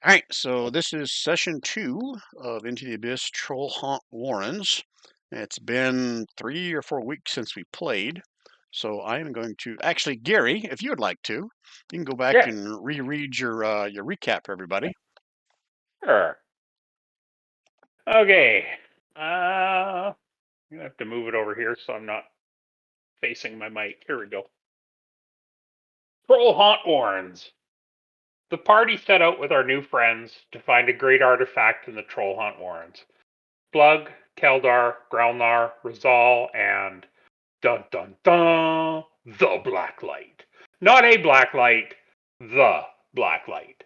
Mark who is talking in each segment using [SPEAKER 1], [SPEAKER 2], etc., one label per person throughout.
[SPEAKER 1] All right, so this is session 2 of Into the Abyss Trollhaunt Warrens. It's been 3 or 4 weeks since we played, so I am going to actually, Gary, if you would like to, you can go back
[SPEAKER 2] Yeah,
[SPEAKER 1] and reread your recap for everybody.
[SPEAKER 2] sure. Okay. I'm gonna have to move it over here so I'm not facing my mic. Here we go. Trollhaunt Warrens. The party set out with our new friends to find a great artifact in the Trollhaunt Warrens. Plug, Kaerndahl, Growlnar, Rizal, and dun dun dun, the Black Light. Not a black light, the Black Light.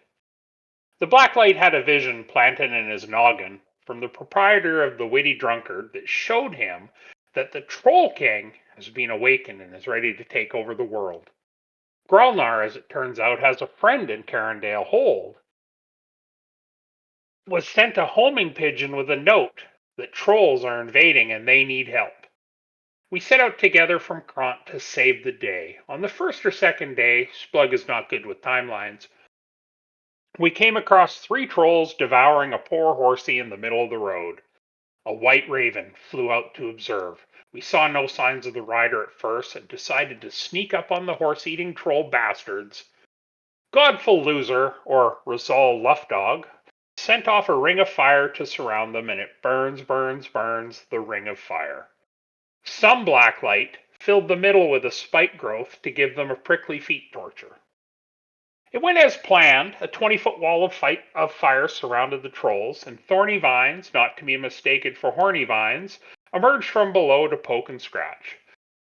[SPEAKER 2] The Blacklight had a vision planted in his noggin from the proprietor of the Witty Drunkard that showed him that the Troll King has been awakened and is ready to take over the world. Gralnar, as it turns out, has a friend in Kaerndahl Hold, was sent a homing pigeon with a note that trolls are invading and they need help. We set out together from Kront to save the day. On the first or second day, Splug is not good with timelines, we came across 3 trolls devouring a poor horsey in the middle of the road. A white raven flew out to observe. We saw no signs of the rider at first and decided to sneak up on the horse-eating troll bastards. Godful Loser, or Rizal Luftdog, sent off a ring of fire to surround them, and it burns, burns, burns the ring of fire. Some blacklight filled the middle with a spike growth to give them a prickly feet torture. It went as planned. A 20-foot wall of fire surrounded the trolls, and thorny vines, not to be mistaken for horny vines, emerged from below to poke and scratch.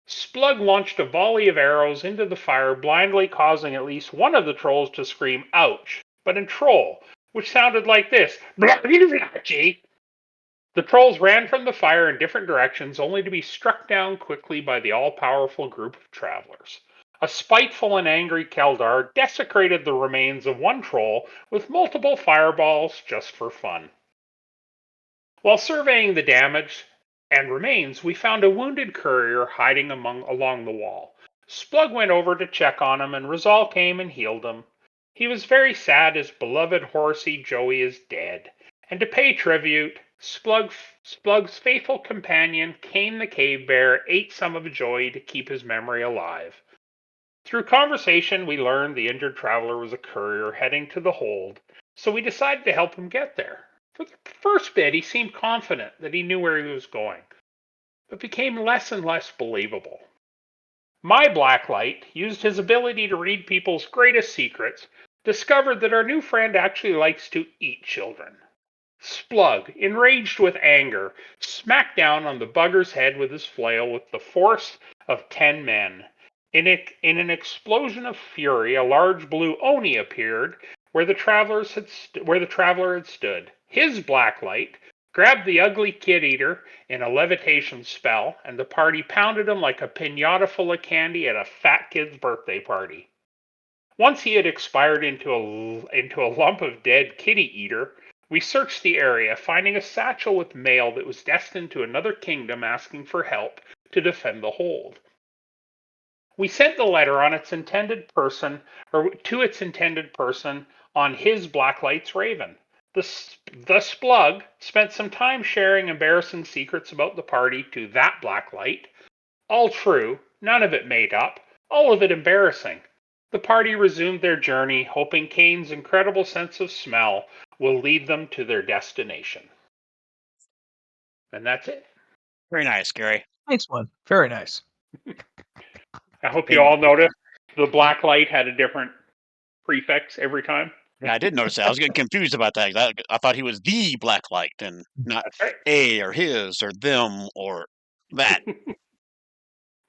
[SPEAKER 2] Splug launched a volley of arrows into the fire, blindly causing at least one of the trolls to scream, ouch, but in troll, which sounded like this. The trolls ran from the fire in different directions, only to be struck down quickly by the all-powerful group of travelers. A spiteful and angry Keldar desecrated the remains of one troll with multiple fireballs just for fun. While surveying the damage and remains, we found a wounded courier hiding along the wall. Splug went over to check on him, and Rizal came and healed him. He was very sad his beloved horsey Joey is dead, and to pay tribute, Splug's faithful companion, Kane the Cave Bear, ate some of Joey to keep his memory alive. Through conversation, we learned the injured traveler was a courier heading to the hold, so we decided to help him get there. For the first bit, he seemed confident that he knew where he was going, but became less and less believable. My Blacklight used his ability to read people's greatest secrets, discovered that our new friend actually likes to eat children. Splug, enraged with anger, smacked down on the bugger's head with his flail with the force of 10 men. In an explosion of fury, a large blue Oni appeared where the traveler had stood. His blacklight grabbed the ugly kid-eater in a levitation spell, and the party pounded him like a piñata full of candy at a fat kid's birthday party. Once he had expired into a lump of dead kitty-eater, we searched the area, finding a satchel with mail that was destined to another kingdom asking for help to defend the hold. We sent the letter on its intended person, or to its intended person, on his Blacklight's Raven. The Splug spent some time sharing embarrassing secrets about the party to that Blacklight. All true, none of it made up, all of it embarrassing. The party resumed their journey, hoping Kane's incredible sense of smell will lead them to their destination. And that's it.
[SPEAKER 1] Very nice, Gary.
[SPEAKER 3] Nice one. Very nice.
[SPEAKER 2] I hope you
[SPEAKER 1] And
[SPEAKER 2] all noticed the black light had a different prefix every time.
[SPEAKER 1] yeah, I did notice that. I was getting confused about that. I thought he was the Black Light and not
[SPEAKER 2] That's right.
[SPEAKER 1] a or his or them or that.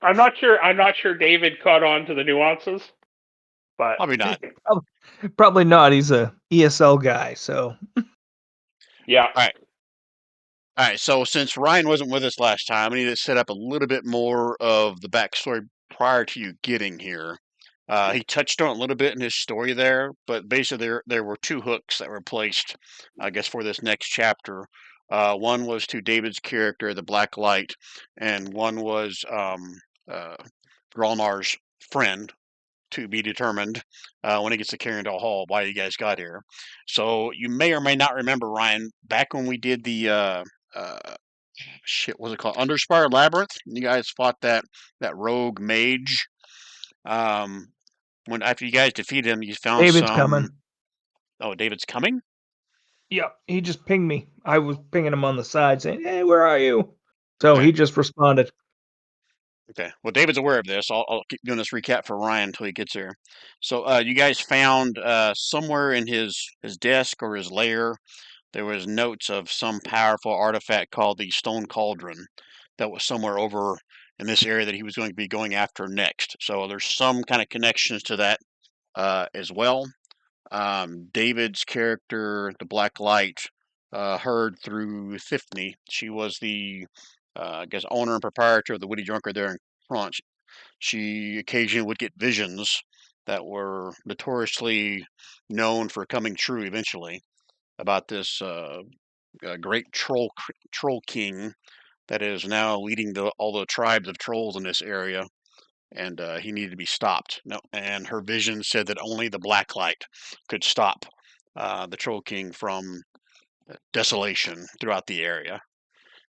[SPEAKER 2] I'm not sure David caught on to the nuances, but
[SPEAKER 1] Probably not.
[SPEAKER 3] Probably not. He's a ESL guy, so
[SPEAKER 2] yeah.
[SPEAKER 1] All right. All right, so since Ryan wasn't with us last time, I need to set up a little bit more of the backstory prior to you getting here. He touched on it a little bit in his story there, but basically there were 2 hooks that were placed, I guess, for this next chapter. One was to David's character, the Black Light, and one was uh, Gralnar's friend to be determined when it gets to Kaerndahl Hall why you guys got here. So you may or may not remember, Ryan, back when we did the shit, what's it called? Underspire Labyrinth. You guys fought that rogue mage. Um, when after you guys defeated him, you found
[SPEAKER 3] David's
[SPEAKER 1] some.
[SPEAKER 3] coming.
[SPEAKER 1] Oh, David's coming.
[SPEAKER 3] Yep, he just pinged me. I was pinging him on the side saying, "Hey, where are you?" So
[SPEAKER 1] Okay.
[SPEAKER 3] he just responded.
[SPEAKER 1] Okay. Well, David's aware of this. I'll keep doing this recap for Ryan until he gets here. So, you guys found somewhere in his desk or his lair, there was notes of some powerful artifact called the Stone Cauldron that was somewhere over in this area that he was going to be going after next. So there's some kind of connections to that as well. David's character, the Black Light, heard through Tiffany. She was the, I guess, owner and proprietor of the Witty Drunker there in France. She occasionally would get visions that were notoriously known for coming true eventually about this great troll king that is now leading all the tribes of trolls in this area, and he needed to be stopped. No, and her vision said that only the Black Light could stop the Troll King from desolation throughout the area.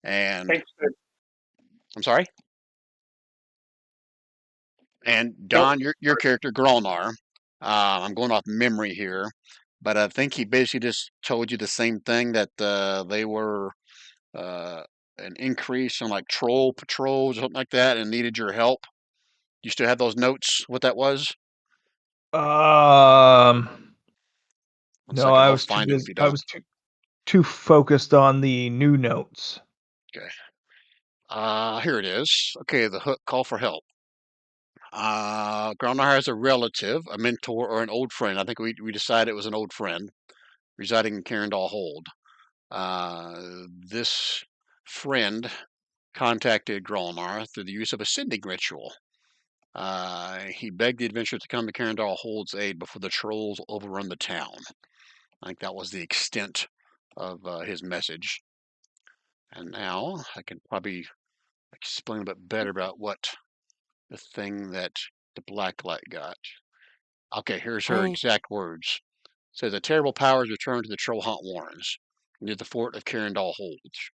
[SPEAKER 1] And
[SPEAKER 2] Thanks to
[SPEAKER 1] I'm sorry. And
[SPEAKER 2] nope.
[SPEAKER 1] Don, your character Grolnar, I'm going off memory here, but I think he basically just told you the same thing that they were uh, an increase in like troll patrols or something like that, and needed your help. You still have those notes? What that was? One
[SPEAKER 3] No,
[SPEAKER 1] second,
[SPEAKER 3] I
[SPEAKER 1] I'll
[SPEAKER 3] was too
[SPEAKER 1] find it if
[SPEAKER 3] busy.
[SPEAKER 1] you
[SPEAKER 3] I
[SPEAKER 1] don't.
[SPEAKER 3] was too focused on the new notes.
[SPEAKER 1] Okay. Here it is. Okay, the hook call for help. Grandma has a relative, a mentor, or an old friend. I think we decided it was an old friend residing in Kaerndahl Hold. This friend contacted Grolnar through the use of a sending ritual. He begged the adventurer to come to Kaerndahl Hold's aid before the trolls overrun the town. I think that was the extent of his message. And now I can probably explain a bit better about what the thing that the Black Light got. Okay, here's her
[SPEAKER 4] Hey,
[SPEAKER 1] exact words. It says, a terrible power is returned to the Trollhaunt Warrens, near the fort of Kaerndahl Holds.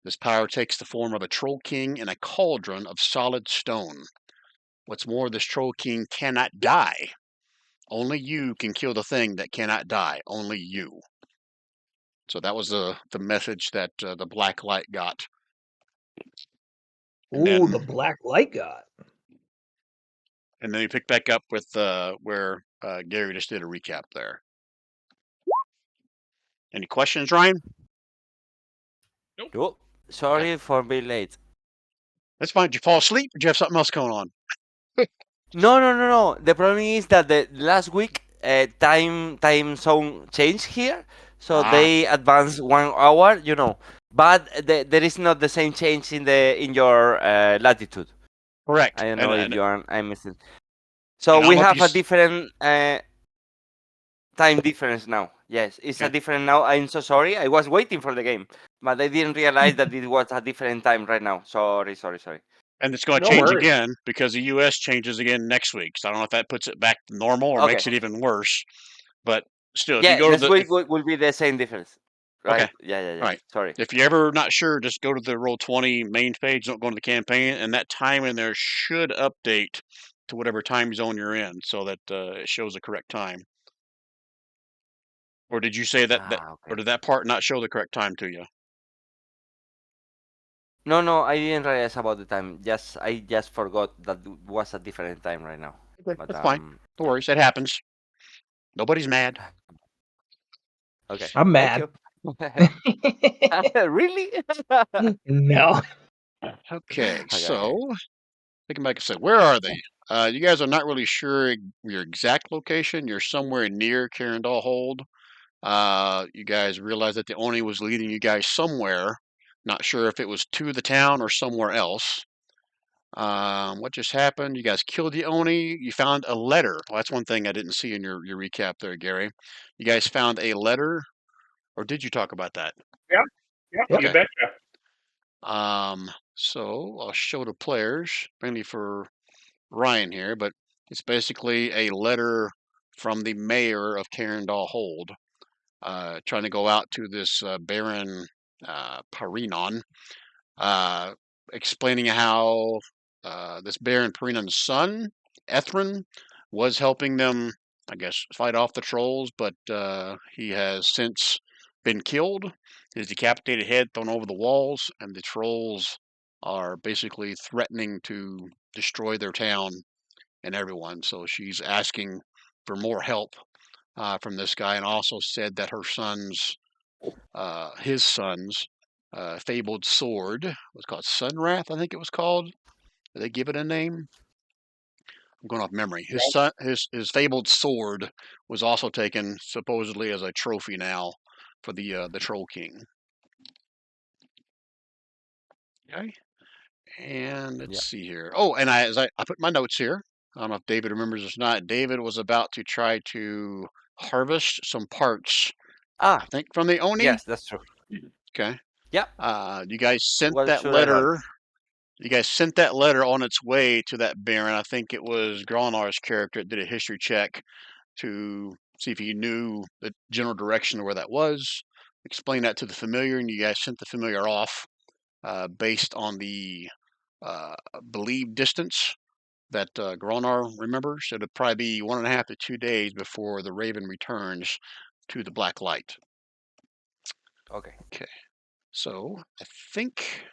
[SPEAKER 1] This power takes the form of a Troll King in a cauldron of solid stone. What's more, this Troll King cannot die. Only you can kill the thing that cannot die. Only you. So that was the message that the Black Light got. And
[SPEAKER 3] Ooh,
[SPEAKER 1] then
[SPEAKER 3] the black light god.
[SPEAKER 1] we pick back up with where Gary just did a recap there. Any questions, Ryan?
[SPEAKER 4] oh,
[SPEAKER 1] Okay.
[SPEAKER 4] sorry for being late.
[SPEAKER 1] That's fine. Did you fall asleep or did you have something else going on?
[SPEAKER 4] No. The problem is that the last week time zone changed here, so
[SPEAKER 1] Ah,
[SPEAKER 4] they advanced 1 hour. But there is not the same change in your latitude.
[SPEAKER 1] correct.
[SPEAKER 4] I don't
[SPEAKER 1] And
[SPEAKER 4] know if
[SPEAKER 1] and
[SPEAKER 4] you are. I'm missing.
[SPEAKER 1] and
[SPEAKER 4] So
[SPEAKER 1] I don't
[SPEAKER 4] we
[SPEAKER 1] know if you.
[SPEAKER 4] have a different time difference now. Yes, it's a
[SPEAKER 1] Okay.
[SPEAKER 4] different now. I'm so sorry. I was waiting for the game, but I didn't realize that it was a different time right now. Sorry.
[SPEAKER 1] And it's going to
[SPEAKER 2] No
[SPEAKER 1] change
[SPEAKER 2] worries.
[SPEAKER 1] again because the U.S. changes again next week. So I don't know if that puts it back to normal or
[SPEAKER 4] Okay.
[SPEAKER 1] makes it even worse. But still, if you
[SPEAKER 4] Yeah,
[SPEAKER 1] go to
[SPEAKER 4] next
[SPEAKER 1] the
[SPEAKER 4] week will be the same difference,
[SPEAKER 1] okay,
[SPEAKER 4] right? Yeah.
[SPEAKER 1] all right.
[SPEAKER 4] Sorry.
[SPEAKER 1] If you're ever not sure, just go to the Roll20 main page. Don't go to the campaign, and that time in there should update to whatever time zone you're in, so that it shows the correct time. Or did you say or
[SPEAKER 4] Okay.
[SPEAKER 1] did that part not show the correct time to you?
[SPEAKER 4] No, I didn't realize about the time. I just forgot that it was a different time right now.
[SPEAKER 1] Okay,
[SPEAKER 4] But
[SPEAKER 1] that's fine. No
[SPEAKER 4] yeah.
[SPEAKER 1] worries. That happens. Nobody's mad.
[SPEAKER 4] Okay.
[SPEAKER 3] I'm
[SPEAKER 4] Thank
[SPEAKER 3] mad.
[SPEAKER 4] you. Really?
[SPEAKER 3] No.
[SPEAKER 1] Okay,
[SPEAKER 4] Okay.
[SPEAKER 1] so thinking back and say, where are they? You guys are not really sure your exact location. You're somewhere near Kaerndahl Hold. You guys realize that the Oni was leading you guys somewhere. Not sure if it was to the town or somewhere else. What just happened? You guys killed the Oni. You found a letter. Well, that's one thing I didn't see in your recap there, Gary. You guys found a letter, or did you talk about that?
[SPEAKER 2] Yeah, yeah,
[SPEAKER 3] Yep.
[SPEAKER 2] you
[SPEAKER 1] Okay.
[SPEAKER 2] betcha.
[SPEAKER 1] So I'll show the players, mainly for Ryan here, but It's basically a letter from the mayor of Kaerndahl Hold, trying to go out to this Baron Parinon, uh, explaining how this Baron Parinon's son, Ethrin, was helping them, I guess, fight off the trolls, but he has since been killed. His decapitated head thrown over the walls, and the trolls are basically threatening to destroy their town and everyone. So she's asking for more help from this guy, and also said that his son's fabled sword was called Sunwrath, I think it was called. Did they give it a name? I'm going off memory. His fabled sword was also taken supposedly as a trophy now for the Troll King. Okay, and let's see here. Oh, and I put my notes here. I don't know if David remembers this or not. David was about to try to harvest some parts, I think, from the Oni.
[SPEAKER 4] Yes, that's true.
[SPEAKER 1] Okay.
[SPEAKER 4] Yeah.
[SPEAKER 1] You guys sent
[SPEAKER 4] What
[SPEAKER 1] that
[SPEAKER 4] should I
[SPEAKER 1] letter.
[SPEAKER 4] have?
[SPEAKER 1] You guys sent that letter on its way to that Baron. I think it was Gronar's character that did a history check to see if he knew the general direction of where that was. Explain that to the familiar, and you guys sent the familiar off based on the believed distance that Gronar remembers. It'll probably be 1.5 to 2 days before the Raven returns to the Black Light.
[SPEAKER 4] Okay.
[SPEAKER 1] Okay. So I think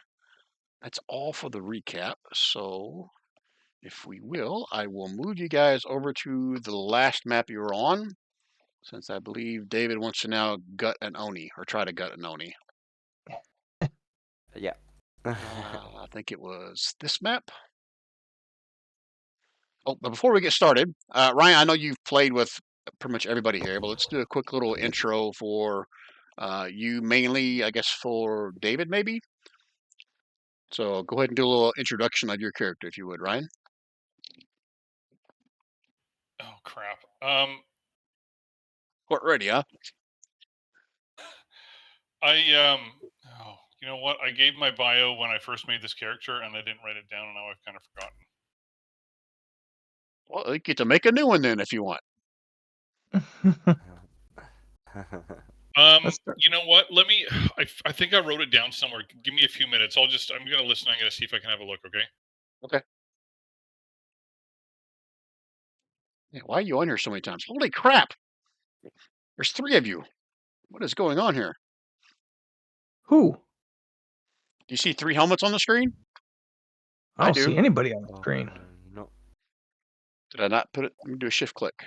[SPEAKER 1] that's all for the recap. So if we will, I will move you guys over to the last map you were on, since I believe David wants to now gut an Oni, or try to gut an Oni.
[SPEAKER 4] Yeah.
[SPEAKER 1] I think it was this map. Oh, but before we get started, Ryan, I know you've played with pretty much everybody here, but let's do a quick little intro for you mainly, I guess, for David, maybe. So go ahead and do a little introduction of your character, if you would, Ryan.
[SPEAKER 5] Oh crap.
[SPEAKER 1] We're ready, huh?
[SPEAKER 5] Oh, you know what? I gave my bio when I first made this character, and I didn't write it down, and now I've kind of forgotten.
[SPEAKER 1] Well, you get to make a new one then, if you want.
[SPEAKER 5] You know what? Let me. I think I wrote it down somewhere. Give me a few minutes. I'm gonna listen. I'm gonna see if I can have a look. Okay.
[SPEAKER 1] Okay. Yeah, why are you on here so many times? Holy crap! There's 3 of you. What is going on here?
[SPEAKER 3] Who?
[SPEAKER 1] Do you see 3 helmets on the screen?
[SPEAKER 3] I don't see anybody on the screen.
[SPEAKER 4] No.
[SPEAKER 1] Did I not put it? Let me do a shift click.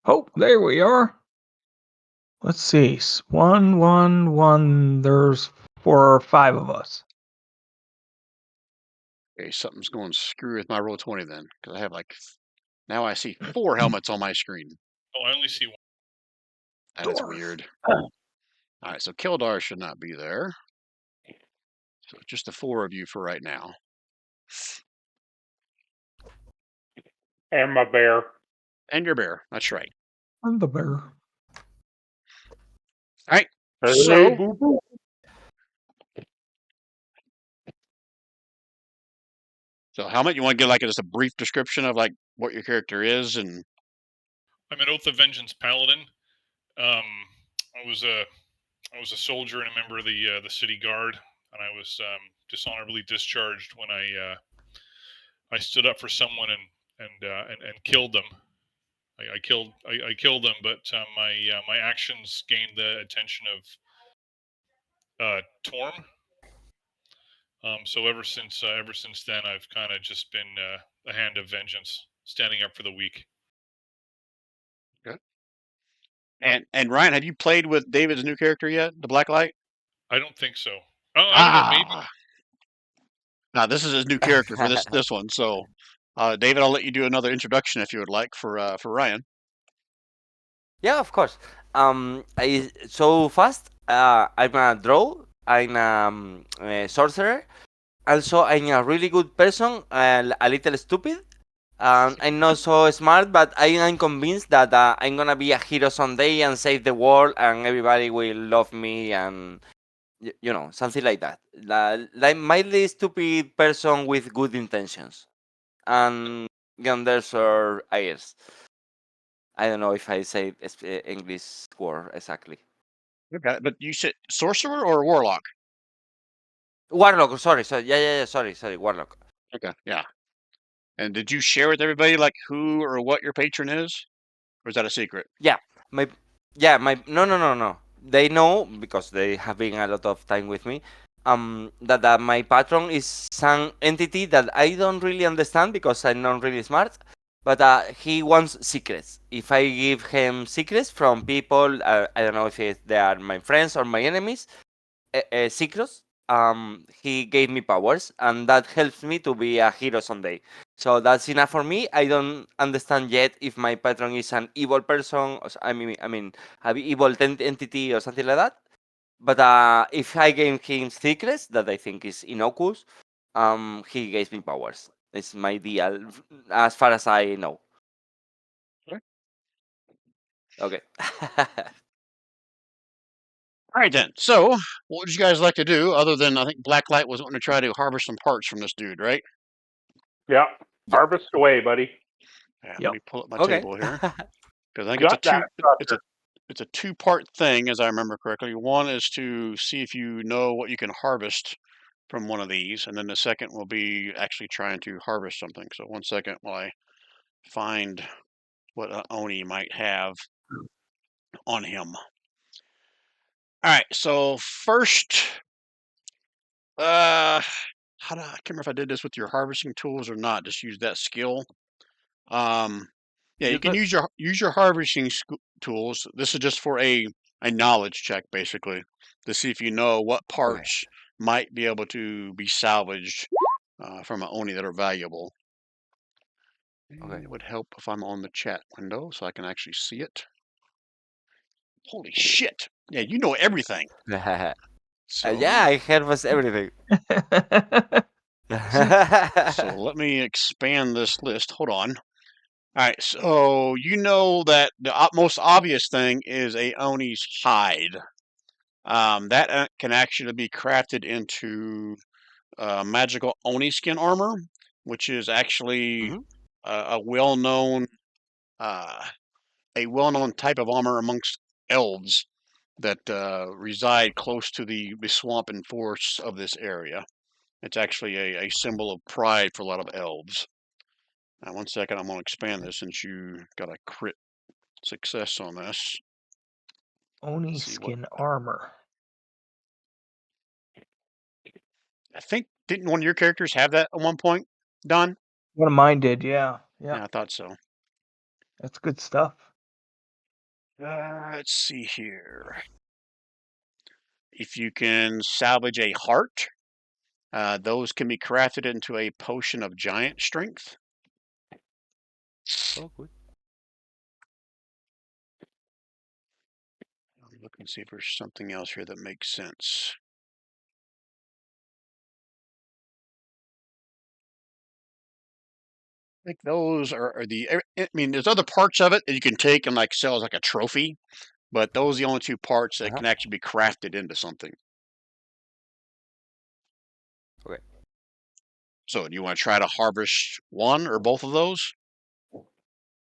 [SPEAKER 3] Oh, there we are. Let's see. 1, 1, 1. There's 4 or 5 of us.
[SPEAKER 1] Okay, something's going screw with my Roll20 then, because I have now I see 4 helmets on my screen.
[SPEAKER 5] Oh, I only see one.
[SPEAKER 1] That is weird.
[SPEAKER 3] Oh.
[SPEAKER 1] All right, so Keldar should not be there. So just the 4 of you for right now.
[SPEAKER 2] And my bear.
[SPEAKER 1] And your bear. That's right.
[SPEAKER 3] I'm the bear.
[SPEAKER 1] All right.
[SPEAKER 2] Hey,
[SPEAKER 1] So,
[SPEAKER 2] boo-boo.
[SPEAKER 1] Helmet, you want to give just a brief description of what your character is and.
[SPEAKER 5] I'm an Oath of Vengeance paladin. I was a soldier and a member of the city guard, and I was dishonorably discharged when I stood up for someone and killed them. I killed them, but my actions gained the attention of Torm. So ever since then, I've kind of just been a hand of vengeance, standing up for the weak.
[SPEAKER 1] Okay. And Ryan, have you played with David's new character yet, the Blacklight?
[SPEAKER 5] I don't think so. Oh, I don't know. Maybe.
[SPEAKER 1] Now this is his new character for this one. So, David, I'll let you do another introduction if you would like for Ryan.
[SPEAKER 4] Yeah, of course. So fast. I'm a draw. I'm a sorcerer. Also, I'm a really good person. A little stupid. I'm not so smart, but I am convinced that I'm gonna be a hero someday and save the world, and everybody will love me, and something like that. Like mildly stupid person with good intentions. and Ganders or Ayers. I don't know if I say English word exactly.
[SPEAKER 1] Okay, but you said sorcerer or warlock?
[SPEAKER 4] Warlock. Sorry. Yeah. Sorry. Warlock.
[SPEAKER 1] Okay, yeah. And did you share with everybody like who or what your patron is, or is that a secret?
[SPEAKER 4] Yeah. My. Yeah. My. No. They know because they have been a lot of time with me. That my patron is some entity that I don't really understand because I'm not really smart. But he wants secrets. If I give him secrets from people, I don't know if they are my friends or my enemies, secrets, he gave me powers, and that helps me to be a hero someday. So that's enough for me. I don't understand yet if my patron is an evil person. I mean, an evil entity or something like that. But if I gave him secrets that I think is innocuous, he gave me powers. It's my deal, as far as I know.
[SPEAKER 1] Okay.
[SPEAKER 4] Okay.
[SPEAKER 1] All right then. So, what would you guys like to do other than I think Blacklight was wanting to try to harvest some parts from this dude, right?
[SPEAKER 2] Yeah.
[SPEAKER 4] Yep.
[SPEAKER 2] Harvest away, buddy.
[SPEAKER 1] Yeah, let
[SPEAKER 3] Yep.
[SPEAKER 1] me pull up my
[SPEAKER 4] Okay.
[SPEAKER 1] table here because I think
[SPEAKER 2] Got that,
[SPEAKER 1] it's a
[SPEAKER 2] sucker.
[SPEAKER 1] it's a two-part thing as I remember correctly. One is to see if you know what you can harvest from one of these, and then the second will be actually trying to harvest something. So one second while I find what Oni might have on him. All right, so first, how do I can't remember if I did this with your harvesting tools or not. Just use that skill. Um, yeah,
[SPEAKER 4] You
[SPEAKER 1] you can
[SPEAKER 4] could.
[SPEAKER 1] use your harvesting tools. This is just for a knowledge check, basically, to see if you know what
[SPEAKER 4] Okay.
[SPEAKER 1] parts might be able to be salvaged from an Oni that are valuable. And
[SPEAKER 4] Okay.
[SPEAKER 1] it would help if I'm on the chat window so I can actually see it. Holy shit! Yeah, you know everything. So,
[SPEAKER 4] Yeah, I harvest everything.
[SPEAKER 1] so let me expand this list. Hold on. All right, so you know that the most obvious thing is a Oni's hide. That can actually be crafted into magical Oni skin armor, which is actually
[SPEAKER 4] Mhm.
[SPEAKER 1] a well-known uh, type of armor amongst elves that reside close to the swamp and forests of this area. It's actually a symbol of pride for a lot of elves. Now, one second, I'm going to expand this since you got a crit success on this.
[SPEAKER 3] Oni
[SPEAKER 1] Let's see what
[SPEAKER 3] skin armor.
[SPEAKER 1] I think. Didn't one of your characters have that at one point, Don?
[SPEAKER 3] One of mine did, yeah. Yeah.
[SPEAKER 1] Yeah, I thought so.
[SPEAKER 3] That's good stuff.
[SPEAKER 1] Let's see here. If you can salvage a heart, those can be crafted into a potion of giant strength.
[SPEAKER 4] Oh, good.
[SPEAKER 1] Let me look and see if there's something else here that makes sense. I think those are the. I mean, there's other parts of it that you can take and like sell as like a trophy, but those are the only two parts that
[SPEAKER 4] Uh-huh.
[SPEAKER 1] can actually be crafted into something.
[SPEAKER 4] Okay.
[SPEAKER 1] So, do you want to try to harvest one or both of those?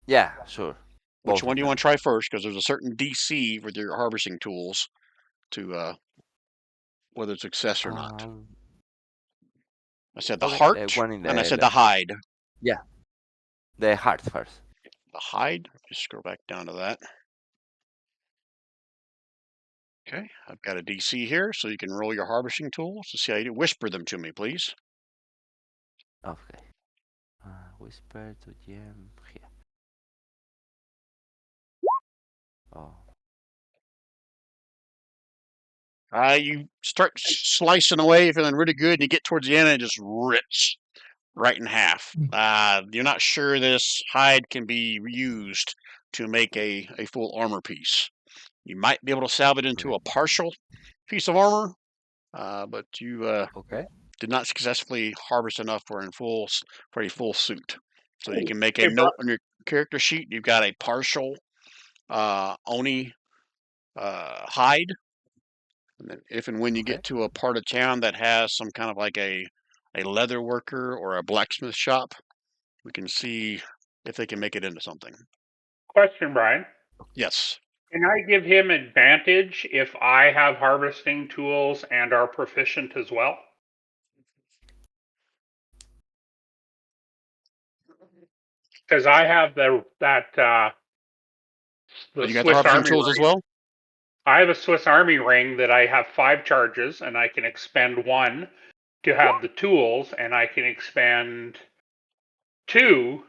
[SPEAKER 4] Yeah, sure.
[SPEAKER 1] Which
[SPEAKER 4] Both
[SPEAKER 1] one
[SPEAKER 4] of
[SPEAKER 1] do you
[SPEAKER 4] them.
[SPEAKER 1] want to try first? Because there's a certain DC with your harvesting tools to whether it's success or not.
[SPEAKER 4] Um.
[SPEAKER 1] I said the
[SPEAKER 4] Okay. The
[SPEAKER 1] heart,
[SPEAKER 4] one in
[SPEAKER 1] and I
[SPEAKER 4] the
[SPEAKER 1] said the
[SPEAKER 4] left.
[SPEAKER 1] hide.
[SPEAKER 4] Yeah. The heart first.
[SPEAKER 1] The hide. Just scroll back down to that. Okay, I've got a DC here, so you can roll your harvesting tools to see how you do. Whisper them to me, please.
[SPEAKER 4] Okay. Whisper to gem here. Oh.
[SPEAKER 1] You start slicing away, you're feeling really good, and you get towards the end, and it just rips right in half. You're not sure this hide can be used to make a full armor piece. You might be able to salvage it into
[SPEAKER 4] Okay.
[SPEAKER 1] a partial piece of armor, but you
[SPEAKER 4] Okay.
[SPEAKER 1] did not successfully harvest enough for a full suit. So you can make a
[SPEAKER 2] Hey, bro.
[SPEAKER 1] note on your character sheet. You've got a partial Oni hide, and then if and when you
[SPEAKER 4] Okay.
[SPEAKER 1] get to a part of town that has some kind of like a leather worker or a blacksmith shop, We can see if they can make it into something.
[SPEAKER 2] Question, Brian.
[SPEAKER 1] Yes.
[SPEAKER 2] Can I give him advantage if I have harvesting tools and are proficient as well? Because I have the
[SPEAKER 1] You got the
[SPEAKER 2] Swiss
[SPEAKER 1] harvesting
[SPEAKER 2] Army
[SPEAKER 1] tools as
[SPEAKER 2] ring.
[SPEAKER 1] well?
[SPEAKER 2] I have a Swiss Army ring that I have 5 charges, and I can expend 1 to have the tools, and I can expend 2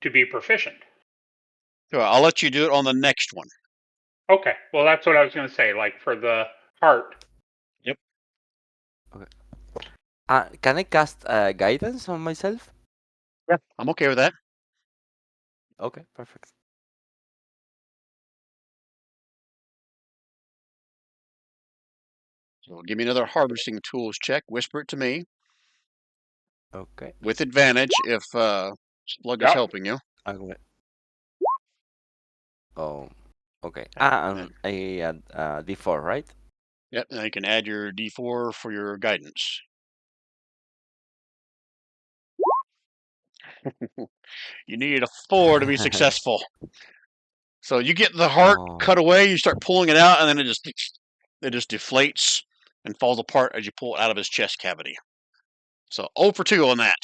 [SPEAKER 2] to be proficient.
[SPEAKER 1] Sure, I'll let you do it on the next one.
[SPEAKER 2] Okay, well that's what I was going to say. Like for the heart.
[SPEAKER 1] Yep.
[SPEAKER 4] Can I cast guidance on myself?
[SPEAKER 1] Yeah. I'm okay with that.
[SPEAKER 4] Okay, perfect.
[SPEAKER 1] So give me another harvesting tools check. Whisper it to me
[SPEAKER 4] Okay.
[SPEAKER 1] with advantage if Slug is
[SPEAKER 2] Yep.
[SPEAKER 1] helping you.
[SPEAKER 4] Okay. Oh, okay.
[SPEAKER 1] And then,
[SPEAKER 4] And I add D4, right?
[SPEAKER 1] yep, and you can add your D4 for your guidance. You need a 4 to be successful. So you get the heart
[SPEAKER 4] Oh.
[SPEAKER 1] cut away, you start pulling it out, and then it just deflates and falls apart as you pull it out of his chest cavity. So 0 for 2 on that.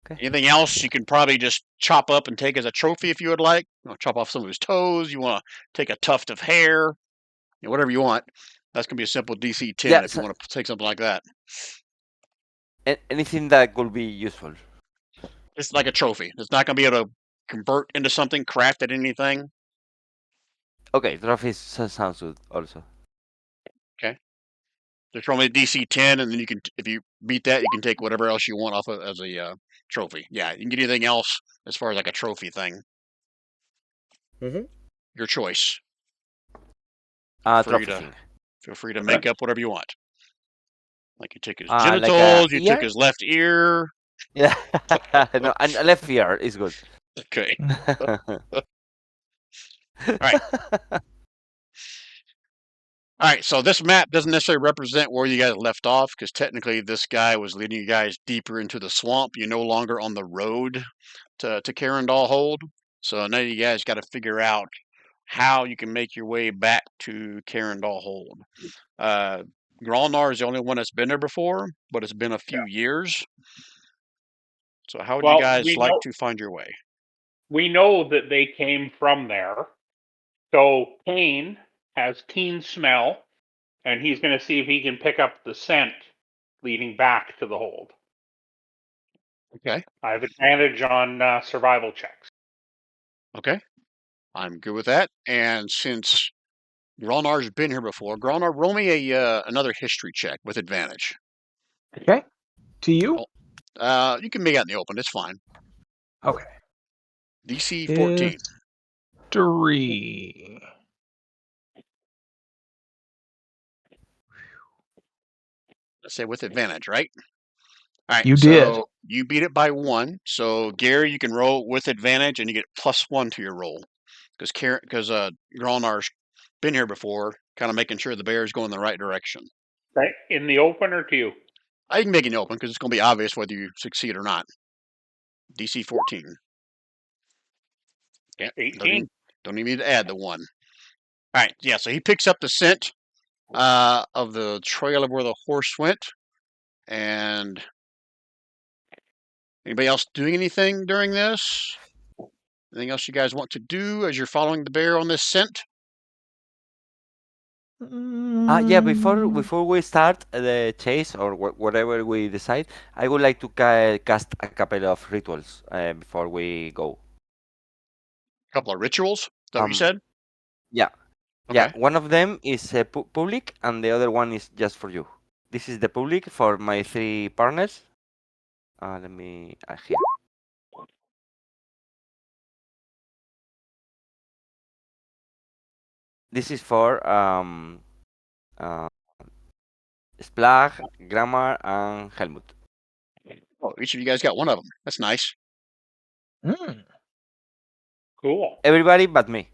[SPEAKER 4] Okay.
[SPEAKER 1] Anything else you can probably just chop up and take as a trophy if you would like. You want to chop off some of his toes, you want to take a tuft of hair, whatever you want. That's going to be a simple DC 10
[SPEAKER 4] Yeah.
[SPEAKER 1] if you
[SPEAKER 4] So,
[SPEAKER 1] want to take something like that.
[SPEAKER 4] anything that could be useful.
[SPEAKER 1] It's like a trophy. It's not going to be able to convert into something, craft it anything.
[SPEAKER 4] Okay, trophies sounds good also.
[SPEAKER 1] Okay. Just roll me a DC 10, and then you can, if you beat that, you can take whatever else you want off of as a trophy. Yeah, you can get anything else as far as like a trophy thing.
[SPEAKER 4] Mm-hmm.
[SPEAKER 1] Your choice. Feel free
[SPEAKER 4] Trophy
[SPEAKER 1] to
[SPEAKER 4] thing.
[SPEAKER 1] feel free to make up whatever you want. Like you took his
[SPEAKER 4] Like a
[SPEAKER 1] genitals, you took
[SPEAKER 4] ear.
[SPEAKER 1] his left ear.
[SPEAKER 4] Yeah. No, and left ear is good.
[SPEAKER 1] Okay. All right. All right. So this map doesn't necessarily represent where you guys left off because technically this guy was leading you guys deeper into the swamp. You're no longer on the road to Kaerndahl Hold. So now you guys got to figure out how you can make your way back to Kaerndahl Hold. Gralnar is the only one that's been there before, but it's been a few years. So how would you
[SPEAKER 2] Well,
[SPEAKER 1] guys like to find your way?
[SPEAKER 2] we know that they came from there. So Kane has keen smell, and he's going to see if he can pick up the scent leading back to the hold.
[SPEAKER 1] Okay.
[SPEAKER 2] I have advantage on survival checks.
[SPEAKER 1] Okay. I'm good with that. And since Gralnar's been here before, Gralnar, roll me a another history check with advantage.
[SPEAKER 3] Okay. To you?
[SPEAKER 1] You can make it in the open. It's fine.
[SPEAKER 3] Okay.
[SPEAKER 1] DC 14.
[SPEAKER 3] History.
[SPEAKER 1] Let's say with advantage, right? All right.
[SPEAKER 3] You did.
[SPEAKER 1] So you beat it by 1. So Gary, you can roll with advantage, and you get +1 to your roll because Gralnar's been here before, kind of making sure the bear is going the right direction.
[SPEAKER 2] Right? In the open or to you?
[SPEAKER 1] I can make it open because it's going to be obvious whether you succeed or not. DC 14. Yeah,
[SPEAKER 2] 18.
[SPEAKER 1] don't even need to add the 1. All right, yeah. So he picks up the scent of the trail of where the horse went, and anybody else doing anything during this? Anything else you guys want to do as you're following the bear on this scent?
[SPEAKER 4] Yeah. Before we start the chase or whatever we decide, I would like to cast a couple of rituals before we go.
[SPEAKER 1] A couple of rituals. Is that what you
[SPEAKER 4] Um.
[SPEAKER 1] said?
[SPEAKER 4] Yeah. Yeah.
[SPEAKER 1] Okay.
[SPEAKER 4] One of them is public, and the other one is just for you. This is the public for my 3 partners. Let me here. This is for uh, Splag, Grammar, and Helmut.
[SPEAKER 1] Oh, each of you guys got one of them. That's nice.
[SPEAKER 3] Mm.
[SPEAKER 2] Cool.
[SPEAKER 4] Everybody but me.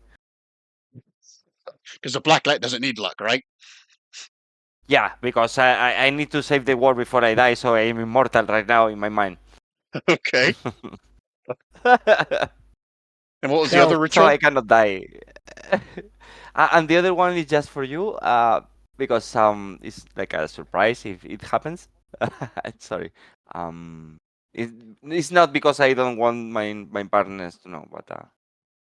[SPEAKER 1] Because the black light doesn't need luck, right?
[SPEAKER 4] Yeah, because I need to save the world before I die, so I am immortal right now in my mind.
[SPEAKER 1] Okay. And what was the
[SPEAKER 2] Now,
[SPEAKER 1] other
[SPEAKER 4] So
[SPEAKER 1] ritual?
[SPEAKER 4] I cannot die. And the other one is just for you, because it's like a surprise if it happens. Sorry. Um, it, it's not because I don't want my partners to know, but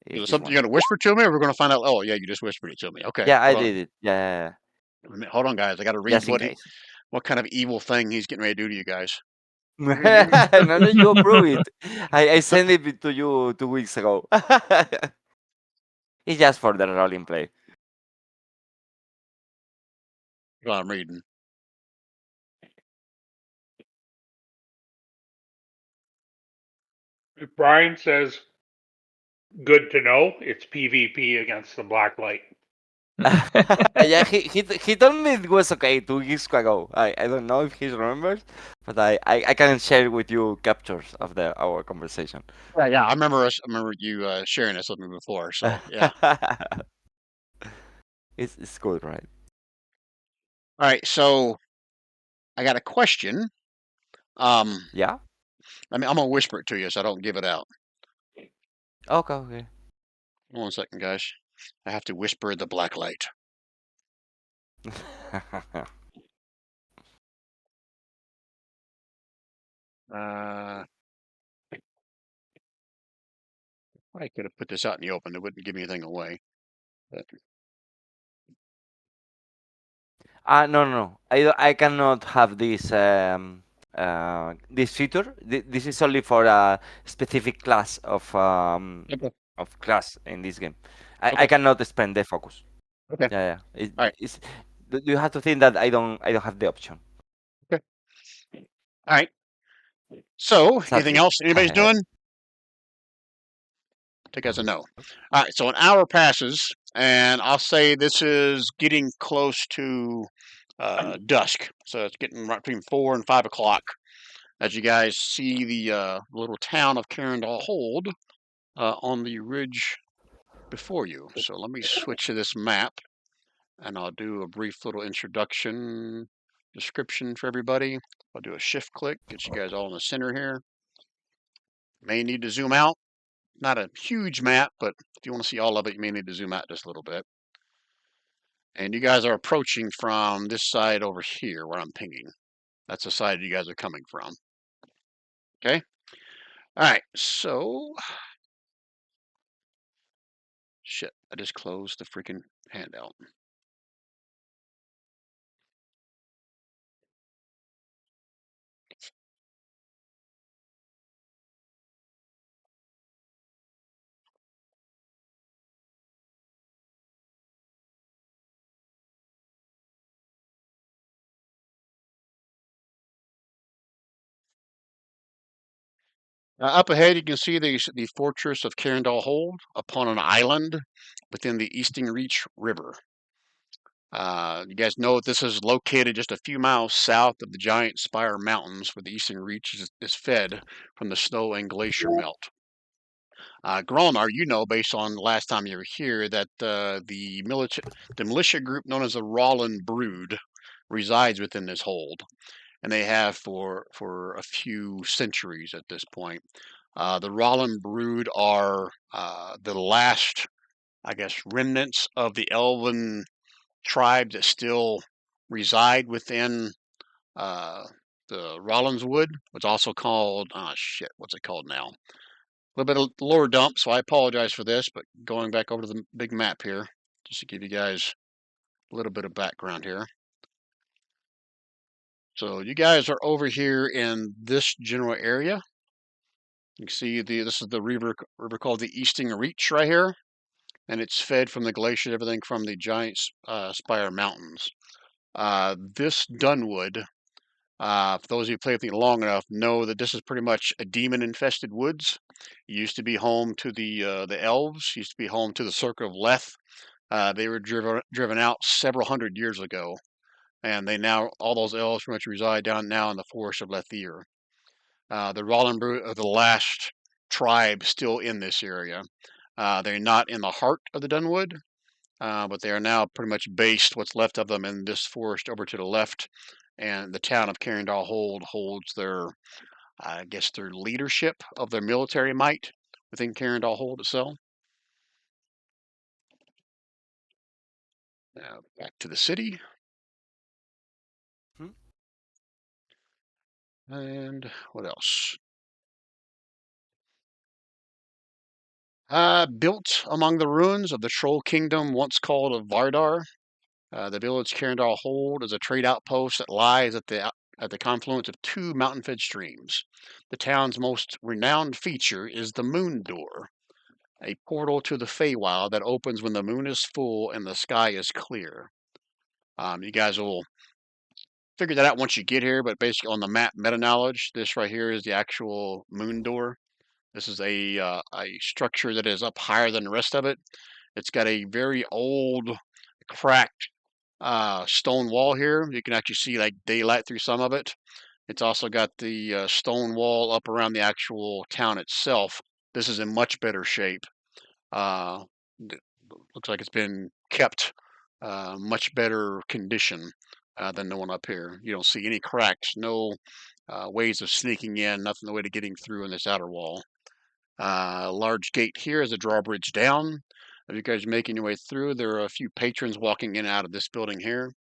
[SPEAKER 1] Is
[SPEAKER 4] it's
[SPEAKER 1] it
[SPEAKER 4] this
[SPEAKER 1] something
[SPEAKER 4] one.
[SPEAKER 1] you're gonna whisper to me, or we're gonna find out? Oh, yeah, you just whispered it to me. Okay,
[SPEAKER 4] Yeah, I
[SPEAKER 1] hold on.
[SPEAKER 4] did it. Yeah,
[SPEAKER 1] Hold on, guys. I got to read
[SPEAKER 4] just in case.
[SPEAKER 1] what kind of evil thing he's getting ready to do to you guys.
[SPEAKER 4] No, no, you approve it. I sent it to you 2 weeks ago. It's just for the rolling play.
[SPEAKER 1] Well, I'm reading.
[SPEAKER 2] if Brian says good to know, it's PvP against the black light.
[SPEAKER 4] Yeah, he told me it was okay 2 weeks ago. I don't know if he remembers, but I can share with you captures of our conversation.
[SPEAKER 1] Yeah, yeah. I remember you sharing this with me before. So yeah.
[SPEAKER 4] It's good, right?
[SPEAKER 1] All right. So I got a question. Um,
[SPEAKER 4] Yeah.
[SPEAKER 1] I'm gonna whisper it to you so I don't give it out.
[SPEAKER 4] Okay, okay.
[SPEAKER 1] 1 second, guys. I have to whisper the black light. Uh, I could have put this out in the open. It wouldn't give me anything away. But,
[SPEAKER 4] No, no, no. I cannot have this feature. This is only for a specific class
[SPEAKER 1] okay.
[SPEAKER 4] of class in this game. I
[SPEAKER 1] Okay.
[SPEAKER 4] cannot spend the focus.
[SPEAKER 1] Okay.
[SPEAKER 4] Yeah, yeah.
[SPEAKER 1] All right.
[SPEAKER 4] You have to think that I don't have the option.
[SPEAKER 1] Okay. All right. So anything
[SPEAKER 4] Sadly.
[SPEAKER 1] else anybody's doing? Take as a no. All right. So an hour passes, and I'll say this is getting close to dusk. So it's getting right between 4 and 5 o'clock as you guys see the little town of Kaerndahl hold on the ridge before you. So let me switch to this map, and I'll do a brief little introduction description for everybody. I'll do a shift click, get you guys all in the center here. May need to zoom out. Not a huge map, but if you want to see all of it, you may need to zoom out just a little bit. And you guys are approaching from this side over here where I'm pinging. That's the side you guys are coming from. Okay? All right, so shit, I just closed the freaking handout. Up ahead, you can see the fortress of Kaerndahl Hold upon an island within the Easting Reach River. You guys know this is located just a few miles south of the giant Spire Mountains, where the Eastern Reach is fed from the snow and glacier melt. Gronar, you know, based on the last time you were here, that the militia group known as the Rollin Brood resides within this hold, and they have for a few centuries at this point. The Rollin Brood are the last, I guess, remnants of the Elven tribes that still reside within uh, the Rollins Wood, what's also called, shit, what's it called now? A little bit of lower dump, so I apologize for this, but going back over to the big map here, just to give you guys a little bit of background here. So you guys are over here in this general area. You can see this is the river called the Easting Reach right here, and it's fed from the glacier, everything from the giant Spire Mountains. This Dunwood, for those of you who play with me long enough, know that this is pretty much a demon-infested woods. It used to be home to the elves. Used to be home to the Circle of Leth. They were driven out several hundred years ago, and they now all those elves pretty much reside down now in the forest of Lethir. The Rollenbrut are the last tribe still in this area. They're not in the heart of the Dunwood. but they are now pretty much based, what's left of them, in this forest over to the left. And the town of Kaerndahl holds their, I guess, their leadership of their military might within Kaerndahl Hold itself. Now back to the city.
[SPEAKER 4] Hmm?
[SPEAKER 1] And what else? Built among the ruins of the Troll Kingdom, once called of Vardar, the village Kaerndahl Hold is a trade outpost that lies at the confluence of two mountain-fed streams. The town's most renowned feature is the Moon Door, a portal to the Feywild that opens when the moon is full and the sky is clear. You guys will figure that out once you get here, but basically on the map meta knowledge, this right here is the actual Moon Door. This is a structure that is up higher than the rest of it. It's got a very old, cracked stone wall here. You can actually see like daylight through some of it. It's also got the stone wall up around the actual town itself. This is in much better shape. Looks like it's been kept much better condition than the one up here. You don't see any cracks, no ways of sneaking in, nothing the way to getting through in this outer wall. Large gate here is a drawbridge down. As you guys are making your way through, there are a few patrons walking in and out of this building here.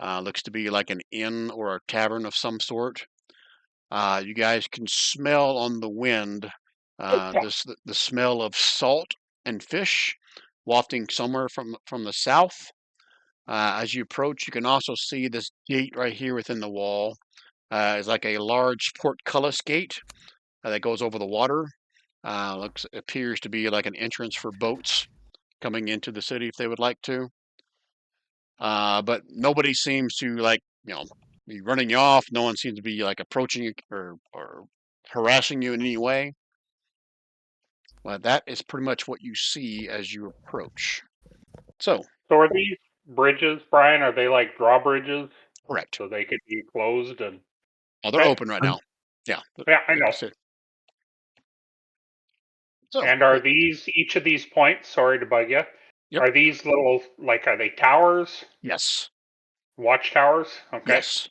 [SPEAKER 1] Looks to be like an inn or a tavern of some sort. You guys can smell on the wind the smell of salt and fish wafting somewhere from the south. As you approach, you can also see this gate right here within the wall. Is like a large portcullis gate that goes over the water. Appears to be like an entrance for boats coming into the city if they would like to. But nobody seems to be running you off. No one seems to be like approaching you or harassing you in any way. Well, that is pretty much what you see as you approach. So
[SPEAKER 2] are these bridges, Brian? Are they like drawbridges,
[SPEAKER 1] correct.
[SPEAKER 2] so they could be closed and?
[SPEAKER 1] Oh, they're
[SPEAKER 2] Okay.
[SPEAKER 1] open right now. Yeah.
[SPEAKER 2] Yeah, I
[SPEAKER 1] like
[SPEAKER 2] know.
[SPEAKER 1] said. So,
[SPEAKER 2] And are these each of these points? Sorry to bug you.
[SPEAKER 1] Yep.
[SPEAKER 2] Are these little are they towers?
[SPEAKER 1] Yes.
[SPEAKER 2] Watchtowers? Okay.
[SPEAKER 1] Yes.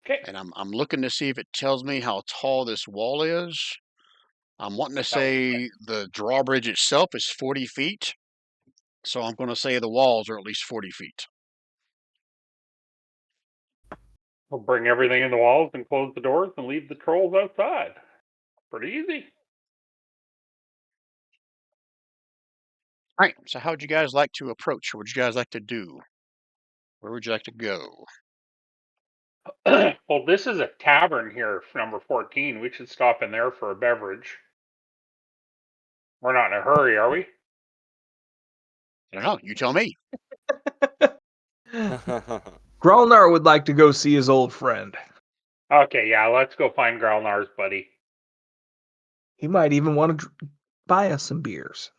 [SPEAKER 2] Okay.
[SPEAKER 1] And I'm looking to see if it tells me how tall this wall is. I'm wanting to say the drawbridge itself is 40 feet. So I'm going to say the walls are at least 40 feet.
[SPEAKER 2] We'll bring everything in the walls and close the doors and leave the trolls outside. Pretty easy.
[SPEAKER 1] All right. So how would you guys like to approach? What would you guys like to do? Where would you like to go?
[SPEAKER 2] Well, this is a tavern here, number 14. We should stop in there for a beverage. We're not in a hurry, are we?
[SPEAKER 1] I don't know. You tell me.
[SPEAKER 3] Grelnar would like to go see his old friend.
[SPEAKER 2] Okay, yeah, let's go find Grelnar's buddy.
[SPEAKER 3] He might even want to buy us some beers.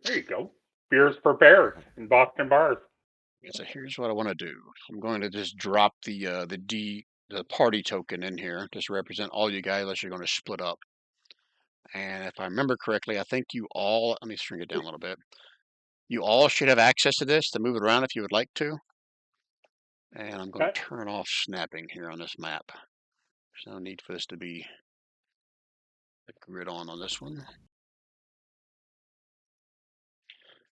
[SPEAKER 2] There you go. Beers prepared in Boston bars.
[SPEAKER 1] So here's what I want to do. I'm going to just drop the party token in here, just to represent all you guys unless you're going to split up. And if I remember correctly, I think you all, let me shrink it down a little bit. You all should have access to this to move it around if you would like to. And I'm going to turn off snapping here on this map. There's no need for this to be a grid on this one.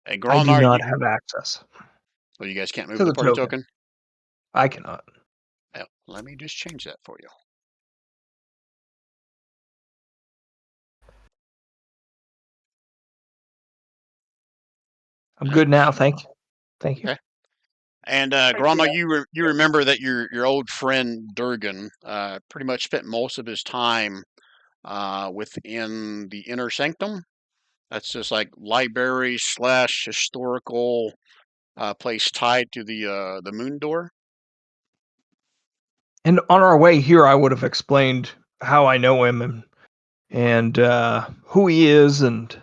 [SPEAKER 1] Hey,
[SPEAKER 3] I do
[SPEAKER 1] Grelnar,
[SPEAKER 3] not have access.
[SPEAKER 1] Well, you guys can't move
[SPEAKER 3] to
[SPEAKER 1] the
[SPEAKER 3] the
[SPEAKER 1] party
[SPEAKER 3] token.
[SPEAKER 1] token?
[SPEAKER 3] I cannot.
[SPEAKER 1] Oh, let me just change that for you.
[SPEAKER 3] I'm good now. Thank you. Thank you.
[SPEAKER 1] Okay. And Grelnar, you remember that your old friend Durgan pretty much spent most of his time within the inner sanctum. That's just like library / historical place tied to the moon door.
[SPEAKER 3] And on our way here, I would have explained how I know him and who he is and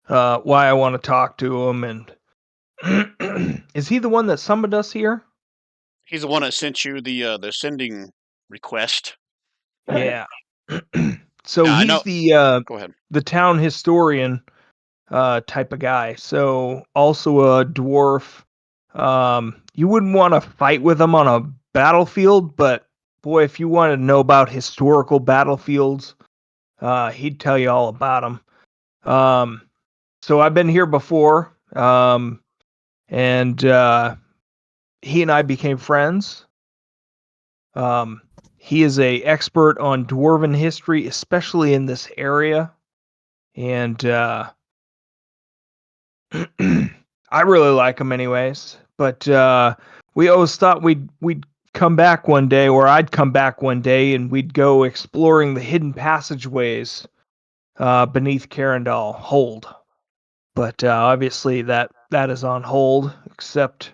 [SPEAKER 3] why I want to talk to him. And is he the one that summoned us here?
[SPEAKER 1] He's the one that sent you the sending request.
[SPEAKER 3] Yeah. So
[SPEAKER 1] I
[SPEAKER 3] he's
[SPEAKER 1] know.
[SPEAKER 3] the
[SPEAKER 1] Go ahead.
[SPEAKER 3] the town historian type of guy. So also a dwarf. You wouldn't want to fight with him on a battlefield, but boy, if you want to know about historical battlefields, he'd tell you all about them. So I've been here before, and he and I became friends. He is a expert on dwarven history, especially in this area, and I really like him anyways. But we always thought we'd come back one day, or I'd come back one day, and we'd go exploring the hidden passageways beneath Kaerndahl Hold. But obviously that is on hold. Except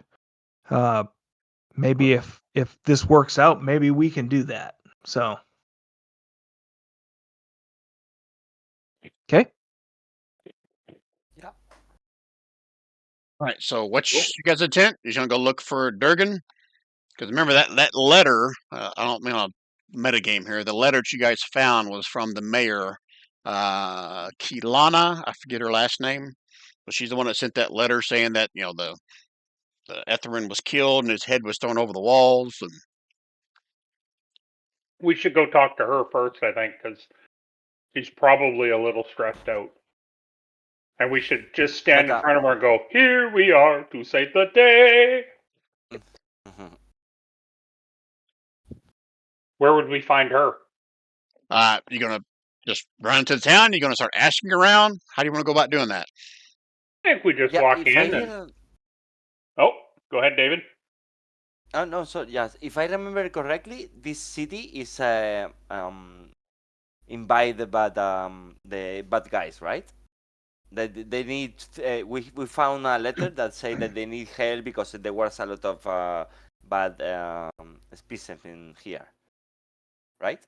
[SPEAKER 3] maybe if this works out, maybe we can do that. So okay.
[SPEAKER 4] Yeah.
[SPEAKER 1] All right. So what's you guys' intent? You gonna go look for Durgan? Because remember that letter. I don't mean a metagame here. The letter that you guys found was from the mayor, Kilana. I forget her last name, but she's the one that sent that letter saying that the Etherin was killed and his head was thrown over the walls. And
[SPEAKER 2] We should go talk to her first, I think, because she's probably a little stressed out. And we should just stand
[SPEAKER 4] But
[SPEAKER 2] in front of her and go, "Here we are to save the day."
[SPEAKER 4] mhm.
[SPEAKER 2] Where would we find her?
[SPEAKER 1] you gonna just run into the town? You gonna start asking around? How do you want to go about doing that?
[SPEAKER 2] I think we just
[SPEAKER 4] Yeah,
[SPEAKER 2] walk
[SPEAKER 4] if I
[SPEAKER 2] in and.
[SPEAKER 4] hear,
[SPEAKER 2] Oh, go ahead, David.
[SPEAKER 4] oh no, so yes, if I remember correctly, this city is invaded by the bad guys, right? They need. We found a letter that said that they need help because there was a lot of bad species in here, right?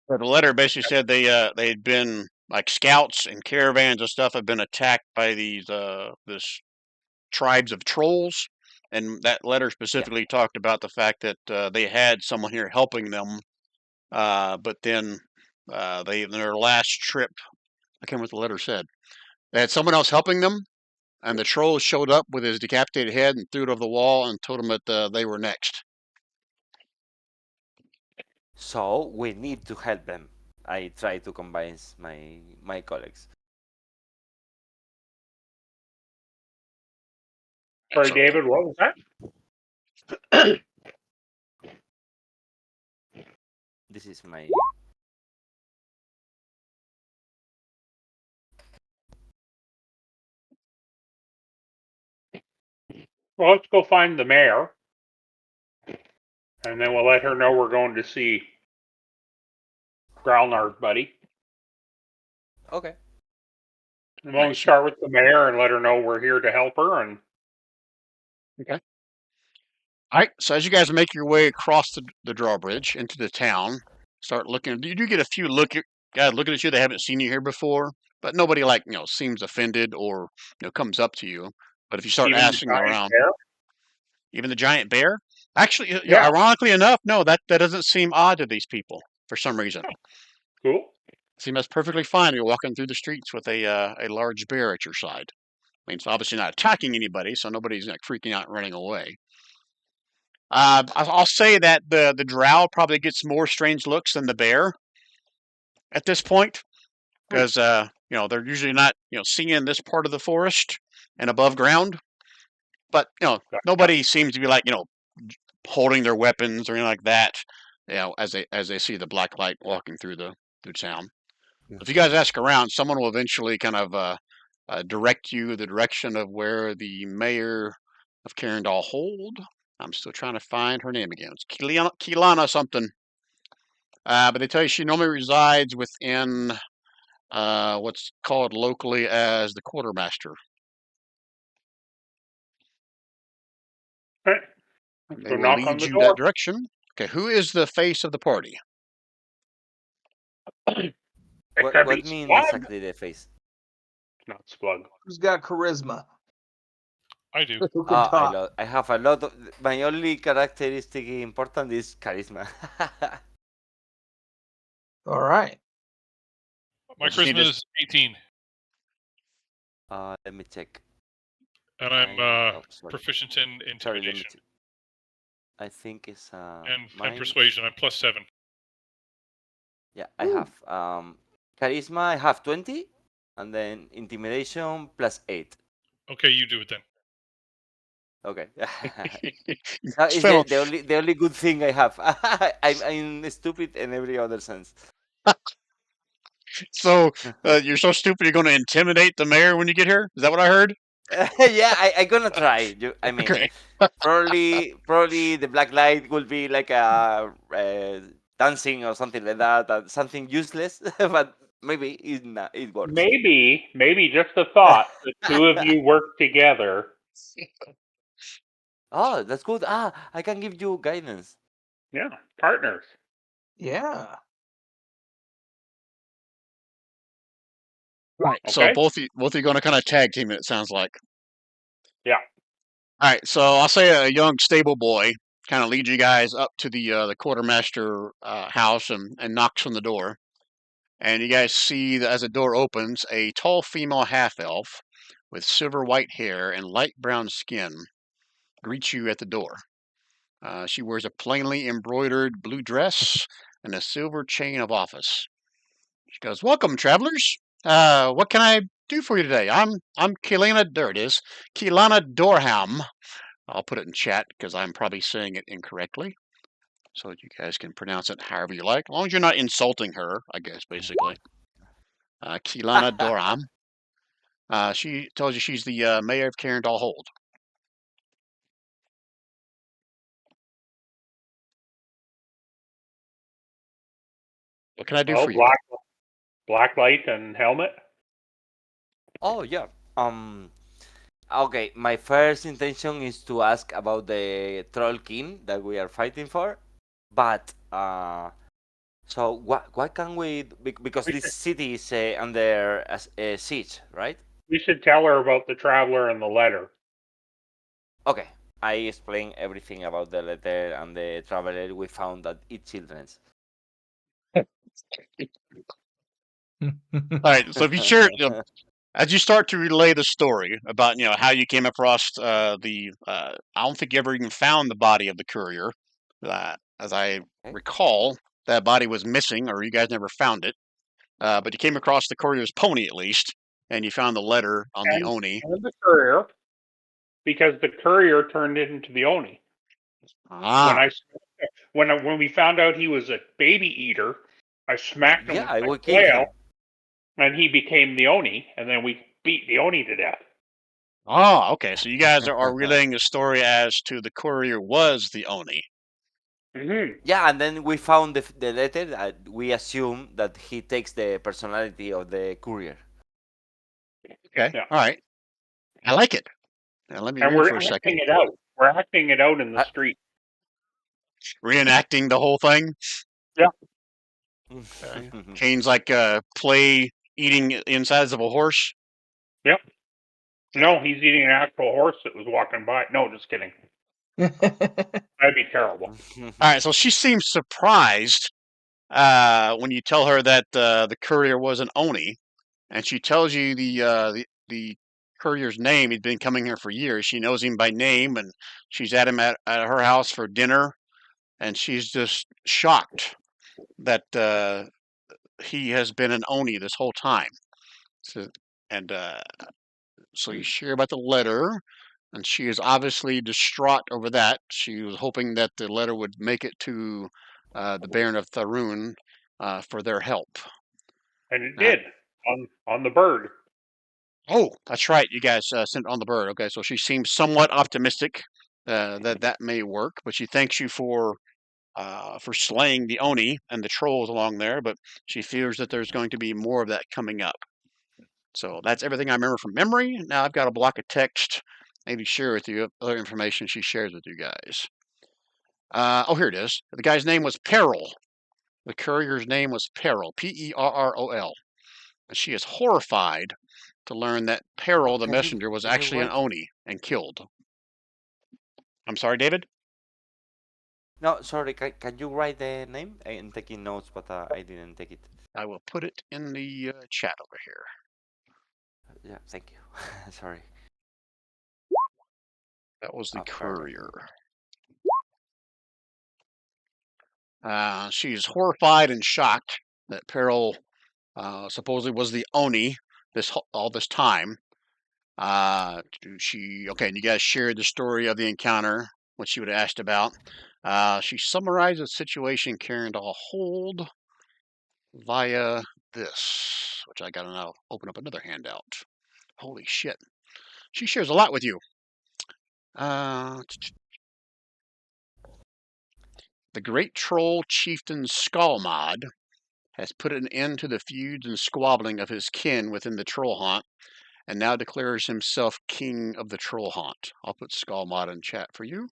[SPEAKER 1] The letter basically said they had been like scouts and caravans and stuff have been attacked by this tribes of trolls, and that letter
[SPEAKER 4] Yeah.
[SPEAKER 1] specifically talked about the fact that they had someone here helping them, but then they in their last trip, I can't remember what the letter said. They had someone else helping them, and the troll showed up with his decapitated head and threw it over the wall and told them that they were next.
[SPEAKER 4] So we need to help them. I try to convince my colleagues.
[SPEAKER 2] Sorry,
[SPEAKER 1] So
[SPEAKER 2] David, what was that?
[SPEAKER 4] This is my.
[SPEAKER 2] Well, let's go find the mayor, and then we'll let her know we're going to see Growlnard, buddy.
[SPEAKER 4] Okay.
[SPEAKER 2] And we'll
[SPEAKER 1] nice.
[SPEAKER 2] start with the mayor and let her know we're here to help her. And
[SPEAKER 1] Okay. All right. So as you guys make your way across the drawbridge into the town, start looking. You do get a few guys looking at you. They haven't seen you here before, but nobody seems offended or comes up to you. But if you start
[SPEAKER 2] even the
[SPEAKER 1] asking
[SPEAKER 2] giant
[SPEAKER 1] around,
[SPEAKER 2] bear.
[SPEAKER 1] even the giant bear, actually,
[SPEAKER 2] Yeah,
[SPEAKER 1] ironically enough, no, that doesn't seem odd to these people for some reason.
[SPEAKER 2] cool.
[SPEAKER 1] Seems that's perfectly fine. You're walking through the streets with a large bear at your side. I mean, it's obviously not attacking anybody, so nobody's freaking out and running away. I'll say that the drow probably gets more strange looks than the bear at this point, because they're usually not seeing this part of the forest and above ground. But nobody seems to be like holding their weapons or anything like that. As they see the black light walking through town. If you guys ask around, someone will eventually kind of direct you the direction of where the mayor of Kaerndahl hold. I'm still trying to find her name again. It's Kilana something. But they tell you she normally resides within what's called locally as the quartermaster.
[SPEAKER 2] Okay,
[SPEAKER 1] And
[SPEAKER 2] let's
[SPEAKER 1] they
[SPEAKER 2] go
[SPEAKER 1] will
[SPEAKER 2] knock on
[SPEAKER 1] lead
[SPEAKER 2] the
[SPEAKER 1] you that
[SPEAKER 2] door.
[SPEAKER 1] direction. Okay, who is the face of the party?
[SPEAKER 2] It
[SPEAKER 4] What
[SPEAKER 2] could be
[SPEAKER 4] what mean
[SPEAKER 2] Splug.
[SPEAKER 4] exactly the face?
[SPEAKER 2] It's not Splug.
[SPEAKER 3] Who's got charisma?
[SPEAKER 5] I do.
[SPEAKER 3] Who can talk?
[SPEAKER 4] I have a lot of. My only characteristic important is charisma.
[SPEAKER 3] All right.
[SPEAKER 5] My
[SPEAKER 1] Just need
[SPEAKER 5] charisma
[SPEAKER 1] to
[SPEAKER 5] is 18.
[SPEAKER 4] Let me check.
[SPEAKER 5] And I'm
[SPEAKER 4] Sorry.
[SPEAKER 5] proficient in
[SPEAKER 4] Sorry, let me
[SPEAKER 5] intimidation
[SPEAKER 4] check. I think it's
[SPEAKER 5] and
[SPEAKER 4] mine.
[SPEAKER 5] persuasion. I'm +7.
[SPEAKER 4] Yeah, I have charisma. I have 20, and then intimidation +8.
[SPEAKER 5] Okay, you do it then.
[SPEAKER 4] Okay. It's
[SPEAKER 1] Spell
[SPEAKER 4] the only good thing I have. I'm stupid in every other sense.
[SPEAKER 1] so you're so stupid you're going to intimidate the mayor when you get here? Is that what I heard?
[SPEAKER 4] Yeah, I gonna try. I mean,
[SPEAKER 1] Okay.
[SPEAKER 4] probably the black light will be like a dancing or something like that, something useless, but maybe it works.
[SPEAKER 2] Maybe just a thought. The two of you work together.
[SPEAKER 4] Oh, that's good. I can give you guidance.
[SPEAKER 2] Yeah, partners.
[SPEAKER 3] Yeah.
[SPEAKER 1] Right. So
[SPEAKER 2] Okay.
[SPEAKER 1] both of you going to kind of tag team it. It sounds like.
[SPEAKER 2] Yeah.
[SPEAKER 1] All right. So I'll say a young stable boy kind of leads you guys up to the quartermaster house and knocks on the door. And you guys see that as the door opens, a tall female half elf with silver white hair and light brown skin greets you at the door. She wears a plainly embroidered blue dress and a silver chain of office. She goes, "Welcome, travelers. What can I do for you today? I'm Kelana. There it is, Kelana Dorham. I'll put it in chat because I'm probably saying it incorrectly, so that you guys can pronounce it however you like, as long as you're not insulting her. I guess basically, Kelana Dorham. She tells you she's the mayor of Kaerndahl Hold. What can I do
[SPEAKER 2] Oh,
[SPEAKER 1] for you?
[SPEAKER 2] black light and helmet.
[SPEAKER 4] Oh yeah. Okay, my first intention is to ask about the troll king that we are fighting for, but so what can we because
[SPEAKER 2] We
[SPEAKER 4] this
[SPEAKER 2] should
[SPEAKER 4] city is under siege, right?
[SPEAKER 2] we should tell her about the traveler and the letter.
[SPEAKER 4] Okay, I explain everything about the letter and the traveler we found at each children's.
[SPEAKER 1] All right. So be sure, as you start to relay the story about how you came across the I don't think you ever even found the body of the courier. As I
[SPEAKER 4] Okay.
[SPEAKER 1] recall, that body was missing, or you guys never found it. But you came across the courier's pony at least, and you found the letter on the
[SPEAKER 2] And
[SPEAKER 1] Oni.
[SPEAKER 2] and the courier, because the courier turned it into the Oni. When
[SPEAKER 1] Ah,
[SPEAKER 2] I when we found out he was a baby eater, I smacked him
[SPEAKER 4] Yeah,
[SPEAKER 2] with
[SPEAKER 4] I
[SPEAKER 2] my
[SPEAKER 4] will kill
[SPEAKER 2] flail,
[SPEAKER 4] him.
[SPEAKER 2] and he became the Oni, and then we beat the Oni to death.
[SPEAKER 1] okay. So you guys are relaying the story as to the courier was the Oni.
[SPEAKER 2] Hmm.
[SPEAKER 4] Yeah, and then we found the letter. We assume that he takes the personality of the courier.
[SPEAKER 1] Okay,
[SPEAKER 2] Yeah,
[SPEAKER 1] all right. I like it. Now let me
[SPEAKER 2] and
[SPEAKER 1] read
[SPEAKER 2] we're
[SPEAKER 1] for a
[SPEAKER 2] acting
[SPEAKER 1] second.
[SPEAKER 2] it out. We're acting it out in the
[SPEAKER 4] Uh,
[SPEAKER 2] street.
[SPEAKER 1] Reenacting the whole thing.
[SPEAKER 2] Yeah.
[SPEAKER 1] Kane's like play eating insides of a horse.
[SPEAKER 2] Yep.
[SPEAKER 1] Okay.
[SPEAKER 2] No, he's eating an actual horse that was walking by. No, just kidding. That'd be terrible.
[SPEAKER 1] All right. So she seems surprised when you tell her that the courier was an Oni, and she tells you the courier's name. He'd been coming here for years. She knows him by name, and she's at him at her house for dinner, and she's just shocked that he has been an Oni this whole time. So, and so you share about the letter, and she is obviously distraught over that. She was hoping that the letter would make it to the Baron of Tharun for their help.
[SPEAKER 2] And it
[SPEAKER 1] That
[SPEAKER 2] did on the bird.
[SPEAKER 1] Oh, that's right. You guys sent on the bird. Okay, so she seems somewhat optimistic that that may work, but she thanks you for slaying the Oni and the trolls along there. But she fears that there's going to be more of that coming up. So that's everything I remember from memory. Now I've got a block of text. Maybe share with you other information she shares with you guys. Oh, here it is. The guy's name was Peril. The courier's name was Peril. Perrol. And she is horrified to learn that Peril, the
[SPEAKER 4] can you
[SPEAKER 1] messenger, was
[SPEAKER 4] can you
[SPEAKER 1] actually an
[SPEAKER 4] write?
[SPEAKER 1] Oni and killed. I'm sorry, David?
[SPEAKER 4] No, sorry. Can you write the name? I'm taking notes, but I didn't take it.
[SPEAKER 1] I will put it in the chat over here.
[SPEAKER 4] Yeah, thank you. Sorry.
[SPEAKER 1] That was the
[SPEAKER 4] Perfect.
[SPEAKER 1] courier. She's horrified and shocked that Peril supposedly was the Oni all this time. Okay, and you guys shared the story of the encounter, what she would have asked about. She summarized the situation Kaerndahl hold via this, which I gotta now open up another handout. Holy shit. She shares a lot with you. The great troll chieftain Skalmod has put an end to the feuds and squabbling of his kin within the Trollhaunt, and now declares himself king of the Trollhaunt. I'll put Skalmod in chat for you.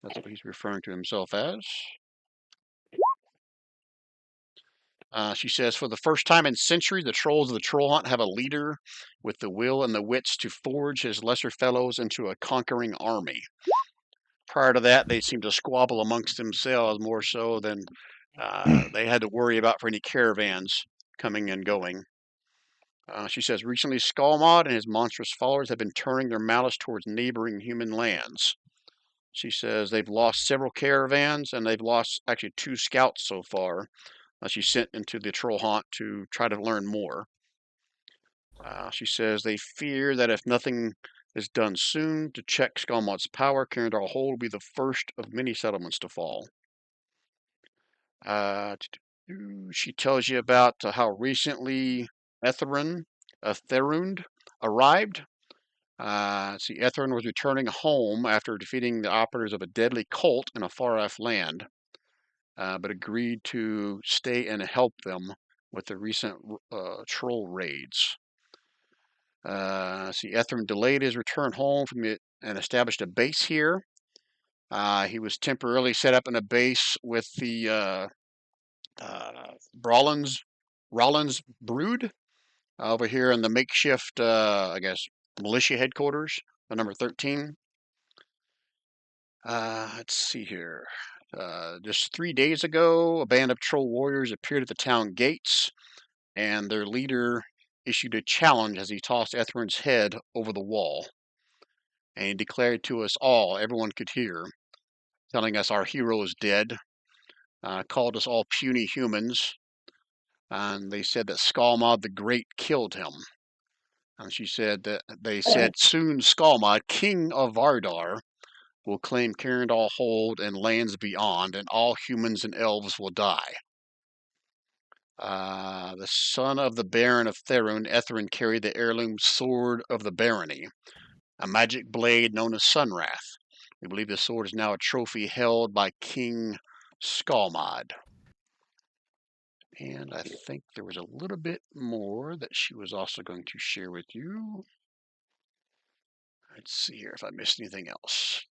[SPEAKER 1] That's what he's referring to himself as. She says, for the first time in centuries, the trolls of the Trollhaunt have a leader with the will and the wits to forge his lesser fellows into a conquering army. Prior to that, they seemed to squabble amongst themselves more so than they had to worry about for any caravans coming and going. She says, recently Skalmod and his monstrous followers have been turning their malice towards neighboring human lands. She says they've lost several caravans and they've lost actually 2 scouts so far. She sent into the Trollhaunt to try to learn more. She says they fear that if nothing is done soon to check Skalmod's power, Kaerndahl Hold will be the first of many settlements to fall. She tells you about how recently Etherund arrived. Etherund was returning home after defeating the operatives of a deadly cult in a far-off land, but agreed to stay and help them with the recent troll raids. Etherund delayed his return home and established a base here. He was temporarily set up in a base with the Rollins Brood over here in the makeshift, militia headquarters, number 13. Let's see here. Just 3 days ago, a band of troll warriors appeared at the town gates, and their leader issued a challenge as he tossed Etherund's head over the wall. And he declared to us all, everyone could hear, telling us our hero is dead, called us all puny humans, and they said that Skalmod the Great killed him. And she said that they said soon Skalmod, king of Vardar, will claim Kaerndahl Hold and lands beyond, and all humans and elves will die. The son of the Baron of Therun, Etherund carried the heirloom sword of the barony, a magic blade known as Sunwrath. We believe the sword is now a trophy held by King Skalmod. And I think there was a little bit more that she was also going to share with you. Let's see here if I missed anything else.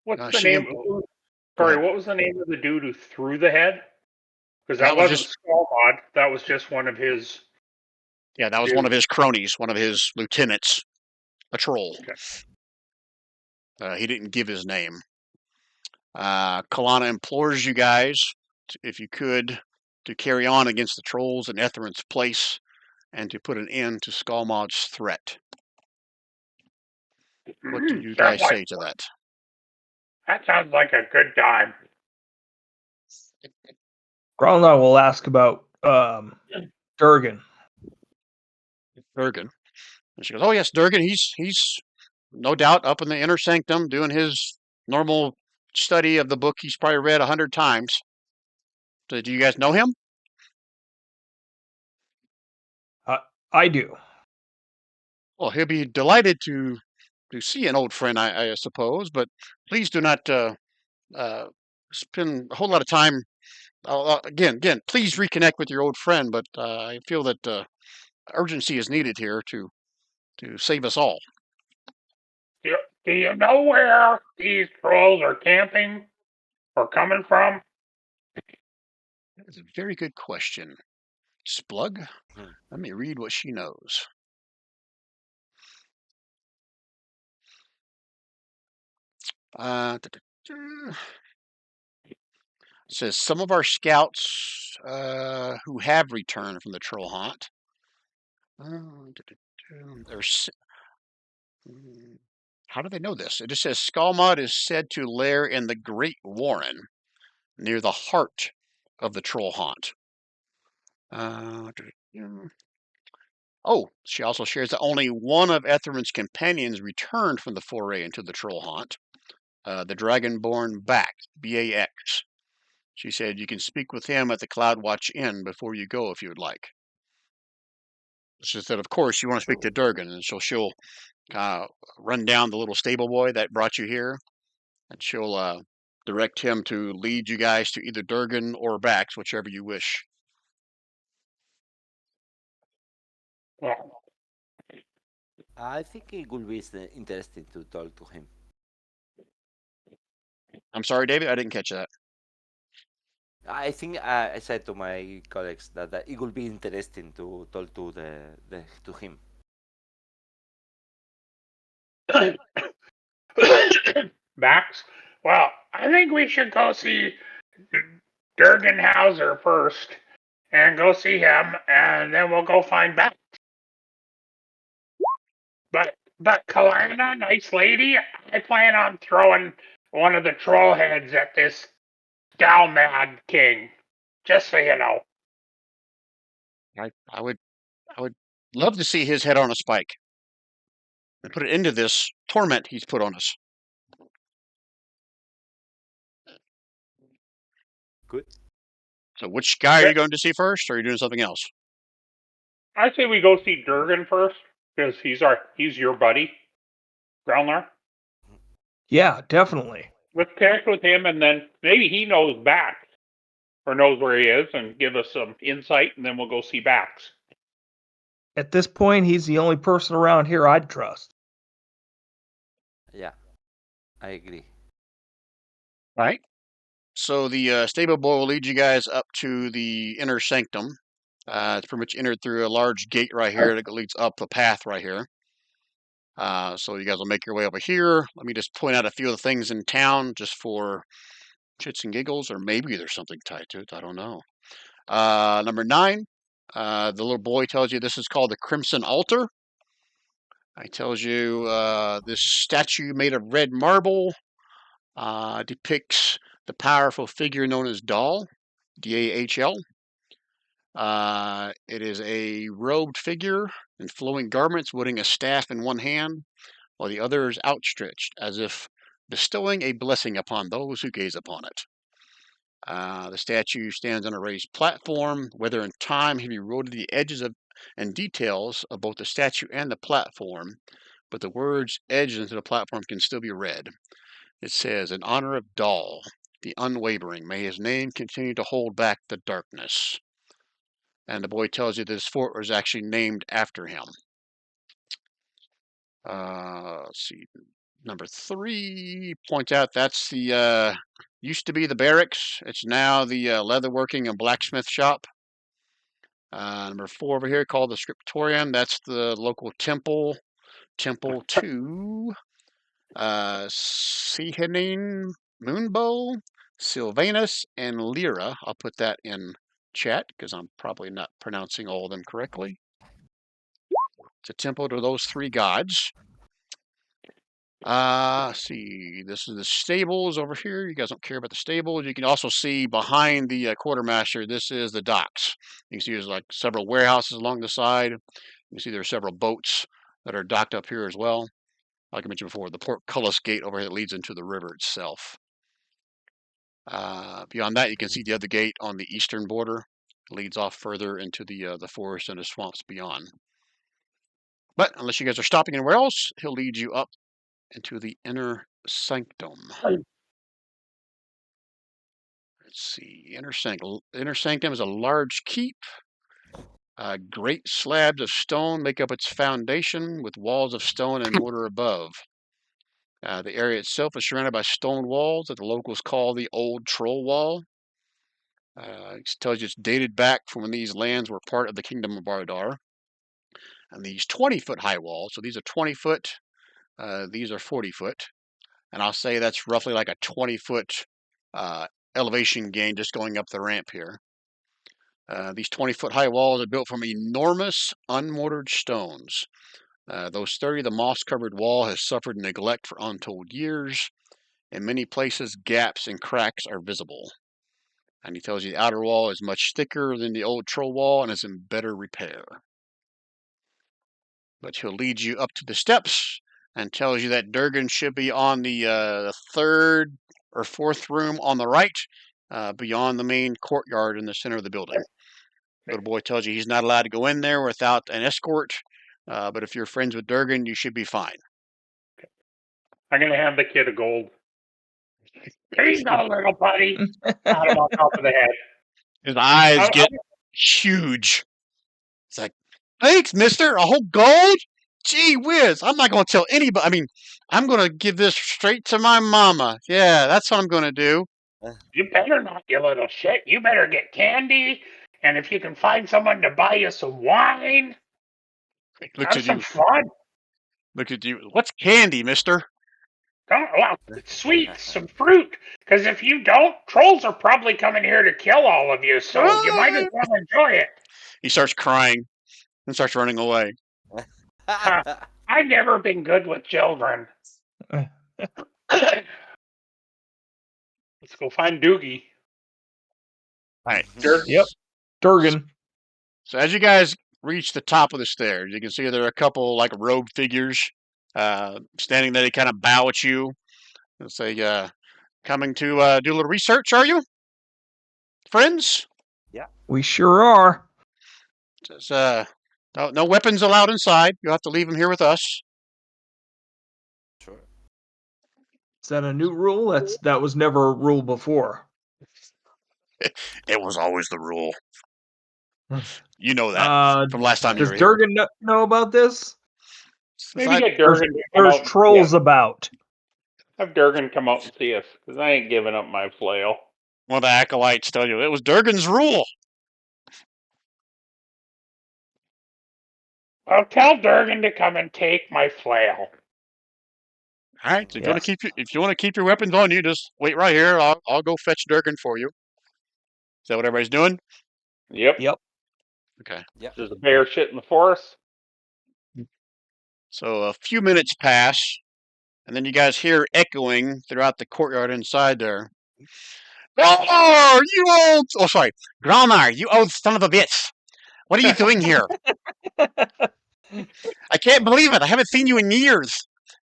[SPEAKER 2] What's the
[SPEAKER 1] She
[SPEAKER 2] name?
[SPEAKER 1] Go
[SPEAKER 2] Sorry,
[SPEAKER 1] ahead.
[SPEAKER 2] what was the name of the dude who threw the head? Because that
[SPEAKER 1] That was
[SPEAKER 2] wasn't
[SPEAKER 1] just
[SPEAKER 2] Skullmod. That was just one of his
[SPEAKER 1] that was one of
[SPEAKER 2] dudes.
[SPEAKER 1] his cronies, one of his lieutenants, a troll.
[SPEAKER 2] Okay.
[SPEAKER 1] He didn't give his name. Kalana implores you guys, if you could, to carry on against the trolls in Etherund's place and to put an end to Skalmod's threat. What do you guys say to that?
[SPEAKER 2] That sounds like a good time.
[SPEAKER 3] Gromnall will ask about Durgan.
[SPEAKER 1] Durgan. And she goes, oh yes, Durgan, he's no doubt up in the inner sanctum doing his normal study of the book he's probably read 100 times. So do you guys know him?
[SPEAKER 3] I do.
[SPEAKER 1] Well, he'll be delighted to see an old friend, I suppose, but please do not spend a whole lot of time. Again, please reconnect with your old friend, but I feel that urgency is needed here to save us all.
[SPEAKER 2] Do you know where these trolls are camping or coming from?
[SPEAKER 1] That's a very good question. Splug, let me read what she knows. It says some of our scouts who have returned from the Trollhaunt. How do they know this? It just says Skalmod is said to lair in the Great Warren, near the heart of the Trollhaunt. Oh, she also shares that only one of Etherin's companions returned from the foray into the Trollhaunt, the Dragonborn Back, Bax. She said you can speak with him at the Cloudwatch Inn before you go if you would like. She said, of course, you want to speak to Durgan, and she'll run down the little stable boy that brought you here, and she'll direct him to lead you guys to either Durgan or Bax, whichever you wish.
[SPEAKER 2] Well,
[SPEAKER 4] I think it would be interesting to talk to him.
[SPEAKER 1] I'm sorry, David, I didn't catch that.
[SPEAKER 4] I think I said to my colleagues that it would be interesting to talk to to him.
[SPEAKER 2] Max? Well, I think we should go see Durgenhauser first, and go see him, and then we'll go find Max. But Kalerna, nice lady, I plan on throwing one of the troll heads at this Dalmad king. Just so you know.
[SPEAKER 1] I would love to see his head on a spike and put it into this torment he's put on us.
[SPEAKER 4] Good.
[SPEAKER 1] So which guy are you going to see first, or are you doing something else?
[SPEAKER 2] I say we go see Durgan first, because he's your buddy, Growler.
[SPEAKER 3] Yeah, definitely.
[SPEAKER 2] Let's connect with him, and then maybe he knows Bax, or knows where he is, and give us some insight, and then we'll go see Bax.
[SPEAKER 3] At this point, he's the only person around here I'd trust.
[SPEAKER 4] Yeah, I agree.
[SPEAKER 1] All right. So the stable boy will lead you guys up to the inner sanctum. It's pretty much entered through a large gate right here that leads up the path right here. So you guys will make your way over here. Let me just point out a few of the things in town just for shits and giggles, or maybe there's something tied to it. I don't know. Number 9, the little boy tells you this is called the Crimson Altar. It tells you this statue made of red marble depicts the powerful figure known as Dahl, D-A-H-L. It is a robed figure in flowing garments, wielding a staff in one hand, while the other is outstretched, as if bestowing a blessing upon those who gaze upon it. The statue stands on a raised platform. Whether in time have eroded the edges and details of both the statue and the platform, but the words etched into the platform can still be read. It says, in honor of Dahl, the unwavering, may his name continue to hold back the darkness. And the boy tells you this fort was actually named after him. Let's see. Number 3 points out that's the used to be the barracks. It's now the leatherworking and blacksmith shop. Number 4 over here called the scriptorium. That's the local temple. Temple to Sehanin, Moonbow, Sylvanus, and Lyra. I'll put that in chat because I'm probably not pronouncing all of them correctly. It's a temple to those 3 gods. See, this is the stables over here. You guys don't care about the stables. You can also see behind the quartermaster, this is the docks. You can see there's like several warehouses along the side. You can see there are several boats that are docked up here as well. Like I mentioned before, the portcullis gate over here that leads into the river itself. Beyond that, you can see the other gate on the eastern border. It leads off further into the forest and the swamps beyond. But unless you guys are stopping anywhere else, he'll lead you up into the inner sanctum. Let's see, inner sanctum is a large keep. Great slabs of stone make up its foundation, with walls of stone and mortar above. The area itself is surrounded by stone walls that the locals call the Old Troll Wall. It tells you it's dated back from when these lands were part of the Kingdom of Bardar. And these 20-foot high walls, so these are 20 foot, these are 40 foot. And I'll say that's roughly like a 20-foot elevation gain just going up the ramp here. These 20-foot high walls are built from enormous unmortared stones. Though sturdy, the moss-covered wall has suffered neglect for untold years. In many places, gaps and cracks are visible. And he tells you the outer wall is much thicker than the old troll wall and is in better repair. But he'll lead you up to the steps and tells you that Durgan should be on the third or fourth room on the right, beyond the main courtyard in the center of the building. Little boy tells you he's not allowed to go in there without an escort, but if you're friends with Durgan, you should be fine.
[SPEAKER 2] I'm going to hand the kid a gold. There you go, little buddy. Pat him on top of the head.
[SPEAKER 1] His eyes
[SPEAKER 2] I'm-
[SPEAKER 1] get huge. It's like, thanks, mister. A whole gold? Gee whiz. I'm not going to tell anybody. I mean, I'm going to give this straight to my mama. Yeah, that's what I'm going to do.
[SPEAKER 2] You better not, you little shit. You better get candy. And if you can find someone to buy you some wine,
[SPEAKER 1] Looks
[SPEAKER 2] have
[SPEAKER 1] at
[SPEAKER 2] some
[SPEAKER 1] you.
[SPEAKER 2] fun.
[SPEAKER 1] Look at you. What's candy, mister?
[SPEAKER 2] Well, sweets, some fruit. Because if you don't, trolls are probably coming here to kill all of you. So you might as well enjoy it.
[SPEAKER 1] He starts crying and starts running away.
[SPEAKER 2] I've never been good with children. Let's go find Doogie.
[SPEAKER 1] All right.
[SPEAKER 3] Yep. Durgan.
[SPEAKER 1] So as you guys reach the top of the stairs, you can see there are a couple like rogue figures standing there. They kind of bow at you and say, coming to do a little research, are you? Friends?
[SPEAKER 3] We sure are.
[SPEAKER 1] Says, no weapons allowed inside. You'll have to leave them here with us.
[SPEAKER 4] Sure.
[SPEAKER 3] Is that a new rule? That was never a rule before.
[SPEAKER 1] It was always the rule. You know that from last time you
[SPEAKER 3] Does
[SPEAKER 1] were here.
[SPEAKER 3] Durgan know about this?
[SPEAKER 2] Maybe get Durgan to come
[SPEAKER 3] There's
[SPEAKER 2] out.
[SPEAKER 3] trolls about.
[SPEAKER 2] Have Durgan come out and see us, because I ain't giving up my flail.
[SPEAKER 1] One of the acolytes tell you it was Durgan's rule.
[SPEAKER 2] I'll tell Durgan to come and take my flail.
[SPEAKER 1] All right, so
[SPEAKER 3] Yes.
[SPEAKER 1] if you want to keep your weapons on you, just wait right here. I'll go fetch Durgan for you. Is that what everybody's doing?
[SPEAKER 2] Yep.
[SPEAKER 1] Okay.
[SPEAKER 2] There's a bear shit in the forest.
[SPEAKER 1] So a few minutes pass, and then you guys hear echoing throughout the courtyard inside there. Oh, you old! Oh, sorry, Gromar, you old son of a bitch! What are you doing here? I can't believe it. I haven't seen you in years.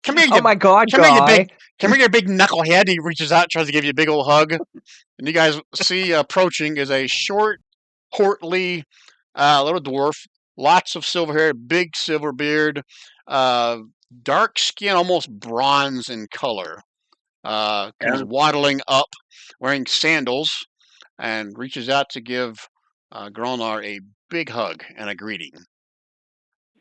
[SPEAKER 1] Come here,
[SPEAKER 3] Oh my God, guy.
[SPEAKER 1] Come here, you big knucklehead. He reaches out, tries to give you a big old hug, and you guys see approaching is a short, portly little dwarf, lots of silver hair, big silver beard, dark skin, almost bronze in color. Comes waddling up, wearing sandals, and reaches out to give Gronar a big hug and a greeting.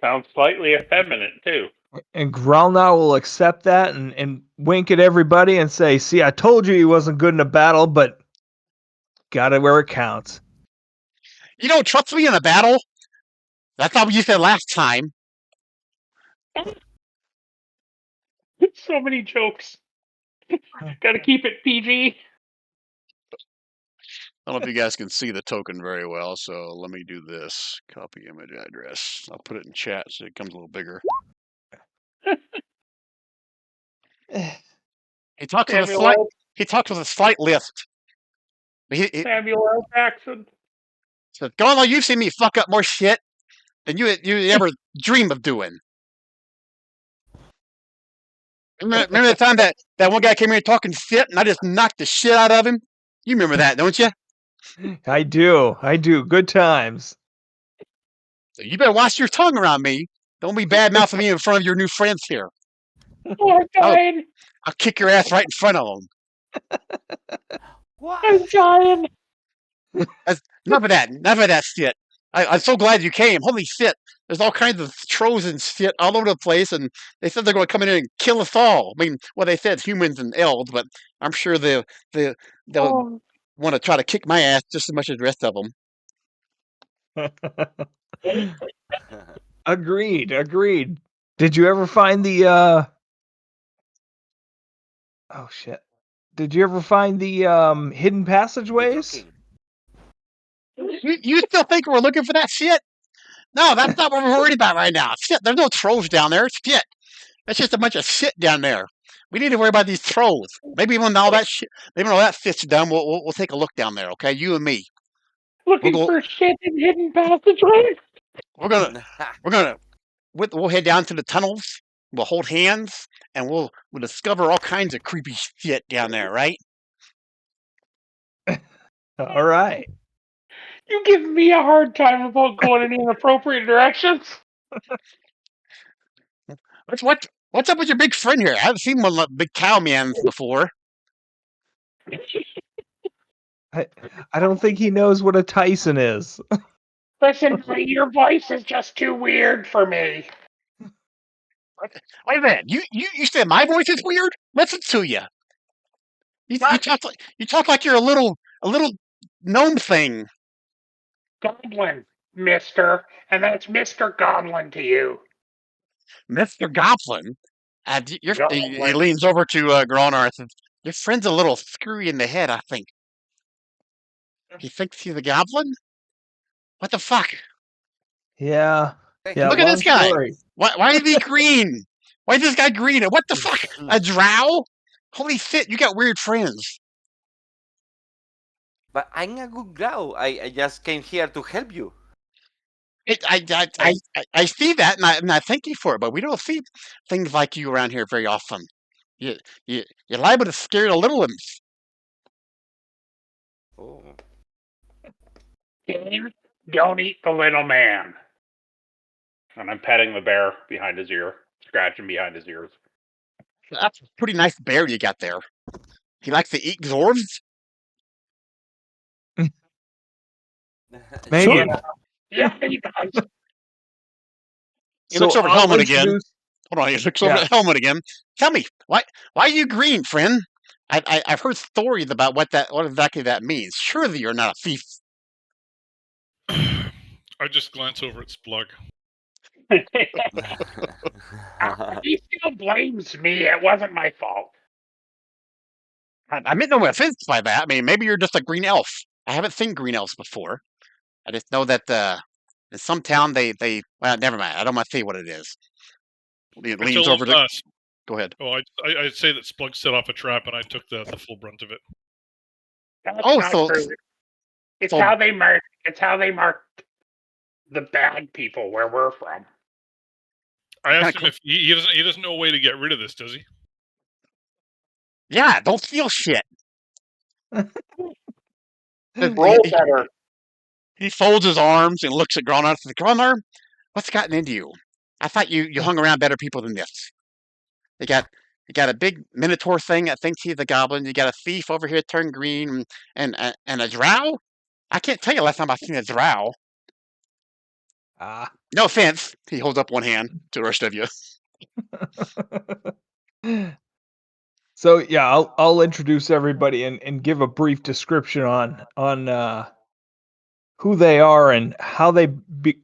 [SPEAKER 2] Sounds slightly effeminate, too.
[SPEAKER 3] And Growlnow will accept that and wink at everybody and say, see, I told you he wasn't good in a battle, but got it where it counts.
[SPEAKER 1] You don't trust me in a battle? That's not what you said last time.
[SPEAKER 2] So many jokes. Gotta keep it PG.
[SPEAKER 1] I don't know if you guys can see the token very well, so let me do this. Copy image address. I'll put it in chat so it comes a little bigger. He talks with a slight lift.
[SPEAKER 2] Samuel L. Jackson.
[SPEAKER 1] So, Gonzo, you've seen me fuck up more shit than you ever dream of doing. Remember the time that one guy came here talking shit and I just knocked the shit out of him? You remember that, don't you?
[SPEAKER 3] I do. Good times.
[SPEAKER 1] So you better watch your tongue around me. Don't be bad mouthing me in front of your new friends here.
[SPEAKER 2] Oh, I'm dying.
[SPEAKER 1] I'll kick your ass right in front of them.
[SPEAKER 4] What?
[SPEAKER 2] I'm dying.
[SPEAKER 1] Enough of that shit. I'm so glad you came. Holy shit. There's all kinds of trolls and shit all over the place, and they said they're going to come in here and kill us all. I mean, well, they said humans and elves, but I'm sure they'll want to try to kick my ass just as much as the rest of them.
[SPEAKER 3] Agreed. Did you ever find the oh shit. Did you ever find the hidden
[SPEAKER 4] The
[SPEAKER 3] passageways?
[SPEAKER 4] Troll King.
[SPEAKER 1] You still think we're looking for that shit? No, that's not what we're worried about right now. Shit, there's no trolls down there. It's shit. That's just a bunch of shit down there. We need to worry about these trolls. Maybe when all that shit, maybe when all that shit's done, we'll take a look down there. Okay, you and me. We'll
[SPEAKER 2] Looking
[SPEAKER 1] go.
[SPEAKER 2] for shit in hidden passageways?
[SPEAKER 1] We're gonna. We're gonna. We'll head down to the tunnels. We'll hold hands, and we'll discover all kinds of creepy shit down there. Right?
[SPEAKER 3] All right.
[SPEAKER 2] You giving me a hard time about going in inappropriate directions?
[SPEAKER 1] What's up with your big friend here? I haven't seen one like big cow man before.
[SPEAKER 3] I don't think he knows what a Tyson is.
[SPEAKER 2] Listen, your voice is just too weird for me.
[SPEAKER 1] Wait a minute. You said my voice is weird? Listen to you. You talk like you're a little gnome thing.
[SPEAKER 2] Goblin, mister. And that's Mr. Goblin to you.
[SPEAKER 1] Mr. Goblin. He
[SPEAKER 2] Goblin.
[SPEAKER 1] leans over to Gronar and says, "Your friend's a little screwy in the head, I think. He thinks he's a goblin? What the fuck?
[SPEAKER 3] Yeah. Yeah.
[SPEAKER 1] Look at
[SPEAKER 3] Long
[SPEAKER 1] this guy.
[SPEAKER 3] story.
[SPEAKER 1] Why is he green? Why is this guy green? And what the fuck? A drow? Holy shit, you got weird friends.
[SPEAKER 4] But I'm a good girl. I just came here to help you.
[SPEAKER 1] I see that, and I thank you for it, but we don't see things like you around here very often. You, you're liable to scare the little ones.
[SPEAKER 4] Oh.
[SPEAKER 2] Dave, don't eat the little man. And I'm petting the bear behind his ear, scratching behind his ears.
[SPEAKER 1] That's a pretty nice bear you got there. He likes to eat dwarves?
[SPEAKER 3] Maybe.
[SPEAKER 2] Yeah, he does.
[SPEAKER 1] He looks over at
[SPEAKER 3] I'll
[SPEAKER 1] Helmet again.
[SPEAKER 3] introduce-
[SPEAKER 1] Hold on, he looks over
[SPEAKER 3] Yeah.
[SPEAKER 1] at Helmet again. Tell me, why are you green, friend? I've heard stories about what exactly that means. Surely you're not a thief.
[SPEAKER 5] I just glance over at Splug.
[SPEAKER 2] He still blames me. It wasn't my fault.
[SPEAKER 1] I meant no offense by that. I mean, maybe you're just a green elf. I haven't seen green elves before. I just know that in some town they well, never mind. I don't want to say what it is. He
[SPEAKER 5] I
[SPEAKER 1] leans
[SPEAKER 5] tell
[SPEAKER 1] over
[SPEAKER 5] him,
[SPEAKER 1] to. Go ahead.
[SPEAKER 5] Oh, I'd say that Splug set off a trap, and I took the full brunt of it.
[SPEAKER 2] That's
[SPEAKER 1] Oh,
[SPEAKER 2] not
[SPEAKER 1] so
[SPEAKER 2] true. It's
[SPEAKER 1] so-
[SPEAKER 2] how they mark. It's how they mark the bad people where we're from.
[SPEAKER 5] I asked him if he doesn't know a way to get rid of this, does he?
[SPEAKER 1] yeah, don't steal shit.
[SPEAKER 2] Roll better.
[SPEAKER 1] He folds his arms and looks at Gronar and says, Gronar, what's gotten into you? I thought you hung around better people than this. You got a big minotaur thing that thinks he's a goblin. You got a thief over here turned green, and a drow. I can't tell you last time I've seen a drow.
[SPEAKER 3] Ah.
[SPEAKER 1] No offense. He holds up one hand to the rest of you.
[SPEAKER 3] So yeah, I'll introduce everybody and give a brief description on who they are and how they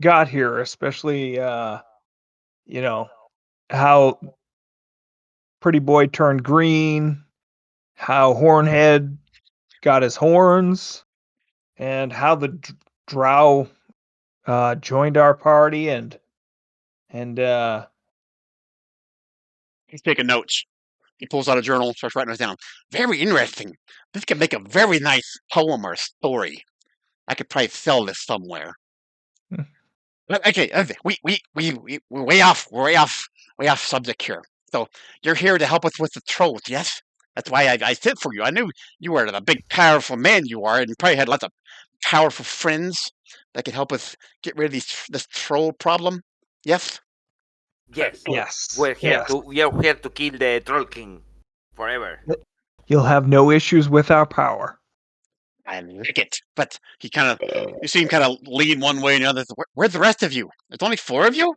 [SPEAKER 3] got here, especially how Pretty Boy turned green, how Hornhead got his horns, and how the Drow joined our party and
[SPEAKER 1] He's taking notes. He pulls out a journal, starts writing those down. Very interesting. This could make a very nice poem or story. I could probably sell this somewhere. Okay, we're way off. We're way off subject here. So you're here to help us with the trolls, yes? That's why I sent for you. I knew you were the big, powerful man you are, and you probably had lots of powerful friends that could help us get rid of this troll problem. Yes.
[SPEAKER 4] Yes.
[SPEAKER 3] yes,
[SPEAKER 4] We are here to kill the Troll King forever.
[SPEAKER 3] you'll have no issues with our power.
[SPEAKER 1] I like it. But you see him kind of lean one way and the other. Where's the rest of you? There's only 4 of you?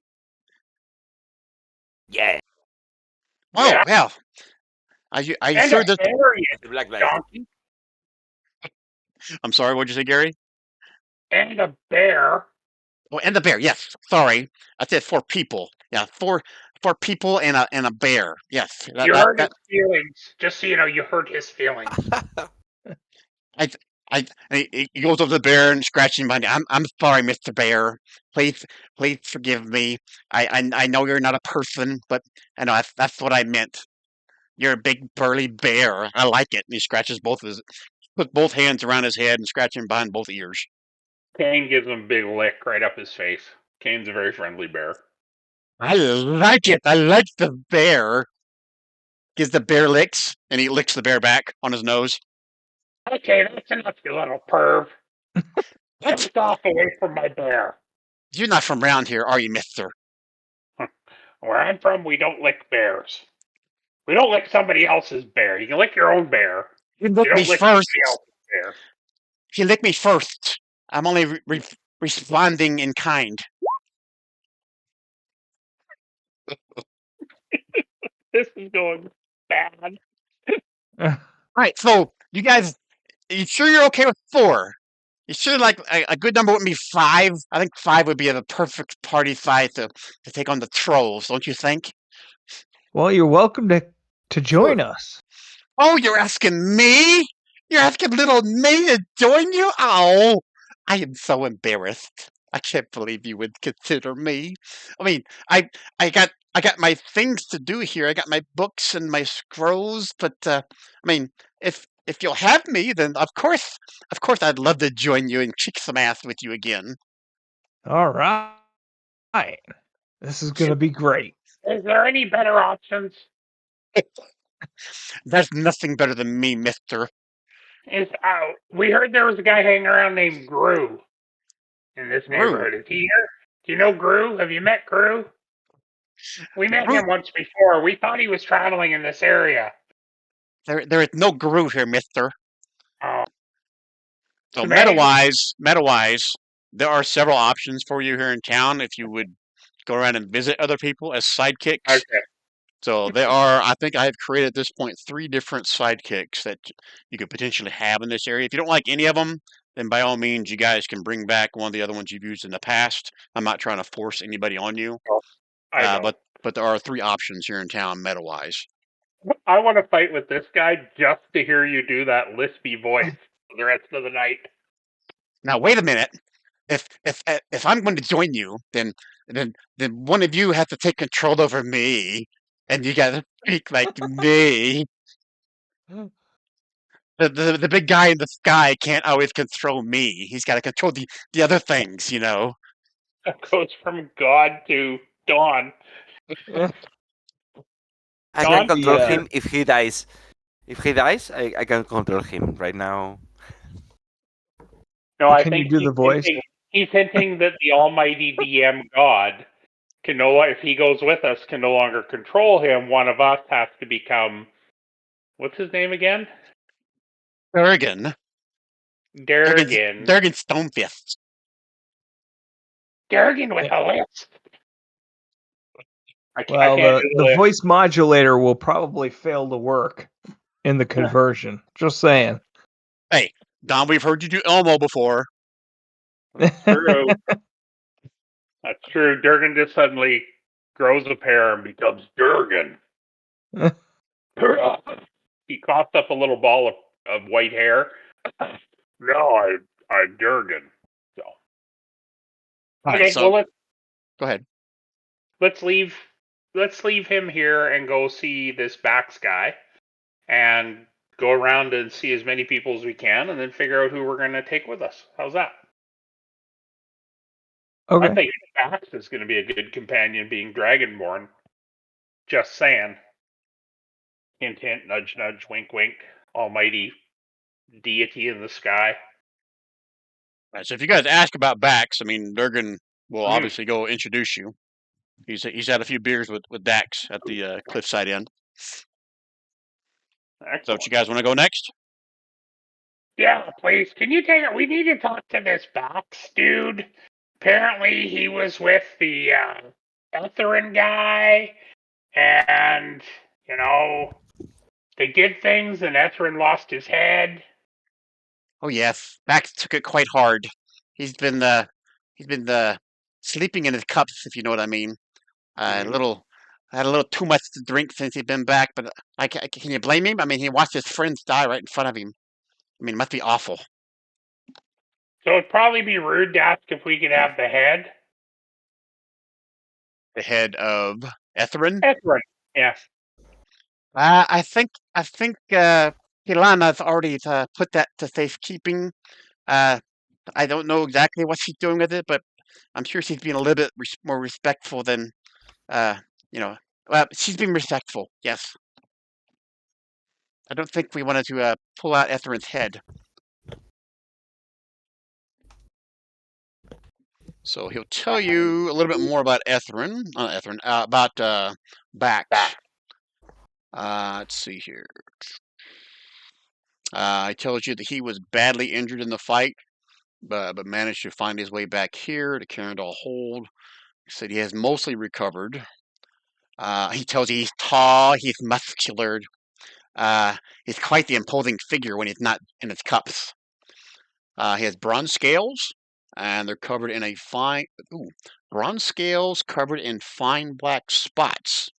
[SPEAKER 4] Yeah.
[SPEAKER 1] Oh,
[SPEAKER 2] Yeah.
[SPEAKER 1] well. Are you
[SPEAKER 2] And
[SPEAKER 1] sure
[SPEAKER 2] a
[SPEAKER 1] that...
[SPEAKER 2] bear, you
[SPEAKER 4] The Black Knight.
[SPEAKER 2] donkey.
[SPEAKER 1] I'm sorry, what'd you say, Gary?
[SPEAKER 2] And a bear.
[SPEAKER 1] Oh, and the bear, yes. Sorry. I said 4 people. Yeah, 4 for people and a bear. Yes,
[SPEAKER 2] You hurt his feelings. Just so you know, you hurt his feelings.
[SPEAKER 1] I, he goes over to the bear and scratching behind. I'm sorry, Mr. Bear. Please forgive me. I know you're not a person, but I know that's what I meant. You're a big burly bear. I like it. And he scratches puts both hands around his head and scratching behind both ears.
[SPEAKER 2] Kane gives him a big lick right up his face. Kane's a very friendly bear.
[SPEAKER 1] I like it. I like the bear. Gives the bear licks, and he licks the bear back on his nose.
[SPEAKER 2] Okay, that's enough, you little perv.
[SPEAKER 1] What?
[SPEAKER 2] Get off away from my bear.
[SPEAKER 1] You're not from around here, are you, mister?
[SPEAKER 2] Where I'm from, we don't lick bears. We don't lick somebody else's bear. You can lick your own bear.
[SPEAKER 1] You
[SPEAKER 2] You
[SPEAKER 1] lick me
[SPEAKER 2] don't lick somebody
[SPEAKER 1] first.
[SPEAKER 2] else's bear.
[SPEAKER 1] You lick me first. I'm only responding in kind.
[SPEAKER 2] This is going bad.
[SPEAKER 1] All right, so you sure you're okay with 4? You sure like a good number wouldn't be 5? I think 5 would be the perfect party size to take on the trolls, don't you think?
[SPEAKER 3] Well, you're welcome to join us.
[SPEAKER 1] Oh, you're asking me? You're asking little me to join you? Oh, I am so embarrassed. I can't believe you would consider me. I mean, I got my things to do here. I got my books and my scrolls, but I mean, if you'll have me, then of course, I'd love to join you and kick some ass with you again.
[SPEAKER 3] All right. This is going to be great.
[SPEAKER 2] Is there any better options?
[SPEAKER 1] There's nothing better than me, Mister.
[SPEAKER 2] We heard there was a guy hanging around named Gru in this
[SPEAKER 1] Rue.
[SPEAKER 2] neighborhood. Is he here? Do you know Gru? Have you met Gru? We met
[SPEAKER 1] Gru.
[SPEAKER 2] him once before. We thought he was traveling in this area.
[SPEAKER 1] There is no Gru here, Mister.
[SPEAKER 2] Oh,
[SPEAKER 1] So
[SPEAKER 2] too bad.
[SPEAKER 1] meta wise, there are several options for you here in town if you would go around and visit other people as sidekicks.
[SPEAKER 2] Okay.
[SPEAKER 1] So there are, I think I have created at this point 3 different sidekicks that you could potentially have in this area. If you don't like any of them, then by all means you guys can bring back one of the other ones you've used in the past. I'm not trying to force anybody on you,
[SPEAKER 2] I know.
[SPEAKER 1] but there are 3 options here in town meta wise.
[SPEAKER 2] I want to fight with this guy just to hear you do that lispy voice for the rest of the night.
[SPEAKER 1] Now wait a minute. If I'm going to join you, then one of you has to take control over me, and you gotta speak like me. The big guy in the sky can't always control me. He's got to control the other things, you know.
[SPEAKER 2] It goes from God to Dawn.
[SPEAKER 4] I
[SPEAKER 2] Don?
[SPEAKER 4] can control
[SPEAKER 3] Yeah.
[SPEAKER 4] him if he dies. If he dies, I can control him right now.
[SPEAKER 2] No, I
[SPEAKER 3] Can you
[SPEAKER 2] think
[SPEAKER 3] do the voice?
[SPEAKER 2] he's hinting that the almighty DM God can if he goes with us, can no longer control him. One of us has to become, what's his name again?
[SPEAKER 1] Durgan.
[SPEAKER 2] Durgan.
[SPEAKER 1] Durgan Stonefist.
[SPEAKER 2] Durgan with a list. I
[SPEAKER 3] Well,
[SPEAKER 2] can't do
[SPEAKER 3] the
[SPEAKER 2] list.
[SPEAKER 3] voice modulator will probably fail to work in the conversion. Just saying.
[SPEAKER 1] Hey, Don, we've heard you do Elmo before.
[SPEAKER 2] True. That's true. Durgan just suddenly grows a pair and becomes Durgan. He coughs up a little ball of white hair. No, I'm Durgan. So
[SPEAKER 1] All right,
[SPEAKER 2] okay,
[SPEAKER 1] so
[SPEAKER 2] well
[SPEAKER 1] go ahead.
[SPEAKER 2] let's leave him here and go see this Bax guy and go around and see as many people as we can and then figure out who we're gonna take with us. How's that? I
[SPEAKER 3] Okay.
[SPEAKER 2] think Bax is gonna be a good companion being Dragonborn. Just saying. Hint hint, nudge nudge, wink wink, almighty deity in the sky.
[SPEAKER 1] All right, so if you guys ask about Bax, I mean Durgan will
[SPEAKER 2] Mhm.
[SPEAKER 1] obviously go introduce you. He's had a few beers with Dax at the Cliffside Inn. So,
[SPEAKER 2] Excellent.
[SPEAKER 1] you guys want to go next?
[SPEAKER 2] Yeah, please. Can you take it? We need to talk to this Bax dude. Apparently, he was with the Etherin guy, and they did things, and Etherin lost his head.
[SPEAKER 1] Oh yes, Bax took it quite hard. He's been sleeping in his cups, if you know what I mean.
[SPEAKER 2] Mhm.
[SPEAKER 1] Little had a little too much to drink since he's been back, but can you blame him? I mean, he watched his friends die right in front of him. I mean, it must be awful.
[SPEAKER 2] So it'd probably be rude to ask if we could have the head.
[SPEAKER 1] The head of Etherin.
[SPEAKER 2] That's right. Yeah.
[SPEAKER 1] I think Kilana's already put that to safekeeping. I don't know exactly what she's doing with it, but I'm sure she's being a little bit more respectful than, you know. Well, she's being respectful. Yes. I don't think we wanted to pull out Etherin's head. So he'll tell you a little bit more about about Bax. Let's see here. He tells you that he was badly injured in the fight, but managed to find his way back here to Kaerndahl hold. He said he has mostly recovered. He tells you he's tall, he's muscular. He's quite the imposing figure when he's not in his cups. He has bronze scales, and they're covered in a fine bronze scales covered in fine black spots.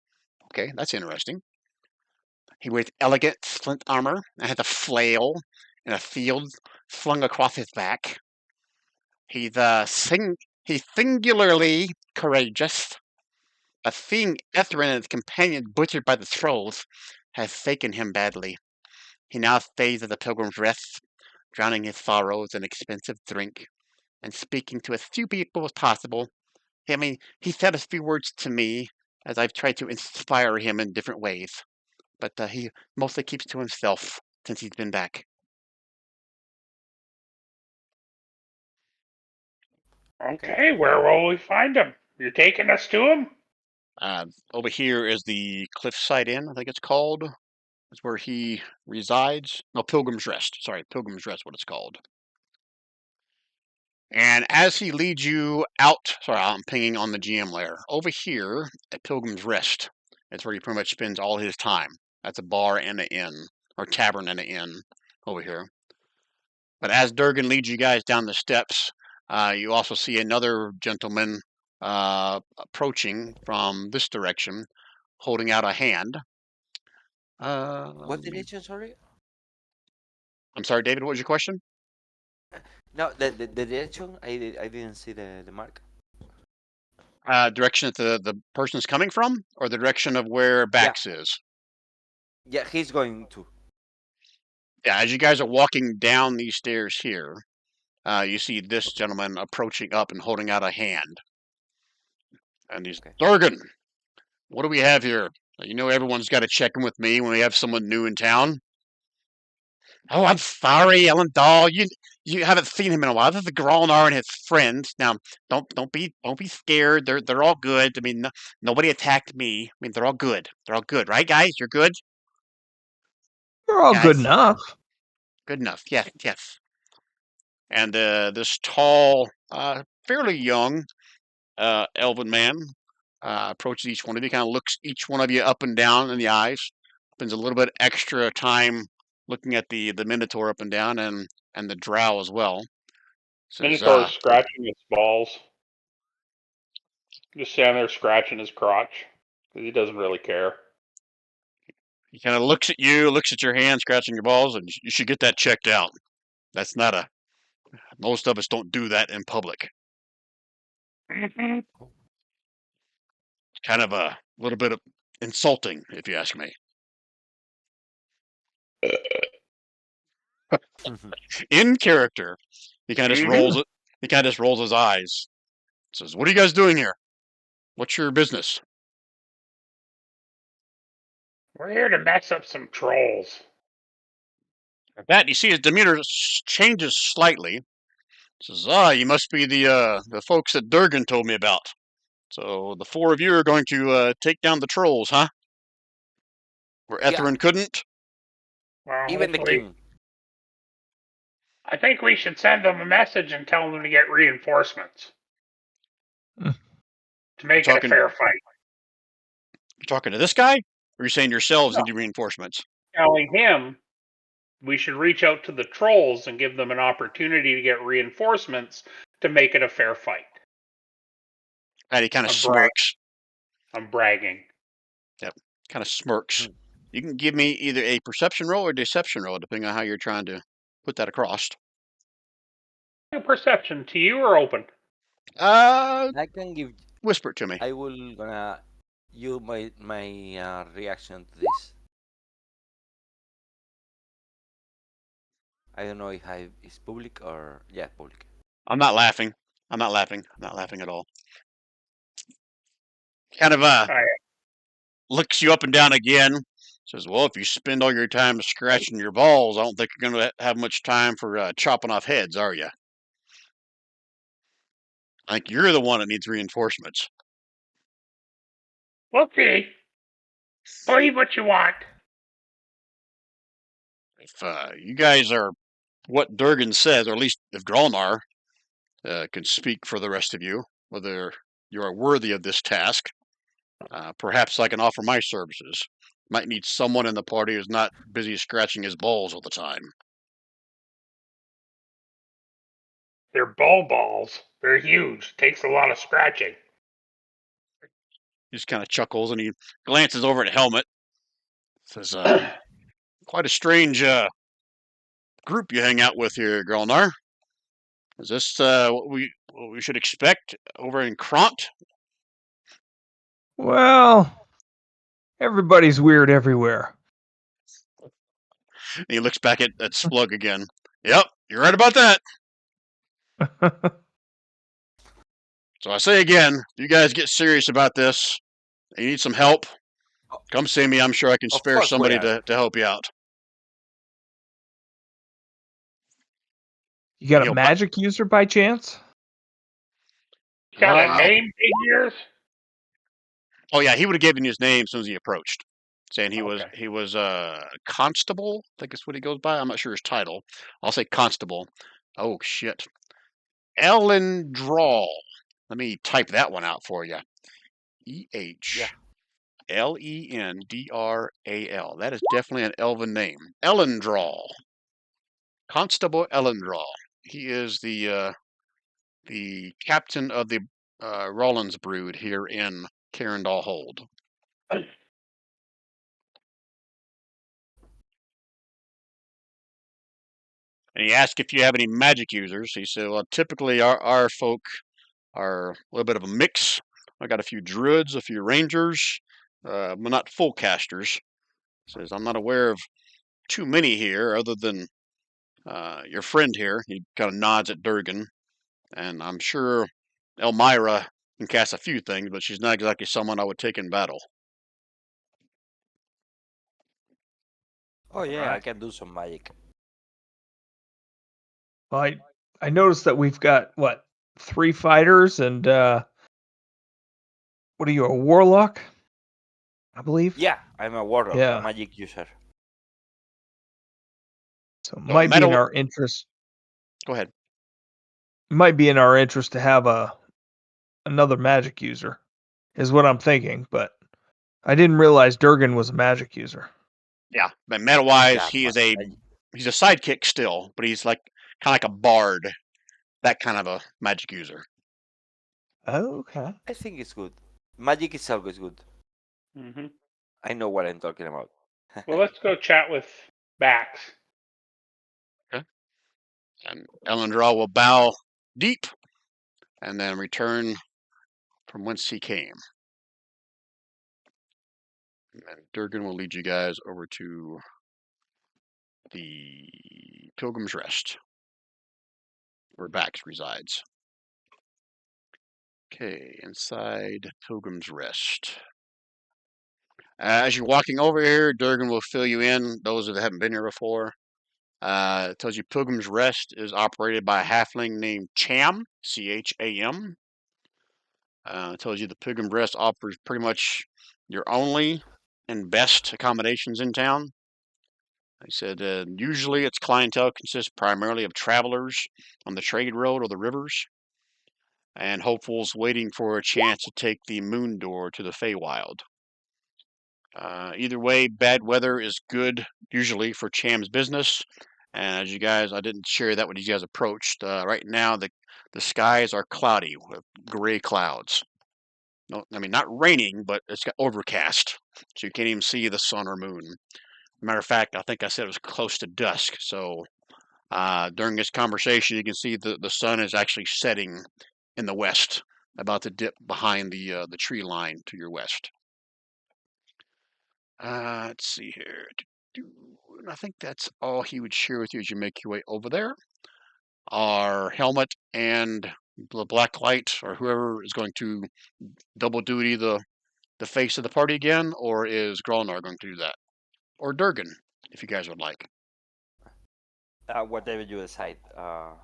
[SPEAKER 1] Okay, that's interesting. He wears elegant flint armor and has a flail and a field slung across his back. He's singularly courageous. But seeing Etherin and his companions butchered by the trolls has shaken him badly. He now stays at the Pilgrim's Rest, drowning his sorrows in expensive drink, and speaking to as few people as possible. I mean, he said a few words to me as I've tried to inspire him in different ways, but he mostly keeps to himself since he's been back.
[SPEAKER 2] Okay, where will we find him? You're taking us to him?
[SPEAKER 1] Over here is the Cliffside Inn, I think it's called. That's where he resides. No, Pilgrim's Rest. Sorry, Pilgrim's Rest, what it's called. And as he leads you out, sorry, I'm pinging on the GM layer. Over here at Pilgrim's Rest, that's where he pretty much spends all his time. That's a bar and an inn, or tavern and an inn over here. But as Durgan leads you guys down the steps, you also see another gentleman approaching from this direction, holding out a hand.
[SPEAKER 4] What direction? Sorry.
[SPEAKER 1] I'm sorry, David. What was your question?
[SPEAKER 4] No, the direction. I didn't see the mark.
[SPEAKER 1] Direction that the person's coming from, or the direction of where Bax is?
[SPEAKER 4] Yeah, he's going to.
[SPEAKER 1] Yeah, as you guys are walking down these stairs here, you see this gentleman approaching up and holding out a hand. And he's,
[SPEAKER 4] Okay.
[SPEAKER 1] Durgan, what do we have here? You know everyone's got to check in with me when we have someone new in town. Oh, I'm sorry, Kaerndahl. You haven't seen him in a while. This is Gralnar and his friends. Now, don't be scared. They're all good. I mean, nobody attacked me. I mean, they're all good. They're all good, right, guys? You're good.
[SPEAKER 3] We're all good
[SPEAKER 1] Guys?
[SPEAKER 3] enough.
[SPEAKER 1] Good enough. Yes, yes. And this tall, fairly young, elven man approaches each one of you. Kind of looks each one of you up and down in the eyes. Spends a little bit extra time looking at the Minotaur up and down, and the Drow as well. Says,
[SPEAKER 2] Minotaur's scratching his balls. Just standing there scratching his crotch. Because he doesn't really care.
[SPEAKER 1] he kind of looks at you, looks at your hand, scratching your balls, and you should get that checked out. That's not a. Most of us don't do that in public.
[SPEAKER 2] Mm-hmm.
[SPEAKER 1] Kind of a little bit of insulting, if you ask me. In character, he kind of just rolls it. He kind of just rolls his eyes. Says, "What are you guys doing here? What's your business?"
[SPEAKER 2] We're here to mess up some trolls.
[SPEAKER 1] At that, you see his demeanor changes slightly. Says, you must be the folks that Durgan told me about. So the four of you are going to take down the trolls, huh? Where Etherin couldn't?
[SPEAKER 2] Well,
[SPEAKER 4] Even the
[SPEAKER 2] hopefully.
[SPEAKER 4] king.
[SPEAKER 2] I think we should send them a message and tell them to get reinforcements. To make it a fair fight.
[SPEAKER 1] You're talking to this guy? Or are you saying yourselves
[SPEAKER 2] No.
[SPEAKER 1] need reinforcements?
[SPEAKER 2] Telling him we should reach out to the trolls and give them an opportunity to get reinforcements to make it a fair fight.
[SPEAKER 1] And he kind of smirks.
[SPEAKER 2] I'm bragging.
[SPEAKER 1] Kind of smirks.
[SPEAKER 4] Hmm.
[SPEAKER 1] You can give me either a perception roll or deception roll, depending on how you're trying to put that across.
[SPEAKER 2] Perception to you or open?
[SPEAKER 4] I can give.
[SPEAKER 1] Whisper it to me.
[SPEAKER 4] I will gonna you my reaction to this. I don't know if it's public or yeah, public.
[SPEAKER 1] I'm not laughing. I'm not laughing. I'm not laughing at all. Kind of
[SPEAKER 2] All right.
[SPEAKER 1] looks you up and down again. Says, "Well, if you spend all your time scratching your balls, I don't think you're going to have much time for chopping off heads, are you? I think you're the one that needs reinforcements."
[SPEAKER 2] We'll see. Believe what you want.
[SPEAKER 1] If you guys are what Durgan says, or at least if Grolnar can speak for the rest of you, whether you are worthy of this task, perhaps I can offer my services. Might need someone in the party who's not busy scratching his balls all the time.
[SPEAKER 2] They're balls. They're huge. Takes a lot of scratching.
[SPEAKER 1] He just kind of chuckles and he glances over at Helmet. Says, "Quite a strange group you hang out with here, Grolnar. Is this what we should expect over in Kront?"
[SPEAKER 3] Well, everybody's weird everywhere.
[SPEAKER 1] And he looks back at Splug again. "Yep, you're right about that. So I say again, if you guys get serious about this, and you need some help, come see me. I'm sure I can
[SPEAKER 4] Of
[SPEAKER 1] spare
[SPEAKER 4] course we
[SPEAKER 1] somebody
[SPEAKER 4] are.
[SPEAKER 1] to help you out."
[SPEAKER 3] You got
[SPEAKER 1] And
[SPEAKER 3] a magic user by chance?
[SPEAKER 2] Got a
[SPEAKER 1] uh,
[SPEAKER 2] name, big ears?
[SPEAKER 1] oh yeah, he would have given you his name as soon as he approached, saying he was
[SPEAKER 2] Okay.
[SPEAKER 1] constable. I think that's what he goes by. I'm not sure his title. I'll say constable. Oh shit, Elendral. Let me type that one out for you.
[SPEAKER 4] Yeah.
[SPEAKER 1] Elendral. That is definitely an elven name. Elendral. Constable Elendral. He is the captain of the Rollins brood here in Kaerndahl Hold. And he asked if you have any magic users. He said, "Well, typically our folk are a little bit of a mix. I got a few druids, a few rangers, but not full casters." Says, "I'm not aware of too many here other than your friend here." He kind of nods at Durgan. "And I'm sure Elmira can cast a few things, but she's not exactly someone I would take in battle."
[SPEAKER 4] Oh yeah, I
[SPEAKER 3] Right.
[SPEAKER 4] can do some magic.
[SPEAKER 3] Well, I noticed that we've got what 3 fighters and what are you, a warlock? I believe.
[SPEAKER 4] Yeah, I'm a warlock, a
[SPEAKER 3] Yeah.
[SPEAKER 4] magic user.
[SPEAKER 3] So it
[SPEAKER 1] So
[SPEAKER 3] might be in our interest.
[SPEAKER 1] go ahead.
[SPEAKER 3] Might be in our interest to have another magic user, is what I'm thinking. But I didn't realize Durgan was a magic user.
[SPEAKER 1] Yeah, but meta-wise,
[SPEAKER 4] Yeah,
[SPEAKER 1] he's a sidekick still, but he's like kind of like a bard, that kind of a magic user.
[SPEAKER 3] Oh, okay.
[SPEAKER 4] I think it's good. Magic is always good.
[SPEAKER 2] Mm-hmm.
[SPEAKER 4] I know what I'm talking about.
[SPEAKER 2] Well, let's go chat with Bax.
[SPEAKER 1] Okay. And Elendral will bow deep and then return from whence he came. And Durgan will lead you guys over to the Pilgrim's Rest, where Bax resides. Okay, inside Pilgrim's Rest. As you're walking over here, Durgan will fill you in, those that haven't been here before. It tells you Pilgrim's Rest is operated by a halfling named Cham, Cham. It tells you the Pilgrim's Rest offers pretty much your only and best accommodations in town. They said usually its clientele consists primarily of travelers on the trade road or the rivers, and hopefuls waiting for a chance to take the moon door to the Feywild. Either way, bad weather is good usually for Cham's business. And as you guys, I didn't share that when you guys approached. Right now, the skies are cloudy with gray clouds. No, I mean not raining, but it's got overcast, so you can't even see the sun or moon. Matter of fact, I think I said it was close to dusk. So during this conversation, you can see the sun is actually setting in the west, about to dip behind the tree line to your west. Let's see here. And I think that's all he would share with you as you make your way over there. Our helmet and the black light, or whoever is going to double duty the face of the party again, or is Grolnar going to do that? Or Durgan, if you guys would like.
[SPEAKER 4] Whatever you decide. I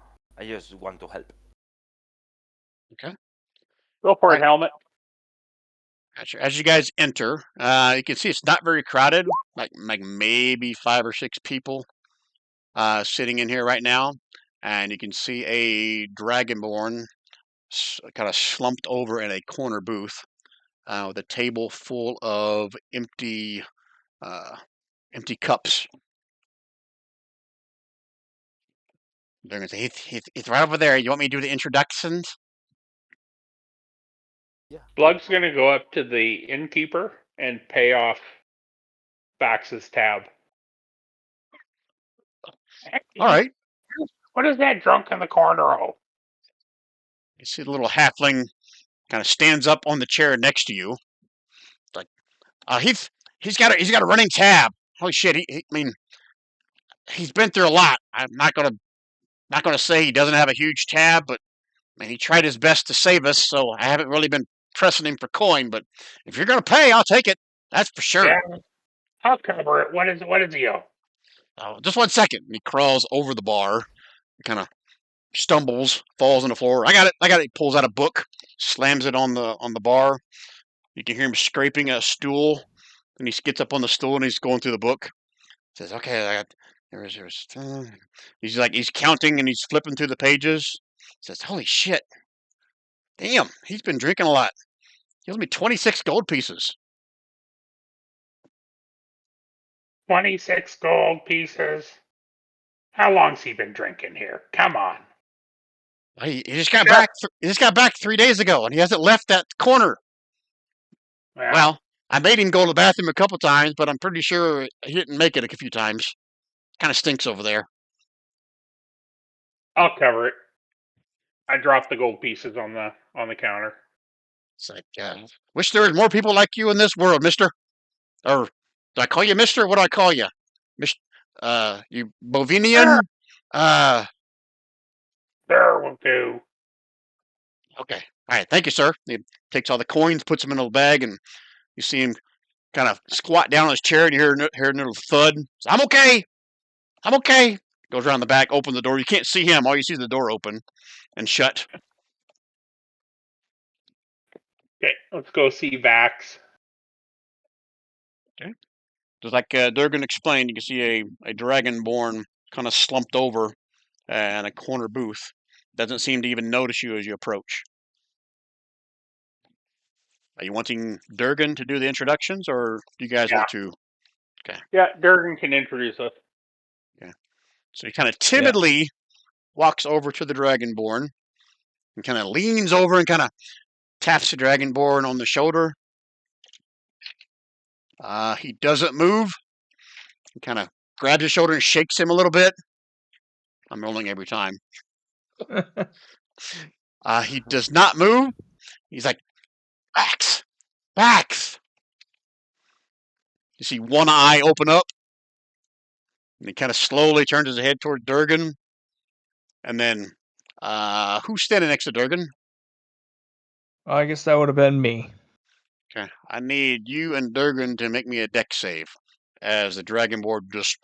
[SPEAKER 4] just want to help.
[SPEAKER 1] Okay.
[SPEAKER 2] Go for
[SPEAKER 1] All
[SPEAKER 2] it,
[SPEAKER 1] right.
[SPEAKER 2] helmet.
[SPEAKER 1] As you guys enter, you can see it's not very crowded, like maybe 5 or 6 people sitting in here right now. And you can see a Dragonborn kind of slumped over in a corner booth with a table full of empty cups. They're going to say, it's right over there. You want me to do the introductions?
[SPEAKER 4] Yeah.
[SPEAKER 2] Blug's going to go up to the innkeeper and pay off Bax's tab.
[SPEAKER 1] All right.
[SPEAKER 2] What is that drunk in the corner? Oh,
[SPEAKER 1] You see the little halfling kind of stands up on the chair next to you. It's like, he's got a running tab. Holy shit! I mean, he's been through a lot. I'm not gonna say he doesn't have a huge tab, but man, he tried his best to save us. So I haven't really been pressing him for coin. But if you're gonna pay, I'll take it. That's for sure.
[SPEAKER 2] yeah, I'll cover it. What is he owe?
[SPEAKER 1] Just 1 second. And he crawls over the bar, kind of stumbles, falls on the floor. I got it. He pulls out a book, slams it on the bar. You can hear him scraping a stool, and he gets up on the stool and he's going through the book. Says, "Okay, I got there's." He's counting and he's flipping through the pages. Says, "Holy shit! Damn, he's been drinking a lot. He owes me 26 gold pieces."
[SPEAKER 2] 26 gold pieces. How long's he been drinking here? Come on.
[SPEAKER 1] He just got back. He just got back 3 days ago, and he hasn't left that corner. Well, I made him go to the bathroom a couple times, but I'm pretty sure he didn't make it a few times. Kind of stinks over there.
[SPEAKER 2] I'll cover it. I dropped the gold pieces on the counter.
[SPEAKER 1] It's like, wish there was more people like you in this world, mister. Or do I call you mister? What do I call you? You Bovinian?
[SPEAKER 2] There will do.
[SPEAKER 1] Okay. All right. Thank you, sir. He takes all the coins, puts them in a little bag, and you see him kind of squat down on his chair, and you hear a little thud. So, I'm okay. I'm okay. Goes around the back, opens the door. You can't see him. All you see is the door open and shut.
[SPEAKER 2] Okay, let's go see Vax.
[SPEAKER 1] Okay. Just like Durgan explained, you can see a dragonborn kind of slumped over in a corner booth. Doesn't seem to even notice you as you approach. Are you wanting Durgan to do the introductions, or do you guys want to? Okay.
[SPEAKER 2] Yeah, Durgan can introduce us.
[SPEAKER 1] Yeah. So he kind of timidly walks over to the dragonborn and kind of leans over and kind of taps the dragonborn on the shoulder. He doesn't move. He kind of grabs his shoulder and shakes him a little bit. I'm rolling every time. He does not move. He's like, Bax. You see one eye open up, and he kind of slowly turns his head toward Durgan. And then, who's standing next to Durgan?
[SPEAKER 3] I guess that would have been me.
[SPEAKER 1] Okay, I need you and Durgan to make me a deck save, as the dragonborn just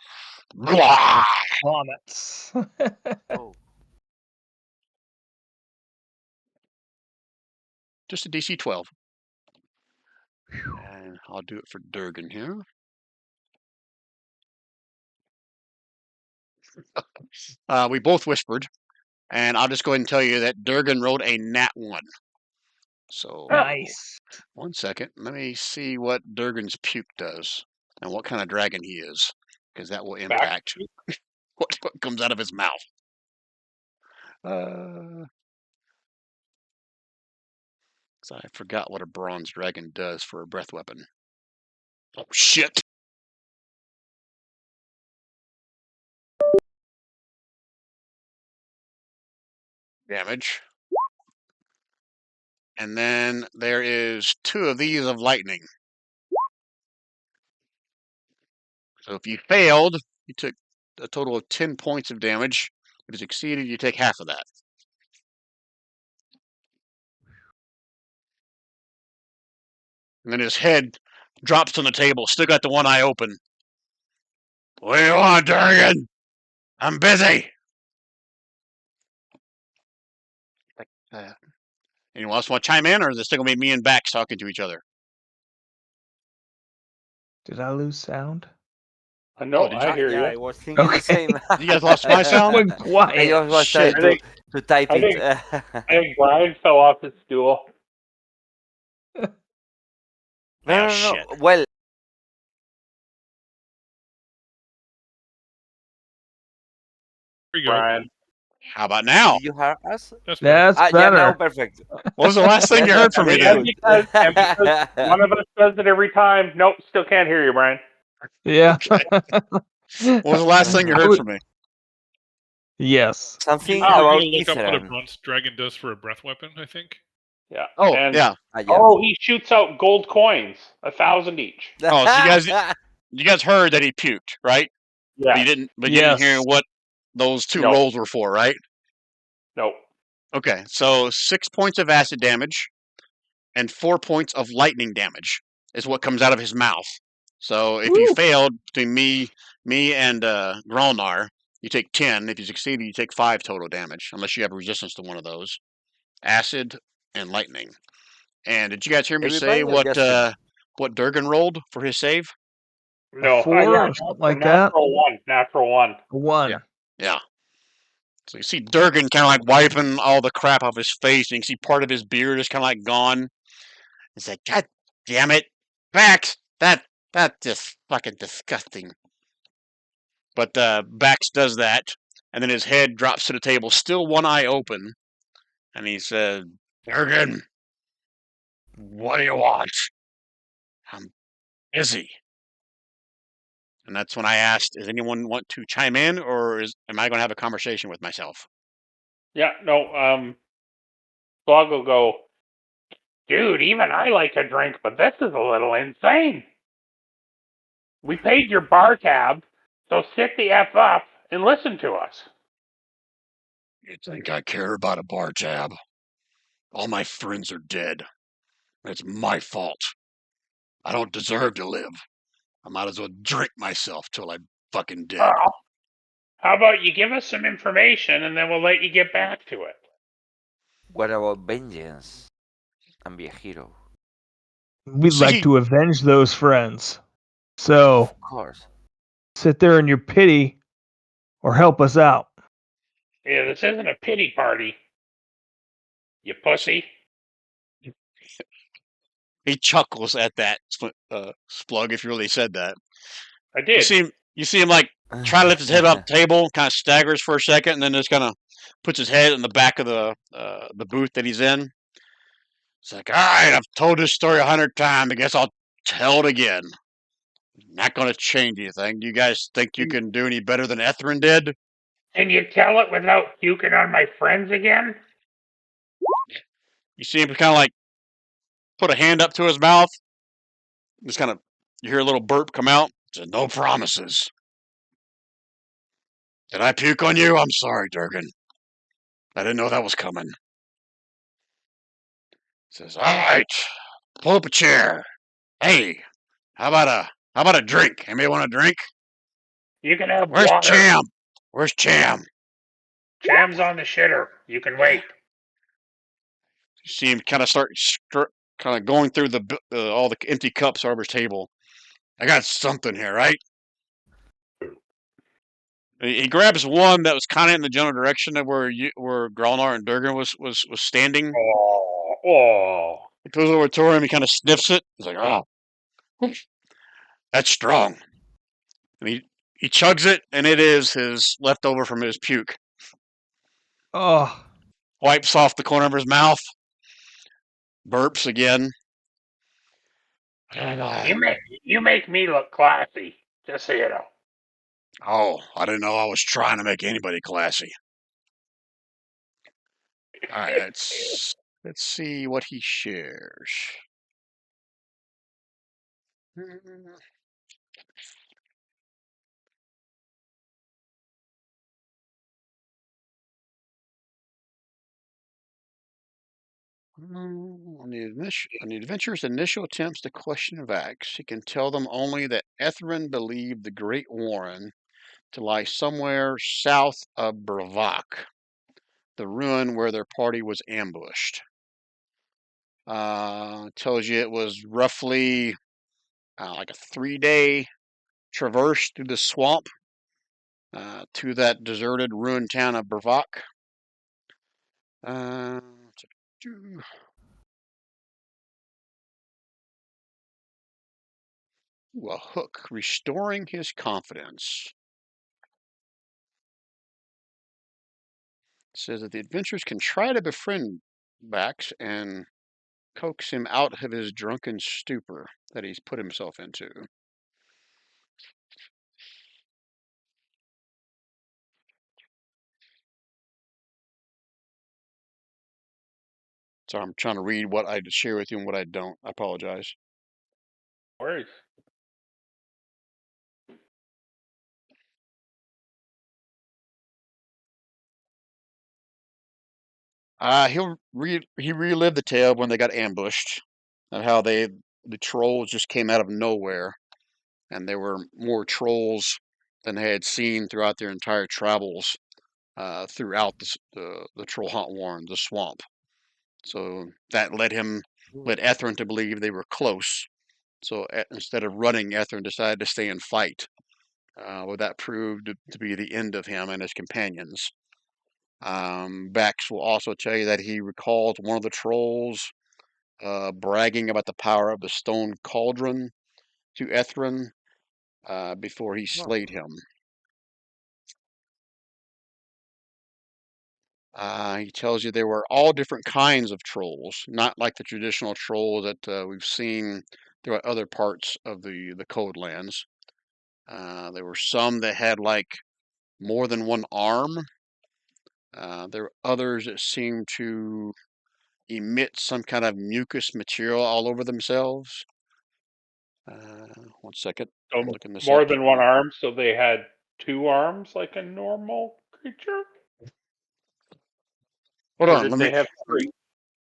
[SPEAKER 3] Vomits.
[SPEAKER 4] Oh.
[SPEAKER 1] just a DC 12. And I'll do it for Durgan here. We both whispered, and I'll just go ahead and tell you that Durgan rolled a nat 1. So,
[SPEAKER 3] Nice.
[SPEAKER 1] 1 second. Let me see what Durgan's puke does and what kind of dragon he is, because that will impact what comes out of his mouth. So I forgot what a bronze dragon does for a breath weapon. Oh, shit. Damage. And then there is 2 of these of lightning. So if you failed, you took a total of 10 points of damage. If you succeeded, you take half of that. And then his head drops on the table, still got the one eye open. What do you want, Durgan? I'm busy. Anyone else want to chime in, or is it still going to be me and Bax talking to each other?
[SPEAKER 3] Did I lose sound?
[SPEAKER 2] No,
[SPEAKER 1] did
[SPEAKER 2] I hear
[SPEAKER 4] Yeah,
[SPEAKER 2] you.
[SPEAKER 4] I was thinking the
[SPEAKER 3] Okay.
[SPEAKER 4] same.
[SPEAKER 1] You guys lost my sound?
[SPEAKER 3] Went
[SPEAKER 4] I
[SPEAKER 3] quiet.
[SPEAKER 4] just was
[SPEAKER 1] Shit.
[SPEAKER 4] trying to type
[SPEAKER 2] I
[SPEAKER 4] it.
[SPEAKER 2] I think Brian fell off his stool.
[SPEAKER 4] No,
[SPEAKER 1] Ah,
[SPEAKER 4] no,
[SPEAKER 1] shit.
[SPEAKER 4] no. Well,
[SPEAKER 5] Here you go.
[SPEAKER 2] Brian.
[SPEAKER 1] How about now?
[SPEAKER 4] did you hear us?
[SPEAKER 5] That's better.
[SPEAKER 3] That's
[SPEAKER 4] Yeah, now
[SPEAKER 3] better.
[SPEAKER 4] perfect.
[SPEAKER 1] What was the last thing you heard from me
[SPEAKER 4] Very
[SPEAKER 1] then?
[SPEAKER 4] good.
[SPEAKER 2] And because one of us does it every time. Nope, still can't hear you, Brian.
[SPEAKER 3] Yeah.
[SPEAKER 1] What was the last thing you heard from me?
[SPEAKER 3] Yes.
[SPEAKER 4] Something
[SPEAKER 5] You were
[SPEAKER 4] about
[SPEAKER 5] gonna look up what a
[SPEAKER 4] Ithran.
[SPEAKER 5] bronze dragon does for a breath weapon, I think.
[SPEAKER 2] Yeah.
[SPEAKER 1] Oh,
[SPEAKER 2] and,
[SPEAKER 1] yeah.
[SPEAKER 4] Yeah.
[SPEAKER 2] Oh, he shoots out gold coins, 1,000 each.
[SPEAKER 1] Oh, so you guys heard that he puked, right?
[SPEAKER 2] Yeah.
[SPEAKER 1] But you didn't hear
[SPEAKER 3] Yes.
[SPEAKER 1] what those 2
[SPEAKER 2] No.
[SPEAKER 1] rolls were for, right?
[SPEAKER 2] Nope.
[SPEAKER 1] Okay, so 6 points of acid damage and 4 points of lightning damage is what comes out of his mouth. So if you
[SPEAKER 3] Woo.
[SPEAKER 1] failed between me and Grolnar, you take 10. If you succeeded, you take 5 total damage, unless you have resistance to one of those. Acid and lightning. And did you guys hear me say
[SPEAKER 4] Everybody or just him?
[SPEAKER 1] what Durgan rolled for his save?
[SPEAKER 2] No.
[SPEAKER 3] 4
[SPEAKER 2] yeah,
[SPEAKER 3] or something like that.
[SPEAKER 2] natural one. Natural one.
[SPEAKER 3] A 1.
[SPEAKER 1] Yeah. Yeah. So you see Durgan kind of like wiping all the crap off his face, and you can see part of his beard is kind of like gone. It's like, God damn it, Bax! That's just fucking disgusting. But Bax does that, and then his head drops to the table, still one eye open, and he says, Durgan, what do you want? I'm busy. And that's when I asked, does anyone want to chime in, or am I going to have a conversation with myself?
[SPEAKER 2] Yeah, no, Blog will go, dude, even I like a drink, but this is a little insane. We paid your bar tab, so sit the F up and listen to us.
[SPEAKER 1] You think I care about a bar tab? All my friends are dead. It's my fault. I don't deserve to live. I might as well drink myself till I'm fucking dead.
[SPEAKER 2] Oh, how about you give us some information and then we'll let you get back to it?
[SPEAKER 4] What about vengeance and be a hero?
[SPEAKER 3] We'd
[SPEAKER 1] See-
[SPEAKER 3] like to avenge those friends. So
[SPEAKER 4] Of course.
[SPEAKER 3] sit there in your pity or help us out.
[SPEAKER 2] Yeah, this isn't a pity party. You pussy.
[SPEAKER 1] He chuckles at that, Splug, if you really said that.
[SPEAKER 2] I did.
[SPEAKER 1] You see him like try to lift his head off the table, kind of staggers for a second, and then just kind of puts his head in the back of the booth that he's in. It's like, all right, I've told this story 100 times. I guess I'll tell it again. Not going to change anything. Do you guys think you can do any better than Ethrin did?
[SPEAKER 2] Can you tell it without puking on my friends again?
[SPEAKER 1] You see him kind of like put a hand up to his mouth. Just kind of, you hear a little burp come out. Says, no promises. Did I puke on you? I'm sorry, Durgan. I didn't know that was coming. Says, all right, pull up a chair. Hey, how about a drink? Anybody want a drink?
[SPEAKER 2] You can have
[SPEAKER 1] Where's
[SPEAKER 2] water.
[SPEAKER 1] Cham? Where's Cham?
[SPEAKER 2] Cham's on the shitter. You can wait.
[SPEAKER 1] You see him kind of kind of going through all the empty cups over his table. I got something here, right? He grabs one that was kind of in the general direction of where Gralnar and Durgan was standing.
[SPEAKER 2] Oh.
[SPEAKER 1] He goes over to him. He kind of sniffs it. He's like, "Oh, that's strong." And he chugs it, and it is his leftover from his puke.
[SPEAKER 3] Oh,
[SPEAKER 1] Wipes off the corner of his mouth. Burps again.
[SPEAKER 2] You make me look classy, just so you know.
[SPEAKER 1] Oh, I didn't know I was trying to make anybody classy. All right, let's see what he shares. On the adventurer's initial attempts to question Vax, he can tell them only that Etherin believed the Great Warren to lie somewhere south of Bravak, the ruin where their party was ambushed. Tells you it was roughly like a 3-day traverse through the swamp to that deserted ruined town of Bravak. A hook, restoring his confidence. It says that the adventurers can try to befriend Bax and coax him out of his drunken stupor that he's put himself into. So I'm trying to read what I share with you and what I don't. I apologize.
[SPEAKER 2] No worries.
[SPEAKER 1] He relived the tale of when they got ambushed, and how the trolls just came out of nowhere, and there were more trolls than they had seen throughout their entire travels throughout the Trollhaunt Warren, the swamp. So that led Etherin to believe they were close. So instead of running, Etherin decided to stay and fight. Well, that proved to be the end of him and his companions. Bax will also tell you that he recalls one of the trolls bragging about the power of the stone cauldron to Etherin before he slayed him. He tells you there were all different kinds of trolls, not like the traditional troll that we've seen throughout other parts of the Cold Lands. There were some that had like more than one arm. There were others that seemed to emit some kind of mucus material all over themselves. 1 second.
[SPEAKER 2] So
[SPEAKER 1] I'm looking this
[SPEAKER 2] more
[SPEAKER 1] up.
[SPEAKER 2] than one arm, so they had 2 arms like a normal creature?
[SPEAKER 1] Hold
[SPEAKER 2] Or
[SPEAKER 1] on.
[SPEAKER 2] did they have 3?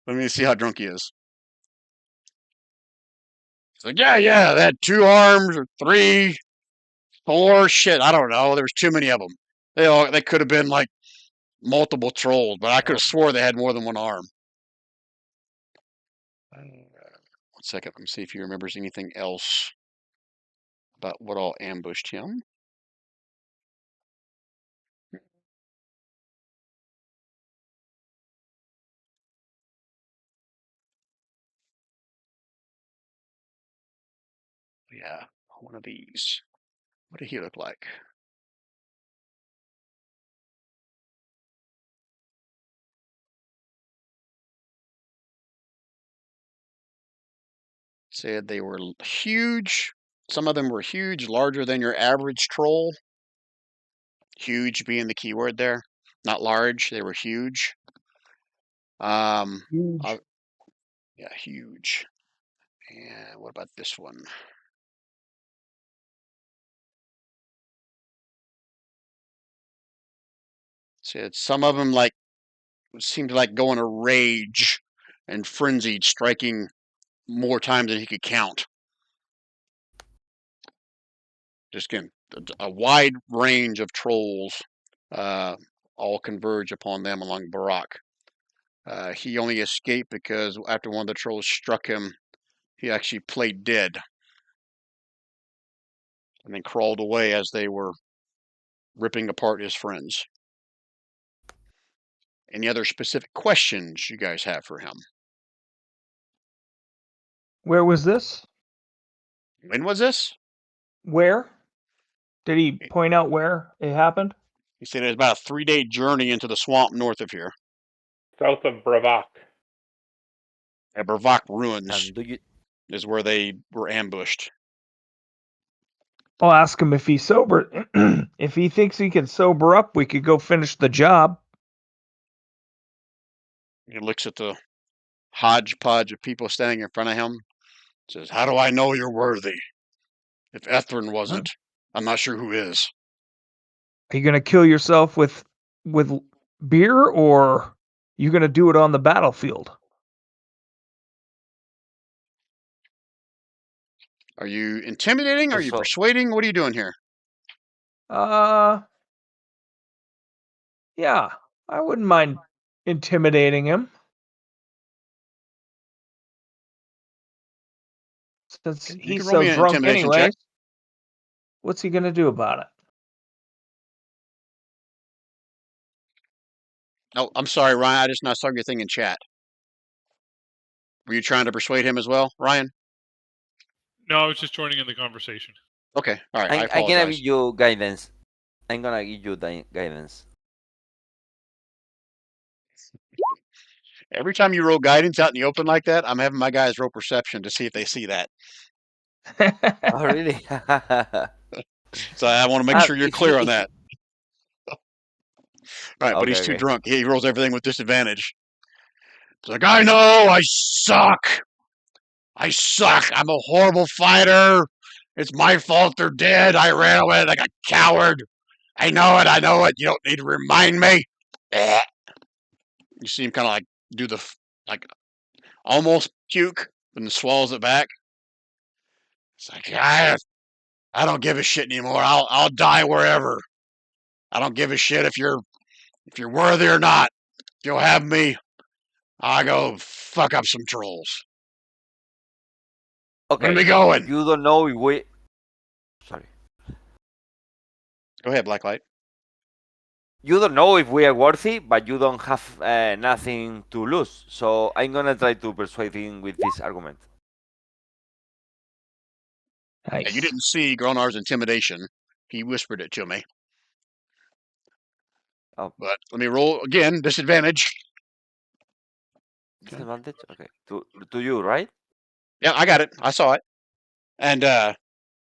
[SPEAKER 1] Let me see how drunk he is. It's like, yeah, they had 2 arms or 3, 4. Shit, I don't know. There was too many of them. They could have been like multiple trolls, but I could have swore they had more than one arm. 1 second. Let me see if he remembers anything else about what all ambushed him. Yeah, one of these. What did he look like? Said they were huge. Some of them were huge, larger than your average troll. Huge being the key word there. Not large, they were huge.
[SPEAKER 3] Huge.
[SPEAKER 1] Yeah, huge. And what about this one? Said some of them like seemed to like go in a rage and frenzied, striking more times than he could count. Just again, a wide range of trolls all converge upon them along Barak. He only escaped because after one of the trolls struck him, he actually played dead and then crawled away as they were ripping apart his friends. Any other specific questions you guys have for him?
[SPEAKER 3] Where was this?
[SPEAKER 1] When was this?
[SPEAKER 3] Where? Did he point out where it happened?
[SPEAKER 1] He said it was about a 3-day journey into the swamp north of here.
[SPEAKER 2] South of Bravak.
[SPEAKER 1] Bravak Ruins
[SPEAKER 4] And do you?
[SPEAKER 1] is where they were ambushed.
[SPEAKER 3] I'll ask him if he's sober. If he thinks he can sober up, we could go finish the job.
[SPEAKER 1] He looks at the hodgepodge of people standing in front of him. Says, "How do I know you're worthy? If Ethrin wasn't, I'm not sure who is."
[SPEAKER 3] Are you gonna kill yourself with beer, or you gonna do it on the battlefield?
[SPEAKER 1] Are you intimidating? Are you
[SPEAKER 4] So
[SPEAKER 1] persuading? What are you doing here?
[SPEAKER 3] Yeah, I wouldn't mind intimidating him. Since
[SPEAKER 1] You
[SPEAKER 3] he's
[SPEAKER 1] can roll
[SPEAKER 3] so
[SPEAKER 1] me an
[SPEAKER 3] drunk
[SPEAKER 1] intimidation check.
[SPEAKER 3] anyways, what's he gonna do about it?
[SPEAKER 1] Oh, I'm sorry, Ryan. I just now saw your thing in chat. Were you trying to persuade him as well, Ryan?
[SPEAKER 5] No, I was just joining in the conversation.
[SPEAKER 1] Okay, all right. I
[SPEAKER 4] I'm gonna give
[SPEAKER 1] apologize.
[SPEAKER 4] you guidance. I'm gonna give you guidance.
[SPEAKER 1] Every time you roll guidance out in the open like that, I'm having my guys roll perception to see if they see that.
[SPEAKER 4] Oh, really?
[SPEAKER 1] So I want to make sure you're
[SPEAKER 4] If you,
[SPEAKER 1] clear on
[SPEAKER 4] if
[SPEAKER 1] that. All right, but he's
[SPEAKER 4] okay,
[SPEAKER 1] too
[SPEAKER 4] okay.
[SPEAKER 1] drunk. He rolls everything with disadvantage. It's like, I know, I suck. I suck. I'm a horrible fighter. It's my fault they're dead. I ran away like a coward. I know it. I know it. You don't need to remind me. Eh. You see him kind of like do the like almost puke, and swallows it back. It's like I don't give a shit anymore. I'll die wherever. I don't give a shit if you're worthy or not. If you'll have me, I'll go fuck up some trolls. When are
[SPEAKER 4] Okay.
[SPEAKER 1] we going?
[SPEAKER 4] You don't know if we. Sorry.
[SPEAKER 1] Go ahead, Blacklight.
[SPEAKER 4] You don't know if we are worthy, but you don't have nothing to lose. So I'm gonna try to persuade him with this argument.
[SPEAKER 1] Yeah, you
[SPEAKER 3] Nice.
[SPEAKER 1] didn't see Gronar's intimidation. He whispered it to me.
[SPEAKER 4] Oh,
[SPEAKER 1] But let me roll again. Disadvantage. Okay.
[SPEAKER 4] disadvantage. Okay. To you, right?
[SPEAKER 1] Yeah, I got it. I saw it. And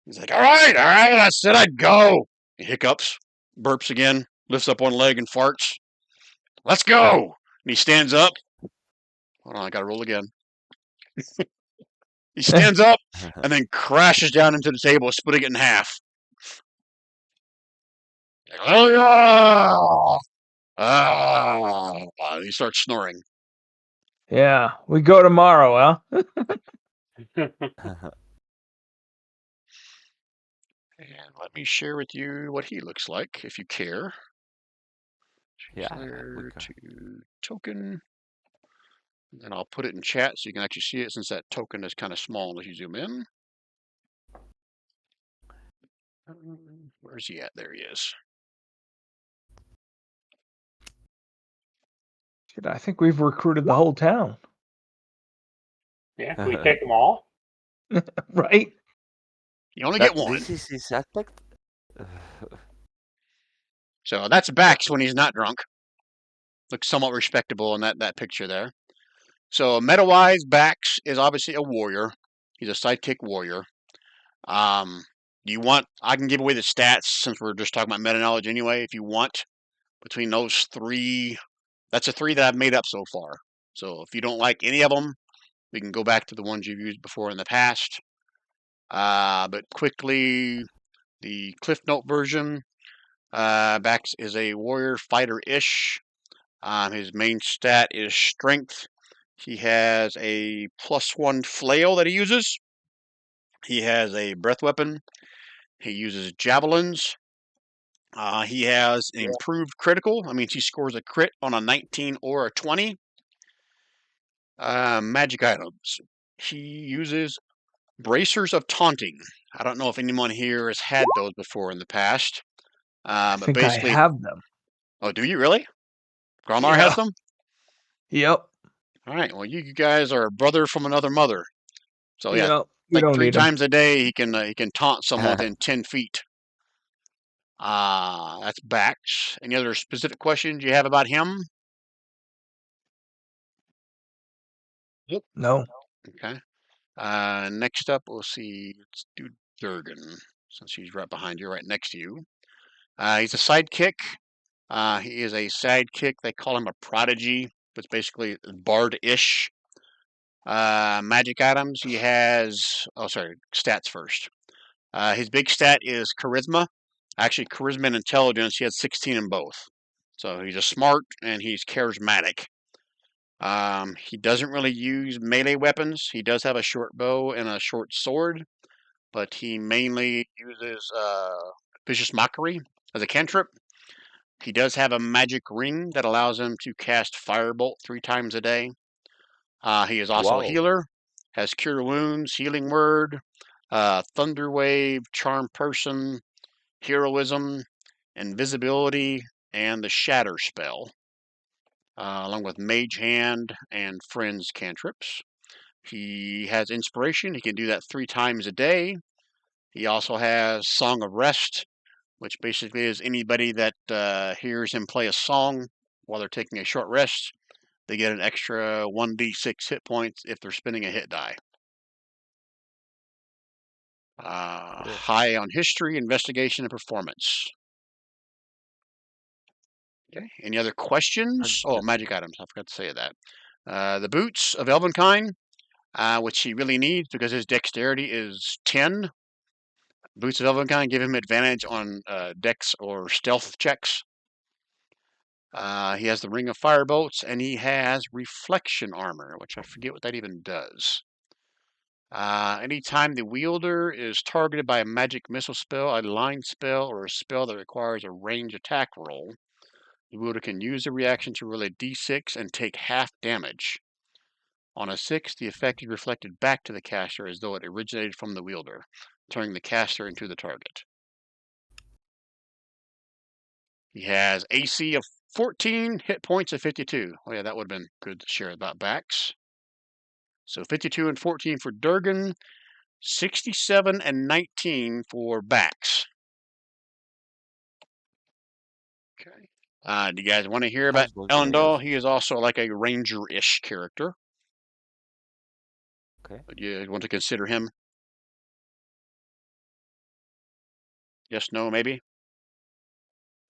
[SPEAKER 1] he's like, all right. I said I'd go. He hiccups, burps again, lifts up one leg and farts. Let's go. And he stands up. Hold on, I got to roll again. He stands up and then crashes down into the table, splitting it in half. Oh, yeah. He starts snoring.
[SPEAKER 3] Yeah, we go tomorrow, huh?
[SPEAKER 1] And let me share with you what he looks like, if you care.
[SPEAKER 4] Yeah, we
[SPEAKER 1] Share
[SPEAKER 4] can.
[SPEAKER 1] to token. And I'll put it in chat so you can actually see it, since that token is kind of small unless you zoom in. Where's he at? There he is.
[SPEAKER 3] Shit, I think we've recruited the whole town,
[SPEAKER 2] Yeah, can we take them all?
[SPEAKER 3] right?
[SPEAKER 1] You only
[SPEAKER 4] That
[SPEAKER 1] get one.
[SPEAKER 4] this is his aspect.
[SPEAKER 1] So that's Bax when he's not drunk. Looks somewhat respectable in that picture there. So meta-wise, Bax is obviously a warrior. He's a sidekick warrior. You want? I can give away the stats since we're just talking about meta knowledge anyway. If you want, between those three, that's the three that I've made up so far. So if you don't like any of them, we can go back to the ones you've used before in the past. But quickly, the Cliff Note version. Bax is a warrior fighter-ish. His main stat is strength. He has a +1 flail that he uses. He has a breath weapon. He uses javelins. He has improved critical. That means he scores a crit on a 19 or a 20. Magic items. He uses bracers of taunting. I don't know if anyone here has had those before in the past.
[SPEAKER 3] I
[SPEAKER 1] But
[SPEAKER 3] think I
[SPEAKER 1] basically,
[SPEAKER 3] have them.
[SPEAKER 1] oh, do you really? Gromar
[SPEAKER 3] Yeah.
[SPEAKER 1] has them?
[SPEAKER 3] Yep.
[SPEAKER 1] All right. Well, you guys are a brother from another mother. So yeah,
[SPEAKER 3] Yep. We
[SPEAKER 1] like
[SPEAKER 3] don't
[SPEAKER 1] three
[SPEAKER 3] need them.
[SPEAKER 1] times a day he can taunt someone within 10 feet. That's Bax. Any other specific questions you have about him?
[SPEAKER 3] No.
[SPEAKER 1] Okay. Next up, we'll see. Let's do Durgan, since he's right behind you, right next to you. He's a sidekick. He is a sidekick. They call him a prodigy. It's basically bard-ish. Magic items. He has. Oh, sorry. Stats first. His big stat is charisma. Actually, charisma and intelligence. He has 16 in both. So he's a smart and he's charismatic. He doesn't really use melee weapons. He does have a short bow and a short sword, but he mainly uses vicious mockery as a cantrip. He does have a magic ring that allows him to cast firebolt 3 times a day. He is also a
[SPEAKER 4] Wow.
[SPEAKER 1] healer, has cure wounds, healing word, thunder wave, charm person, heroism, invisibility, and the shatter spell, along with mage hand and friends cantrips. He has inspiration. He can do that 3 times a day. He also has Song of Rest, which basically is anybody that hears him play a song while they're taking a short rest, they get an extra 1d6 hit points if they're spinning a hit die.
[SPEAKER 4] Cool.
[SPEAKER 1] High on history, investigation, and performance. Okay. Any other questions? Oh, magic items. I forgot to say that. The boots of Elvenkind, which he really needs because his dexterity is 10. Boots of Elvenkind give him advantage on dex or stealth checks. He has the Ring of Firebolts, and he has Reflection Armor, which I forget what that even does. Anytime the wielder is targeted by a magic missile spell, a line spell, or a spell that requires a range attack roll, the wielder can use the reaction to roll a d6 and take half damage. On a 6, the effect is reflected back to the caster as though it originated from the wielder, turning the caster into the target. He has AC of 14, hit points of 52. Oh yeah, that would have been good to share about backs. So 52 and 14 for Durgan, 67 and 19 for backs. Okay. Do you guys want to hear about
[SPEAKER 4] Sounds good to me
[SPEAKER 1] Kaerndahl?
[SPEAKER 4] also.
[SPEAKER 1] He is also like a ranger-ish character.
[SPEAKER 4] Okay.
[SPEAKER 1] But you want to consider him? Yes, no, maybe?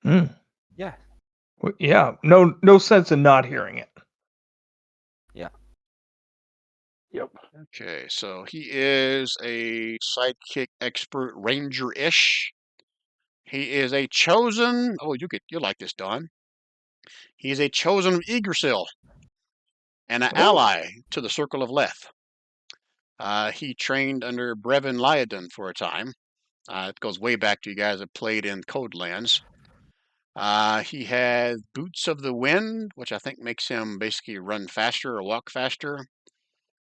[SPEAKER 3] Mm.
[SPEAKER 4] Yeah.
[SPEAKER 3] Yeah. No sense in not hearing it.
[SPEAKER 4] Yeah.
[SPEAKER 3] Yep.
[SPEAKER 1] Okay, so he is a sidekick expert ranger-ish. He is a chosen. Oh, you like this, Don. He is a chosen of Yggdrasil and an
[SPEAKER 3] Oh.
[SPEAKER 1] ally to the Circle of Leth. He trained under Brevin Lyodon for a time. It goes way back to you guys that played in Codelands. He has Boots of the Wind, which I think makes him basically run faster or walk faster,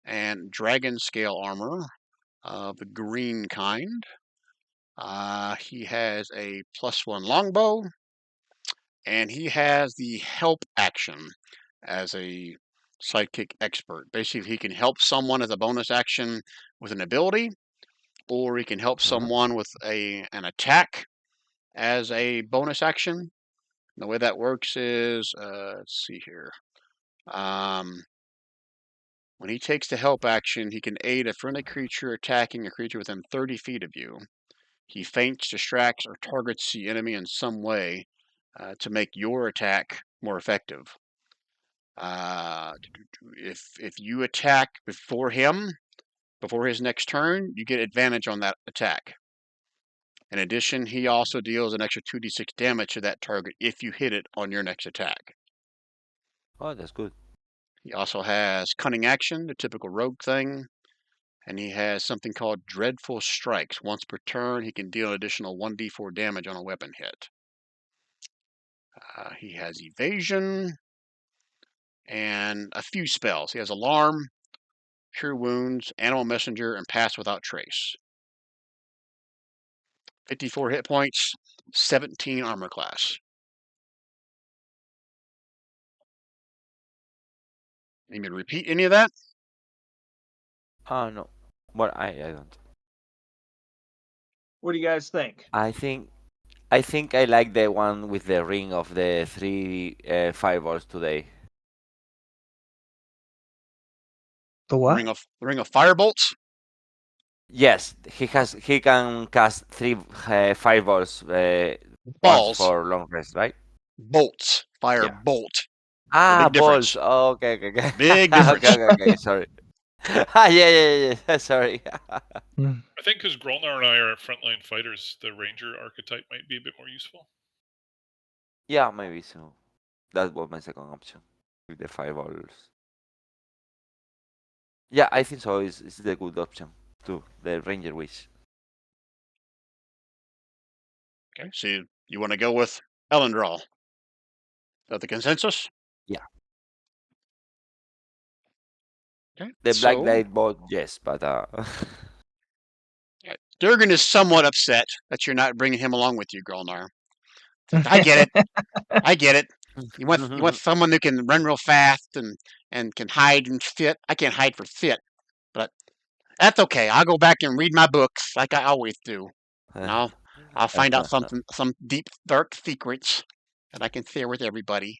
[SPEAKER 1] and Dragon Scale Armor of the green kind. He has a +1 longbow, and he has the help action as a sidekick expert. Basically, he can help someone as a bonus action with an ability, or he can help
[SPEAKER 4] Uh-huh.
[SPEAKER 1] someone with an attack as a bonus action. The way that works is, let's see here. When he takes the help action, he can aid a friendly creature attacking a creature within 30 feet of you. He feints, distracts, or targets the enemy in some way to make your attack more effective. If you attack before his next turn, you get advantage on that attack. In addition, he also deals an extra 2d6 damage to that target if you hit it on your next attack.
[SPEAKER 4] Oh, that's good.
[SPEAKER 1] He also has Cunning Action, the typical rogue thing, and he has something called Dreadful Strikes. Once per turn, he can deal an additional 1d4 damage on a weapon hit. He has Evasion and a few spells. He has Alarm, Cure Wounds, Animal Messenger, and Pass Without Trace. 54 hit points, 17 armor class. Need me to repeat any of that?
[SPEAKER 4] Oh no. Well, I don't.
[SPEAKER 3] What do you guys think?
[SPEAKER 4] I think I like the one with the ring of the three fireballs today.
[SPEAKER 3] The
[SPEAKER 1] The
[SPEAKER 3] what?
[SPEAKER 1] ring of fire bolts.
[SPEAKER 4] Yes, he can cast 3 fireballs once
[SPEAKER 1] Balls.
[SPEAKER 4] for long rest, right?
[SPEAKER 1] Bolts. Fire
[SPEAKER 4] Yeah.
[SPEAKER 1] bolt. The
[SPEAKER 4] Ah,
[SPEAKER 1] big
[SPEAKER 4] balls.
[SPEAKER 1] difference.
[SPEAKER 4] Oh, okay, okay, okay.
[SPEAKER 1] Big
[SPEAKER 4] Okay,
[SPEAKER 1] difference.
[SPEAKER 4] okay, okay. Sorry. Ah, yeah, yeah, yeah. Sorry.
[SPEAKER 3] Hmm.
[SPEAKER 5] I think because Grolnar and I are frontline fighters, the ranger archetype might be a bit more useful.
[SPEAKER 4] Yeah, maybe so. That was my second option with the fireballs. Yeah, I think so. Is the good option too. The ranger wish.
[SPEAKER 1] Okay, so you want to go with Elendral. Is that the consensus?
[SPEAKER 4] Yeah.
[SPEAKER 1] Okay,
[SPEAKER 4] The black
[SPEAKER 1] so
[SPEAKER 4] light bolt, yes, but
[SPEAKER 1] Durgan is somewhat upset that you're not bringing him along with you, Grolnar. I get it. I get it. You want someone who can run real fast and can hide and fit. I can't hide for fit, but that's okay. I'll go back and read my books like I always do. And I'll find out some deep dark secrets that I can share with everybody.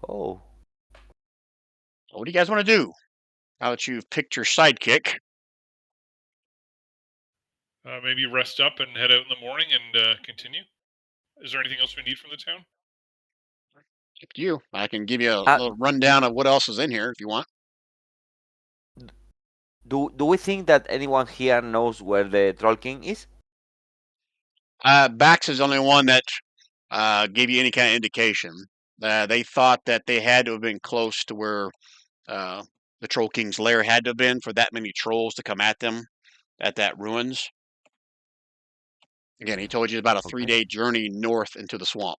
[SPEAKER 4] Oh,
[SPEAKER 1] So what do you guys want to do? Now that you've picked your sidekick,
[SPEAKER 5] Maybe rest up and head out in the morning and continue. Is there anything else we need from the town?
[SPEAKER 1] up to you. I can give you a
[SPEAKER 4] uh,
[SPEAKER 1] little rundown of what else is in here if you want.
[SPEAKER 4] do we think that anyone here knows where the Troll King is?
[SPEAKER 1] Bax is the only one that gave you any kind of indication. They thought that they had to have been close to where the Troll King's lair had to have been for that many trolls to come at them at that ruins. Again, he told you about a
[SPEAKER 4] Okay.
[SPEAKER 1] 3-day journey north into the swamp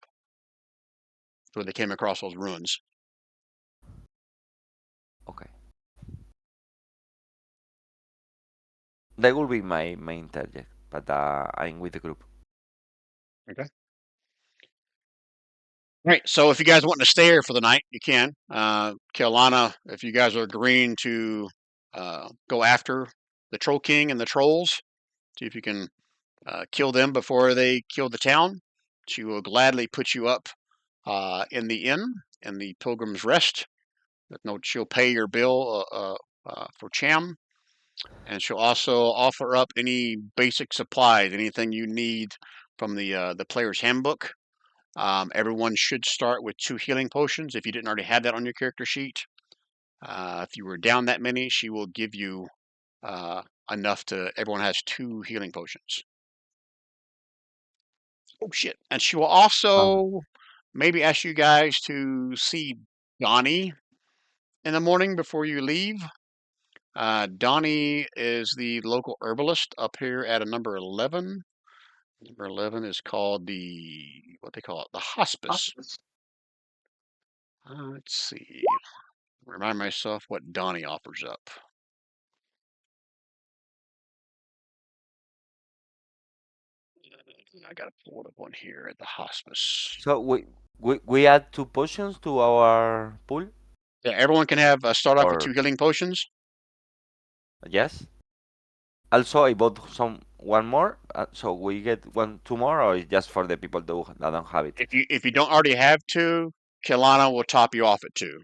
[SPEAKER 1] where they came across those ruins.
[SPEAKER 4] Okay. That will be my main target, but I'm with the group.
[SPEAKER 1] Okay. Right. So if you guys want to stay here for the night, you can. Kaelana, if you guys are agreeing to go after the Troll King and the trolls, see if you can kill them before they kill the town, she will gladly put you up in the inn, in the Pilgrim's Rest. No, she'll pay your bill for Cham, and she'll also offer up any basic supplies, anything you need from the player's handbook. Everyone should start with 2 healing potions if you didn't already have that on your character sheet. If you were down that many, she will give you enough to. Everyone has 2 healing potions. Oh shit! And she will also maybe ask you guys to see Donnie in the morning before you leave. Donnie is the local herbalist up here at a number 11. Number 11 is called what they call it, the hospice. Let's see. Remind myself what Donnie offers up. I gotta pull it up on here at the hospice.
[SPEAKER 4] So we add 2 potions to our pool,
[SPEAKER 1] Yeah, everyone can have start off with
[SPEAKER 4] or
[SPEAKER 1] 2 healing potions.
[SPEAKER 4] yes. Also, I bought one more, so we get 2 more, or it's just for the people that don't have it.
[SPEAKER 1] If you don't already have 2, Kelana will top you off at 2.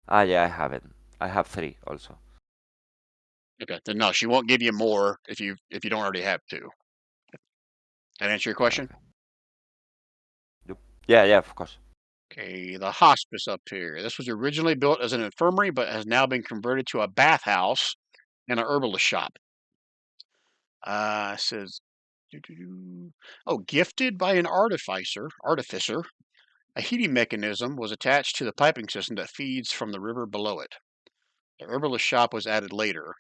[SPEAKER 4] Ah, yeah, I have it. I have 3 also.
[SPEAKER 1] Okay, then no, she won't give you more if you don't already have 2. That answer your question?
[SPEAKER 4] Okay. Yep. Yeah, yeah, of course.
[SPEAKER 1] Okay, the hospice up here. This was originally built as an infirmary, but has now been converted to a bathhouse and an herbalist shop. It says, oh, gifted by an artificer, a heating mechanism was attached to the piping system that feeds from the river below it. The herbalist shop was added later.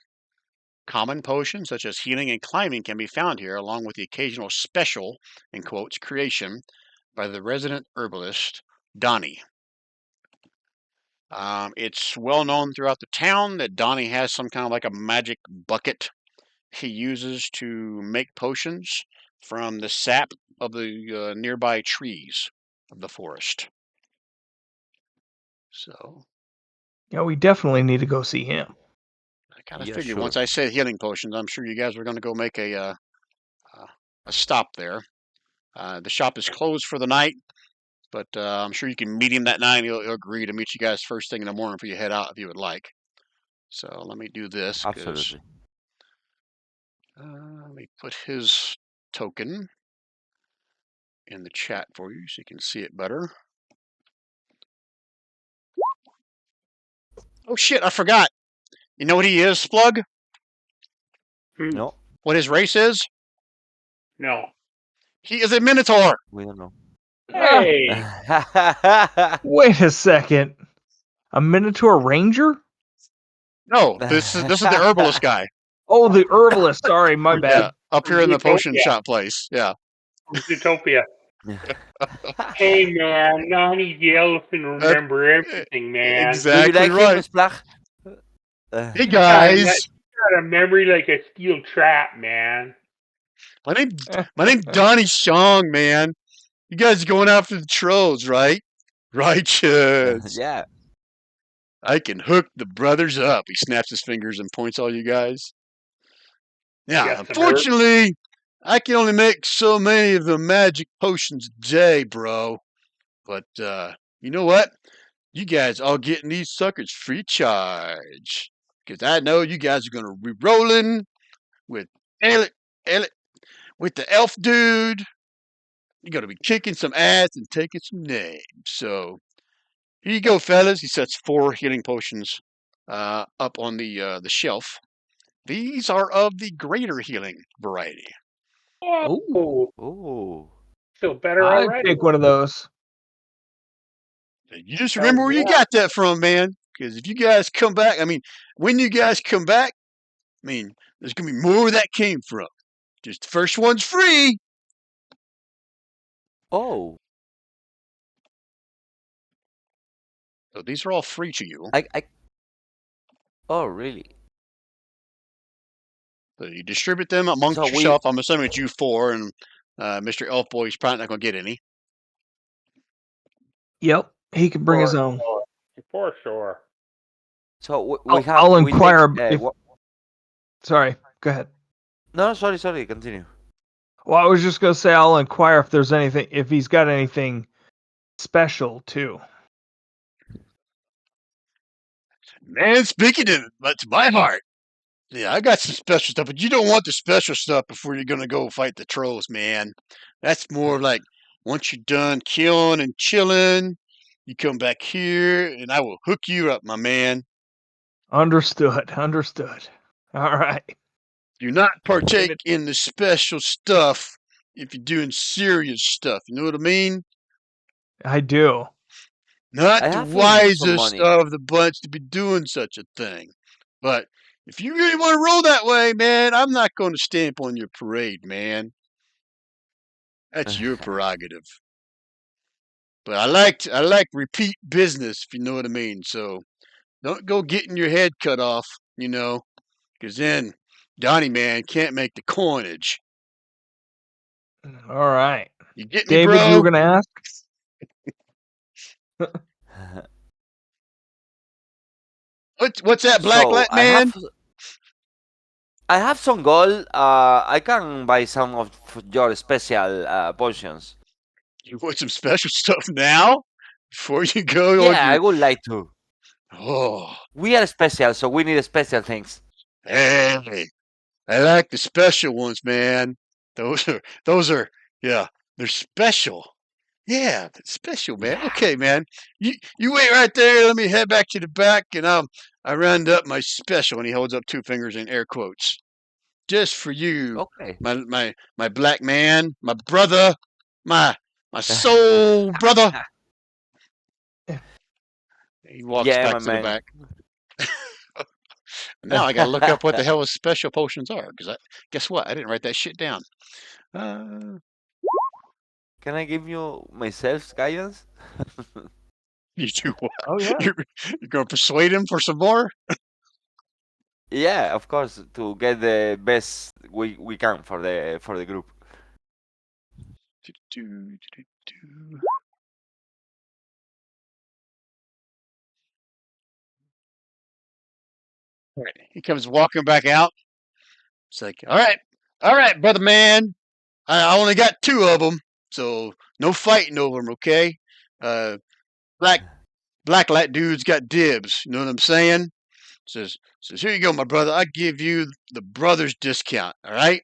[SPEAKER 1] Common potions such as healing and climbing can be found here, along with the occasional special, in quotes, creation by the resident herbalist, Donnie. It's well known throughout the town that Donnie has some kind of like a magic bucket he uses to make potions from the sap of the nearby trees of the forest. So
[SPEAKER 3] Yeah, we definitely need to go see him.
[SPEAKER 1] I kind of
[SPEAKER 4] Yeah,
[SPEAKER 1] figured once
[SPEAKER 4] sure.
[SPEAKER 1] I said healing potions, I'm sure you guys were going to go make a stop there. The shop is closed for the night. But I'm sure you can meet him that night. He'll agree to meet you guys first thing in the morning for you head out if you would like. So let me do this because
[SPEAKER 4] Absolutely.
[SPEAKER 1] let me put his token in the chat for you so you can see it better. Oh shit, I forgot. You know what he is, Splug?
[SPEAKER 4] No,
[SPEAKER 1] What his race is?
[SPEAKER 2] No.
[SPEAKER 1] He is a Minotaur.
[SPEAKER 4] we don't know.
[SPEAKER 2] Hey.
[SPEAKER 3] Wait a second. A Minotaur Ranger?
[SPEAKER 1] No, this is the herbalist guy.
[SPEAKER 3] Oh, the herbalist. Sorry, my
[SPEAKER 2] From-
[SPEAKER 3] bad.
[SPEAKER 1] Yeah, up
[SPEAKER 2] From
[SPEAKER 1] here in the potion
[SPEAKER 2] Zootopia.
[SPEAKER 1] shop place. Yeah.
[SPEAKER 2] From Zootopia. Hey man, Nani the elephant remember everything, man.
[SPEAKER 4] Do you
[SPEAKER 1] Exactly
[SPEAKER 4] like him,
[SPEAKER 1] right.
[SPEAKER 4] Splach?
[SPEAKER 1] Hey
[SPEAKER 2] Yeah, he's
[SPEAKER 1] guys,
[SPEAKER 2] got a memory like a steel trap, man.
[SPEAKER 1] my name's Donnie Shong, man. You guys going after the trolls, right? Righteous.
[SPEAKER 4] Yeah.
[SPEAKER 1] I can hook the brothers up. He snaps his fingers and points all you guys. Yeah,
[SPEAKER 2] Got some herbs?
[SPEAKER 1] unfortunately, I can only make so many of the magic potions a day, bro. But you know what? You guys all getting these suckers free of charge. Because I know you guys are gonna be rolling with Elliot, with the elf dude. You're gonna be kicking some ass and taking some names. So here you go, fellas. He sets 4 healing potions up on the shelf. These are of the greater healing variety.
[SPEAKER 2] Oh,
[SPEAKER 4] Ooh.
[SPEAKER 2] feel better
[SPEAKER 3] I'd
[SPEAKER 2] already.
[SPEAKER 3] take one of those.
[SPEAKER 1] You just
[SPEAKER 2] Oh,
[SPEAKER 1] remember where you
[SPEAKER 2] yeah.
[SPEAKER 1] got that from, man. Because if you guys come back, I mean, when you guys come back, I mean, there's gonna be more where that came from. Just the first one's free.
[SPEAKER 4] Oh.
[SPEAKER 1] So these are all free to you.
[SPEAKER 4] I. Oh, really?
[SPEAKER 1] So you distribute them amongst
[SPEAKER 4] So we.
[SPEAKER 1] yourself. I'm assuming it's you 4, and Mr. Elf Boy is probably not gonna get any.
[SPEAKER 3] Yep, he can bring his
[SPEAKER 2] For
[SPEAKER 3] own.
[SPEAKER 2] sure. For sure.
[SPEAKER 4] So we have.
[SPEAKER 3] I'll
[SPEAKER 4] We take.
[SPEAKER 3] inquire if. Sorry, go ahead.
[SPEAKER 4] No, sorry. Continue.
[SPEAKER 3] Well, I was just gonna say I'll inquire if there's anything, if he's got anything special too.
[SPEAKER 1] Man, speaking to my heart. Yeah, I got some special stuff, but you don't want the special stuff before you're gonna go fight the trolls, man. That's more like once you're done killing and chilling, you come back here and I will hook you up, my man.
[SPEAKER 3] Understood. All right.
[SPEAKER 1] Do not partake
[SPEAKER 3] it-
[SPEAKER 1] in the special stuff if you're doing serious stuff. You know what I mean?
[SPEAKER 3] I do.
[SPEAKER 1] Not
[SPEAKER 4] I
[SPEAKER 1] the
[SPEAKER 4] have some
[SPEAKER 1] wisest
[SPEAKER 4] money.
[SPEAKER 1] of the bunch to be doing such a thing. But if you really want to roll that way, man, I'm not going to stamp on your parade, man. That's your prerogative. But I like repeat business, if you know what I mean. So don't go getting your head cut off, you know, because then Donnie man can't make the coinage.
[SPEAKER 3] All right.
[SPEAKER 1] You get me,
[SPEAKER 3] David, you
[SPEAKER 1] bro?
[SPEAKER 3] were gonna ask?
[SPEAKER 1] What's that,
[SPEAKER 4] So
[SPEAKER 1] Blacklight man?
[SPEAKER 4] I have some gold. I can buy some of your special potions.
[SPEAKER 1] You want some special stuff now? Before you go on
[SPEAKER 4] Yeah, I
[SPEAKER 1] your
[SPEAKER 4] would like to.
[SPEAKER 1] oh
[SPEAKER 4] We are special, so we need special things.
[SPEAKER 1] hey. I like the special ones, man. Those are yeah, they're special. Yeah, that's special, man.
[SPEAKER 4] Yeah.
[SPEAKER 1] Okay, man. You wait right there. Let me head back to the back, and I round up my special. And he holds up 2 fingers in air quotes, just for you,
[SPEAKER 4] Okay.
[SPEAKER 1] my black man, my brother, my soul brother. He walks
[SPEAKER 4] Yeah,
[SPEAKER 1] back
[SPEAKER 4] my
[SPEAKER 1] to the
[SPEAKER 4] man.
[SPEAKER 1] back. Now I gotta look up what the hell his special potions are, because guess what? I didn't write that shit down. Uh,
[SPEAKER 4] Can I give you myself guidance?
[SPEAKER 1] you do what?
[SPEAKER 3] Oh yeah.
[SPEAKER 1] You're gonna persuade him for some more?
[SPEAKER 4] Yeah, of course, to get the best we can for the group.
[SPEAKER 1] All right. He comes walking back out. It's like, all right, brother man. I only got 2 of them, so no fighting over them, okay? Uh, black light dude's got dibs. You know what I'm saying? Says here you go, my brother. I give you the brother's discount. All right.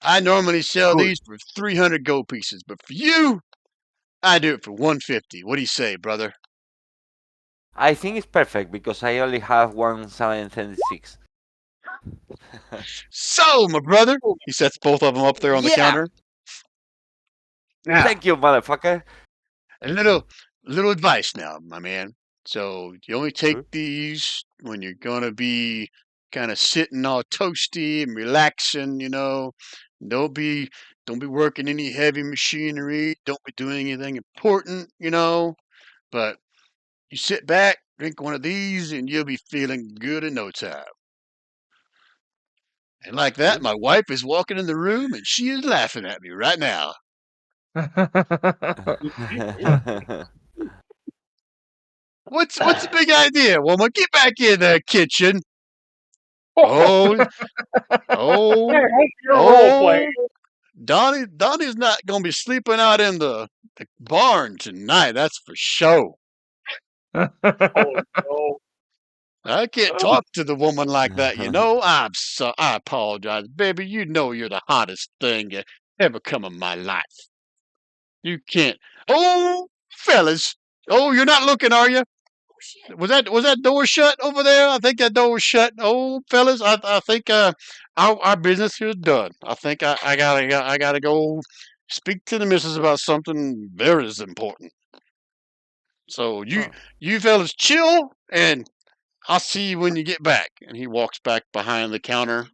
[SPEAKER 1] I normally sell
[SPEAKER 3] Good.
[SPEAKER 1] these for 300 gold pieces, but for you, I do it for 150. What do you say, brother?
[SPEAKER 4] I think it's perfect because I only have 176.
[SPEAKER 1] So, my brother, he sets both of them up there on the
[SPEAKER 4] Yeah,
[SPEAKER 1] counter. Now,
[SPEAKER 4] thank you, motherfucker.
[SPEAKER 1] a little advice now, my man. So you only take
[SPEAKER 4] Sure.
[SPEAKER 1] these when you're gonna be kind of sitting all toasty and relaxing, you know. Don't be don't be working any heavy machinery. Don't be doing anything important, you know. But you sit back, drink one of these, and you'll be feeling good in no time. And like that,
[SPEAKER 4] Sure.
[SPEAKER 1] my wife is walking in the room and she is laughing at me right now. What's the big idea, woman? Get back in the kitchen. Oh,
[SPEAKER 2] Hey,
[SPEAKER 1] oh,
[SPEAKER 2] how's your role playing?
[SPEAKER 1] oh. Donnie's not gonna be sleeping out in the barn tonight. That's for sure.
[SPEAKER 2] Oh no.
[SPEAKER 1] I can't talk to the woman like that, you know. I apologize, baby. You know you're the hottest thing that ever come in my life. You can't. Oh, fellas. Oh, you're not looking, are you? Was that door shut over there? I think that door was shut. Oh, fellas, I think our business here is done. I think I gotta go speak to the missus about something very important. So
[SPEAKER 4] Huh.
[SPEAKER 1] you fellas chill, and I'll see you when you get back. And he walks back behind the counter,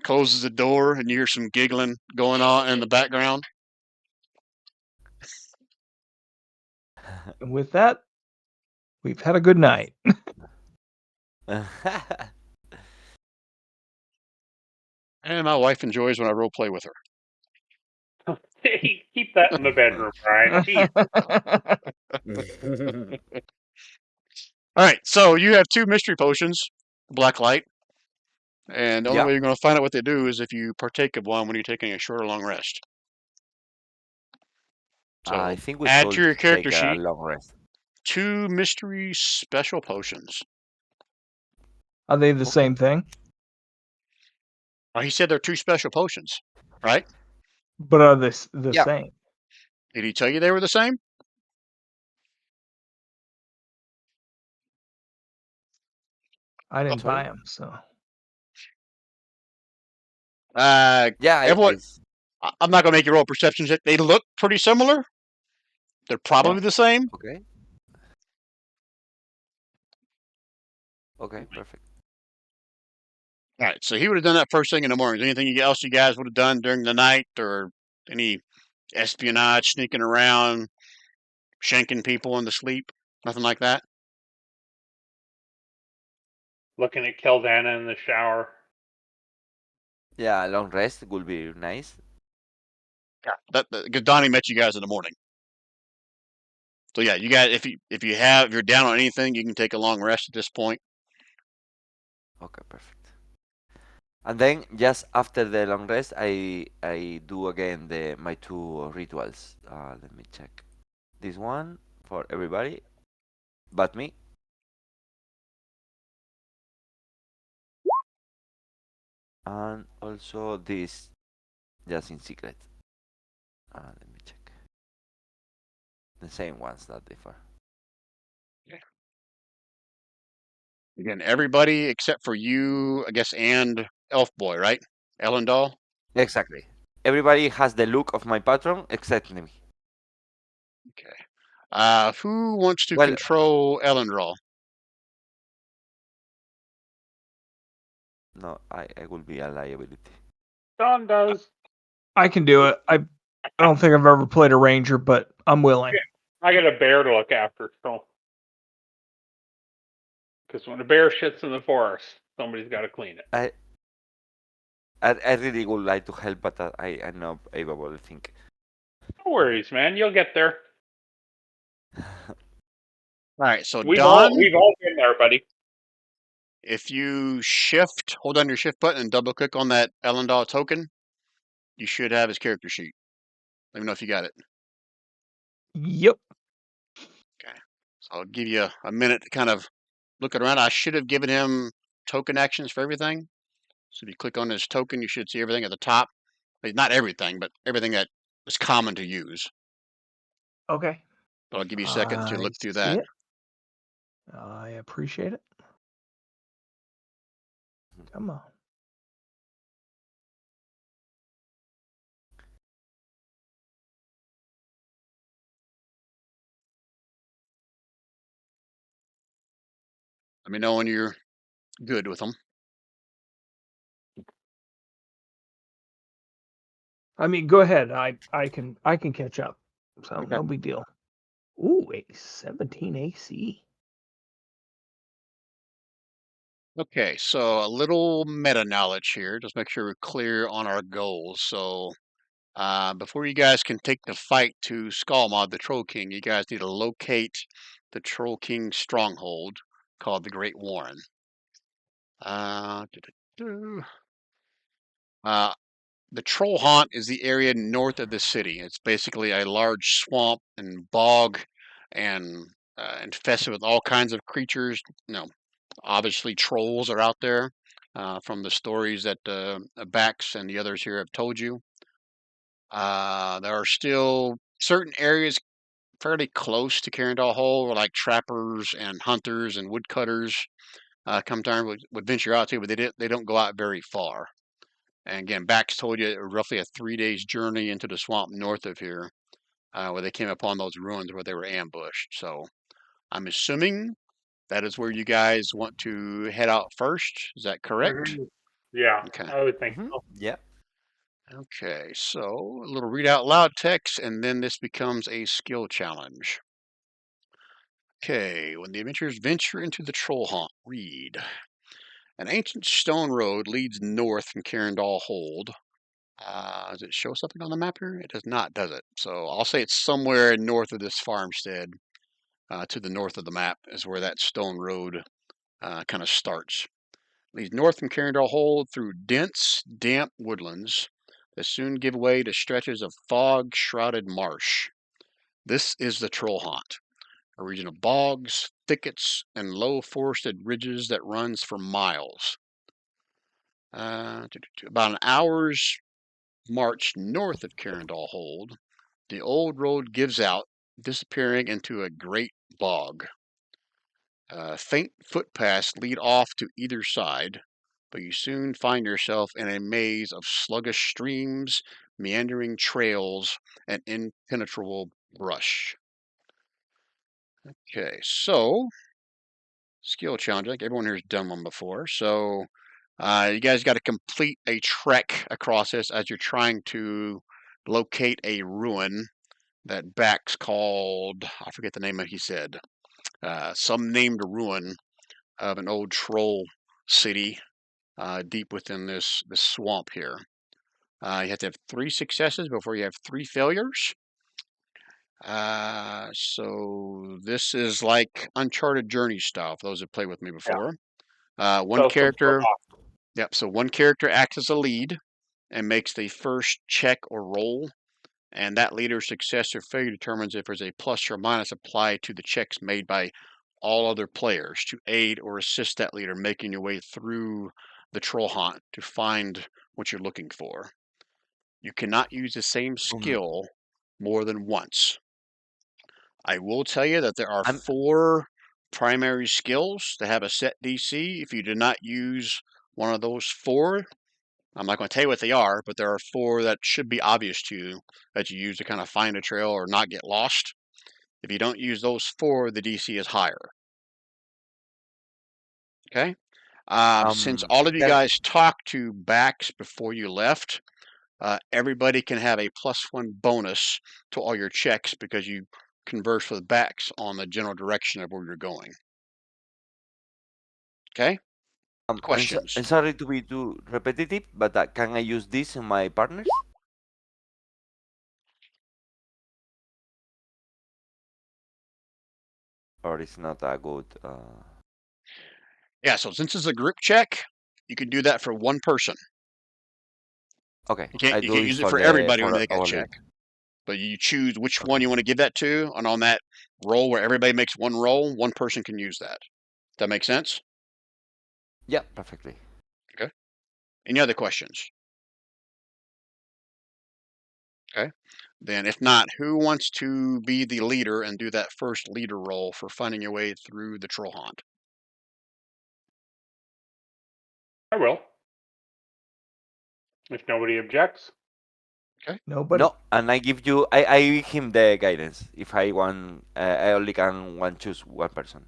[SPEAKER 1] closes the door, and you hear some giggling going on in the background.
[SPEAKER 3] And with that, we've had a good night.
[SPEAKER 1] And my wife enjoys when I role play with her.
[SPEAKER 2] Hey, keep that in the bedroom, Ryan. Jeez.
[SPEAKER 1] All right, so you have two mystery potions, black light, and the only
[SPEAKER 4] Yeah,
[SPEAKER 1] way you're going to find out what they do is if you partake of one when you're taking a short or long rest.
[SPEAKER 4] I
[SPEAKER 1] So
[SPEAKER 4] think we
[SPEAKER 1] add to
[SPEAKER 4] should
[SPEAKER 1] your character
[SPEAKER 4] take a
[SPEAKER 1] sheet
[SPEAKER 4] long rest.
[SPEAKER 1] two mystery special potions.
[SPEAKER 3] Are they the
[SPEAKER 4] Okay.
[SPEAKER 3] same thing?
[SPEAKER 1] Oh, he said they're two special potions, right?
[SPEAKER 3] But are they the
[SPEAKER 4] Yeah.
[SPEAKER 3] same?
[SPEAKER 1] Did he tell you they were the same?
[SPEAKER 3] I didn't
[SPEAKER 4] Sorry.
[SPEAKER 3] buy them, so.
[SPEAKER 4] Yeah,
[SPEAKER 1] Everyone, I'm not going to make you roll perception check. They look pretty similar. They're probably the same.
[SPEAKER 4] Okay. Okay, perfect.
[SPEAKER 1] All right, so he would have done that first thing in the morning. Anything else you guys would have done during the night, or any espionage, sneaking around, shanking people into sleep? Nothing like that.
[SPEAKER 2] Looking at Keldana in the shower.
[SPEAKER 4] Yeah, a long rest would be nice.
[SPEAKER 1] Yeah, because Donnie met you guys in the morning. So yeah, you guys, if you're down on anything, you can take a long rest at this point.
[SPEAKER 4] Okay, perfect. And then just after the long rest, I do again my two rituals. Let me check. This one for everybody, but me. And also this, just in secret. Let me check. The same ones that before.
[SPEAKER 1] Again, everybody except for you, I guess, and Elf Boy, right? Ellendahl.
[SPEAKER 4] Exactly. Everybody has the look of my patron except me.
[SPEAKER 1] Okay. Who wants to
[SPEAKER 4] Well,
[SPEAKER 1] control Ellendahl?
[SPEAKER 4] no, I will be a liability.
[SPEAKER 2] Don does.
[SPEAKER 3] I can do it. I don't think I've ever played a ranger, but I'm willing.
[SPEAKER 2] I got a bear to look after, so. Because when a bear shits in the forest, somebody's got to clean it.
[SPEAKER 4] I really would like to help, but I'm not able to think.
[SPEAKER 2] No worries, man. You'll get there.
[SPEAKER 1] All right. So
[SPEAKER 2] We've
[SPEAKER 1] Don,
[SPEAKER 2] all been there, buddy.
[SPEAKER 1] if you hold down your shift button and double click on that Ellendahl token, you should have his character sheet. Let me know if you got it.
[SPEAKER 3] Yep.
[SPEAKER 1] Okay. So I'll give you a minute to kind of look around. I should have given him token actions for everything. So if you click on his token, you should see everything at the top. Not everything, but everything that is common to use.
[SPEAKER 3] Okay.
[SPEAKER 1] But I'll give you a second to
[SPEAKER 3] I
[SPEAKER 1] look through
[SPEAKER 3] see
[SPEAKER 1] that.
[SPEAKER 3] it. I appreciate it. Come on.
[SPEAKER 1] Let me know when you're good with them.
[SPEAKER 3] I mean, go ahead. I can catch up. So
[SPEAKER 1] Okay.
[SPEAKER 3] no big deal. Ooh, a 17 AC.
[SPEAKER 1] Okay, so a little meta knowledge here. Just make sure we're clear on our goals. So before you guys can take the fight to Skullmod, the Troll King, you guys need to locate the Troll King stronghold called the Great Warren. Do-do-do. The Trollhaunt is the area north of the city. It's basically a large swamp and bog and infested with all kinds of creatures. Obviously trolls are out there from the stories that Bax and the others here have told you. There are still certain areas fairly close to Kaerndahl Hole where like trappers and hunters and woodcutters come down would venture out to, but they don't go out very far. And again, Bax told you roughly a 3 days journey into the swamp north of here, where they came upon those ruins where they were ambushed. So I'm assuming that is where you guys want to head out first. Is that correct?
[SPEAKER 2] Yeah,
[SPEAKER 1] Okay.
[SPEAKER 2] I would think so.
[SPEAKER 4] Yeah.
[SPEAKER 1] Okay, so a little read out loud text, and then this becomes a skill challenge. Okay, when the adventurers venture into the Trollhaunt, read. An ancient stone road leads north from Kaerndahl Hold. Does it show something on the map here? It does not, does it? So I'll say it's somewhere north of this farmstead. To the north of the map is where that stone road kind of starts. Leads north from Kaerndahl Hold through dense, damp woodlands that soon give way to stretches of fog-shrouded marsh. This is the Trollhaunt, a region of bogs, thickets, and low forested ridges that runs for miles. About an hour's march north of Kaerndahl Hold, the old road gives out, disappearing into a great bog. Faint footpaths lead off to either side, but you soon find yourself in a maze of sluggish streams, meandering trails, and impenetrable brush. Okay, so skill challenge. I think everyone here's done one before. So you guys got to complete a trek across this as you're trying to locate a ruin that Bax called, I forget the name of he said, some named ruin of an old troll city deep within this swamp here. You have to have 3 successes before you have 3 failures. So this is like Uncharted Journey style for those that played with me before. One
[SPEAKER 2] So
[SPEAKER 1] character, yep. So one character acts as a lead and makes the first check or roll, and that leader's success or failure determines if there's a plus or minus applied to the checks made by all other players to aid or assist that leader making your way through the Trollhaunt to find what you're looking for. You cannot use the same skill more than once. I will tell you that there are
[SPEAKER 4] I'm
[SPEAKER 1] 4 primary skills that have a set DC. If you do not use one of those 4, I'm not going to tell you what they are, but there are 4 that should be obvious to you that you use to kind of find a trail or not get lost. If you don't use those 4, the DC is higher. Okay? Since all of you
[SPEAKER 4] there
[SPEAKER 1] guys talked to Bax before you left, everybody can have a +1 bonus to all your checks because you converse with Bax on the general direction of where you're going. Okay? Questions?
[SPEAKER 4] I'm sorry to be too repetitive, but can I use this in my partners? Or it's not a good
[SPEAKER 1] Yeah, so since it's a group check, you can do that for one person.
[SPEAKER 4] okay,
[SPEAKER 1] You can't
[SPEAKER 4] I
[SPEAKER 1] you
[SPEAKER 4] do
[SPEAKER 1] can't
[SPEAKER 4] this
[SPEAKER 1] use it for everybody when
[SPEAKER 4] for
[SPEAKER 1] they make that
[SPEAKER 4] our
[SPEAKER 1] check.
[SPEAKER 4] lead.
[SPEAKER 1] but you choose which one you want to give that to, and on that roll where everybody makes one roll, one person can use that. Does that make sense?
[SPEAKER 4] Yeah, perfectly.
[SPEAKER 1] Okay. Any other questions? Okay. Then if not, who wants to be the leader and do that first leader roll for finding your way through the Trollhaunt?
[SPEAKER 2] I will. If nobody objects.
[SPEAKER 3] Nobody.
[SPEAKER 4] No, and I give you. I give him the guidance. If I want, I only can choose one person.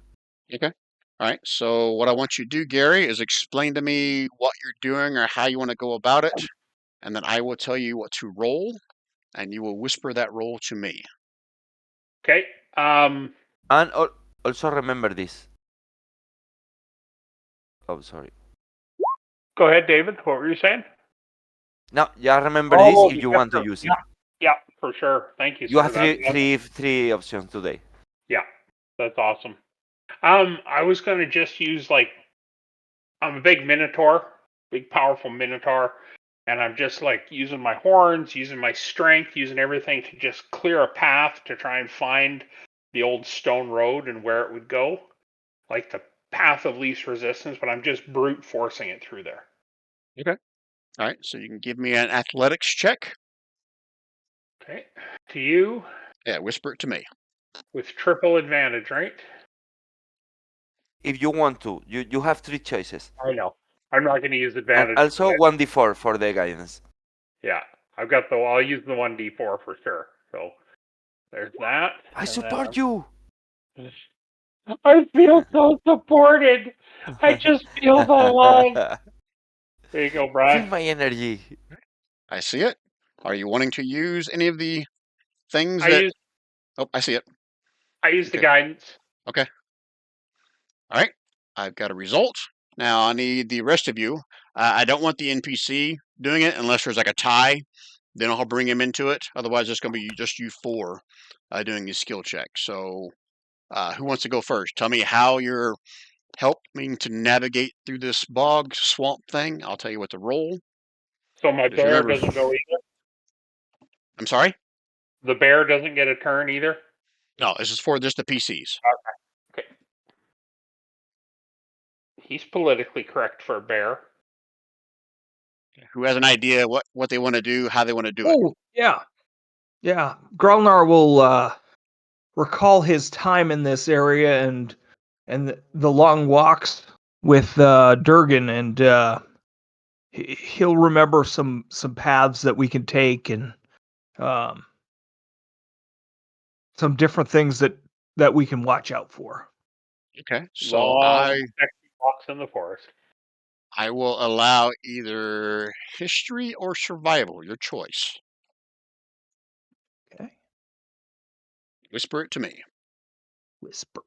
[SPEAKER 1] Okay. All right. So what I want you to do, Gary, is explain to me what you're doing or how you want to go about it, and then I will tell you what to roll, and you will whisper that roll to me.
[SPEAKER 2] Okay.
[SPEAKER 4] And also remember this. Oh, sorry.
[SPEAKER 2] Go ahead, David. What were you saying?
[SPEAKER 4] No, yeah, remember this
[SPEAKER 2] Oh,
[SPEAKER 4] if
[SPEAKER 2] the
[SPEAKER 4] you want to
[SPEAKER 2] whisper.
[SPEAKER 4] use it.
[SPEAKER 2] Yeah, for sure. Thank you,
[SPEAKER 4] You
[SPEAKER 2] sir.
[SPEAKER 4] have three options today.
[SPEAKER 2] Yeah, that's awesome. I was gonna just use like I'm a big minotaur, big powerful minotaur, and I'm just like using my horns, using my strength, using everything to just clear a path to try and find the old stone road and where it would go, like the path of least resistance. But I'm just brute forcing it through there.
[SPEAKER 1] Okay. All right. So you can give me an athletics check.
[SPEAKER 2] Okay, to you
[SPEAKER 1] Yeah, whisper it to me.
[SPEAKER 2] with triple advantage, right?
[SPEAKER 4] If you want to, you have three choices,
[SPEAKER 2] I know. I'm not going to use
[SPEAKER 4] and
[SPEAKER 2] advantage.
[SPEAKER 4] also 1d4 for the guidance.
[SPEAKER 2] Yeah, I've got the. I'll use the 1d4 for sure. So there's that.
[SPEAKER 4] I
[SPEAKER 2] And
[SPEAKER 4] support you.
[SPEAKER 2] then I feel so supported. I just feel the love. There you go,
[SPEAKER 4] Feel
[SPEAKER 2] Brian.
[SPEAKER 4] my energy.
[SPEAKER 1] I see it. Are you wanting to use any of the things
[SPEAKER 2] I
[SPEAKER 1] that?
[SPEAKER 2] use
[SPEAKER 1] Oh, I see it.
[SPEAKER 2] the
[SPEAKER 1] Okay.
[SPEAKER 2] guidance.
[SPEAKER 1] Okay. All right. I've got a result. Now I need the rest of you. I don't want the NPC doing it unless there's like a tie. Then I'll bring him into it. Otherwise, it's going to be just you four doing these skill checks. So, who wants to go first? Tell me how you're helping to navigate through this bog swamp thing. I'll tell you what to roll.
[SPEAKER 2] So my
[SPEAKER 1] Just
[SPEAKER 2] bear
[SPEAKER 1] remember.
[SPEAKER 2] doesn't go either.
[SPEAKER 1] I'm sorry.
[SPEAKER 2] The bear doesn't get a turn either.
[SPEAKER 1] No, this is for just the PCs.
[SPEAKER 2] Okay. He's politically correct for a bear.
[SPEAKER 1] Who has an idea what they want to do, how they want to do it?
[SPEAKER 3] Oh, yeah. Yeah. Grelnar will recall his time in this area and the long walks with Durgan, and he'll remember some paths that we can take, and um, some different things that we can watch out for.
[SPEAKER 1] Okay, so
[SPEAKER 2] Long, sexy walks in the forest.
[SPEAKER 1] I will allow either history or survival, your choice.
[SPEAKER 3] Okay.
[SPEAKER 1] Whisper it to me.
[SPEAKER 3] Whisper.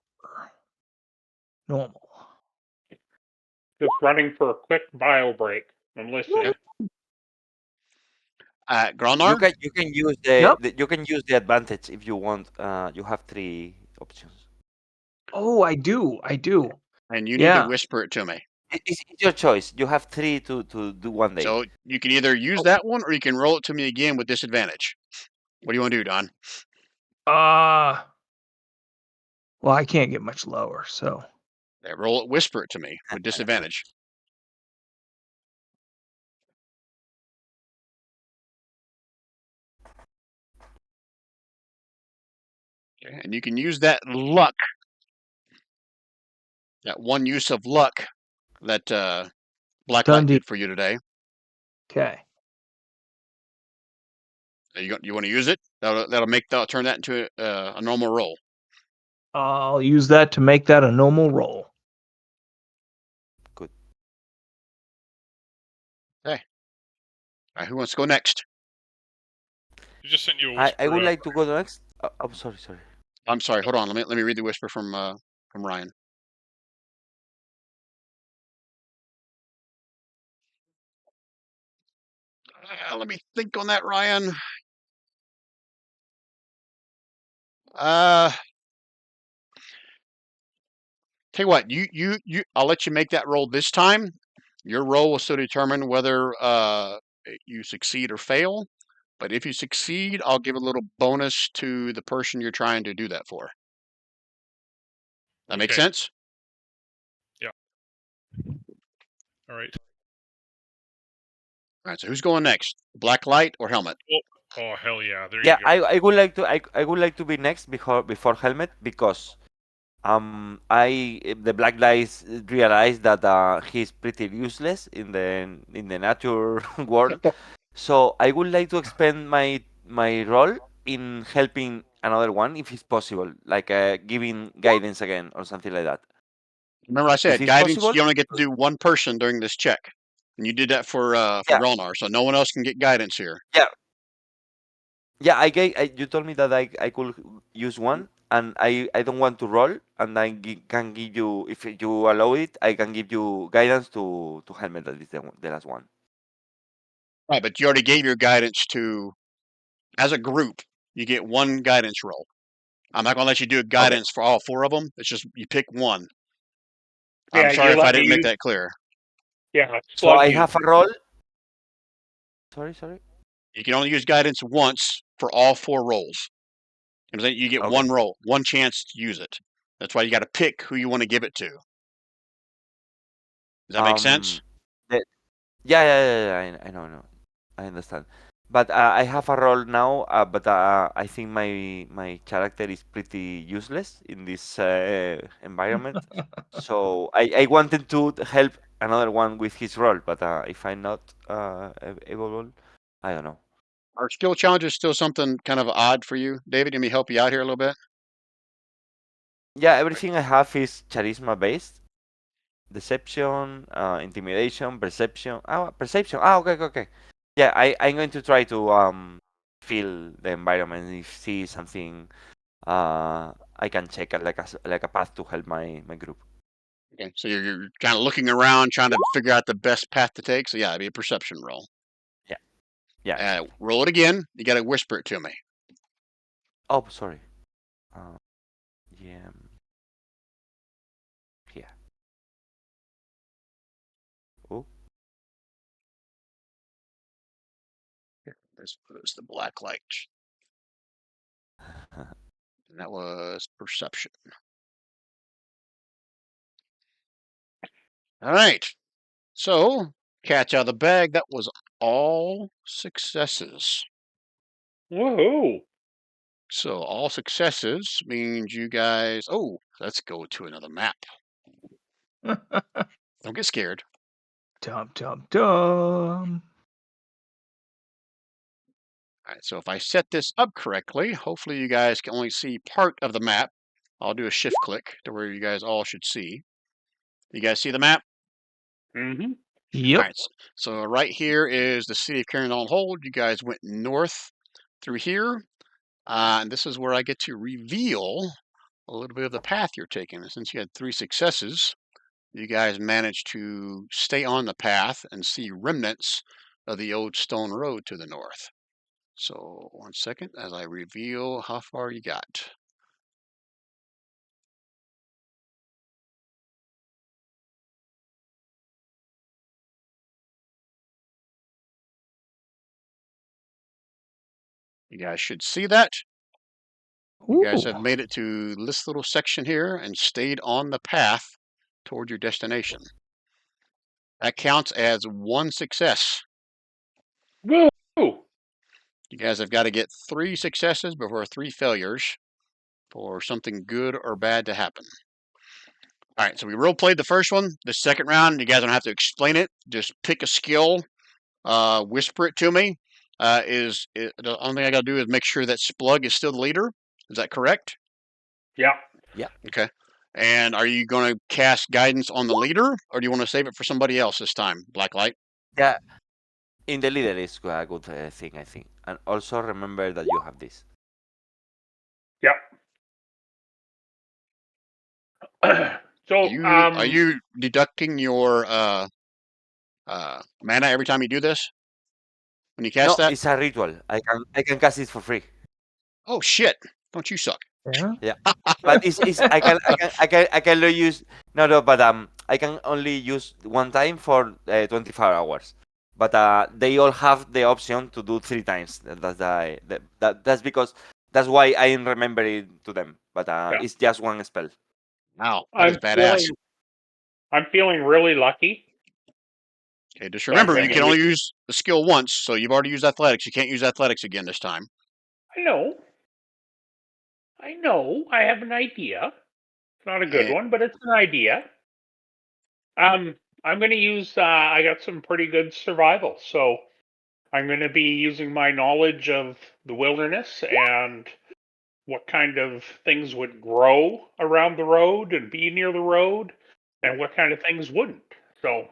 [SPEAKER 3] Normal.
[SPEAKER 2] Just running for a quick bio break. I'm listening.
[SPEAKER 1] Okay.
[SPEAKER 4] You
[SPEAKER 1] Gralnar,
[SPEAKER 4] can use
[SPEAKER 3] Yep.
[SPEAKER 4] you can use the advantage if you want. You have three options.
[SPEAKER 3] Oh, I do.
[SPEAKER 1] and you need to
[SPEAKER 3] Yeah.
[SPEAKER 1] whisper it to me.
[SPEAKER 4] It's your choice. You have three to do one day.
[SPEAKER 1] So you can either use that one or you can roll it to me again with disadvantage. What do you want to do, Don?
[SPEAKER 3] Well, I can't get much lower, so.
[SPEAKER 1] Yeah, roll it, whisper it to me with disadvantage. Okay, and you can use that luck, that one use of luck that Blacklight
[SPEAKER 3] Dundee.
[SPEAKER 1] did for you today.
[SPEAKER 3] Okay.
[SPEAKER 1] You want to use it? That'll turn that into a normal roll.
[SPEAKER 3] I'll use that to make that a normal roll.
[SPEAKER 4] Good.
[SPEAKER 1] Okay. All right, who wants to go next?
[SPEAKER 5] He just sent you a
[SPEAKER 4] I
[SPEAKER 5] whisper.
[SPEAKER 4] would like to go next. I'm sorry.
[SPEAKER 1] I'm sorry. Hold on. Let me read the whisper from Ryan. Let me think on that, Ryan. Tell you what, I'll let you make that roll this time. Your roll will still determine whether you succeed or fail. But if you succeed, I'll give a little bonus to the person you're trying to do that for. That makes
[SPEAKER 5] Okay.
[SPEAKER 1] sense?
[SPEAKER 5] All right.
[SPEAKER 1] All right, so who's going next? Black light or helmet?
[SPEAKER 5] Oh hell yeah! There
[SPEAKER 4] Yeah,
[SPEAKER 5] you go.
[SPEAKER 4] I would like to I would like to be next before helmet because the black guys realize that he's pretty useless in the nature world. So I would like to expand my role in helping another one if it's possible, like giving guidance again or something like that.
[SPEAKER 1] Remember I
[SPEAKER 4] If
[SPEAKER 1] said
[SPEAKER 4] it's
[SPEAKER 1] guidance,
[SPEAKER 4] possible,
[SPEAKER 1] you only get to do one person during this check. And you did that for
[SPEAKER 4] yeah,
[SPEAKER 1] Relnar, so no one else can get guidance here.
[SPEAKER 4] yeah, yeah. You told me that I could use one, and I don't want to roll, and can give you if you allow it, I can give you guidance to helmet. That is the last one.
[SPEAKER 1] Right, but you already gave your guidance to, as a group, you get one guidance roll. I'm not going to let you do a
[SPEAKER 4] Okay.
[SPEAKER 1] guidance for all four of them. It's just you pick one. I'm
[SPEAKER 2] Yeah,
[SPEAKER 1] sorry
[SPEAKER 2] you
[SPEAKER 1] if I
[SPEAKER 2] let me
[SPEAKER 1] didn't make
[SPEAKER 2] use.
[SPEAKER 1] that clear.
[SPEAKER 2] Yeah,
[SPEAKER 4] So
[SPEAKER 2] Slug
[SPEAKER 4] I
[SPEAKER 2] used.
[SPEAKER 4] have a roll. Sorry.
[SPEAKER 1] You can only use guidance once for all four rolls. And then you get
[SPEAKER 4] Okay.
[SPEAKER 1] one roll, one chance to use it. That's why you got to pick who you want to give it to. Does that make sense?
[SPEAKER 4] Um. the- yeah. I know. I understand. But I have a role now. But I think my character is pretty useless in this environment. So I wanted to help another one with his role, but if I'm not able, I don't know.
[SPEAKER 1] Are skill challenges still something kind of odd for you, David? Let me help you out here a little bit.
[SPEAKER 4] Yeah, everything I have is charisma based. Deception, intimidation, perception. Oh, perception. Ah, okay. Yeah, I'm going to try to feel the environment if see something I can check like a path to help my group.
[SPEAKER 1] Okay, so you're kind of looking around, trying to figure out the best path to take. So yeah, it'd be a perception roll.
[SPEAKER 4] Yeah, yeah, exactly.
[SPEAKER 1] Roll it again. You got to whisper it to me.
[SPEAKER 4] Oh, sorry. Uh, yeah, yeah. Oh,
[SPEAKER 1] This was the black light, and that was perception. All right. So catch out of the bag. That was all successes.
[SPEAKER 2] Woohoo!
[SPEAKER 1] So all successes means you guys. Oh, let's go to another map. Don't get scared.
[SPEAKER 3] Dum.
[SPEAKER 1] All right, so if I set this up correctly, hopefully you guys can only see part of the map. I'll do a shift click to where you guys all should see. You guys see the map?
[SPEAKER 2] Mm-hmm.
[SPEAKER 1] All
[SPEAKER 3] Yep.
[SPEAKER 1] right, so right here is the city of Kaerndahl Hold. You guys went north through here, and this is where I get to reveal a little bit of the path you're taking. And since you had 3 successes, you guys managed to stay on the path and see remnants of the old stone road to the north. So 1 second as I reveal how far you got. You guys should see that. You guys have
[SPEAKER 3] Ooh.
[SPEAKER 1] made it to this little section here and stayed on the path toward your destination. That counts as 1 success.
[SPEAKER 2] Woo!
[SPEAKER 1] You guys have got to get 3 successes before 3 failures for something good or bad to happen. All right, so we role played the first one. The second round, you guys don't have to explain it. Just pick a skill, whisper it to me. The only thing I got to do is make sure that Splug is still the leader. Is that correct?
[SPEAKER 2] Yeah.
[SPEAKER 4] yeah.
[SPEAKER 1] Okay. And are you going to cast guidance on the leader, or do you want to save it for somebody else this time? Blacklight.
[SPEAKER 4] Yeah, in the leader is a good thing, I think. And also remember that you have this.
[SPEAKER 2] Yep. So,
[SPEAKER 1] Are you deducting your mana every time you do this when you cast
[SPEAKER 4] No,
[SPEAKER 1] that?
[SPEAKER 4] it's a ritual. I can cast it for free.
[SPEAKER 1] Oh shit! Don't you suck?
[SPEAKER 3] Yeah.
[SPEAKER 4] Yeah, but it's I can only use no, but I can only use one time for 24 hours. but they all have the option to do 3 times. That's because that's why I remember it to them. But
[SPEAKER 2] Yeah.
[SPEAKER 4] it's just one spell.
[SPEAKER 1] Wow, that is badass.
[SPEAKER 2] I'm feeling really lucky.
[SPEAKER 1] Okay, just
[SPEAKER 2] So I'm
[SPEAKER 1] remember,
[SPEAKER 2] going
[SPEAKER 1] you
[SPEAKER 2] to
[SPEAKER 1] can only use the skill once, so you've already used athletics. You can't use athletics again this time.
[SPEAKER 2] I know. I have an idea. It's not a good
[SPEAKER 1] And
[SPEAKER 2] one, but it's an idea. I'm going to use. I got some pretty good survival, so I'm going to be using my knowledge of the wilderness and what kind of things would grow around the road and be near the road, and what kind of things wouldn't. So,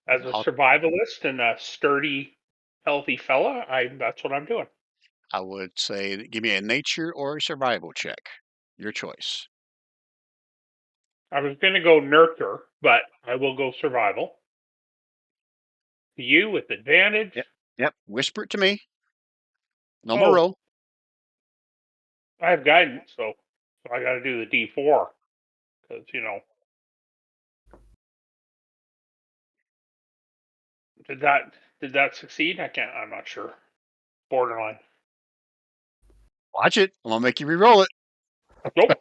[SPEAKER 2] as a
[SPEAKER 1] I'll,
[SPEAKER 2] survivalist and a sturdy, healthy fella, that's what I'm doing.
[SPEAKER 1] I would say, give me a nature or a survival check. Your choice.
[SPEAKER 2] I was going to go nurture, but I will go survival. To you with advantage.
[SPEAKER 1] Yep. Whisper it to me. No more
[SPEAKER 2] Oh,
[SPEAKER 1] roll.
[SPEAKER 2] I have guidance, so I got to do the D4 because did that succeed? I can't. I'm not sure. Borderline.
[SPEAKER 1] Watch it. I'm gonna make you re-roll it.
[SPEAKER 2] Nope.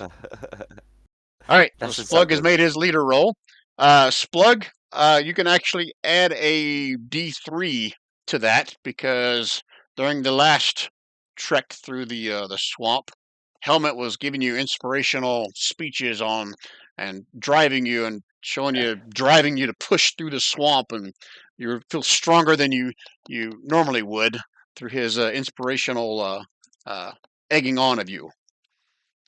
[SPEAKER 1] All right. So
[SPEAKER 4] Doesn't
[SPEAKER 1] Splug
[SPEAKER 4] sound
[SPEAKER 1] has
[SPEAKER 4] good.
[SPEAKER 1] made his leader roll. Splug, you can actually add a D3 to that because during the last trek through the swamp, Helmet was giving you inspirational speeches on and driving you and driving you to push through the swamp, and you feel stronger than you normally would through his inspirational egging on of you.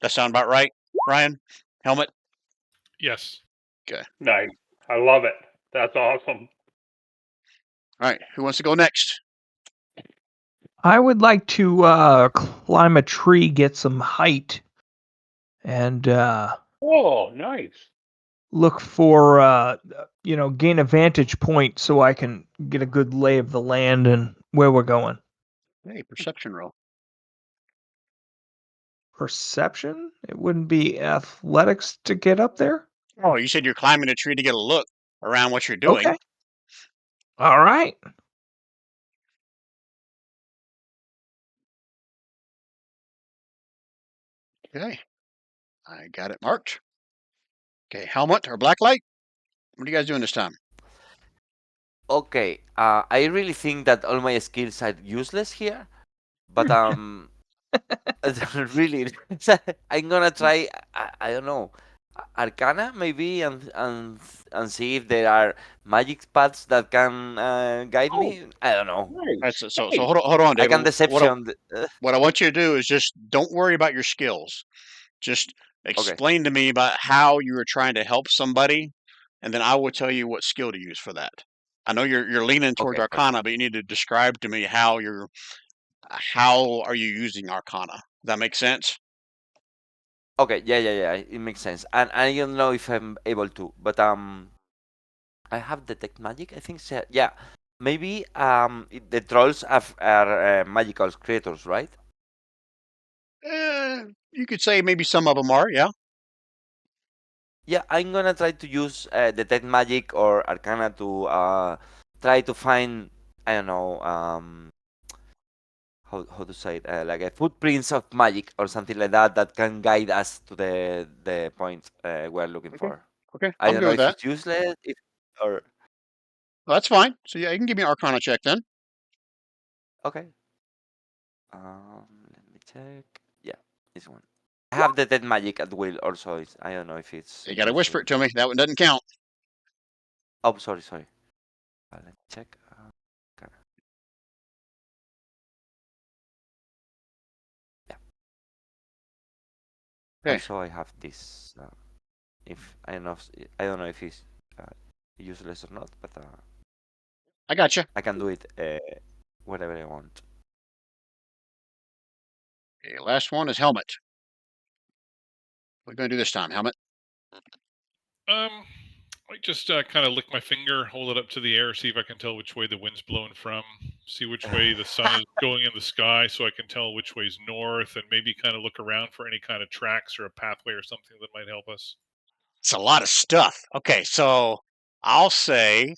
[SPEAKER 1] That sound about right, Ryan? Helmet?
[SPEAKER 5] Yes.
[SPEAKER 1] Okay.
[SPEAKER 2] Nice. I love it. That's awesome.
[SPEAKER 1] All right. Who wants to go next?
[SPEAKER 3] I would like to climb a tree, get some height, and
[SPEAKER 2] Oh, nice.
[SPEAKER 3] look for gain a vantage point so I can get a good lay of the land and where we're going.
[SPEAKER 1] Hey, perception roll.
[SPEAKER 3] Perception? It wouldn't be athletics to get up there?
[SPEAKER 1] Oh, you said you're climbing a tree to get a look around what you're doing.
[SPEAKER 3] Okay. All right.
[SPEAKER 1] Okay. I got it marked. Okay, helmet or black light? What are you guys doing this time?
[SPEAKER 4] Okay, I really think that all my skills are useless here, but really, I'm gonna try. I don't know, Arcana maybe, and see if there are magic paths that can guide
[SPEAKER 2] Oh,
[SPEAKER 4] me. I don't know.
[SPEAKER 1] All right,
[SPEAKER 2] nice.
[SPEAKER 1] so
[SPEAKER 2] Nice.
[SPEAKER 1] hold on,
[SPEAKER 4] I
[SPEAKER 1] David.
[SPEAKER 4] can deception.
[SPEAKER 1] What I want you to do is just don't worry about your skills. Just
[SPEAKER 4] Okay,
[SPEAKER 1] explain to me about how you are trying to help somebody, and then I will tell you what skill to use for that. I know you're leaning towards
[SPEAKER 4] okay, perfect.
[SPEAKER 1] Arcana, but you need to describe to me how are you using Arcana. Does that make sense?
[SPEAKER 4] Okay, yeah. It makes sense. And I don't know if I'm able to, but I have detect magic. I think so. Yeah, maybe the trolls are magical creatures, right?
[SPEAKER 1] You could say maybe some of them are, yeah.
[SPEAKER 4] Yeah, I'm gonna try to use detect magic or arcana to try to find, I don't know, how to say it, like a footprints of magic or something like that that can guide us to the point we're looking
[SPEAKER 1] Okay,
[SPEAKER 4] for.
[SPEAKER 1] okay,
[SPEAKER 4] I
[SPEAKER 1] I'm
[SPEAKER 4] don't
[SPEAKER 1] good
[SPEAKER 4] know
[SPEAKER 1] with
[SPEAKER 4] if
[SPEAKER 1] that.
[SPEAKER 4] it's useless, if or
[SPEAKER 1] Well, that's fine. So yeah, you can give me an Arcana check then.
[SPEAKER 4] okay. Let me check. Yeah, this one. I have detect magic at will also. I don't know if it's
[SPEAKER 1] You got to whisper
[SPEAKER 4] useful.
[SPEAKER 1] it to me. That one doesn't count.
[SPEAKER 4] Oh, sorry. Let me check. Okay. Yeah.
[SPEAKER 1] Okay,
[SPEAKER 4] Also, I have this. If I don't know, I don't know if it's useless or not, but
[SPEAKER 1] I got you.
[SPEAKER 4] I can do it wherever I want.
[SPEAKER 1] Okay, last one is helmet. What are you gonna do this time, helmet?
[SPEAKER 5] I just kind of lick my finger, hold it up to the air, see if I can tell which way the wind's blowing from, see which way the sun is going in the sky, so I can tell which way's north, and maybe kind of look around for any kind of tracks or a pathway or something that might help us.
[SPEAKER 1] It's a lot of stuff. Okay, so I'll say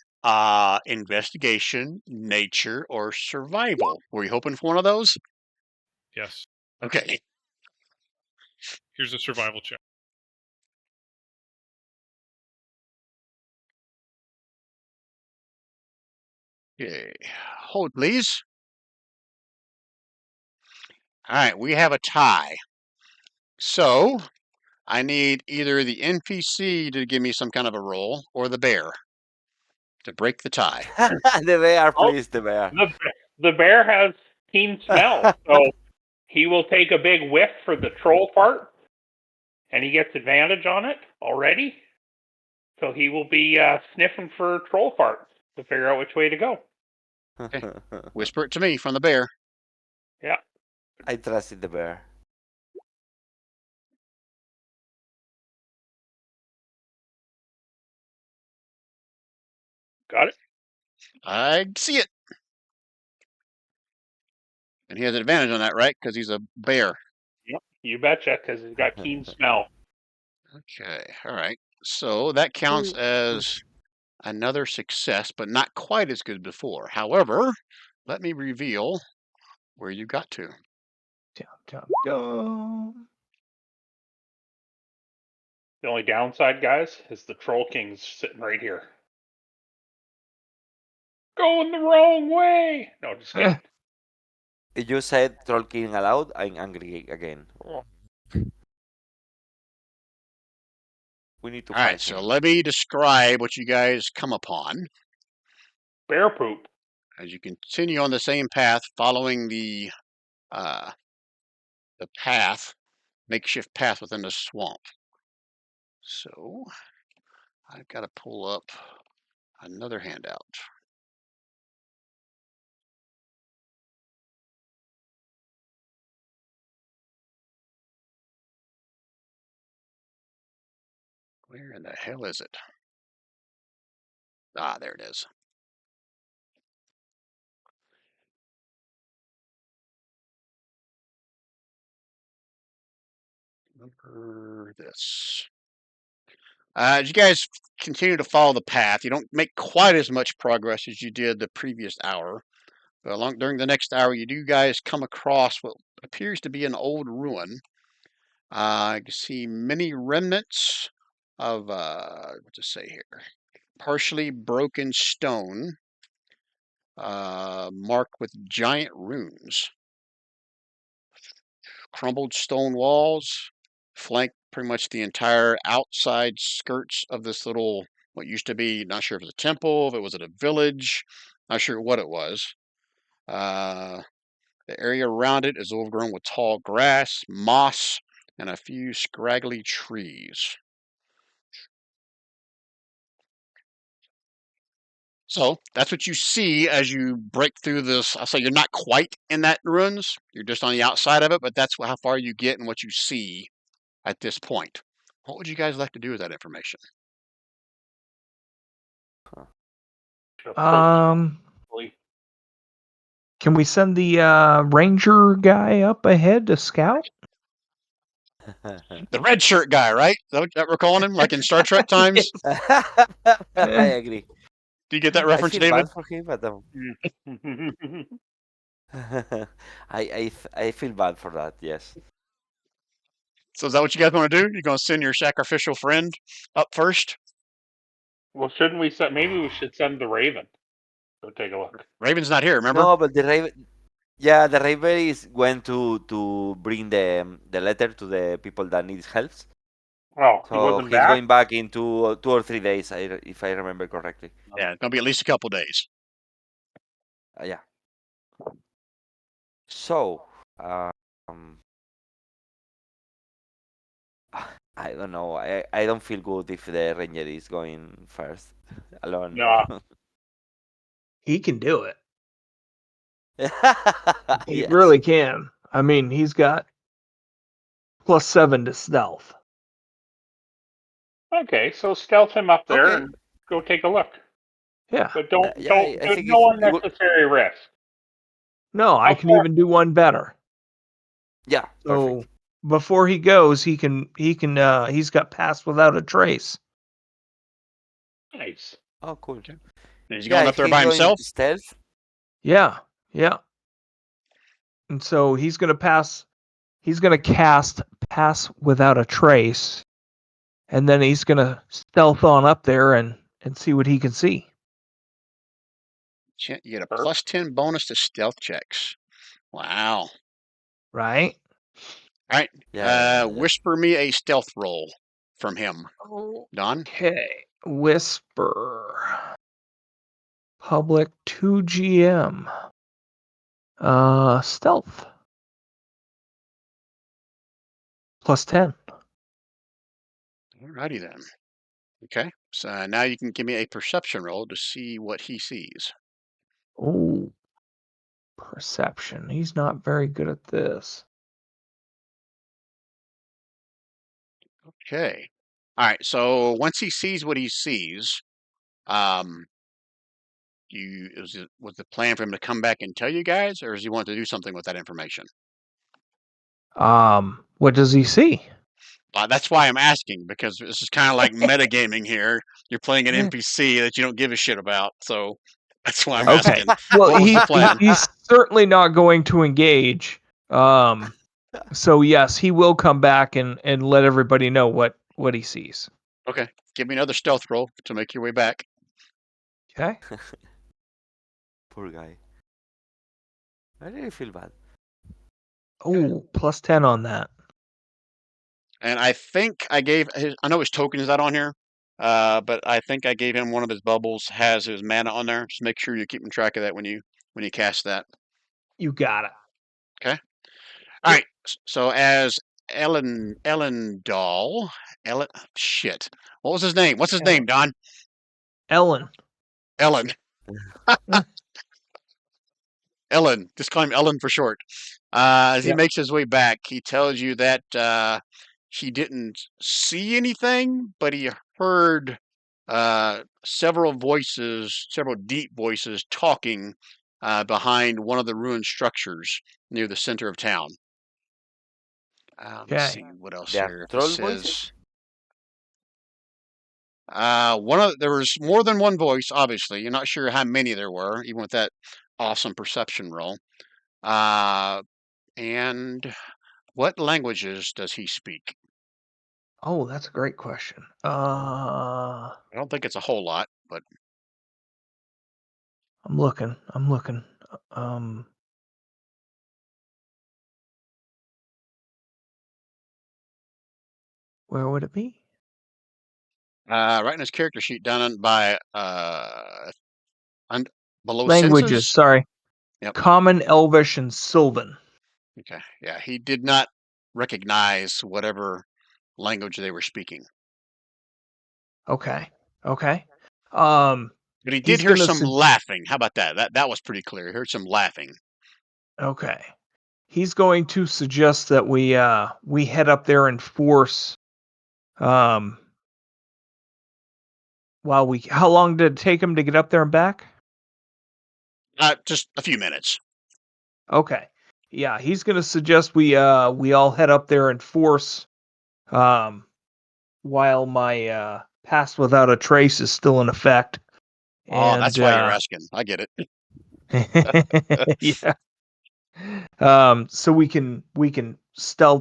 [SPEAKER 1] Investigation, nature, or survival. Were you hoping for one of those?
[SPEAKER 5] Yes.
[SPEAKER 1] Okay.
[SPEAKER 5] Here's a survival check.
[SPEAKER 1] Okay. Hold, please. All right, we have a tie. So I need either the NPC to give me some kind of a roll or the bear to break the tie.
[SPEAKER 4] The bear,
[SPEAKER 2] Oh,
[SPEAKER 4] please, the bear.
[SPEAKER 2] the bear has keen smell, so he will take a big whiff for the troll part, and he gets advantage on it already. So he will be sniffing for troll parts to figure out which way to go.
[SPEAKER 1] Whisper it to me from the bear.
[SPEAKER 2] Yeah,
[SPEAKER 4] I trusted the bear.
[SPEAKER 2] got it.
[SPEAKER 1] I see it. And he has an advantage on that, right? Because he's a bear.
[SPEAKER 2] Yep, you betcha, because he's got keen smell.
[SPEAKER 1] Okay, all right. So that counts as another success, but not quite as good as before. However, let me reveal where you got to.
[SPEAKER 3] Dum, dum, dum.
[SPEAKER 2] The only downside, guys, is the Troll King's sitting right here. Going the wrong way. No, just kidding.
[SPEAKER 4] If you said Troll King aloud, I'm angry again. We need to
[SPEAKER 1] All right,
[SPEAKER 4] find
[SPEAKER 1] so
[SPEAKER 4] him.
[SPEAKER 1] let me describe what you guys come upon.
[SPEAKER 2] Bear poop.
[SPEAKER 1] As you continue on the same path, following the path, makeshift path within the swamp. So I've got to pull up another handout. Where in the hell is it? Ah, there it is. Remember this. As you guys continue to follow the path, you don't make quite as much progress as you did the previous hour. But during the next hour, you do guys come across what appears to be an old ruin. You can see many remnants of what to say here, partially broken stone, marked with giant runes. Crumbled stone walls flank pretty much the entire outside skirts of this little, what used to be, not sure if it was a temple, if it was a village, not sure what it was. The area around it is overgrown with tall grass, moss, and a few scraggly trees. So that's what you see as you break through this. I'll say you're not quite in that ruins. You're just on the outside of it, but that's how far you get and what you see at this point. What would you guys like to do with that information?
[SPEAKER 3] Um, can we send the ranger guy up ahead to scout?
[SPEAKER 1] The red shirt guy, right? Is that what we're calling him, like in Star Trek times?
[SPEAKER 4] I agree.
[SPEAKER 1] Do you get that
[SPEAKER 4] I
[SPEAKER 1] reference,
[SPEAKER 4] feel
[SPEAKER 1] David?
[SPEAKER 4] bad for him, but I feel bad for that. Yes.
[SPEAKER 1] So is that what you guys want to do? You're going to send your sacrificial friend up first?
[SPEAKER 2] Well, shouldn't we send? Maybe we should send the Raven. Go take a look.
[SPEAKER 1] Raven's not here, remember?
[SPEAKER 4] No, but the raven. Yeah, the raven is going to bring the letter to the people that need help.
[SPEAKER 2] Oh, he
[SPEAKER 4] So
[SPEAKER 2] wasn't
[SPEAKER 4] he's
[SPEAKER 2] back.
[SPEAKER 4] going back in 2 or 3 days, if I remember correctly.
[SPEAKER 1] Yeah, it's going to be at least a couple days.
[SPEAKER 4] Yeah. So, um, I don't know. I don't feel good if the ranger is going first alone.
[SPEAKER 2] No.
[SPEAKER 3] He can do it. He
[SPEAKER 4] Yes.
[SPEAKER 3] really can. I mean, he's got +7 to stealth.
[SPEAKER 2] Okay, so stealth him up there
[SPEAKER 4] Okay.
[SPEAKER 2] and go take a look.
[SPEAKER 3] Yeah.
[SPEAKER 2] But don't
[SPEAKER 4] Yeah, I
[SPEAKER 2] do
[SPEAKER 4] think
[SPEAKER 2] no
[SPEAKER 4] it will,
[SPEAKER 2] unnecessary risk.
[SPEAKER 3] No, I
[SPEAKER 2] How
[SPEAKER 3] can
[SPEAKER 2] far-
[SPEAKER 3] even do one better.
[SPEAKER 4] yeah,
[SPEAKER 3] So
[SPEAKER 4] perfect.
[SPEAKER 3] before he goes, he's got pass without a trace.
[SPEAKER 2] Nice.
[SPEAKER 4] Oh, cool.
[SPEAKER 1] Is he
[SPEAKER 4] Yeah,
[SPEAKER 1] going up there
[SPEAKER 4] he's
[SPEAKER 1] by
[SPEAKER 4] going
[SPEAKER 1] himself?
[SPEAKER 4] stealth.
[SPEAKER 3] Yeah, yeah. And so he's gonna pass. He's gonna cast Pass Without a Trace, and then he's gonna stealth on up there and see what he can see.
[SPEAKER 1] You get a plus 10 bonus to stealth checks. Wow.
[SPEAKER 3] Right?
[SPEAKER 1] All right.
[SPEAKER 4] Yeah.
[SPEAKER 1] Whisper me a stealth roll from him, Don.
[SPEAKER 3] Okay. Whisper. Public 2 GM. Stealth. Plus 10.
[SPEAKER 1] Alrighty then. Okay. So now you can give me a perception roll to see what he sees.
[SPEAKER 3] Oh, perception. He's not very good at this.
[SPEAKER 1] Okay. All right. So once he sees what he sees, um, was the plan for him to come back and tell you guys, or does he want to do something with that information?
[SPEAKER 3] What does he see?
[SPEAKER 1] That's why I'm asking, because this is kind of like metagaming here. You're playing an NPC that you don't give a shit about, so that's why I'm
[SPEAKER 3] Okay.
[SPEAKER 1] asking.
[SPEAKER 3] Well,
[SPEAKER 1] What was the plan?
[SPEAKER 3] he's certainly not going to engage. So yes, he will come back and let everybody know what he sees.
[SPEAKER 1] Okay, give me another stealth roll to make your way back.
[SPEAKER 3] Okay.
[SPEAKER 4] Poor guy. I really feel bad.
[SPEAKER 3] Oh, plus 10 on that.
[SPEAKER 1] And I think I I know his token is not on here, but I think I gave him one of his bubbles has his mana on there. Just make sure you're keeping track of that when you cast that.
[SPEAKER 3] You got it.
[SPEAKER 1] Okay. All right. So as Kaerndahl, shit. What was his name? What's his name, Don?
[SPEAKER 3] Ellen.
[SPEAKER 1] Ellen. Ellen. Just call him Ellen for short. As he makes his way back, he tells you that he didn't see anything, but he heard several voices, several deep voices talking behind one of the ruined structures near the center of town. Let's see what else
[SPEAKER 4] They are
[SPEAKER 1] here. If it
[SPEAKER 4] troll
[SPEAKER 1] says
[SPEAKER 4] voices?
[SPEAKER 1] there was more than one voice. Obviously, you're not sure how many there were, even with that awesome perception roll. And what languages does he speak?
[SPEAKER 3] Oh, that's a great question.
[SPEAKER 1] I don't think it's a whole lot, but
[SPEAKER 3] I'm looking. Where would it be?
[SPEAKER 1] right in his character sheet down by below
[SPEAKER 3] Languages,
[SPEAKER 1] senses.
[SPEAKER 3] sorry.
[SPEAKER 1] Yep.
[SPEAKER 3] Common, Elvish, and Sylvan.
[SPEAKER 1] Okay. Yeah, he did not recognize whatever language they were speaking,
[SPEAKER 3] Okay. Okay.
[SPEAKER 1] but he did
[SPEAKER 3] He's
[SPEAKER 1] hear
[SPEAKER 3] gonna
[SPEAKER 1] some laughing. How about that? That was pretty clear. He heard some laughing.
[SPEAKER 3] Okay. He's going to suggest that we head up there and force while how long did it take him to get up there and back?
[SPEAKER 1] Just a few minutes.
[SPEAKER 3] Okay. Yeah, he's going to suggest we all head up there and force while my Pass Without a Trace is still in effect.
[SPEAKER 1] Oh,
[SPEAKER 3] And
[SPEAKER 1] that's why you're asking. I get it.
[SPEAKER 3] yeah. So we can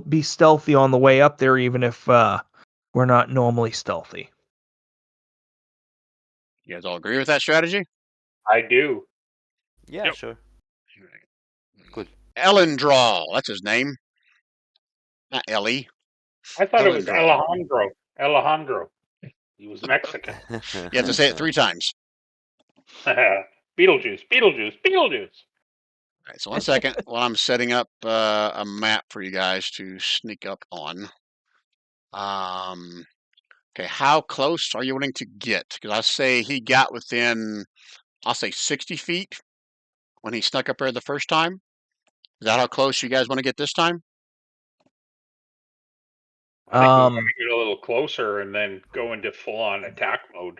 [SPEAKER 3] be stealthy on the way up there even if we're not normally stealthy.
[SPEAKER 1] You guys all agree with that strategy?
[SPEAKER 2] I do.
[SPEAKER 4] Yeah,
[SPEAKER 5] Yep.
[SPEAKER 4] sure. Good.
[SPEAKER 1] Ellendrall, that's his name. Not Ellie.
[SPEAKER 2] I thought it was
[SPEAKER 1] Ellendrall.
[SPEAKER 2] Alejandro. Alejandro. He was Mexican.
[SPEAKER 1] You have to say it 3 times.
[SPEAKER 2] Beetlejuice, Beetlejuice, Beetlejuice.
[SPEAKER 1] All right, so 1 second while I'm setting up a map for you guys to sneak up on. Okay, how close are you wanting to get? Because I say he got within, I'll say 60 feet when he snuck up there the first time. Is that how close you guys want to get this time?
[SPEAKER 2] I think we want to get a little closer and then go into full-on attack mode.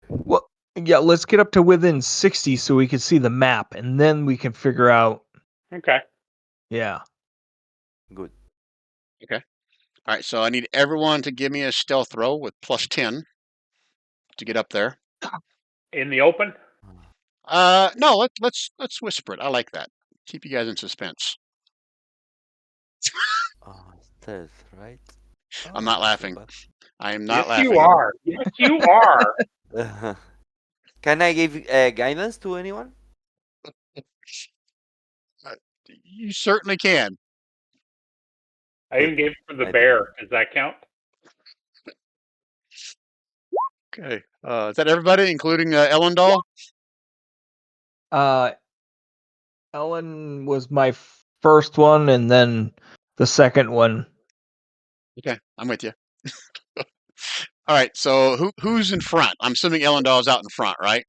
[SPEAKER 3] Well, yeah, let's get up to within 60 so we can see the map, and then we can figure out.
[SPEAKER 2] Okay.
[SPEAKER 3] Yeah.
[SPEAKER 4] Good.
[SPEAKER 1] Okay. All right, so I need everyone to give me a stealth roll with plus 10 to get up there.
[SPEAKER 2] In the open?
[SPEAKER 1] No, let's whisper it. I like that. Keep you guys in suspense.
[SPEAKER 4] Oh, stealth, right?
[SPEAKER 1] I'm
[SPEAKER 4] Oh,
[SPEAKER 1] not
[SPEAKER 4] not so
[SPEAKER 1] laughing.
[SPEAKER 4] bad.
[SPEAKER 1] I am not
[SPEAKER 2] Yes, you
[SPEAKER 1] laughing.
[SPEAKER 2] are. Yes, you are.
[SPEAKER 4] Can I give guidance to anyone?
[SPEAKER 1] Uh, You certainly can.
[SPEAKER 2] I even gave it for the
[SPEAKER 4] I think.
[SPEAKER 2] bear. Does that count?
[SPEAKER 1] Okay. Is that everybody, including Ellendahl?
[SPEAKER 3] Ellen was my first one, and then the second one.
[SPEAKER 1] Okay, I'm with you. All right. So who's in front? I'm assuming Ellendahl's out in front, right?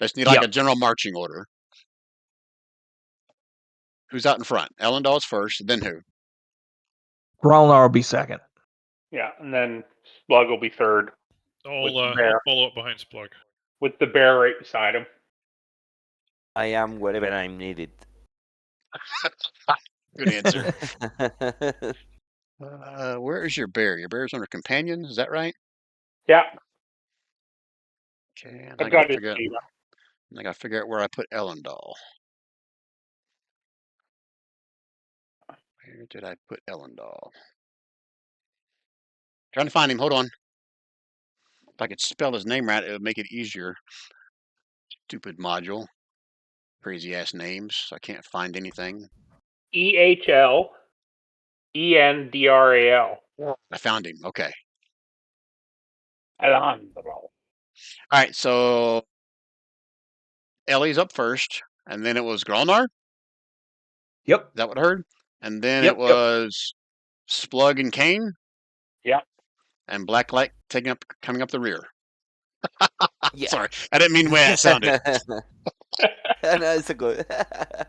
[SPEAKER 1] Just need like a
[SPEAKER 3] Yep.
[SPEAKER 1] general marching order. Who's out in front? Ellendahl's first, then who?
[SPEAKER 3] Growlnar will be second.
[SPEAKER 2] Yeah, and then Splug will be third
[SPEAKER 5] I'll
[SPEAKER 2] the
[SPEAKER 5] I'll
[SPEAKER 2] bear.
[SPEAKER 5] follow up behind Splug.
[SPEAKER 2] With the bear right beside him.
[SPEAKER 4] I am wherever I'm needed.
[SPEAKER 1] Good answer. Where is your bear? Your bear's under companion. Is that right?
[SPEAKER 2] Yeah,
[SPEAKER 1] Okay, and I
[SPEAKER 2] I've
[SPEAKER 1] gotta
[SPEAKER 2] got his
[SPEAKER 1] figure out.
[SPEAKER 2] sheet.
[SPEAKER 1] I gotta figure out where I put Ellendahl. Where did I put Ellendahl? Trying to find him. Hold on. If I could spell his name right, it would make it easier. Stupid module. Crazy ass names. I can't find anything.
[SPEAKER 2] EHLENDRAL.
[SPEAKER 1] I found him. Okay.
[SPEAKER 2] Alejandro.
[SPEAKER 1] All right. So Ellie's up first, and then it was Gralnar. Is
[SPEAKER 3] Yep.
[SPEAKER 1] that what I heard? And then it
[SPEAKER 3] Yep. Yep.
[SPEAKER 1] was Splug and Kane,
[SPEAKER 2] Yeah.
[SPEAKER 1] and Blacklight coming up the rear.
[SPEAKER 4] Yeah.
[SPEAKER 1] Sorry, I didn't mean the way that sounded.
[SPEAKER 4] No, it's a good.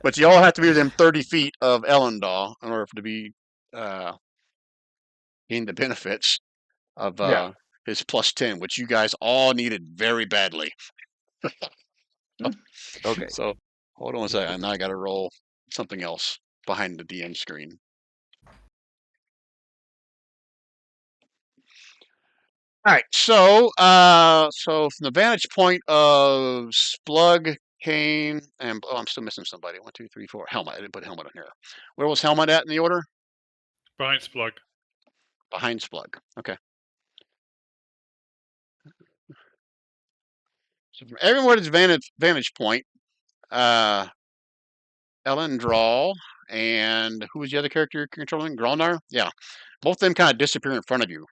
[SPEAKER 1] But you all have to be within 30 feet of Ellendahl in order to be gain the benefits of
[SPEAKER 3] Yeah.
[SPEAKER 1] his +10, which you guys all needed very badly.
[SPEAKER 4] Okay.
[SPEAKER 1] So hold on a second. Now I got to roll something else behind the DM screen. All right. So from the vantage point of Splug, Kane, and I'm still missing somebody. 1, 2, 3, 4. Helmet. I didn't put Helmet on here. Where was Helmet at in the order?
[SPEAKER 5] Behind Splug.
[SPEAKER 1] Behind Splug. Okay. So from everyone's vantage point, Ellendrall and who was the other character you're controlling? Gralnar? Yeah. Both of them kind of disappear in front of you.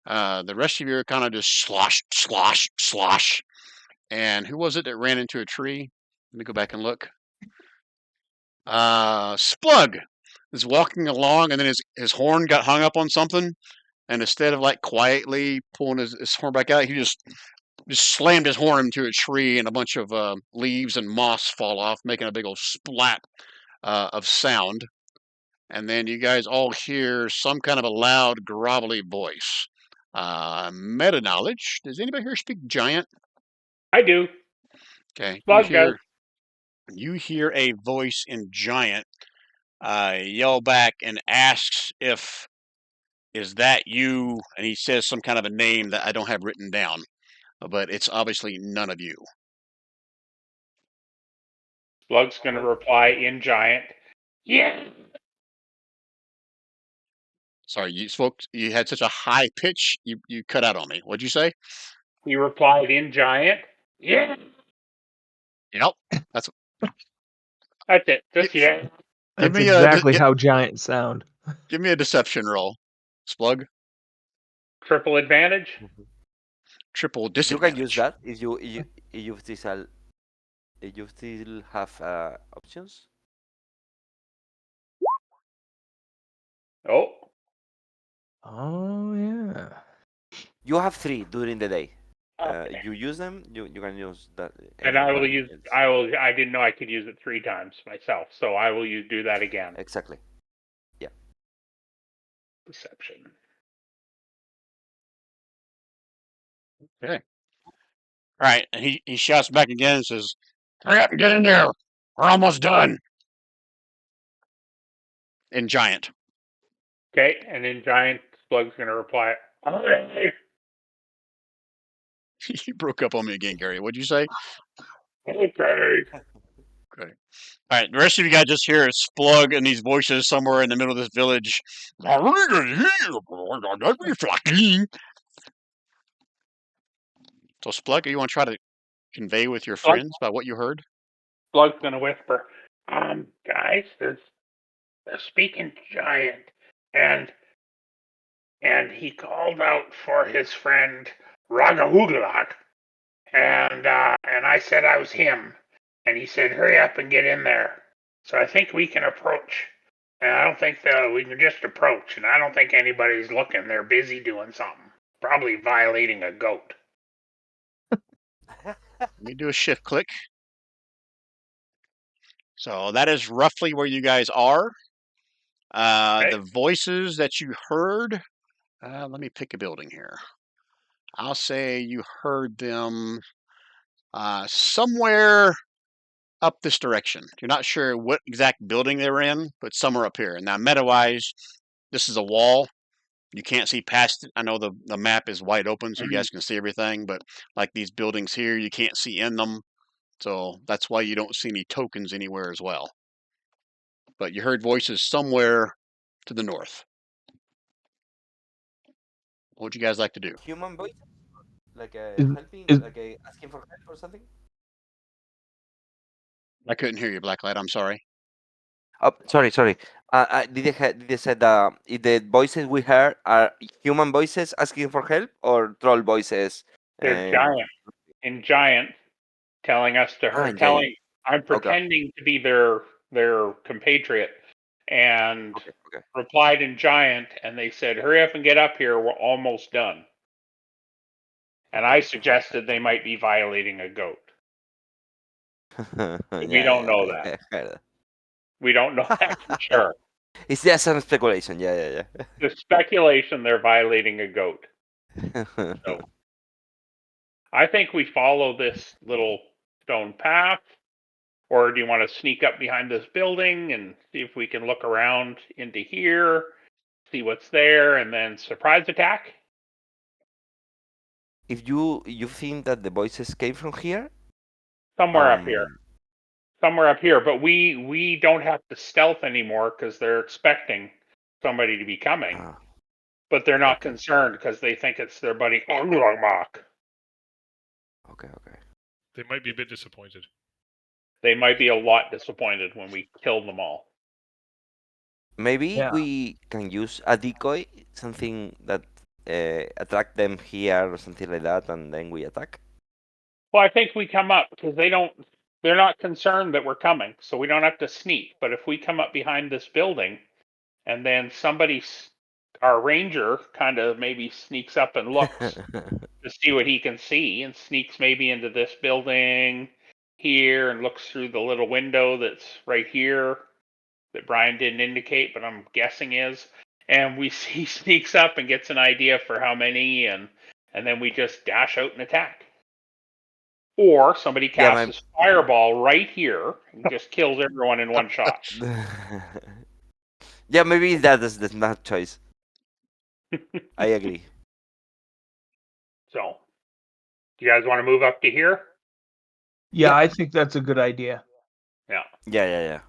[SPEAKER 1] The rest of you are kind of just slosh, slosh, slosh. And who was it that ran into a tree? Let me go back and look. Splug is walking along, and then his horn got hung up on something. And instead of like quietly pulling his horn back out, he just slammed his horn into a tree, and a bunch of leaves and moss fall off, making a big old splat of sound. And then you guys all hear some kind of a loud, grovelly voice. Meta knowledge. Does anybody here speak giant?
[SPEAKER 2] I do.
[SPEAKER 1] Okay,
[SPEAKER 2] Splug does.
[SPEAKER 1] you hear a voice in giant yell back and asks if is that you, and he says some kind of a name that I don't have written down, but it's obviously none of you.
[SPEAKER 2] Splug's going to reply in giant. Yeah.
[SPEAKER 1] Sorry, you spoke. You had such a high pitch. You cut out on me. What'd you say?
[SPEAKER 2] He replied in giant. Yeah.
[SPEAKER 1] Yep. That's
[SPEAKER 2] That's it.
[SPEAKER 1] give,
[SPEAKER 2] Just yeah.
[SPEAKER 1] give
[SPEAKER 3] That's
[SPEAKER 1] me
[SPEAKER 3] exactly how giants sound.
[SPEAKER 1] give me a deception roll, Splug.
[SPEAKER 2] Triple advantage.
[SPEAKER 1] Triple
[SPEAKER 4] You can use
[SPEAKER 1] disadvantage.
[SPEAKER 4] that if you still have options.
[SPEAKER 2] Oh.
[SPEAKER 3] Oh yeah.
[SPEAKER 4] You have 3 during the day.
[SPEAKER 2] Okay.
[SPEAKER 4] You use them. You can use that.
[SPEAKER 2] And I will
[SPEAKER 4] Anyone
[SPEAKER 2] use.
[SPEAKER 4] else.
[SPEAKER 2] I didn't know I could use it 3 times myself, so I will do that again.
[SPEAKER 4] Exactly. Yeah.
[SPEAKER 2] Deception.
[SPEAKER 1] Okay. All right. And he shouts back again and says, "Hurry up and get in there. We're almost done." In giant.
[SPEAKER 2] Okay, and in giant, Splug's going to reply. Okay.
[SPEAKER 1] You broke up on me again, Gary. What'd you say?
[SPEAKER 2] Okay.
[SPEAKER 1] Okay. All right. The rest of you guys just hear Splug and these voices somewhere in the middle of this village. So, Splug, you want to try to convey with your
[SPEAKER 2] Slug,
[SPEAKER 1] friends about what you heard?
[SPEAKER 2] Slug's gonna whisper, guys, there's a speaking giant, and he called out for his friend Ragahugalak, and I said I was him, and he said, hurry up and get in there. So I think we can approach. And I don't think that we can just approach, and I don't think anybody's looking. They're busy doing something, probably violating a goat.
[SPEAKER 1] Let me do a shift click. So that is roughly where you guys are.
[SPEAKER 2] Okay.
[SPEAKER 1] The voices that you heard, let me pick a building here. I'll say you heard them somewhere up this direction. You're not sure what exact building they were in, but somewhere up here. Now, meta-wise, this is a wall. You can't see past it. I know the map is wide open, so you guys can see everything, but like these buildings here, you can't see in them. So that's why you don't see any tokens anywhere as well. But you heard voices somewhere to the north. What would you guys like to do?
[SPEAKER 4] Human voice, like
[SPEAKER 3] Is,
[SPEAKER 4] helping,
[SPEAKER 3] is
[SPEAKER 4] like asking for help or something.
[SPEAKER 1] I couldn't hear you, Blacklight. I'm sorry.
[SPEAKER 4] Oh, sorry, sorry. Did they said if the voices we heard are human voices asking for help or troll voices?
[SPEAKER 2] They're
[SPEAKER 4] Um,
[SPEAKER 2] giant, telling us to her,
[SPEAKER 4] giant.
[SPEAKER 2] I'm
[SPEAKER 4] Okay,
[SPEAKER 2] pretending to be their compatriot, and
[SPEAKER 4] okay, okay.
[SPEAKER 2] replied in giant, and they said, hurry up and get up here, we're almost done. And I
[SPEAKER 4] Okay.
[SPEAKER 2] suggested they might be violating a goat.
[SPEAKER 4] Yeah,
[SPEAKER 2] We don't
[SPEAKER 4] yeah,
[SPEAKER 2] know that.
[SPEAKER 4] I heard
[SPEAKER 2] We don't know that for
[SPEAKER 4] that.
[SPEAKER 2] sure.
[SPEAKER 4] It's just some speculation. Yeah,
[SPEAKER 2] The speculation they're violating a goat.
[SPEAKER 4] yeah.
[SPEAKER 2] So I think we follow this little stone path, or do you want to sneak up behind this building and see if we can look around into here, see what's there, and then surprise attack?
[SPEAKER 4] If you think that the voices came from here,
[SPEAKER 2] Somewhere up here.
[SPEAKER 4] um,
[SPEAKER 2] Somewhere up here, but we don't have to stealth anymore because they're expecting somebody to be coming,
[SPEAKER 4] ah,
[SPEAKER 2] but they're not
[SPEAKER 4] okay,
[SPEAKER 2] concerned because they think it's their buddy Orgulmok.
[SPEAKER 4] okay.
[SPEAKER 5] They might be a bit disappointed.
[SPEAKER 2] They might be a lot disappointed when we kill them all.
[SPEAKER 4] Maybe
[SPEAKER 3] yeah.
[SPEAKER 4] we can use a decoy, something that attract them here or something like that, and then we attack.
[SPEAKER 2] Well, I think we come up because they're not concerned that we're coming, so we don't have to sneak. But if we come up behind this building and then our ranger kind of maybe sneaks up and looks to see what he can see and sneaks maybe into this building here and looks through the little window that's right here that Brian didn't indicate, but I'm guessing is. And he sneaks up and gets an idea for how many, and then we just dash out and attack. Or somebody
[SPEAKER 4] Yeah,
[SPEAKER 2] casts his fireball right here and just kills everyone in one shot.
[SPEAKER 4] yeah, maybe that is the not choice. I agree.
[SPEAKER 2] So, do you guys want to move up to here?
[SPEAKER 3] Yeah,
[SPEAKER 4] Yeah.
[SPEAKER 3] I think that's a good idea.
[SPEAKER 2] Yeah.
[SPEAKER 4] Yeah.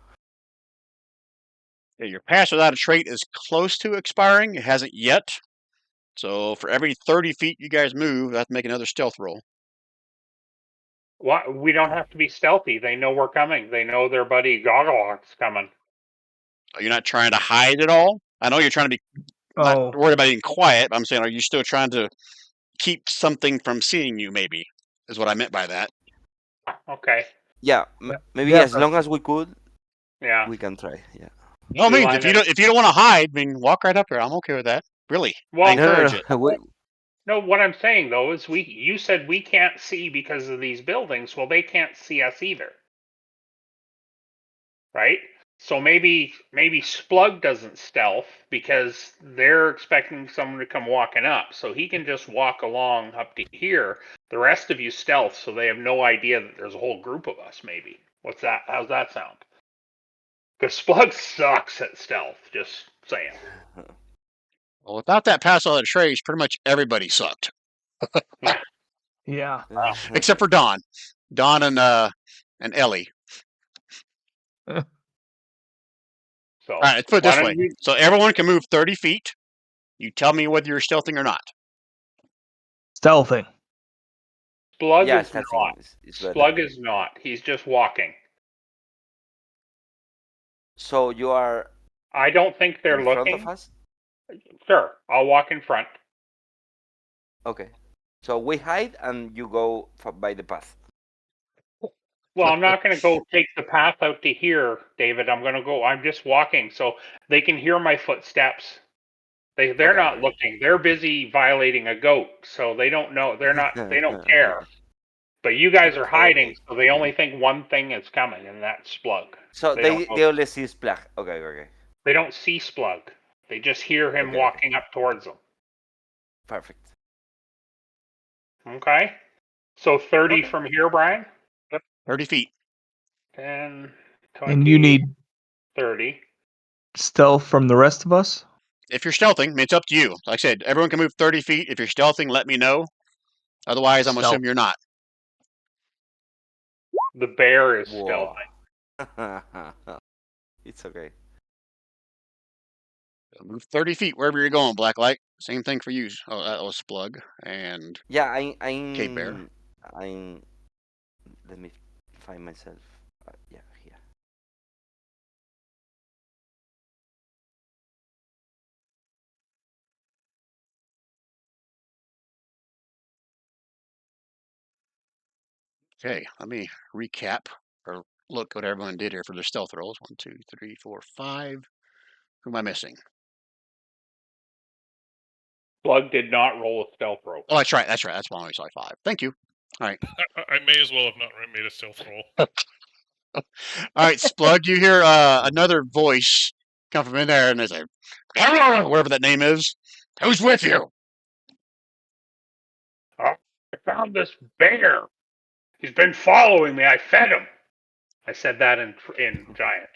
[SPEAKER 1] Yeah, your pass without a trait is close to expiring. It hasn't yet. So for every 30 feet you guys move, I have to make another stealth roll.
[SPEAKER 2] We don't have to be stealthy. They know we're coming. They know their buddy Gogglehawk's coming.
[SPEAKER 1] Are you not trying to hide at all? I know you're trying to be not
[SPEAKER 3] Oh,
[SPEAKER 1] worried about being quiet, but I'm saying, are you still trying to keep something from seeing you, maybe, is what I meant by that.
[SPEAKER 2] Okay.
[SPEAKER 4] Yeah,
[SPEAKER 3] yeah,
[SPEAKER 4] maybe as long
[SPEAKER 3] definitely.
[SPEAKER 4] as we could,
[SPEAKER 2] Yeah.
[SPEAKER 4] we can try. Yeah.
[SPEAKER 1] No
[SPEAKER 2] We
[SPEAKER 1] means
[SPEAKER 2] line
[SPEAKER 1] if you don't want to hide, I mean, walk right up here. I'm okay with that. Really, I
[SPEAKER 2] Well,
[SPEAKER 1] encourage it.
[SPEAKER 4] No.
[SPEAKER 2] no. What I'm saying though is you said we can't see because of these buildings. Well, they can't see us either, right? So maybe Splug doesn't stealth because they're expecting someone to come walking up, so he can just walk along up to here. The rest of you stealth, so they have no idea that there's a whole group of us. Maybe. What's that? How's that sound? Because Splug sucks at stealth. Just saying.
[SPEAKER 1] Well, without that pass on the trace, pretty much everybody sucked,
[SPEAKER 2] Yeah.
[SPEAKER 3] Yeah.
[SPEAKER 2] Well,
[SPEAKER 1] except for Don. Don and Ellie.
[SPEAKER 2] So
[SPEAKER 1] All right, let's put it
[SPEAKER 2] why
[SPEAKER 1] this
[SPEAKER 2] don't
[SPEAKER 1] way.
[SPEAKER 2] you?
[SPEAKER 1] So everyone can move 30 feet. You tell me whether you're stealthing or not.
[SPEAKER 3] Stealthing.
[SPEAKER 2] Splug
[SPEAKER 4] Yeah,
[SPEAKER 2] is
[SPEAKER 4] starting
[SPEAKER 2] not.
[SPEAKER 4] is better.
[SPEAKER 2] Splug is not. He's just walking.
[SPEAKER 4] So you are
[SPEAKER 2] I don't think they're
[SPEAKER 4] in front of
[SPEAKER 2] looking.
[SPEAKER 4] us?
[SPEAKER 2] Sure, I'll walk in front.
[SPEAKER 4] Okay. So we hide and you go by the path.
[SPEAKER 2] Well, I'm not going to go take the path out to here, David. I'm just walking so they can hear my footsteps. They're
[SPEAKER 4] Okay,
[SPEAKER 2] not
[SPEAKER 4] okay.
[SPEAKER 2] looking. They're busy violating a goat, so they don't know. They don't care. But you guys are
[SPEAKER 4] Okay,
[SPEAKER 2] hiding,
[SPEAKER 4] okay.
[SPEAKER 2] so they only think one thing is coming, and that's Splug.
[SPEAKER 4] So
[SPEAKER 2] They don't know.
[SPEAKER 4] they only see Splug. Okay, okay.
[SPEAKER 2] They don't see Splug. They just hear him
[SPEAKER 4] Okay, okay.
[SPEAKER 2] walking up towards them.
[SPEAKER 4] Perfect.
[SPEAKER 2] Okay? So 30
[SPEAKER 4] Okay.
[SPEAKER 2] from here, Brian?
[SPEAKER 1] 30 feet.
[SPEAKER 2] 10, 20,
[SPEAKER 3] And you need
[SPEAKER 2] 30.
[SPEAKER 3] stealth from the rest of us?
[SPEAKER 1] If you're stealthing, I mean, it's up to you. Like I said, everyone can move 30 feet. If you're stealthing, let me know. Otherwise, I'm going to
[SPEAKER 3] Stealth.
[SPEAKER 1] assume you're not.
[SPEAKER 2] The bear is
[SPEAKER 4] Whoa.
[SPEAKER 2] stealthing.
[SPEAKER 4] It's okay.
[SPEAKER 1] Move 30 feet wherever you're going, Blacklight. Same thing for you. Oh, that was Splug and
[SPEAKER 4] Yeah,
[SPEAKER 1] Cape Bear.
[SPEAKER 4] I'm. Let me find myself. Yeah, here.
[SPEAKER 1] Okay, let me recap or look what everyone did here for their stealth rolls. 1, 2, 3, 4, 5. Who am I missing?
[SPEAKER 2] Splug did not roll a stealth roll.
[SPEAKER 1] Oh, that's right. That's right. That's why I only saw 5. Thank you. All right.
[SPEAKER 5] I may as well have not made a stealth roll.
[SPEAKER 1] All right, Splug, you hear another voice come from in there, and there's a whatever that name is. Who's with you?
[SPEAKER 2] Oh, I found this bear. He's been following me. I fed him. I said that in Giant.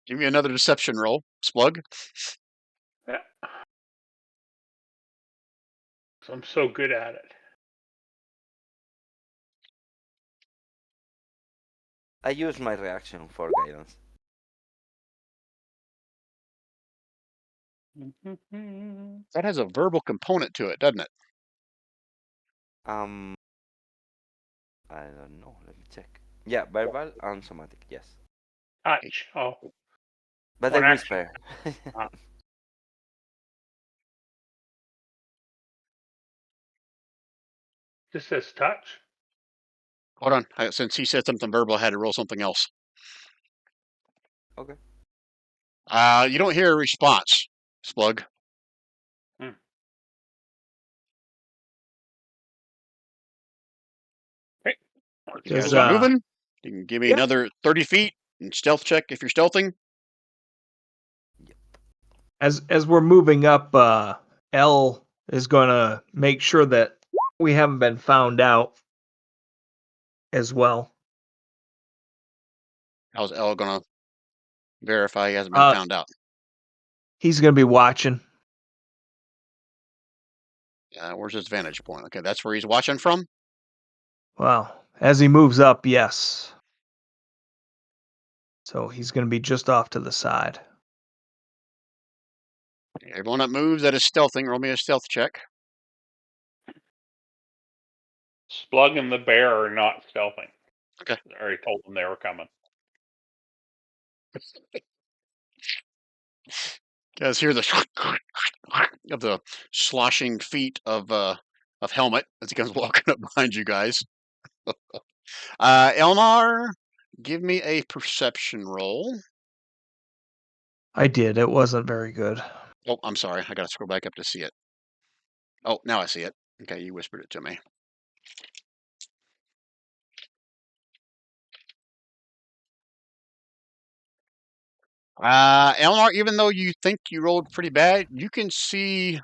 [SPEAKER 1] Give me another deception roll, Splug.
[SPEAKER 2] Yeah. I'm so good at it.
[SPEAKER 4] I use my reaction for guidance.
[SPEAKER 1] That has a verbal component to it, doesn't it?
[SPEAKER 4] Um, I don't know. Let me check. Yeah, verbal and somatic. Yes,
[SPEAKER 2] Touch. Oh,
[SPEAKER 4] but
[SPEAKER 2] one
[SPEAKER 4] I
[SPEAKER 2] action.
[SPEAKER 4] whisper.
[SPEAKER 2] This says touch.
[SPEAKER 1] Hold on. Since he said something verbal, I had to roll something else.
[SPEAKER 4] Okay.
[SPEAKER 1] You don't hear a response, Splug.
[SPEAKER 2] Okay.
[SPEAKER 1] You guys
[SPEAKER 3] Does,
[SPEAKER 1] are moving. You can give me
[SPEAKER 3] yeah.
[SPEAKER 1] another 30 feet and stealth check if you're stealthing.
[SPEAKER 3] As we're moving up, L is gonna make sure that we haven't been found out as well.
[SPEAKER 1] How's L gonna verify he hasn't been found out?
[SPEAKER 3] He's gonna be watching.
[SPEAKER 1] Where's his vantage point? Okay, that's where he's watching from.
[SPEAKER 3] Well, as he moves up, yes. So he's gonna be just off to the side.
[SPEAKER 1] Everyone that moves that is stealthing, roll me a stealth check.
[SPEAKER 2] Splug and the bear are not stealthing.
[SPEAKER 1] Okay.
[SPEAKER 2] I already told them they were coming.
[SPEAKER 1] You guys hear the of the sloshing feet of Helmet as he comes walking up behind you guys. Elnar, give me a perception roll.
[SPEAKER 3] I did. It wasn't very good.
[SPEAKER 1] Oh, I'm sorry. I gotta scroll back up to see it. Oh, now I see it. Okay, you whispered it to me. Elnar, even though you think you rolled pretty bad, you can see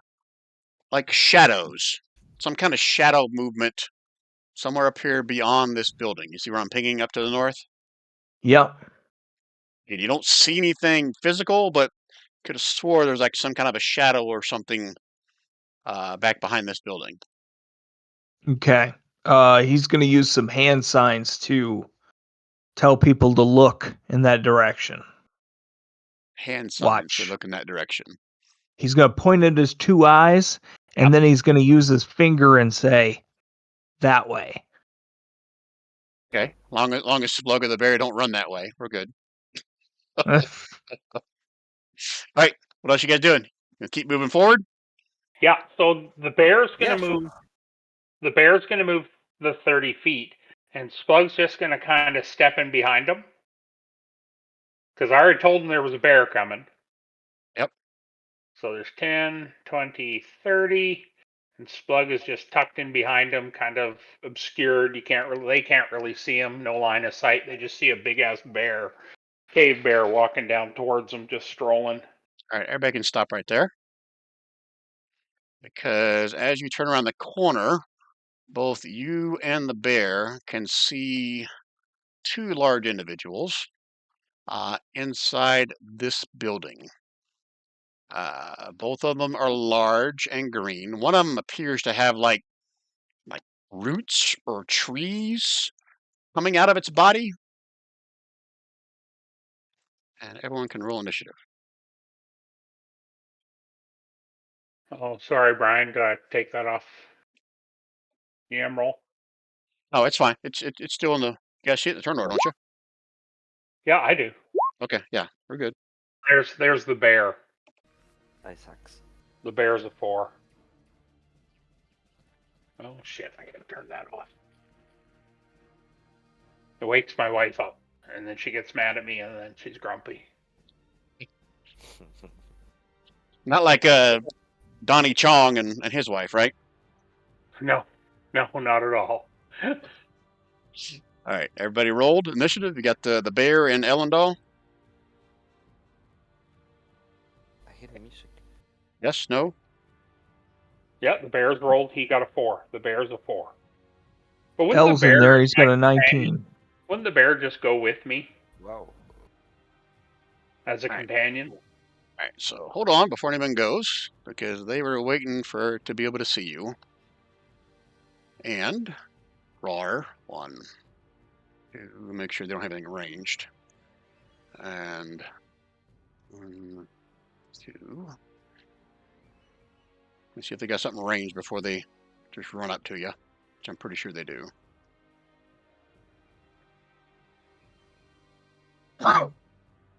[SPEAKER 1] like shadows, some kind of shadow movement somewhere up here beyond this building. You see where I'm pinging up to the north?
[SPEAKER 3] Yep.
[SPEAKER 1] And you don't see anything physical, but could have swore there's like some kind of a shadow or something back behind this building.
[SPEAKER 3] Okay. He's going to use some hand signs to tell people to look in that direction.
[SPEAKER 1] Hand signs to
[SPEAKER 3] Watch.
[SPEAKER 1] look in that direction.
[SPEAKER 3] He's going to point at his 2 eyes, and then he's going to use his finger and say, that way.
[SPEAKER 1] Okay. Long as Slugger the bear don't run that way, we're good. All right. What else you guys doing? Gonna keep moving forward?
[SPEAKER 2] Yeah. So the bear's
[SPEAKER 4] Yeah,
[SPEAKER 2] gonna
[SPEAKER 4] sure.
[SPEAKER 2] move. The bear's gonna move the 30 feet, and Spug's just gonna kind of step in behind him because I already told him there was a bear coming.
[SPEAKER 1] Yep.
[SPEAKER 2] So there's 10, 20, 30, and Splug is just tucked in behind him, kind of obscured. They can't really see him. No line of sight. They just see a big ass bear, cave bear, walking down towards them, just strolling.
[SPEAKER 1] All right. Everybody can stop right there. Because as you turn around the corner, both you and the bear can see 2 large individuals inside this building. Both of them are large and green. One of them appears to have like roots or trees coming out of its body. And everyone can roll initiative.
[SPEAKER 2] Oh, sorry, Brian. Do I take that off the roll?
[SPEAKER 1] Oh, it's fine. It's still in the. You guys see it in the turn order, don't you?
[SPEAKER 2] Yeah, I do.
[SPEAKER 1] Okay, yeah, we're good.
[SPEAKER 2] There's the bear.
[SPEAKER 4] That sucks.
[SPEAKER 2] The bear's a 4. Oh shit! I gotta turn that off. It wakes my wife up, and then she gets mad at me, and then she's grumpy.
[SPEAKER 1] Not like Donnie Chong and his wife, right?
[SPEAKER 2] No, not at all.
[SPEAKER 1] All right, everybody rolled initiative. You got the bear and Ellendal.
[SPEAKER 4] I hear the music.
[SPEAKER 1] Yes, no.
[SPEAKER 2] Yeah, the bear's rolled. He got a 4. The bear's a 4. But
[SPEAKER 3] L's in there. He's got a 19.
[SPEAKER 2] Wouldn't the bear just go with me
[SPEAKER 4] Wow.
[SPEAKER 2] as a
[SPEAKER 1] All right.
[SPEAKER 2] companion?
[SPEAKER 1] All right, so hold on before anyone goes because they were waiting to be able to see you. And roar 1, 2, make sure they don't have anything ranged. And 1, 2. Let's see if they got something ranged before they just run up to you, which I'm pretty sure they do.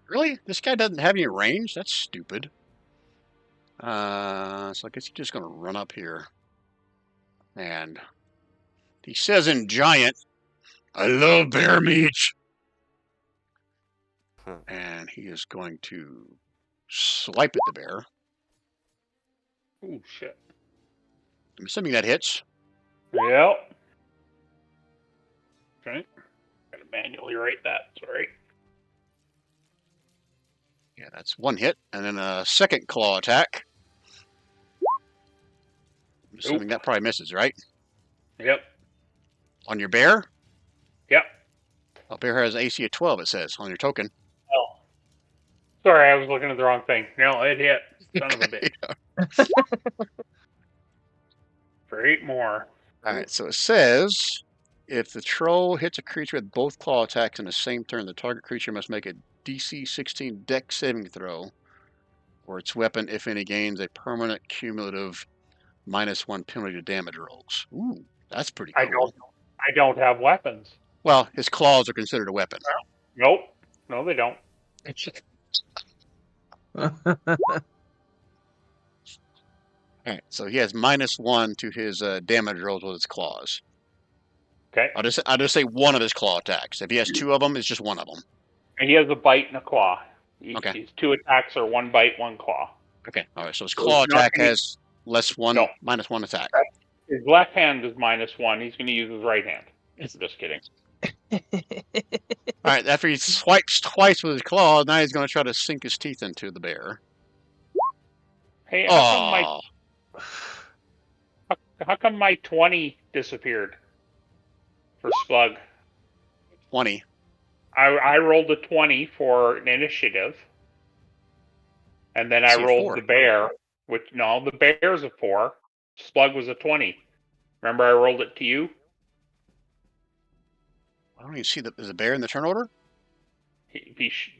[SPEAKER 1] Really? This guy doesn't have any range? That's stupid. So I guess he's just gonna run up here. And he says in giant, I love bear meat. And he is going to swipe at the bear.
[SPEAKER 2] Oh shit.
[SPEAKER 1] I'm assuming that hits.
[SPEAKER 2] Yep. Okay. Gotta manually write that. Sorry.
[SPEAKER 1] Yeah, that's 1 hit. And then a second claw attack. I'm assuming that probably misses, right?
[SPEAKER 2] Yep.
[SPEAKER 1] On your bear?
[SPEAKER 2] Yep.
[SPEAKER 1] Oh, bear has AC of 12, it says, on your token.
[SPEAKER 2] Oh. Sorry, I was looking at the wrong thing. No, it hit. Son of a bitch. For 8 more.
[SPEAKER 1] Alright, so it says, if the troll hits a creature with both claw attacks in the same turn, the target creature must make a DC 16 Dex saving throw, or its weapon, if any, gains a permanent cumulative -1 penalty to damage rolls. Ooh, that's pretty cool.
[SPEAKER 2] I don't have weapons.
[SPEAKER 1] Well, his claws are considered a weapon.
[SPEAKER 2] Nope. No, they don't.
[SPEAKER 1] Alright, so he has -1 to his damage rolls with his claws.
[SPEAKER 2] Okay.
[SPEAKER 1] I'll just say one of his claw attacks. If he has 2 of them, it's just one of them.
[SPEAKER 2] And he has a bite and a claw.
[SPEAKER 1] Okay.
[SPEAKER 2] His 2 attacks are 1 bite, 1 claw.
[SPEAKER 1] Okay, alright, so his claw attack has -1 attack.
[SPEAKER 2] His left hand is -1. He's going to use his right hand. Just kidding.
[SPEAKER 1] Alright, after he swipes twice with his claw, now he's going to try to sink his teeth into the bear.
[SPEAKER 2] Hey,
[SPEAKER 1] Oh,
[SPEAKER 2] how come my 20 disappeared for Splug?
[SPEAKER 1] 20.
[SPEAKER 2] I rolled a 20 for an initiative, and then I
[SPEAKER 1] See a
[SPEAKER 2] rolled
[SPEAKER 1] 4.
[SPEAKER 2] the bear. The bear's a 4. Splug was a 20. Remember, I rolled it to you.
[SPEAKER 1] don't even see is the bear in the turn order?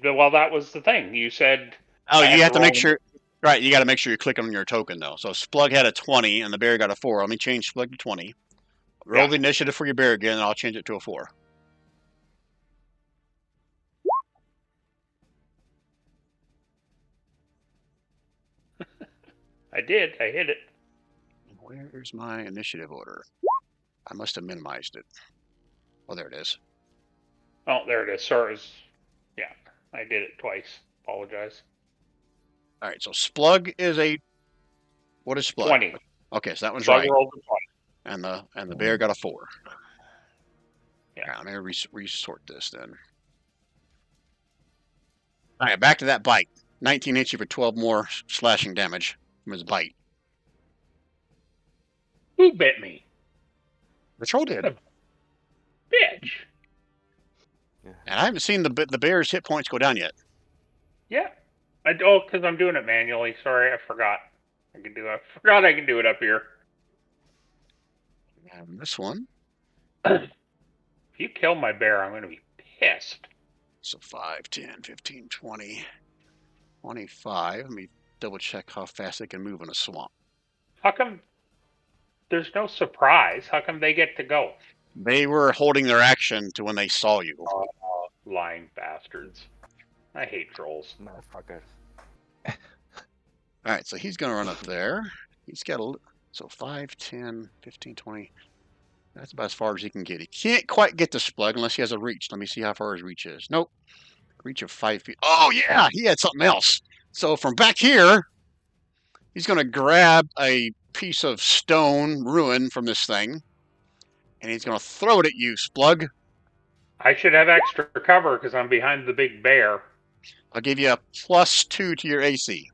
[SPEAKER 2] Well, that was the thing. You said
[SPEAKER 1] Oh,
[SPEAKER 2] I
[SPEAKER 1] you
[SPEAKER 2] had
[SPEAKER 1] have to
[SPEAKER 2] roll
[SPEAKER 1] make sure. Right, you got to make sure you click on your token though. So Splug had a 20 and the bear got a 4. Let me change Splug to 20. Roll
[SPEAKER 2] Yeah.
[SPEAKER 1] the initiative for your bear again, and I'll change it to a 4.
[SPEAKER 2] I did. I hit it.
[SPEAKER 1] Where's my initiative order? I must have minimized it. Oh, there it is.
[SPEAKER 2] Oh, there it is. Sorry. Yeah, I did it twice. Apologize.
[SPEAKER 1] All right, so Splug is a. What is Splug?
[SPEAKER 2] 20.
[SPEAKER 1] Okay, so that one's
[SPEAKER 2] Slug
[SPEAKER 1] right,
[SPEAKER 2] rolled a 20.
[SPEAKER 1] and the bear got a 4.
[SPEAKER 2] Yeah.
[SPEAKER 1] All right, let me resort this then. All right, back to that bite. 19 hits you for 12 more slashing damage from his bite.
[SPEAKER 2] Who bit me?
[SPEAKER 1] The troll did.
[SPEAKER 2] Bitch.
[SPEAKER 1] And I haven't seen the bear's hit points go down yet.
[SPEAKER 2] Yeah. Because I'm doing it manually. Sorry, I forgot. I forgot I can do it up here.
[SPEAKER 1] And this one.
[SPEAKER 2] If you kill my bear, I'm going to be pissed.
[SPEAKER 1] So 5, 10, 15, 20, 25. Let me double check how fast they can move in a swamp.
[SPEAKER 2] How come there's no surprise? How come they get to go?
[SPEAKER 1] They were holding their action to when they saw you.
[SPEAKER 2] Oh, lying bastards. I hate trolls.
[SPEAKER 4] Motherfuckers.
[SPEAKER 1] All right, so he's going to run up there. He's got so 5, 10, 15, 20. That's about as far as he can get. He can't quite get the Splug unless he has a reach. Let me see how far his reach is. Nope. Reach of 5 feet. Oh, yeah, he had something else. So from back here, he's going to grab a piece of stone ruin from this thing, and he's going to throw it at you, Splug.
[SPEAKER 2] I should have extra cover because I'm behind the big bear.
[SPEAKER 1] I'll give you a +2 to your AC.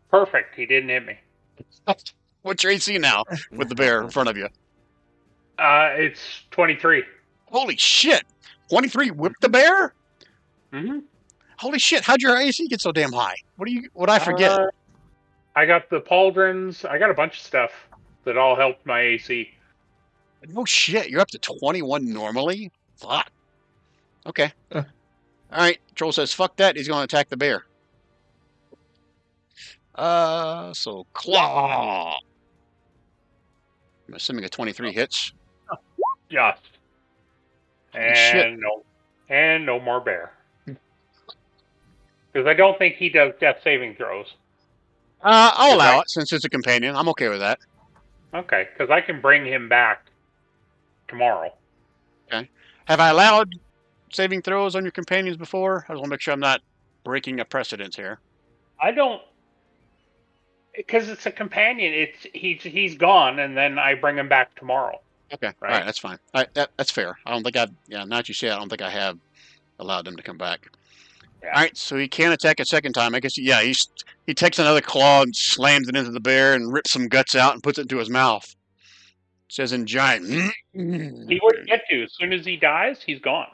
[SPEAKER 2] Perfect. He didn't hit me.
[SPEAKER 1] What's your AC now with the bear in front of you?
[SPEAKER 2] It's 23.
[SPEAKER 1] Holy shit! 23 whipped the bear?
[SPEAKER 2] Mm-hmm.
[SPEAKER 1] Holy shit! How'd your AC get so damn high? What I forget?
[SPEAKER 2] I got the pauldrons. I got a bunch of stuff that all helped my AC.
[SPEAKER 1] No shit! You're up to 21 normally. Fuck. Okay. All right. Troll says fuck that. He's going to attack the bear. So claw. I'm assuming a 23 hits.
[SPEAKER 2] Yes.
[SPEAKER 1] Holy shit.
[SPEAKER 2] And no more bear. Because I don't think he does death saving throws.
[SPEAKER 1] I'll allow it since it's a companion. I'm okay with that.
[SPEAKER 2] Okay, because I can bring him back tomorrow.
[SPEAKER 1] Okay. Have I allowed saving throws on your companions before? I just want to make sure I'm not breaking a precedence here.
[SPEAKER 2] I don't, because it's a companion. He's gone, and then I bring him back tomorrow.
[SPEAKER 1] Okay.
[SPEAKER 2] Right?
[SPEAKER 1] All right. That's fine. All right, that's fair. I don't think now that you say it, I don't think I have allowed them to come back.
[SPEAKER 2] Yeah.
[SPEAKER 1] All right. So he can't attack a second time. I guess, yeah, he takes another claw and slams it into the bear and rips some guts out and puts it into his mouth. It says in giant.
[SPEAKER 2] He wouldn't get to. As soon as he dies, he's gone.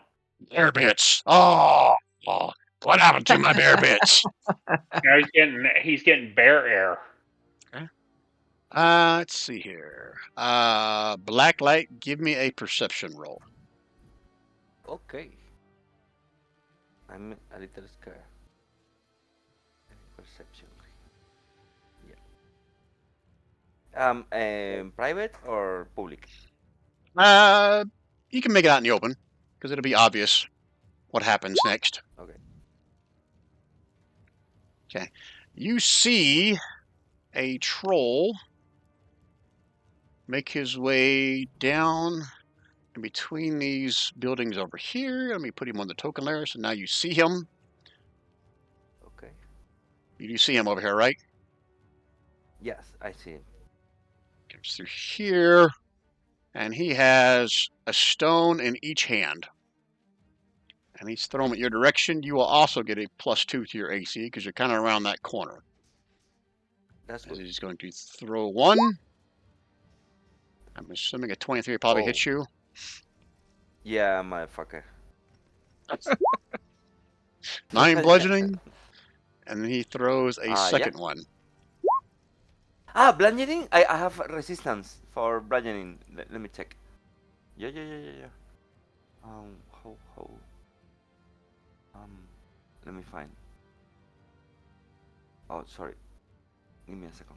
[SPEAKER 1] Bear bits. Oh, what happened to my bear bits?
[SPEAKER 2] Now he's getting bear air.
[SPEAKER 1] Okay. Let's see here. Blacklight, give me a perception roll.
[SPEAKER 4] Okay. I'm a little scared. Perception. Yeah. Private or public?
[SPEAKER 1] You can make it out in the open because it'll be obvious what happens next.
[SPEAKER 4] Okay.
[SPEAKER 1] Okay. You see a troll make his way down in between these buildings over here. Let me put him on the token layer so now you see him.
[SPEAKER 4] Okay.
[SPEAKER 1] You do see him over here, right?
[SPEAKER 4] Yes, I see it.
[SPEAKER 1] Comes through here, and he has a stone in each hand. And he's throwing it your direction. You will also get a +2 to your AC because you're kind of around that corner.
[SPEAKER 4] That's good.
[SPEAKER 1] He's going to throw one. I'm assuming a 23 probably hits you.
[SPEAKER 4] Yeah, motherfucker.
[SPEAKER 1] 9 bludgeoning. And then he throws a second one.
[SPEAKER 4] Bludgeoning? I have resistance for bludgeoning. Let me check. Yeah. How let me find. Oh, sorry. Give me a second.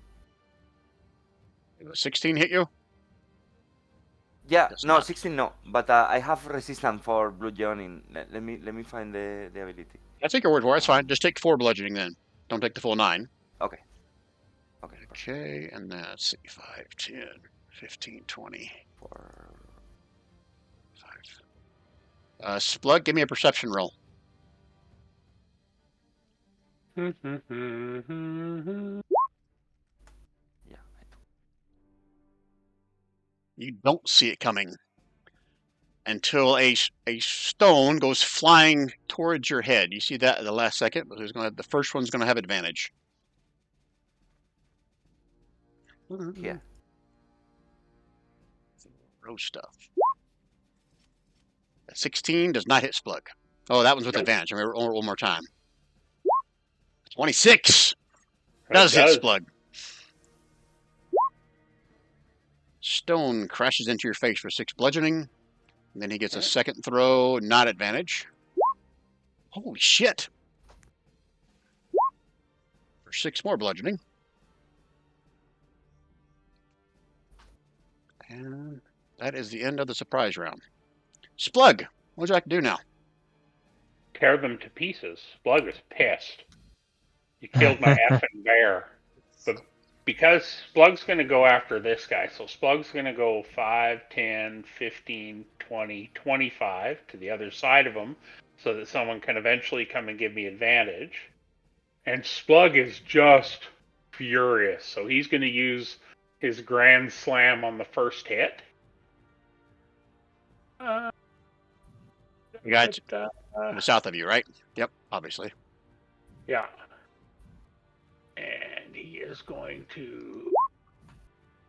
[SPEAKER 1] 16 hit you?
[SPEAKER 4] Yeah,
[SPEAKER 1] Does
[SPEAKER 4] no,
[SPEAKER 1] not.
[SPEAKER 4] 16 no, but I have resistance for bludgeoning. Let me find the ability.
[SPEAKER 1] I take your word for it. It's fine.
[SPEAKER 4] Um,
[SPEAKER 1] Just take 4 bludgeoning then. Don't take the full 9.
[SPEAKER 4] okay, okay, perfect.
[SPEAKER 1] Okay, and that's see, 5, 10, 15, 20.
[SPEAKER 4] For
[SPEAKER 1] 5. Splug, give me a perception roll.
[SPEAKER 4] yeah,
[SPEAKER 1] You don't see it coming until a stone goes flying towards your head. You see that at the last second, but the first one's going to have advantage.
[SPEAKER 4] yeah.
[SPEAKER 1] Row stuff. 16 does not hit Splug. Oh, that one's with advantage. Let me roll one more time. 26 does hit Splug. Stone crashes into your face for 6 bludgeoning. And then he gets a second throw, not advantage. Holy shit. For 6 more bludgeoning. And that is the end of the surprise round. Splug, what would you like to do now?
[SPEAKER 2] Tear them to pieces. Splug is pissed. You killed my effing bear. But because Splug's going to go after this guy, so Splug's going to go 5, 10, 15, 20, 25 to the other side of him so that someone can eventually come and give me advantage. And Splug is just furious, so he's going to use his Grand Slam on the first hit.
[SPEAKER 1] You got to the south of you, right? Yep, obviously.
[SPEAKER 2] Yeah. And he is going to.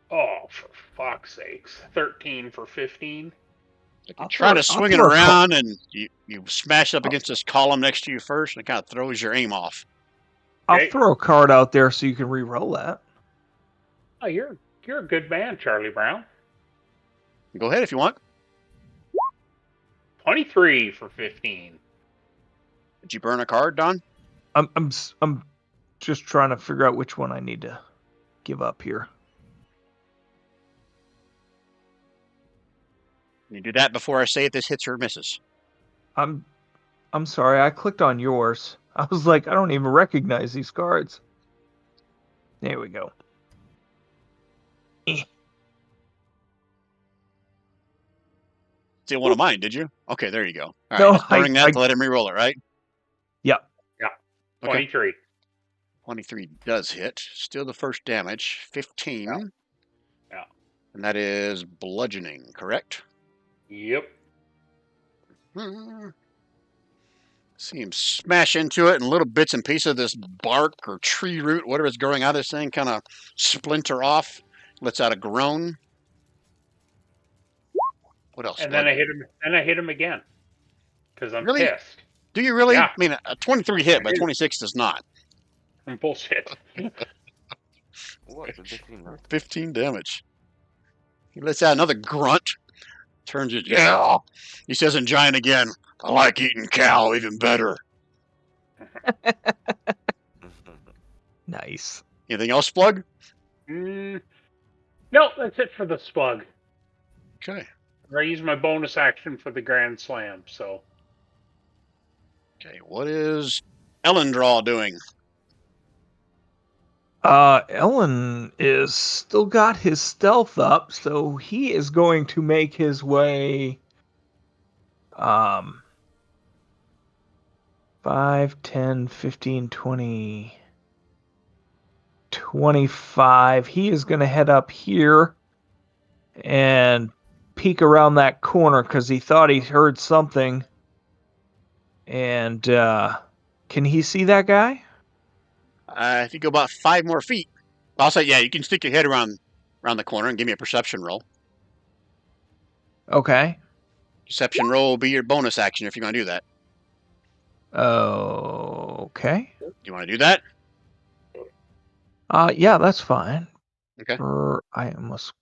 [SPEAKER 2] Oh, for fuck's sakes. 13 for 15.
[SPEAKER 1] You try to swing it around, and you smash up against this column next to you first, and it kind of throws your aim off.
[SPEAKER 3] I'll throw a card out there so you can re-roll that.
[SPEAKER 2] Oh, you're a good man, Charlie Brown.
[SPEAKER 1] Go ahead if you want.
[SPEAKER 2] 23 for 15.
[SPEAKER 1] Did you burn a card, Don?
[SPEAKER 3] I'm just trying to figure out which one I need to give up here.
[SPEAKER 1] Can you do that before I say if this hits or misses?
[SPEAKER 3] I'm sorry, I clicked on yours. I was like, I don't even recognize these cards. There we go.
[SPEAKER 1] Steal one of mine, did you? Okay, there you go. All right,
[SPEAKER 3] No,
[SPEAKER 1] just burning that to let him re-roll it, right?
[SPEAKER 3] Yep.
[SPEAKER 2] Yeah.
[SPEAKER 1] Okay.
[SPEAKER 2] 23.
[SPEAKER 1] 23 does hit. Still the first damage. 15.
[SPEAKER 2] Yeah.
[SPEAKER 1] And that is bludgeoning, correct?
[SPEAKER 2] Yep.
[SPEAKER 1] See him smash into it, and little bits and pieces of this bark or tree root, whatever is growing out of this thing, kind of splinter off, lets out a groan. What else?
[SPEAKER 2] And then I hit him. And I hit him again because I'm
[SPEAKER 1] really
[SPEAKER 2] pissed.
[SPEAKER 1] Do you really?
[SPEAKER 2] Yeah.
[SPEAKER 1] I mean, a 23 hit, but 26 does not.
[SPEAKER 2] Bullshit.
[SPEAKER 4] What?
[SPEAKER 1] 15 damage. He lets out another grunt. Turns it. Yeah. He says in giant again, I like eating cow even better.
[SPEAKER 3] Nice.
[SPEAKER 1] Anything else, Splug?
[SPEAKER 2] No, that's it for the Splug.
[SPEAKER 1] Okay.
[SPEAKER 2] I use my bonus action for the Grand Slam, so.
[SPEAKER 1] Okay, what is Ellendraw doing?
[SPEAKER 3] Ellen is still got his stealth up, so he is going to make his way 5, 10, 15, 20, 25. He is going to head up here and peek around that corner because he thought he heard something. And can he see that guy?
[SPEAKER 1] If you go about 5 more feet, I'll say, yeah, you can stick your head around the corner and give me a perception roll.
[SPEAKER 3] Okay.
[SPEAKER 1] Perception roll will be your bonus action if you're going to do that.
[SPEAKER 3] Okay.
[SPEAKER 1] Do you want to do that?
[SPEAKER 3] Yeah, that's fine.
[SPEAKER 1] Okay.
[SPEAKER 3] I almost.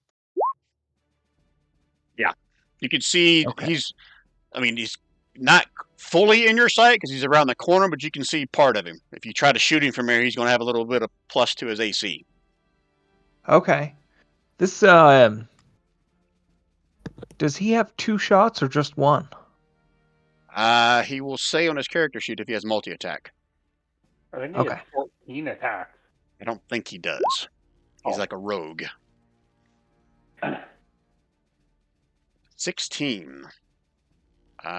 [SPEAKER 1] Yeah. You can see I mean, he's not fully in your sight because he's around the corner, but you can see part of him. If you try to shoot him from here, he's going to have a little bit of plus to his AC.
[SPEAKER 3] Okay. This does he have 2 shots or just 1?
[SPEAKER 1] He will say on his character sheet if he has multi-attack.
[SPEAKER 2] I think he
[SPEAKER 3] Okay.
[SPEAKER 2] has 14 attacks.
[SPEAKER 1] I don't think he does. He's
[SPEAKER 2] Oh.
[SPEAKER 1] like a rogue. 16.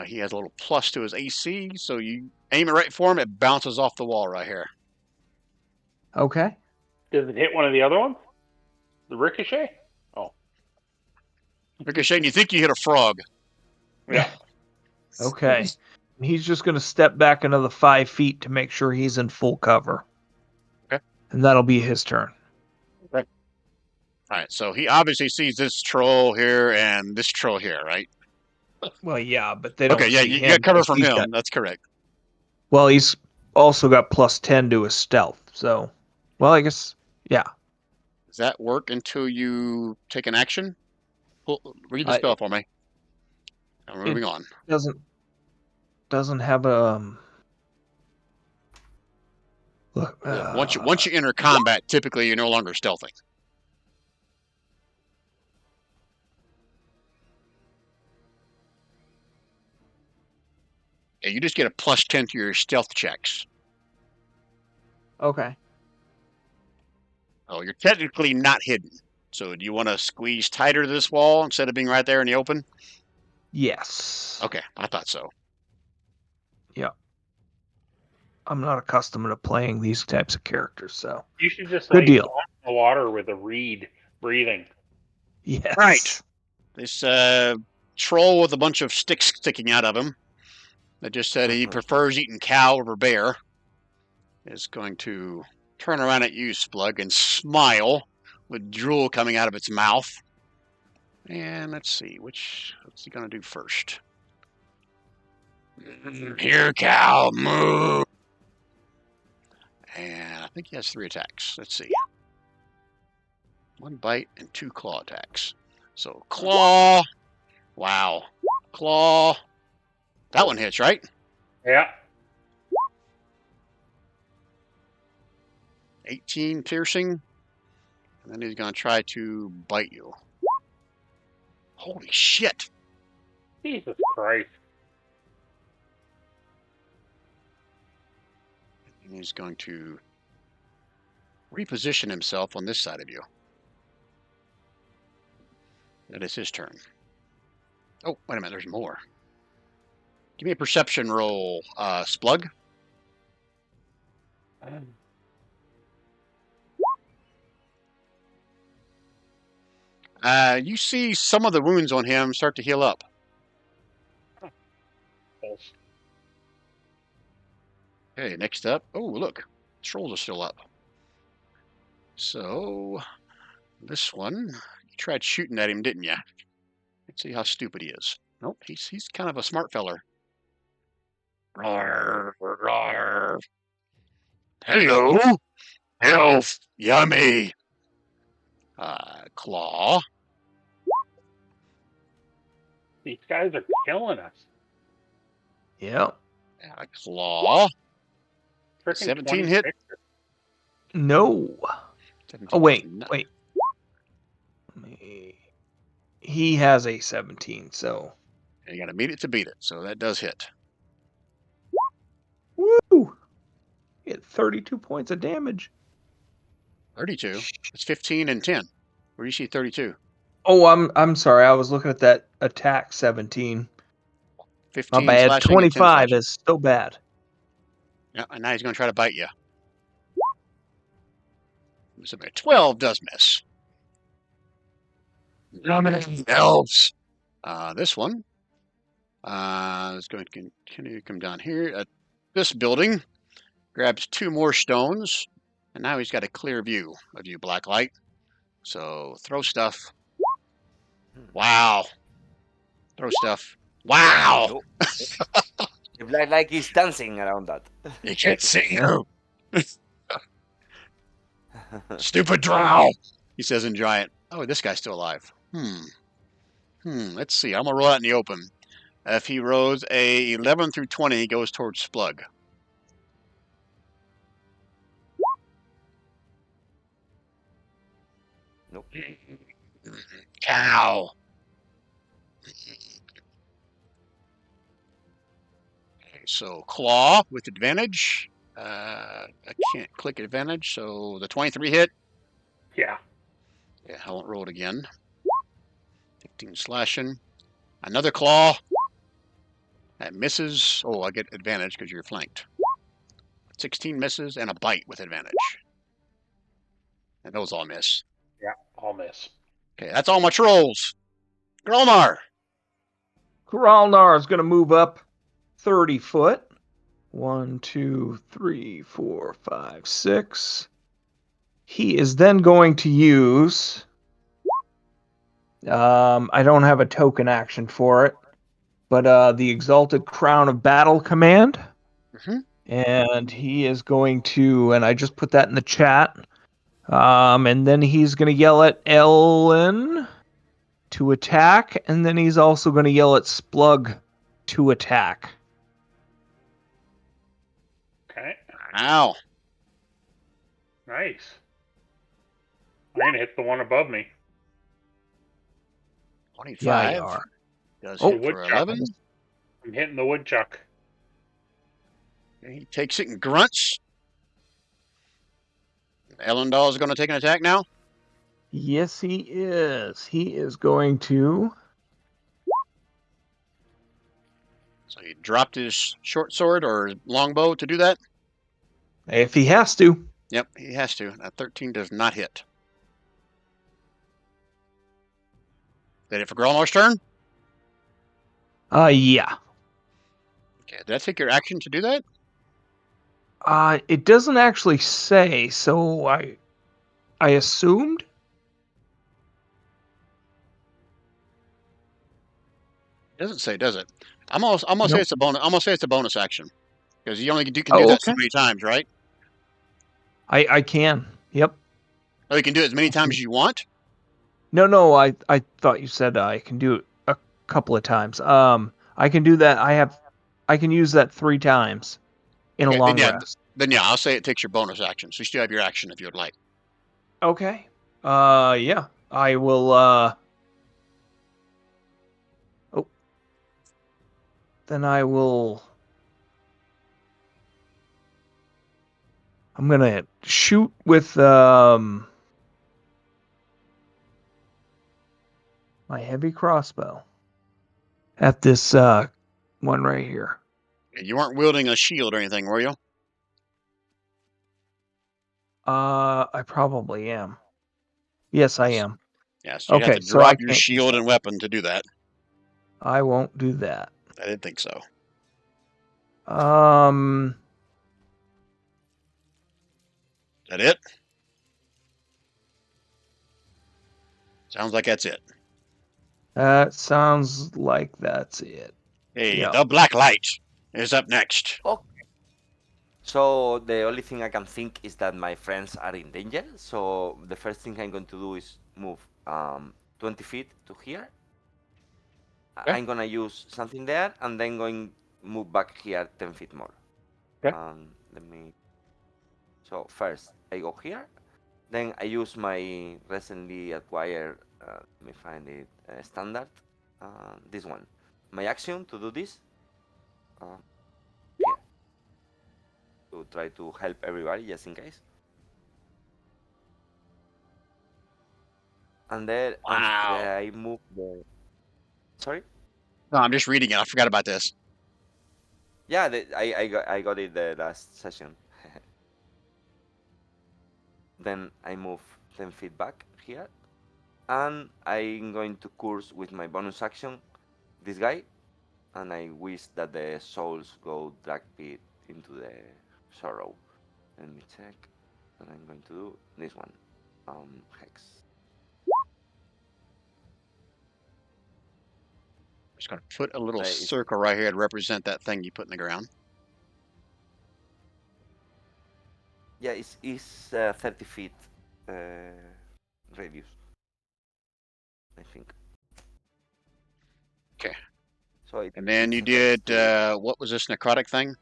[SPEAKER 1] He has a little plus to his AC, so you aim it right for him, it bounces off the wall right here.
[SPEAKER 3] Okay.
[SPEAKER 2] Does it hit one of the other ones? The ricochet? Oh.
[SPEAKER 1] Ricochet, you think you hit a frog.
[SPEAKER 2] Yeah.
[SPEAKER 3] Okay. He's just going to step back another 5 feet to make sure he's in full cover.
[SPEAKER 1] Okay.
[SPEAKER 3] And that'll be his turn.
[SPEAKER 1] All right, so he obviously sees this troll here and this troll here, right?
[SPEAKER 3] Well, yeah, but they don't
[SPEAKER 1] Okay, yeah,
[SPEAKER 3] see
[SPEAKER 1] you
[SPEAKER 3] him.
[SPEAKER 1] got cover
[SPEAKER 3] because
[SPEAKER 1] from
[SPEAKER 3] he's
[SPEAKER 1] him.
[SPEAKER 3] got-
[SPEAKER 1] That's correct.
[SPEAKER 3] well, he's also got plus 10 to his stealth. So, well, I guess, yeah.
[SPEAKER 1] Does that work until you take an action? Read the spell for me. I'm moving on.
[SPEAKER 3] Doesn't have a look.
[SPEAKER 1] Yeah, once you enter combat, typically you're no longer stealthing. Yeah, you just get a plus 10 to your stealth checks.
[SPEAKER 3] Okay.
[SPEAKER 1] Oh, you're technically not hidden. So do you want to squeeze tighter to this wall instead of being right there in the open?
[SPEAKER 3] Yes.
[SPEAKER 1] Okay, I thought so.
[SPEAKER 3] I'm not accustomed to playing these types of characters, so
[SPEAKER 2] You should just
[SPEAKER 3] good deal.
[SPEAKER 2] splash in the water with a reed breathing.
[SPEAKER 3] Yes.
[SPEAKER 1] Right. This troll with a bunch of sticks sticking out of him that just said he prefers eating cow over bear is going to turn around at you, Splug, and smile with drool coming out of its mouth. And let's see, what's he going to do first? Here, cow, moo! And I think he has 3 attacks. Let's see. 1 bite and 2 claw attacks. So, claw. Wow. Claw. That one hits, right?
[SPEAKER 2] Yeah.
[SPEAKER 1] 18 piercing. And then he's going to try to bite you. Holy shit.
[SPEAKER 2] Jesus Christ.
[SPEAKER 1] And he's going to reposition himself on this side of you. That is his turn. Oh, wait a minute, there's more. Give me a perception roll, Splug. You see some of the wounds on him start to heal up. Okay, next up. Oh, look. Trolls are still up. So, this one, you tried shooting at him, didn't you? Let's see how stupid he is. Nope, he's kind of a smart feller. Rawr, rawr. Hello, health, yummy. Claw.
[SPEAKER 2] These guys are killing us.
[SPEAKER 3] Yep.
[SPEAKER 1] Claw.
[SPEAKER 2] Frickin'
[SPEAKER 1] 17 hit.
[SPEAKER 2] 26.
[SPEAKER 3] No.
[SPEAKER 1] 17
[SPEAKER 3] Oh, wait.
[SPEAKER 1] does not-
[SPEAKER 3] Wait. He has a 17, so.
[SPEAKER 1] You got to meet it to beat it, so that does hit.
[SPEAKER 3] Woo! He had 32 points of damage.
[SPEAKER 1] 32. It's 15 and 10. Where do you see 32?
[SPEAKER 3] Oh, I'm sorry. I was looking at that attack 17.
[SPEAKER 1] 15
[SPEAKER 3] My bad.
[SPEAKER 1] slashing and 10
[SPEAKER 3] 25
[SPEAKER 1] slashing.
[SPEAKER 3] is still bad.
[SPEAKER 1] Yeah, and now he's going to try to bite you. 12 does miss. Elves. This one is going to continue to come down here at this building. Grabs 2 more stones, and now he's got a clear view of you, Blacklight. So throw stuff. Wow. Throw stuff. Wow.
[SPEAKER 4] The black light is dancing around that.
[SPEAKER 1] You can't see you. Stupid drow, he says in giant. Oh, this guy's still alive. Let's see. I'm going to roll out in the open. If he rolls a 11 through 20, he goes towards Splug.
[SPEAKER 4] Nope.
[SPEAKER 1] Cow. So claw with advantage. I can't click advantage, so the 23 hit.
[SPEAKER 2] Yeah.
[SPEAKER 1] Yeah, I won't roll it again. 15 slashing. Another claw. That misses. Oh, I get advantage because you're flanked. 16 misses and a bite with advantage. And those all miss.
[SPEAKER 2] Yeah. I'll miss.
[SPEAKER 1] Okay, that's all my trolls. Gromar.
[SPEAKER 3] Kaerndahl is going to move up 30 foot. 1, 2, 3, 4, 5, 6. He is then going to use. I don't have a token action for it, but the Exalted Crown of Battle command.
[SPEAKER 1] Mm-hmm.
[SPEAKER 3] And he is going to, and I just put that in the chat. And then he's going to yell at Ellen to attack, and then he's also going to yell at Splug to attack.
[SPEAKER 2] Okay.
[SPEAKER 1] Ow.
[SPEAKER 2] Nice. I'm gonna hit the one above me.
[SPEAKER 1] 25.
[SPEAKER 3] Yeah, you are.
[SPEAKER 1] Does
[SPEAKER 3] Oh,
[SPEAKER 1] hit for
[SPEAKER 2] woodchuck.
[SPEAKER 1] 11.
[SPEAKER 2] I'm hitting the woodchuck.
[SPEAKER 1] He takes it and grunts. Ellendahl is going to take an attack now.
[SPEAKER 3] Yes, he is. He is going to.
[SPEAKER 1] So he dropped his short sword or his longbow to do that.
[SPEAKER 3] If he has to.
[SPEAKER 1] Yep, he has to. That 13 does not hit. That it for Grommar's turn?
[SPEAKER 3] Yeah.
[SPEAKER 1] Okay, did that take your action to do that?
[SPEAKER 3] It doesn't actually say, so I assumed.
[SPEAKER 1] It doesn't say, does it? I'm gonna say
[SPEAKER 3] Nope.
[SPEAKER 1] it's a bonus. I'm gonna say it's a bonus action because you only can do
[SPEAKER 3] Oh,
[SPEAKER 1] that so
[SPEAKER 3] okay.
[SPEAKER 1] many times, right?
[SPEAKER 3] I can. Yep.
[SPEAKER 1] Oh, you can do it as many times as you want.
[SPEAKER 3] No. I thought you said I can do it a couple of times. I can do that. I can use that 3 times in a
[SPEAKER 1] Okay,
[SPEAKER 3] long rest.
[SPEAKER 1] then yeah, I'll say it takes your bonus action. So you still have your action if you would like.
[SPEAKER 3] Okay. Yeah. I will. Oh. Then I will. I'm gonna shoot with my heavy crossbow at this one right here.
[SPEAKER 1] You weren't wielding a shield or anything, were you?
[SPEAKER 3] I probably am. Yes, I am.
[SPEAKER 1] Yeah, so you'd have to
[SPEAKER 3] Okay, so I
[SPEAKER 1] drop your
[SPEAKER 3] can't use
[SPEAKER 1] shield
[SPEAKER 3] that.
[SPEAKER 1] and weapon to do that.
[SPEAKER 3] I won't do that.
[SPEAKER 1] I didn't think so.
[SPEAKER 3] Um,
[SPEAKER 1] Is that it? Sounds like that's it.
[SPEAKER 3] that sounds like that's it.
[SPEAKER 1] Hey,
[SPEAKER 3] Yeah.
[SPEAKER 1] the Black Light is up next.
[SPEAKER 4] Okay. So the only thing I can think is that my friends are in danger. So the first thing I'm going to do is move 20 feet to here.
[SPEAKER 1] Okay.
[SPEAKER 4] I'm gonna use something there, and then going move back here 10 feet more.
[SPEAKER 1] Okay.
[SPEAKER 4] Let me. So first I go here, then I use my recently acquired. Let me find it. Standard. This one. My action to do this. Here. To try to help everybody, just in case. And then
[SPEAKER 1] Wow.
[SPEAKER 4] I move the. Sorry.
[SPEAKER 1] No, I'm just reading it. I forgot about this.
[SPEAKER 4] Yeah, I got it the last session. Then I move 10 feet back here, and I'm going to curse with my bonus action this guy, and I wish that the souls go drag pit into the sorrow. Let me check. And I'm going to do this one. Hex.
[SPEAKER 1] Just gonna put a little
[SPEAKER 4] It's,
[SPEAKER 1] circle right here to represent that thing you put in the ground.
[SPEAKER 4] yeah, it's 30 feet radius, I think.
[SPEAKER 1] Okay.
[SPEAKER 4] So
[SPEAKER 1] And then you
[SPEAKER 4] it's a text
[SPEAKER 1] did what was this necrotic thing?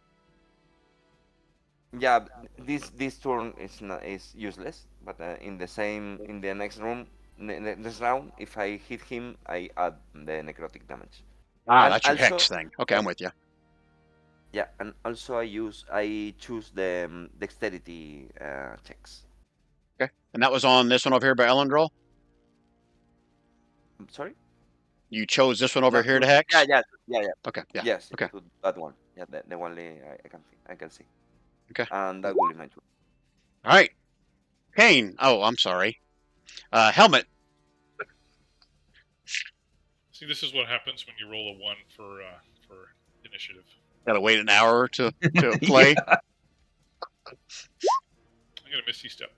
[SPEAKER 4] Yeah, this turn is useless. But in the next room, next round, if I hit him, I add the necrotic damage.
[SPEAKER 1] Ah,
[SPEAKER 4] And
[SPEAKER 1] that's your
[SPEAKER 4] also,
[SPEAKER 1] hex thing. Okay, I'm with you.
[SPEAKER 4] yeah, and also I choose the dexterity checks.
[SPEAKER 1] Okay, and that was on this one over here by Elendrol.
[SPEAKER 4] I'm sorry.
[SPEAKER 1] You chose this one over
[SPEAKER 4] No,
[SPEAKER 1] here to hex.
[SPEAKER 4] yeah.
[SPEAKER 1] Okay, yeah.
[SPEAKER 4] Yes,
[SPEAKER 1] Okay,
[SPEAKER 4] to that one. Yeah, the one I can see.
[SPEAKER 1] okay.
[SPEAKER 4] And that will be my turn.
[SPEAKER 1] All right, Kane. Oh, I'm sorry. Helmet.
[SPEAKER 5] See, this is what happens when you roll a 1 for initiative.
[SPEAKER 1] Got to wait an hour to play.
[SPEAKER 3] Yeah.
[SPEAKER 5] I got a misty step.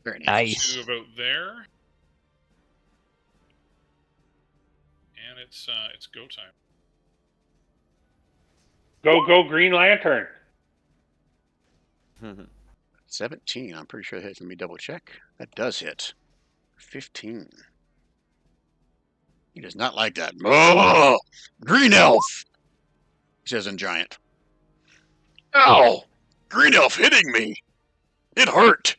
[SPEAKER 1] Very nice.
[SPEAKER 3] Nice.
[SPEAKER 5] To about there, and it's go time.
[SPEAKER 2] Go, Green Lantern.
[SPEAKER 1] 17. I'm pretty sure it hits. Let me double check. That does hit. 15. He does not like that. Oh, green elf. He says in giant. Ow! Green elf hitting me. It hurt.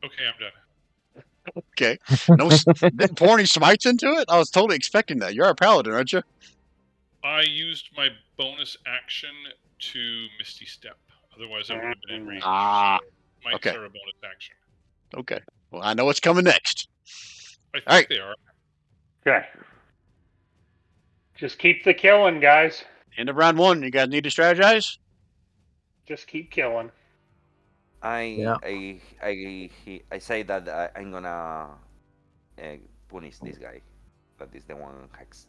[SPEAKER 5] Okay, I'm done.
[SPEAKER 1] Okay. No, didn't pour any smites into it. I was totally expecting that. You're a paladin, aren't you?
[SPEAKER 5] I used my bonus action to Misty Step. Otherwise, I would have been in range.
[SPEAKER 1] Ah,
[SPEAKER 5] So mites
[SPEAKER 1] okay.
[SPEAKER 5] are a bonus action.
[SPEAKER 1] Okay. Well, I know what's coming next.
[SPEAKER 5] I think
[SPEAKER 1] right.
[SPEAKER 5] they are.
[SPEAKER 2] Okay. Just keep the killing, guys.
[SPEAKER 1] End of round 1. You guys need to strategize?
[SPEAKER 2] Just keep killing.
[SPEAKER 3] Yeah.
[SPEAKER 4] I say that I'm gonna punish this guy. That is the one hexed.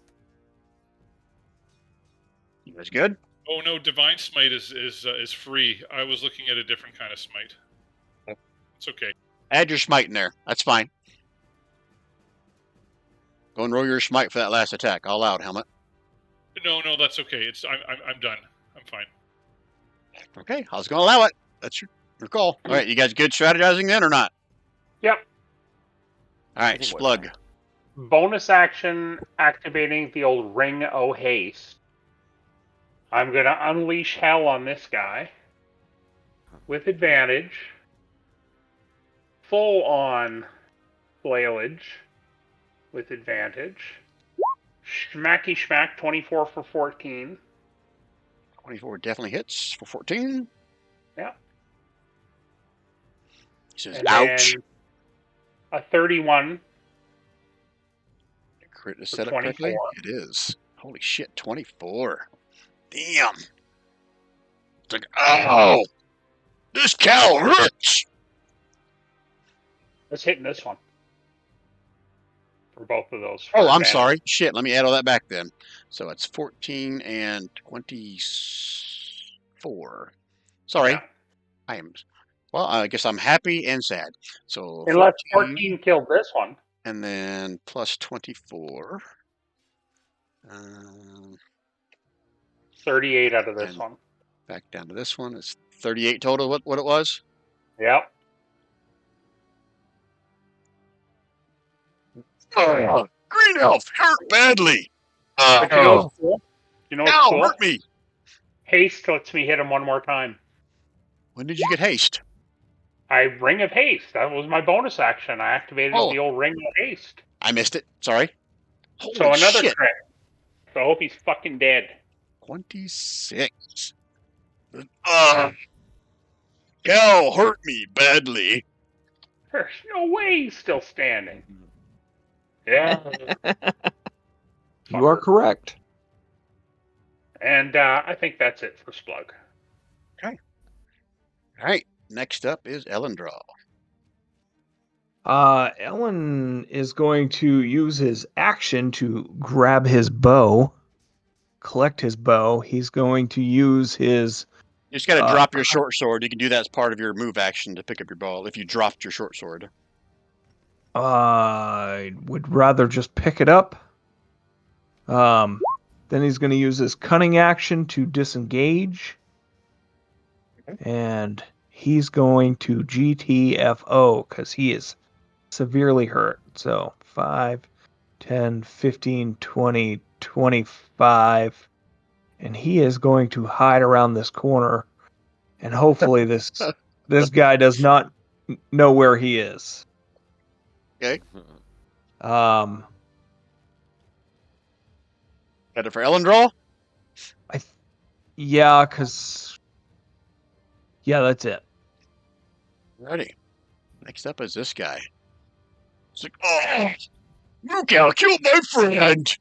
[SPEAKER 1] You guys good?
[SPEAKER 5] Oh no, Divine Smite is free. I was looking at a different kind of smite. It's okay.
[SPEAKER 1] Add your smite in there. That's fine. Go and roll your smite for that last attack. All out, helmet.
[SPEAKER 5] No, that's okay. I'm done. I'm fine.
[SPEAKER 1] Okay, I was going to allow it. That's your call. All right, you guys good strategizing then or not?
[SPEAKER 2] Yep.
[SPEAKER 1] All right,
[SPEAKER 4] think we're
[SPEAKER 1] Splug.
[SPEAKER 4] fine.
[SPEAKER 2] Bonus action activating the old Ring o' Haste. I'm going to unleash hell on this guy with advantage. Full on flailage with advantage. Schmacky schmack, 24 for 14.
[SPEAKER 1] 24 definitely hits for 14.
[SPEAKER 2] Yeah.
[SPEAKER 1] He says,
[SPEAKER 2] And
[SPEAKER 1] ouch.
[SPEAKER 2] then a 31
[SPEAKER 1] Crit is
[SPEAKER 2] for
[SPEAKER 1] set up correctly?
[SPEAKER 2] 24.
[SPEAKER 1] It is. Holy shit, 24. Damn. It's like, oh, this cow hurts.
[SPEAKER 2] Let's hitting this one. For both of those.
[SPEAKER 1] Oh, I'm
[SPEAKER 2] advantage.
[SPEAKER 1] sorry. Shit, let me add all that back then. So it's 14 and 24. Sorry.
[SPEAKER 2] Yeah.
[SPEAKER 1] I am. Well, I guess I'm happy and sad. So
[SPEAKER 2] Unless 14 killed this one.
[SPEAKER 1] and then plus 24.
[SPEAKER 2] 38 out of this
[SPEAKER 1] and
[SPEAKER 2] one.
[SPEAKER 1] back down to this one. It's 38 total. What it was?
[SPEAKER 2] Yep.
[SPEAKER 1] Green elf hurt badly.
[SPEAKER 2] But you know what's cool? You know what's
[SPEAKER 1] Ow,
[SPEAKER 2] cool?
[SPEAKER 1] hurt me.
[SPEAKER 2] Haste lets me hit him one more time.
[SPEAKER 1] When did you get haste?
[SPEAKER 2] I Ring of Haste. That was my bonus action. I activated
[SPEAKER 1] Oh.
[SPEAKER 2] the old Ring of Haste.
[SPEAKER 1] I missed it. Sorry. Holy
[SPEAKER 2] So another
[SPEAKER 1] shit.
[SPEAKER 2] crit. So I hope he's fucking dead.
[SPEAKER 1] 26. Cow hurt me badly.
[SPEAKER 2] There's no way he's still standing. Yeah.
[SPEAKER 3] You are correct.
[SPEAKER 2] And I think that's it for Splug.
[SPEAKER 1] All right. Next up is Elendrol.
[SPEAKER 3] Ellen is going to use his action to grab his bow, collect his bow. He's going to use his.
[SPEAKER 1] You just got to drop your short sword. You can do that as part of your move action to pick up your bow if you dropped your short sword.
[SPEAKER 3] I would rather just pick it up. Then he's going to use his cunning action to disengage. And he's going to GTFO because he is severely hurt. So 5, 10, 15, 20, 25. And he is going to hide around this corner. And hopefully this guy does not know where he is.
[SPEAKER 1] Okay.
[SPEAKER 3] Um,
[SPEAKER 1] Headed for Ellendraw?
[SPEAKER 3] yeah, because that's it.
[SPEAKER 1] Ready. Next up is this guy. It's like, oh, look out, killed my friend.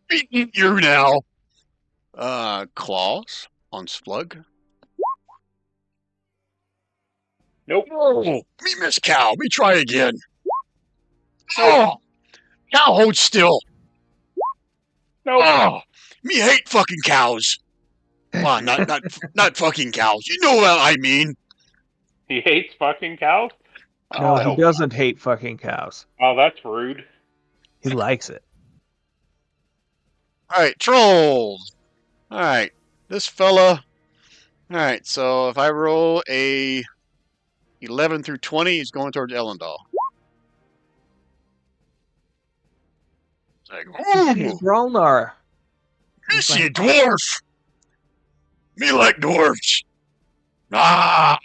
[SPEAKER 1] Beating you now. Claws on Splug.
[SPEAKER 2] Nope.
[SPEAKER 1] Oh, me miss cow. Me try again. Oh, cow hold still.
[SPEAKER 2] Nope.
[SPEAKER 1] Oh, me hate fucking cows. Well, not fucking cows. You know what I mean.
[SPEAKER 2] He hates fucking cows?
[SPEAKER 3] No,
[SPEAKER 2] Oh,
[SPEAKER 3] he
[SPEAKER 2] hell.
[SPEAKER 3] doesn't hate fucking cows.
[SPEAKER 2] Oh, that's rude.
[SPEAKER 3] He likes it.
[SPEAKER 1] All right, trolls. All right, this fella. All right, so if I roll a 11 through 20, he's going towards Ellendahl. It's like,
[SPEAKER 3] He's
[SPEAKER 1] ooh,
[SPEAKER 3] Grolnar.
[SPEAKER 1] me see a dwarf. Me like dwarfs. Ah.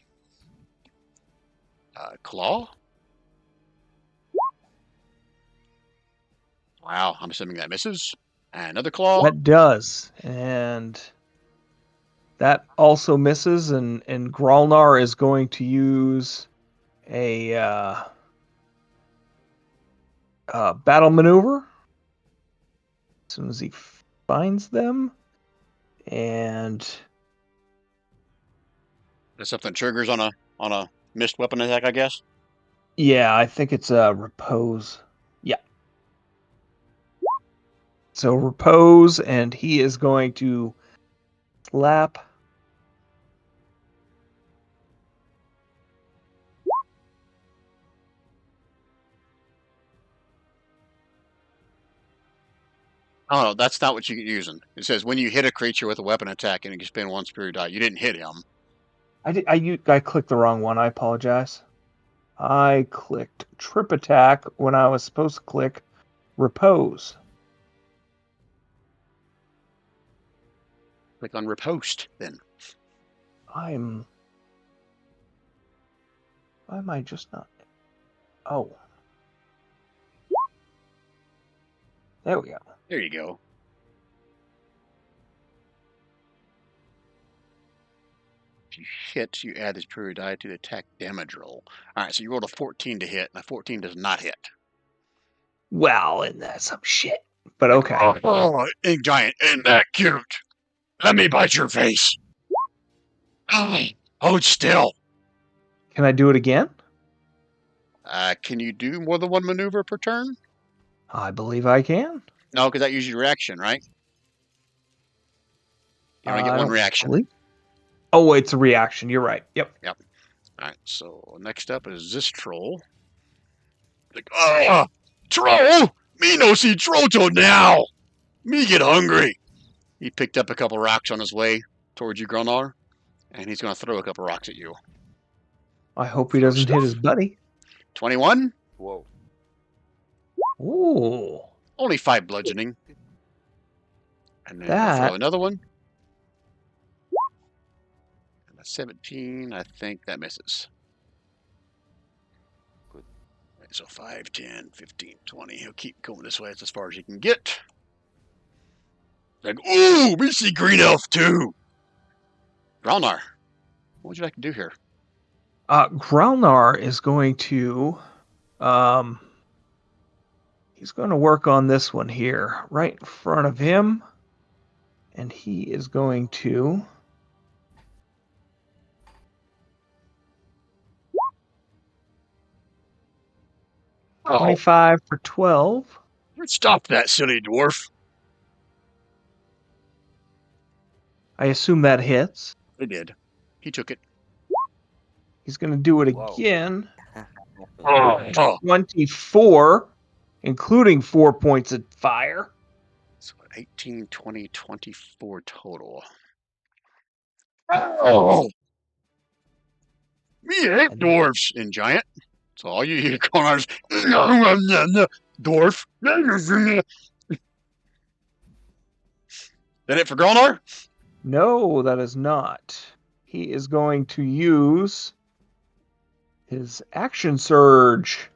[SPEAKER 1] Claw. Wow, I'm assuming that misses. And another claw.
[SPEAKER 3] That does. And that also misses. And Grolnar is going to use a battle maneuver as soon as he finds them. And
[SPEAKER 1] If something triggers on a missed weapon attack, I guess.
[SPEAKER 3] yeah, I think it's a repose. Yeah. So repose, and he is going to slap.
[SPEAKER 1] Oh no, that's not what you're using. It says when you hit a creature with a weapon attack and you can spend one spirit die. You didn't hit him.
[SPEAKER 3] I clicked the wrong one. I apologize. I clicked trip attack when I was supposed to click repose.
[SPEAKER 1] Click on riposte then.
[SPEAKER 3] Why am I just not? Oh. There we go.
[SPEAKER 1] There you go. If you hit, you add this period die to the attack damage roll. All right, so you rolled a 14 to hit, and a 14 does not hit.
[SPEAKER 3] Well, and that's some shit. But okay.
[SPEAKER 1] Oh, ink giant, isn't that cute? Let me bite your face. Hold still.
[SPEAKER 3] Can I do it again?
[SPEAKER 1] Can you do more than one maneuver per turn?
[SPEAKER 3] I believe I can.
[SPEAKER 1] No, because that uses your reaction, right? You only get one reaction.
[SPEAKER 3] Oh, it's a reaction. You're right. Yep.
[SPEAKER 1] All right, so next up is this troll. Like, troll! Me no see Troto now! Me get hungry! He picked up a couple rocks on his way towards you, Gronar, and he's going to throw a couple rocks at you.
[SPEAKER 3] I hope he doesn't hit his buddy.
[SPEAKER 1] 21?
[SPEAKER 4] Whoa.
[SPEAKER 3] Ooh.
[SPEAKER 1] Only 5 bludgeoning. And then he'll
[SPEAKER 3] That
[SPEAKER 1] throw another one. And a 17, I think that misses.
[SPEAKER 4] Good.
[SPEAKER 1] Right, so 5, 10, 15, 20. He'll keep going this way. That's as far as he can get. Like, ooh, we see Green Elf too. Gralnar, what would you like to do here?
[SPEAKER 3] Gralnar is going to he's going to work on this one here, right in front of him. And he is going to
[SPEAKER 1] Oh,
[SPEAKER 3] 25 for 12.
[SPEAKER 1] stop that, silly dwarf.
[SPEAKER 3] I assume that hits.
[SPEAKER 1] It did. He took it.
[SPEAKER 3] He's going to do it
[SPEAKER 4] Wow.
[SPEAKER 3] again.
[SPEAKER 1] Oh.
[SPEAKER 3] 24, including 4 points of fire.
[SPEAKER 1] So 18, 20, 24 total. Oh. We hate dwarves in giant. So all you hear going on is dwarf. That it for Grolnar?
[SPEAKER 3] No, that is not. He is going to use his action surge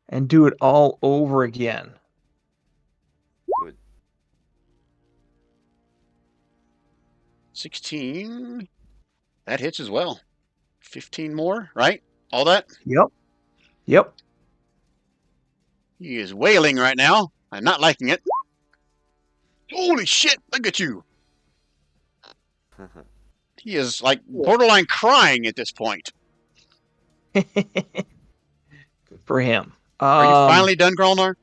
[SPEAKER 3] and do it all over again.
[SPEAKER 4] Good.
[SPEAKER 1] 16. That hits as well. 15 more, right? All that?
[SPEAKER 3] Yep.
[SPEAKER 1] He is wailing right now. I'm not liking it. Holy shit, look at you. He is like borderline crying at this point.
[SPEAKER 3] Good for him.
[SPEAKER 1] Are you finally done, Grolnar?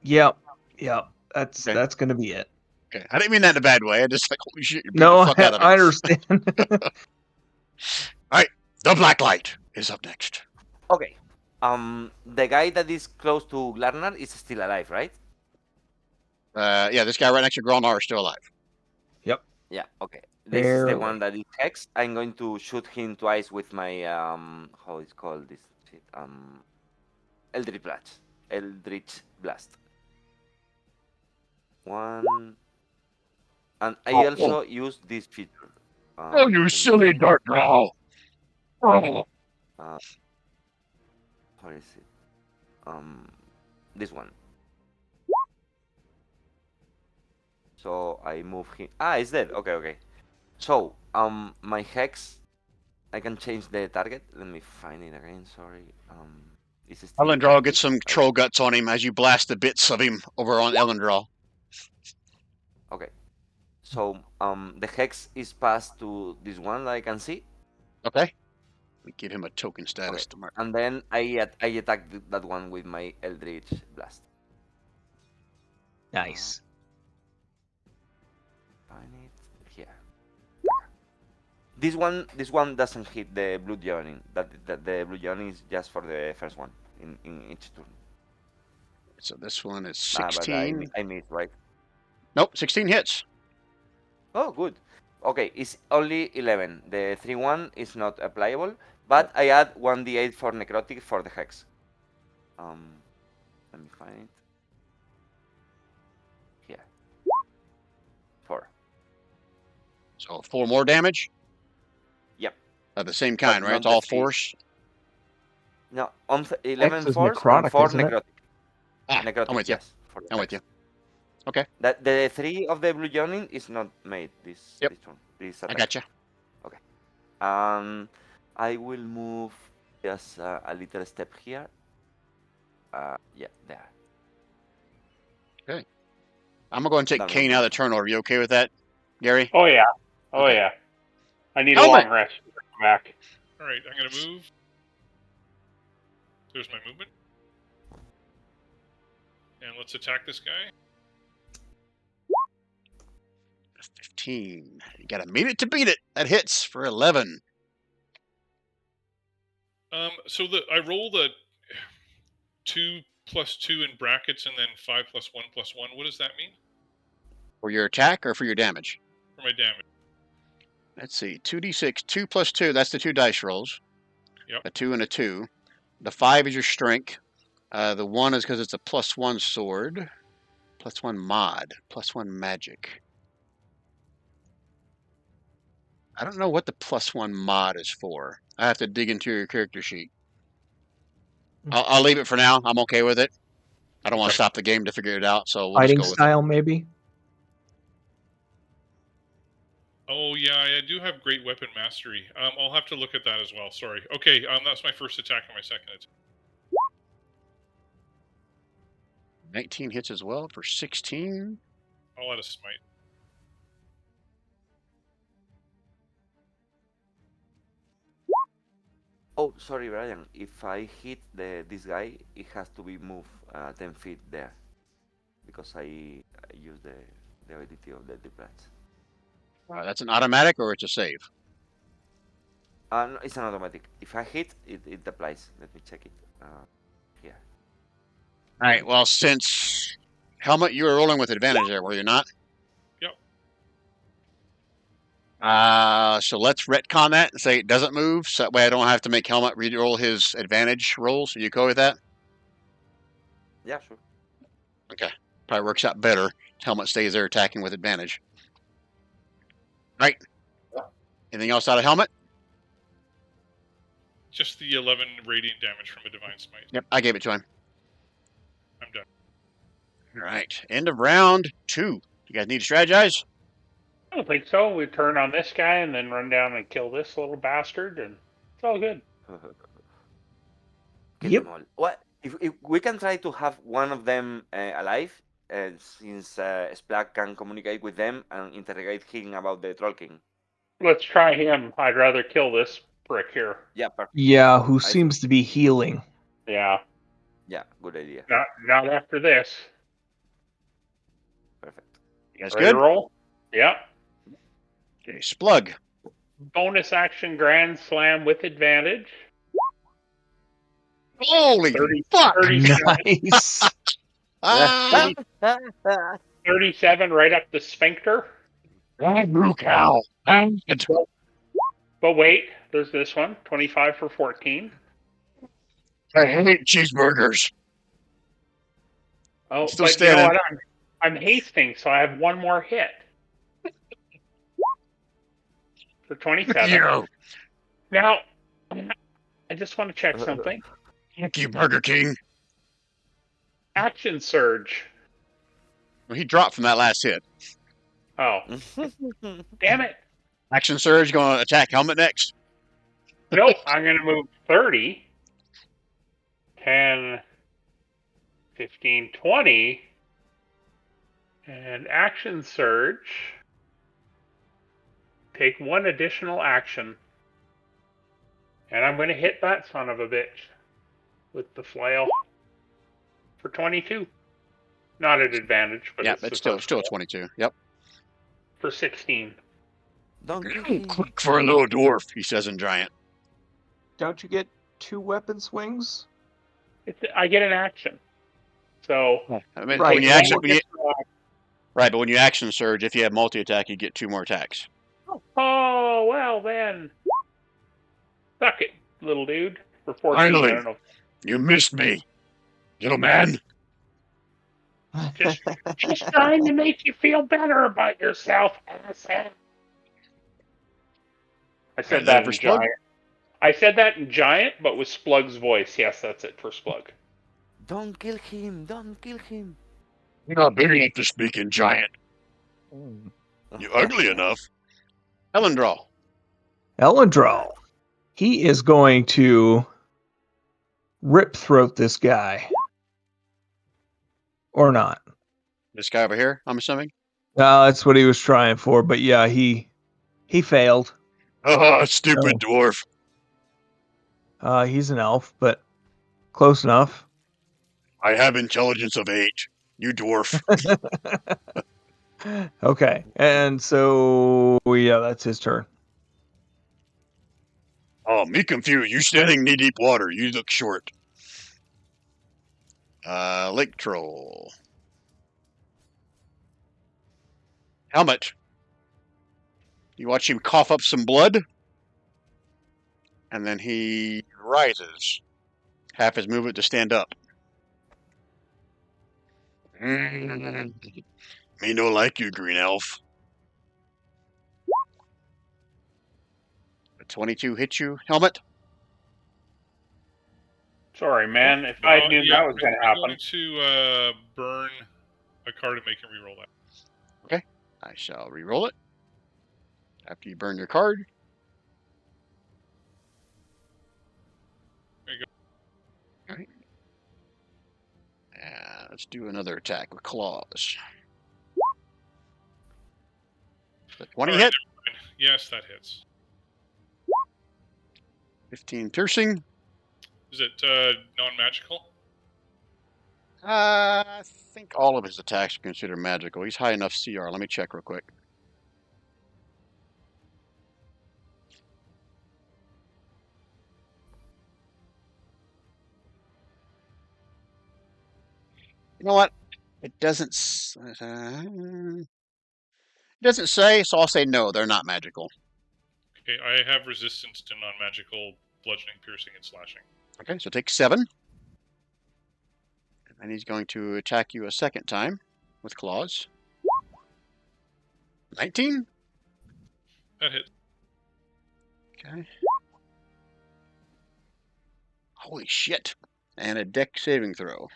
[SPEAKER 3] Yep. That's
[SPEAKER 1] Okay.
[SPEAKER 3] that's gonna be it.
[SPEAKER 1] Okay. I didn't mean that in a bad way. I just like, holy shit, you're beating
[SPEAKER 3] No,
[SPEAKER 1] the fuck out of him.
[SPEAKER 3] I understand.
[SPEAKER 1] The Black Light is up next.
[SPEAKER 4] Okay. The guy that is close to Glarnar is still alive, right?
[SPEAKER 1] Yeah, this guy right next to Grolnar is still alive.
[SPEAKER 4] Yeah. Okay. This is the
[SPEAKER 3] Barely.
[SPEAKER 4] one that is hex. I'm going to shoot him twice with my how is called this shit? Eldritch Blast. Eldritch Blast. One. And I also use this feature.
[SPEAKER 1] Oh, you silly dark drow. Oh.
[SPEAKER 4] What is it? This one. So I move him. Ah, it's dead. Okay. So my hex, I can change the target. Let me find it again. Sorry. Is it still
[SPEAKER 1] Elendral gets
[SPEAKER 4] active?
[SPEAKER 1] some troll guts on him as you blast the bits of him over on Elendral.
[SPEAKER 4] Okay. So the hex is passed to this one that I can see.
[SPEAKER 1] Okay. We give him a token status to mark.
[SPEAKER 4] And then I attack that one with my Eldritch Blast.
[SPEAKER 3] Nice.
[SPEAKER 4] Find it here. This one doesn't hit the blue joining. That the blue joining is just for the first one in each turn.
[SPEAKER 1] So this one is
[SPEAKER 4] But
[SPEAKER 1] 16.
[SPEAKER 4] I missed, right?
[SPEAKER 1] Nope, 16 hits.
[SPEAKER 4] Oh, good. Okay, it's only 11. The 3-1 is not applicable, but I add 1d8 for necrotic for the hex. Let me find it. Here. 4.
[SPEAKER 1] So 4 more damage?
[SPEAKER 4] Yep.
[SPEAKER 1] Of the same kind,
[SPEAKER 4] But
[SPEAKER 1] right?
[SPEAKER 4] not
[SPEAKER 1] It's
[SPEAKER 4] the
[SPEAKER 1] all
[SPEAKER 4] 3.
[SPEAKER 1] force?
[SPEAKER 4] No, 11
[SPEAKER 3] is
[SPEAKER 4] force
[SPEAKER 3] necrotic,
[SPEAKER 4] and 4
[SPEAKER 3] isn't it?
[SPEAKER 4] necrotic.
[SPEAKER 1] Ah,
[SPEAKER 4] Necrotic,
[SPEAKER 1] I'm with you.
[SPEAKER 4] yes. For the
[SPEAKER 1] I'm with
[SPEAKER 4] hex.
[SPEAKER 1] you. Okay.
[SPEAKER 4] That the 3 of the blue joining is not made this
[SPEAKER 1] Yep.
[SPEAKER 4] this turn. This
[SPEAKER 1] I
[SPEAKER 4] attack.
[SPEAKER 1] gotcha.
[SPEAKER 4] I will move just a little step here. Yeah, there.
[SPEAKER 1] I'm going to go and take
[SPEAKER 4] That
[SPEAKER 1] Kane
[SPEAKER 4] one
[SPEAKER 1] out of
[SPEAKER 4] is
[SPEAKER 1] the turn. Are you okay with that, Gary?
[SPEAKER 2] Oh yeah.
[SPEAKER 1] Okay.
[SPEAKER 2] Yeah. I need
[SPEAKER 1] Helmet.
[SPEAKER 2] a long rest to come back.
[SPEAKER 5] All right, I'm gonna move. There's my movement, and let's attack this guy.
[SPEAKER 1] 15. You got to meet it to beat it. That hits for 11.
[SPEAKER 5] So I rolled a 2 plus 2 in brackets, and then 5 plus 1 plus 1. What does that mean
[SPEAKER 1] For your attack or for your damage?
[SPEAKER 5] for my damage?
[SPEAKER 1] Let's see. 2d6. 2 plus 2. That's the 2 dice rolls.
[SPEAKER 5] Yep.
[SPEAKER 1] A 2 and a 2. The 5 is your strength. The 1 is because it's a +1 sword. +1 mod. +1 magic. I don't know what the +1 mod is for. I have to dig into your character sheet. I'll leave it for now. I'm okay with it. I don't want to stop the game to figure it out, so we'll just
[SPEAKER 3] Fighting
[SPEAKER 1] go with
[SPEAKER 3] style, maybe.
[SPEAKER 5] Oh yeah, I do have great weapon mastery. I'll have to look at that as well. Sorry. Okay, that's my first attack and my second attack.
[SPEAKER 1] it. 19 hits as well for 16.
[SPEAKER 5] I'll add a smite.
[SPEAKER 4] Oh, sorry, Brian. If I hit this guy, it has to be moved 10 feet there, because I use the ability of the plants.
[SPEAKER 1] That's an automatic or it's a save?
[SPEAKER 4] No, it's an automatic. If I hit, it applies. Let me check it. Here.
[SPEAKER 1] All right. Well, since Helmet, you were rolling with advantage there, were you not?
[SPEAKER 5] Yep.
[SPEAKER 1] So let's retcon that and say it doesn't move, so that way I don't have to make Helmet re-roll his advantage rolls. Are you cool with that?
[SPEAKER 4] Yeah, sure.
[SPEAKER 1] Okay. Probably works out better. Helmet stays there attacking with advantage. Right. Anything else out of Helmet?
[SPEAKER 5] Just the 11 radiant damage from a divine smite.
[SPEAKER 1] Yep, I gave it to him.
[SPEAKER 5] I'm done.
[SPEAKER 1] All right. End of round 2. You guys need to strategize?
[SPEAKER 2] I don't think so. We turn on this guy and then run down and kill this little bastard, and it's all good.
[SPEAKER 4] Kill
[SPEAKER 3] Yep.
[SPEAKER 4] them all. What if we can try to have one of them alive, since Splag can communicate with them and interrogate him about the Troll King?
[SPEAKER 2] Let's try him. I'd rather kill this prick here.
[SPEAKER 4] Yeah, perfect.
[SPEAKER 3] Yeah, who
[SPEAKER 4] I
[SPEAKER 3] seems to be healing.
[SPEAKER 2] Yeah.
[SPEAKER 4] Yeah, good idea.
[SPEAKER 2] Not after this.
[SPEAKER 4] Perfect.
[SPEAKER 1] You guys
[SPEAKER 2] Ready to
[SPEAKER 1] good?
[SPEAKER 2] roll? Yep.
[SPEAKER 1] Okay, Splug.
[SPEAKER 2] Bonus action grand slam with advantage.
[SPEAKER 1] Holy
[SPEAKER 2] 30,
[SPEAKER 1] fuck!
[SPEAKER 2] 37,
[SPEAKER 3] Nice.
[SPEAKER 1] Ah!
[SPEAKER 2] 37 right up the sphincter.
[SPEAKER 1] Moo cow.
[SPEAKER 2] But wait, there's this one. 25 for 14.
[SPEAKER 1] I hate cheeseburgers.
[SPEAKER 2] Oh,
[SPEAKER 1] Still
[SPEAKER 2] but you know
[SPEAKER 1] standing.
[SPEAKER 2] what? I'm hasting, so I have one more hit. For 27.
[SPEAKER 1] You.
[SPEAKER 2] Now, I just want to check something.
[SPEAKER 1] Thank you, Burger King.
[SPEAKER 2] Action surge.
[SPEAKER 1] Well, he dropped from that last hit.
[SPEAKER 2] Oh, damn it.
[SPEAKER 1] Action surge going to attack Helmet next.
[SPEAKER 2] Nope, I'm going to move 30, 10, 15, 20, and action surge. Take one additional action. And I'm going to hit that son of a bitch with the flail for 22. Not at advantage, but
[SPEAKER 1] Yeah,
[SPEAKER 2] it's
[SPEAKER 1] it's
[SPEAKER 2] the
[SPEAKER 1] still
[SPEAKER 2] first
[SPEAKER 1] still
[SPEAKER 2] roll.
[SPEAKER 1] 22. Yep.
[SPEAKER 2] For 16.
[SPEAKER 4] Don't kill him.
[SPEAKER 1] Quick for a little dwarf, he says in giant.
[SPEAKER 3] Don't you get 2 weapon swings?
[SPEAKER 2] I get an action. So,
[SPEAKER 1] I mean,
[SPEAKER 3] Right.
[SPEAKER 1] when you
[SPEAKER 2] one
[SPEAKER 1] action,
[SPEAKER 2] more additional action.
[SPEAKER 1] right, but when you action surge, if you have multi attack, you get 2 more attacks.
[SPEAKER 2] Oh, well then. Suck it, little dude. For 14,
[SPEAKER 1] Finally.
[SPEAKER 2] I don't know.
[SPEAKER 1] You missed me, little man.
[SPEAKER 2] Just trying to make you feel better about yourself, asshat. I said that
[SPEAKER 1] for
[SPEAKER 2] in
[SPEAKER 1] Splug?
[SPEAKER 2] giant. I said that in giant, but with Splug's voice. Yes, that's it for Splug.
[SPEAKER 4] Don't kill him. Don't kill him.
[SPEAKER 1] You're not big enough to speak in giant. You ugly enough. Elendral.
[SPEAKER 3] Elendral. He is going to rip throat this guy. Or not.
[SPEAKER 1] This guy over here, I'm assuming.
[SPEAKER 3] That's what he was trying for, but yeah, he failed.
[SPEAKER 1] Oh, stupid dwarf.
[SPEAKER 3] He's an elf, but close enough.
[SPEAKER 1] I have intelligence of 8. You dwarf.
[SPEAKER 3] Okay, and so yeah, that's his turn.
[SPEAKER 1] Oh, me confused. You standing knee deep water. You look short. Lake troll. Helmet. You watch him cough up some blood, and then he rises. Half his movement to stand up. Me no like you, green elf. A 22 hit you, Helmet?
[SPEAKER 2] Sorry, man. If I knew that was going to
[SPEAKER 5] I'm
[SPEAKER 2] happen.
[SPEAKER 5] going to burn a card and make him reroll that.
[SPEAKER 1] Okay. I shall re-roll it. After you burn your card.
[SPEAKER 5] There you
[SPEAKER 1] go. Alright. Let's do another attack with claws. The 20 hit.
[SPEAKER 5] Yes, that hits.
[SPEAKER 1] 15 piercing.
[SPEAKER 5] Is it non-magical?
[SPEAKER 1] I think all of his attacks are considered magical. He's high enough CR. Let me check real quick. You know what? It doesn't. It doesn't say, so I'll say no, they're not magical.
[SPEAKER 5] Okay, I have resistance to non-magical bludgeoning, piercing, and slashing.
[SPEAKER 1] Okay, so take 7. And he's going to attack you a second time with claws. 19?
[SPEAKER 5] That hit.
[SPEAKER 1] Okay. Holy shit. And a deck saving throw.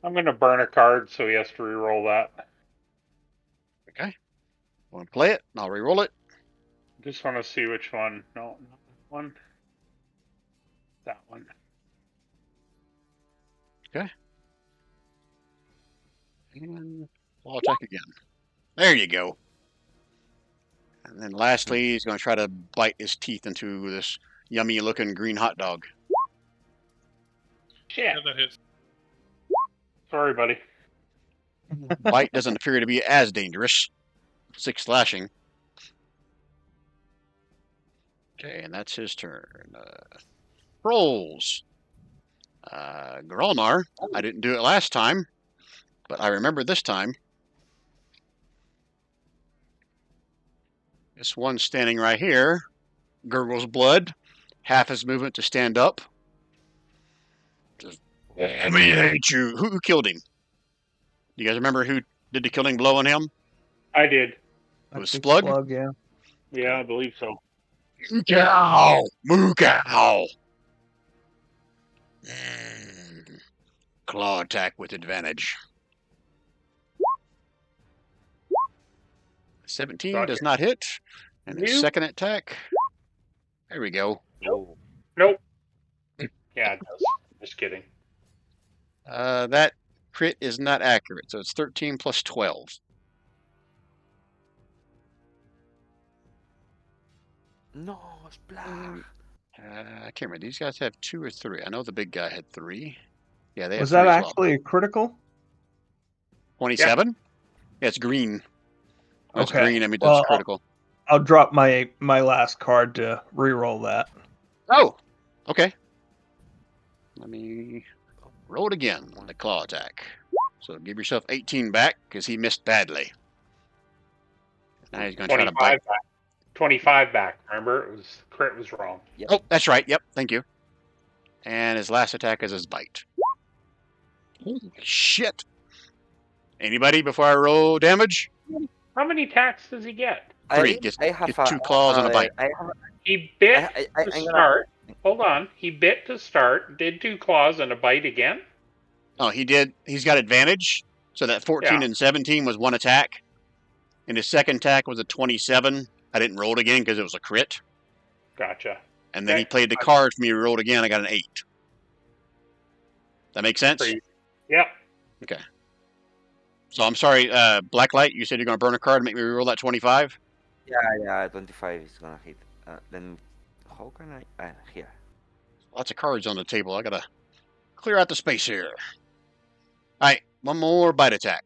[SPEAKER 2] I'm going to burn a card, so he has to re-roll that.
[SPEAKER 1] Okay. Want to play it? I'll re-roll it.
[SPEAKER 2] Just want to see which one. No, not that one. That one.
[SPEAKER 1] Okay. And I'll attack again. There you go. And then lastly, he's going to try to bite his teeth into this yummy looking green hot dog.
[SPEAKER 2] Shit.
[SPEAKER 5] Yeah, that hits.
[SPEAKER 2] Sorry, buddy.
[SPEAKER 1] Bite doesn't appear to be as dangerous. 6 slashing. Okay, and that's his turn. Rolls. Grolnar. I didn't do it last time, but I remember this time. This one standing right here gurgles blood. Half his movement to stand up. Just, I mean, hate you. Who killed him? Do you guys remember who did the killing blow on him?
[SPEAKER 2] I did.
[SPEAKER 1] It was
[SPEAKER 3] I think
[SPEAKER 1] Splug?
[SPEAKER 3] yeah.
[SPEAKER 2] Yeah, I believe so.
[SPEAKER 1] Cow! Moo cow! Claw attack with advantage. 17
[SPEAKER 2] Gotcha.
[SPEAKER 1] does not hit. And his
[SPEAKER 2] Nope.
[SPEAKER 1] second attack. There we go.
[SPEAKER 2] Nope. Nope. Yeah, it does. Just kidding.
[SPEAKER 1] That crit is not accurate, so it's 13 plus 12.
[SPEAKER 4] No, Splag.
[SPEAKER 1] I can't remember. These guys have 2 or 3. I know the big guy had 3. Yeah, they have
[SPEAKER 3] Was
[SPEAKER 1] 3
[SPEAKER 3] that
[SPEAKER 1] as well.
[SPEAKER 3] actually a critical?
[SPEAKER 1] 27? Yeah, it's green. When it's
[SPEAKER 3] Okay.
[SPEAKER 1] green, I mean,
[SPEAKER 3] Well,
[SPEAKER 1] that's critical.
[SPEAKER 3] I'll drop my last card to re-roll that.
[SPEAKER 1] Oh, okay. Let me roll it again on the claw attack. So give yourself 18 back, because he missed badly. Now he's going to try to
[SPEAKER 2] 25
[SPEAKER 1] bite.
[SPEAKER 2] back. 25 back. Remember, it was crit was wrong.
[SPEAKER 4] Yep.
[SPEAKER 1] Oh, that's right. Yep, thank you. And his last attack is his bite. Holy shit. Anybody before I roll damage?
[SPEAKER 2] How many attacks does he get?
[SPEAKER 1] 3. Gets
[SPEAKER 4] have
[SPEAKER 1] 2 claws and a bite.
[SPEAKER 2] He bit
[SPEAKER 4] I,
[SPEAKER 2] to
[SPEAKER 4] I'm gonna,
[SPEAKER 2] start. Hold on. He bit to start, did 2 claws and a bite again.
[SPEAKER 1] Oh, he did. He's got advantage. So that 14
[SPEAKER 2] Yeah.
[SPEAKER 1] and 17 was 1 attack. And his second attack was a 27. I didn't roll it again because it was a crit.
[SPEAKER 2] Gotcha.
[SPEAKER 1] And then he
[SPEAKER 2] Okay.
[SPEAKER 1] played the card for me, rolled again. I got an 8. That makes sense?
[SPEAKER 2] Pretty- Yep.
[SPEAKER 1] Okay. So I'm sorry, Blacklight, you said you're going to burn a card and make me roll that 25?
[SPEAKER 4] yeah, 25 is gonna hit. Then, how can I? Here.
[SPEAKER 1] Lots of cards on the table. I got to clear out the space here. All right, one more bite attack.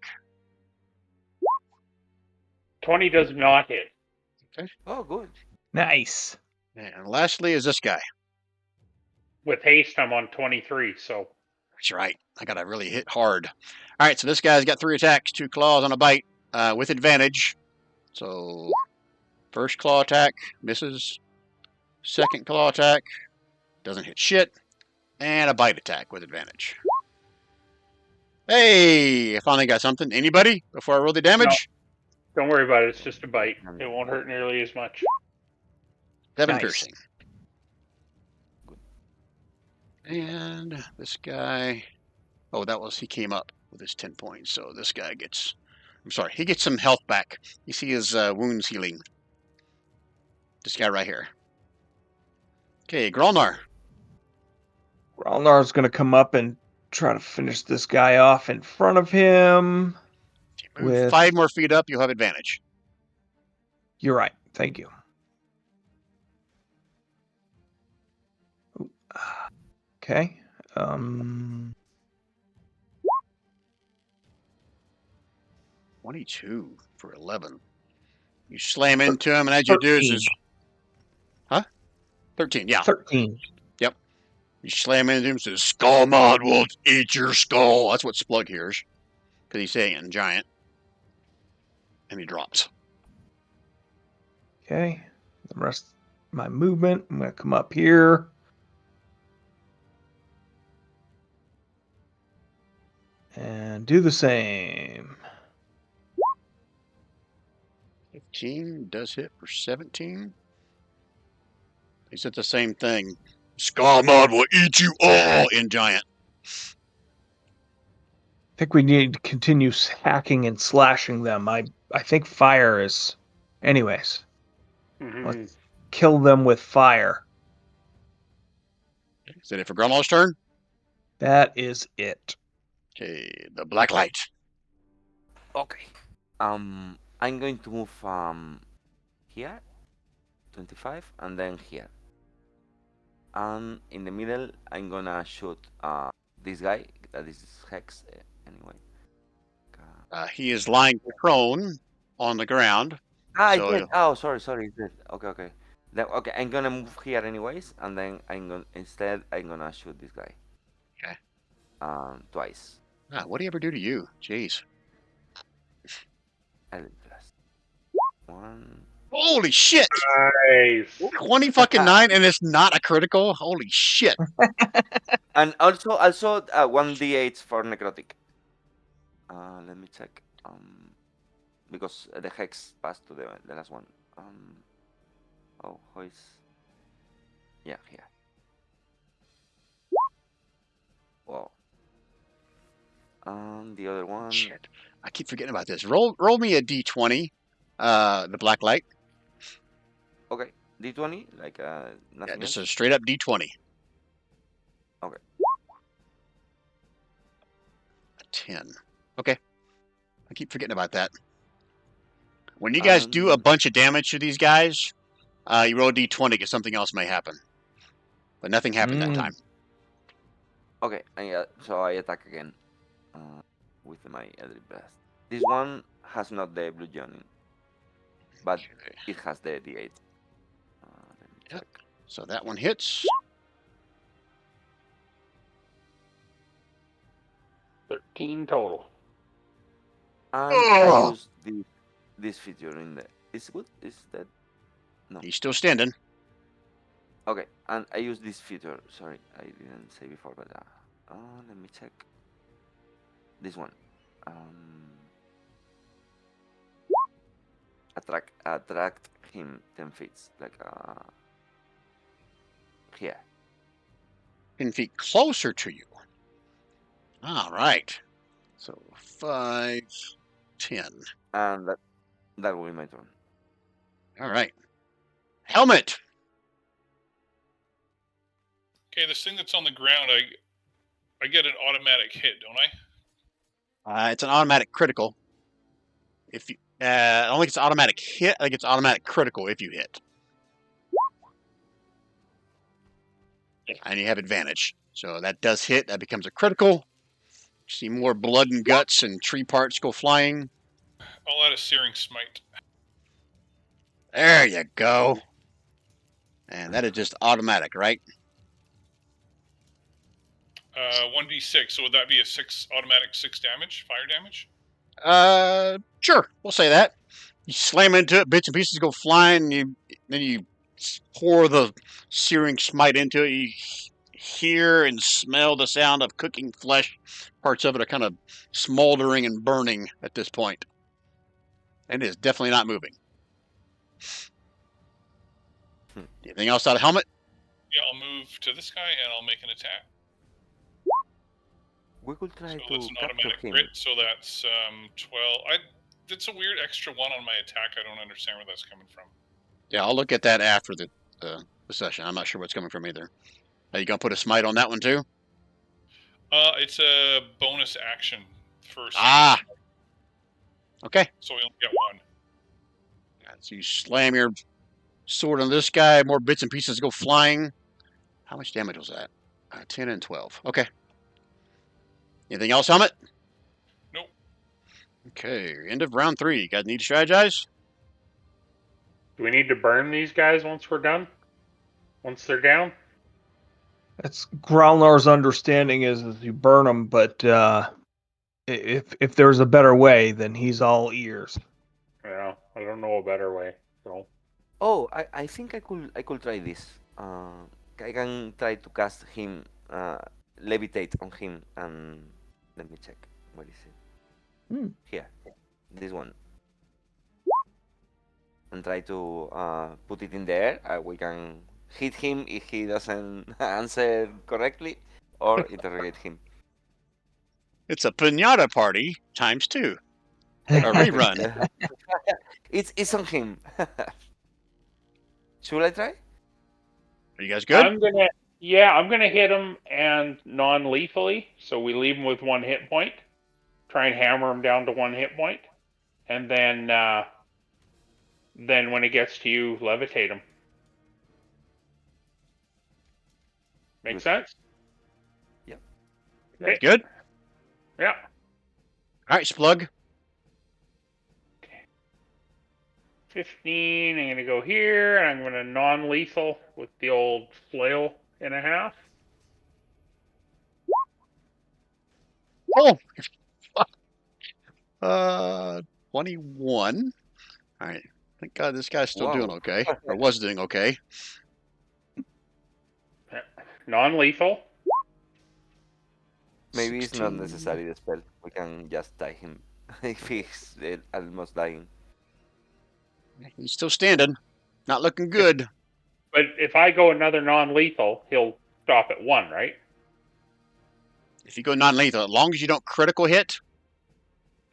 [SPEAKER 2] 20 does not hit.
[SPEAKER 4] Oh, good.
[SPEAKER 3] Nice.
[SPEAKER 1] And lastly is this guy.
[SPEAKER 2] With haste, I'm on 23, so
[SPEAKER 1] That's right. I got to really hit hard. All right, so this guy's got 3 attacks, 2 claws on a bite with advantage. So first claw attack misses. Second claw attack doesn't hit shit. And a bite attack with advantage. Hey, I finally got something. Anybody before I roll the damage?
[SPEAKER 2] don't worry about it. It's just a bite. It won't hurt nearly as much.
[SPEAKER 1] 7
[SPEAKER 3] Nice.
[SPEAKER 1] piercing. And this guy, oh, he came up with his 10 points. So this guy gets, he gets some health back. You see his wounds healing. This guy right here. Okay, Grolnar.
[SPEAKER 3] Gralnar's going to come up and try to finish this guy off in front of him.
[SPEAKER 1] Move
[SPEAKER 3] With-
[SPEAKER 1] 5 more feet up, you'll have advantage.
[SPEAKER 3] You're right. Thank you. Okay.
[SPEAKER 1] 22 for 11. You slam into him, and as you do, it's
[SPEAKER 3] 13.
[SPEAKER 1] just, 13, yeah.
[SPEAKER 3] 13.
[SPEAKER 1] You slam into him, says, Skull Mod will eat your skull. That's what Splug hears. because he's saying it in giant. And he drops.
[SPEAKER 3] Okay. The rest of my movement, I'm going to come up here. And do the same.
[SPEAKER 1] 15 does hit for 17. He said the same thing. Skarmod will eat you all in giant.
[SPEAKER 3] I think we need to continue hacking and slashing them. I think fire is... Anyways, let's kill them with fire.
[SPEAKER 1] Is that it for Grandma's turn?
[SPEAKER 3] That is it.
[SPEAKER 1] Okay, the black light.
[SPEAKER 4] Okay. I'm going to move here, 25, and then here. And in the middle, I'm gonna shoot this guy. That is Hex, anyway.
[SPEAKER 1] He is lying prone on the ground.
[SPEAKER 4] I
[SPEAKER 1] So
[SPEAKER 4] did. Oh, sorry. He's dead. Okay. Okay, I'm gonna move here anyways, and then I'm gonna shoot this guy.
[SPEAKER 1] Okay.
[SPEAKER 4] Twice.
[SPEAKER 1] what do you ever do to you? Jeez.
[SPEAKER 4] Blast. One.
[SPEAKER 1] Holy shit!
[SPEAKER 2] Nice.
[SPEAKER 1] 20 fucking 9 and it's not a critical? Holy shit.
[SPEAKER 4] And also 1d8 for necrotic. Let me check. Because the hex passed to the last one. How is? Yeah, here. Wow. The other one.
[SPEAKER 1] Shit. I keep forgetting about this. Roll me a d20. The black light.
[SPEAKER 4] Okay, d20, like nothing
[SPEAKER 1] Yeah, just
[SPEAKER 4] else.
[SPEAKER 1] a straight up d20.
[SPEAKER 4] Okay.
[SPEAKER 1] A 10. Okay. I keep forgetting about that. When you guys do a bunch of damage to these guys, you roll a d20 because something else may happen. But nothing happened that time.
[SPEAKER 4] Okay, so I attack again with my Eldritch Blast. This one has not the blue joining, but it has the d8. Let me check.
[SPEAKER 1] So that one hits.
[SPEAKER 2] 13 total.
[SPEAKER 4] And I use this feature in the. Is good? Is that? No.
[SPEAKER 1] He's still standing.
[SPEAKER 4] Okay, and I use this feature. Sorry, I didn't say before, but let me check. This one. Attract him 10 feet, like here.
[SPEAKER 1] 10 feet closer to you. All right. So 5, 10.
[SPEAKER 4] And that will be my turn.
[SPEAKER 1] All right. Helmet.
[SPEAKER 5] Okay, this thing that's on the ground, I get an automatic hit, don't I?
[SPEAKER 1] It's an automatic critical. If you, I don't think it's automatic hit. I think it's automatic critical if you hit. And you have advantage. So that does hit. That becomes a critical. See more blood and guts and tree parts go flying.
[SPEAKER 5] I'll add a Searing Smite.
[SPEAKER 1] There you go. And that is just automatic, right?
[SPEAKER 5] 1d6, so would that be a automatic 6 damage, fire damage?
[SPEAKER 1] Sure. We'll say that. You slam into it, bits and pieces go flying, and then you pour the searing smite into it. You hear and smell the sound of cooking flesh. Parts of it are kind of smoldering and burning at this point. And it is definitely not moving. Anything else out of helmet?
[SPEAKER 5] Yeah, I'll move to this guy and I'll make an attack.
[SPEAKER 4] We could try
[SPEAKER 5] So
[SPEAKER 4] to
[SPEAKER 5] that's an
[SPEAKER 4] capture
[SPEAKER 5] automatic
[SPEAKER 4] him.
[SPEAKER 5] crit, so that's 12. That's a weird extra 1 on my attack. I don't understand where that's coming from.
[SPEAKER 1] Yeah, I'll look at that after the session. I'm not sure where it's coming from either. Are you going to put a smite on that one too?
[SPEAKER 5] It's a bonus action for
[SPEAKER 1] Okay.
[SPEAKER 5] So we only get 1.
[SPEAKER 1] So you slam your sword on this guy, more bits and pieces go flying. How much damage was that? 10 and 12. Okay. Anything else, helmet?
[SPEAKER 5] Nope.
[SPEAKER 1] Okay, end of round 3. You guys need to strategize?
[SPEAKER 2] Do we need to burn these guys once we're done? Once they're down?
[SPEAKER 3] That's Growlar's understanding is you burn them, but If there's a better way, then he's all ears.
[SPEAKER 2] Yeah, I don't know a better way. So
[SPEAKER 4] Oh, I think I could try this. I can try to cast him, levitate on him, and let me check. Where is it?
[SPEAKER 3] Hmm.
[SPEAKER 4] Here, this one, and try to put it in the air. We can hit him if he doesn't answer correctly, or interrogate him.
[SPEAKER 1] It's a pinata party times 2. A rerun.
[SPEAKER 4] It's on him. Should I try?
[SPEAKER 1] Are you guys good?
[SPEAKER 2] I'm gonna hit him and non-lethally. So we leave him with 1 hit point. Try and hammer him down to 1 hit point, and then when it gets to you, levitate him. Make
[SPEAKER 4] Good.
[SPEAKER 2] sense?
[SPEAKER 4] Yep.
[SPEAKER 1] Okay. Good?
[SPEAKER 2] Yeah.
[SPEAKER 1] All right, Splug.
[SPEAKER 2] 15. I'm gonna go here, and I'm gonna non-lethal with the old flail and a half.
[SPEAKER 1] Oh, 21. All right. Thank God this guy's still doing
[SPEAKER 4] Wow.
[SPEAKER 1] okay, or was doing okay.
[SPEAKER 2] Non-lethal.
[SPEAKER 4] Maybe it's not
[SPEAKER 1] 16.
[SPEAKER 4] necessary the spell. We can just tie him if he's almost dying.
[SPEAKER 1] He's still standing. Not looking good.
[SPEAKER 2] But if I go another non-lethal, he'll stop at 1, right?
[SPEAKER 1] If you go non-lethal, as long as you don't critical hit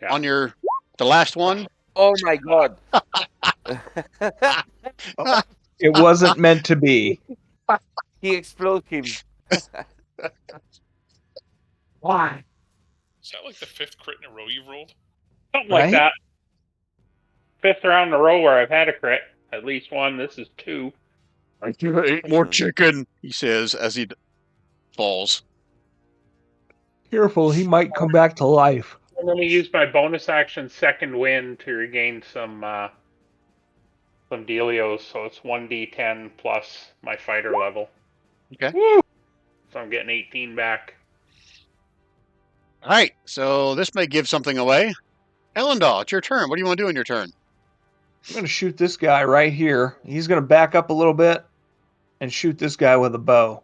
[SPEAKER 2] Yeah.
[SPEAKER 1] on the last one.
[SPEAKER 4] Oh my god!
[SPEAKER 3] It wasn't meant to be.
[SPEAKER 4] He explodes him.
[SPEAKER 1] Why?
[SPEAKER 5] Is that like the 5th crit in a row you've rolled?
[SPEAKER 2] Something like
[SPEAKER 3] Right?
[SPEAKER 2] that. 5th round in a row where I've had a crit. At least 1. This is 2.
[SPEAKER 1] I do 8 more chicken, he says as he falls.
[SPEAKER 3] Careful, he might come back to life.
[SPEAKER 2] I'm going to use my bonus action second wind to regain some dealios, so it's 1d10 plus my fighter level.
[SPEAKER 1] Okay.
[SPEAKER 2] Woo! So I'm getting 18 back.
[SPEAKER 1] All right, so this may give something away. Kaerndahl, it's your turn. What do you want to do in your turn?
[SPEAKER 3] I'm going to shoot this guy right here. He's going to back up a little bit and shoot this guy with a bow.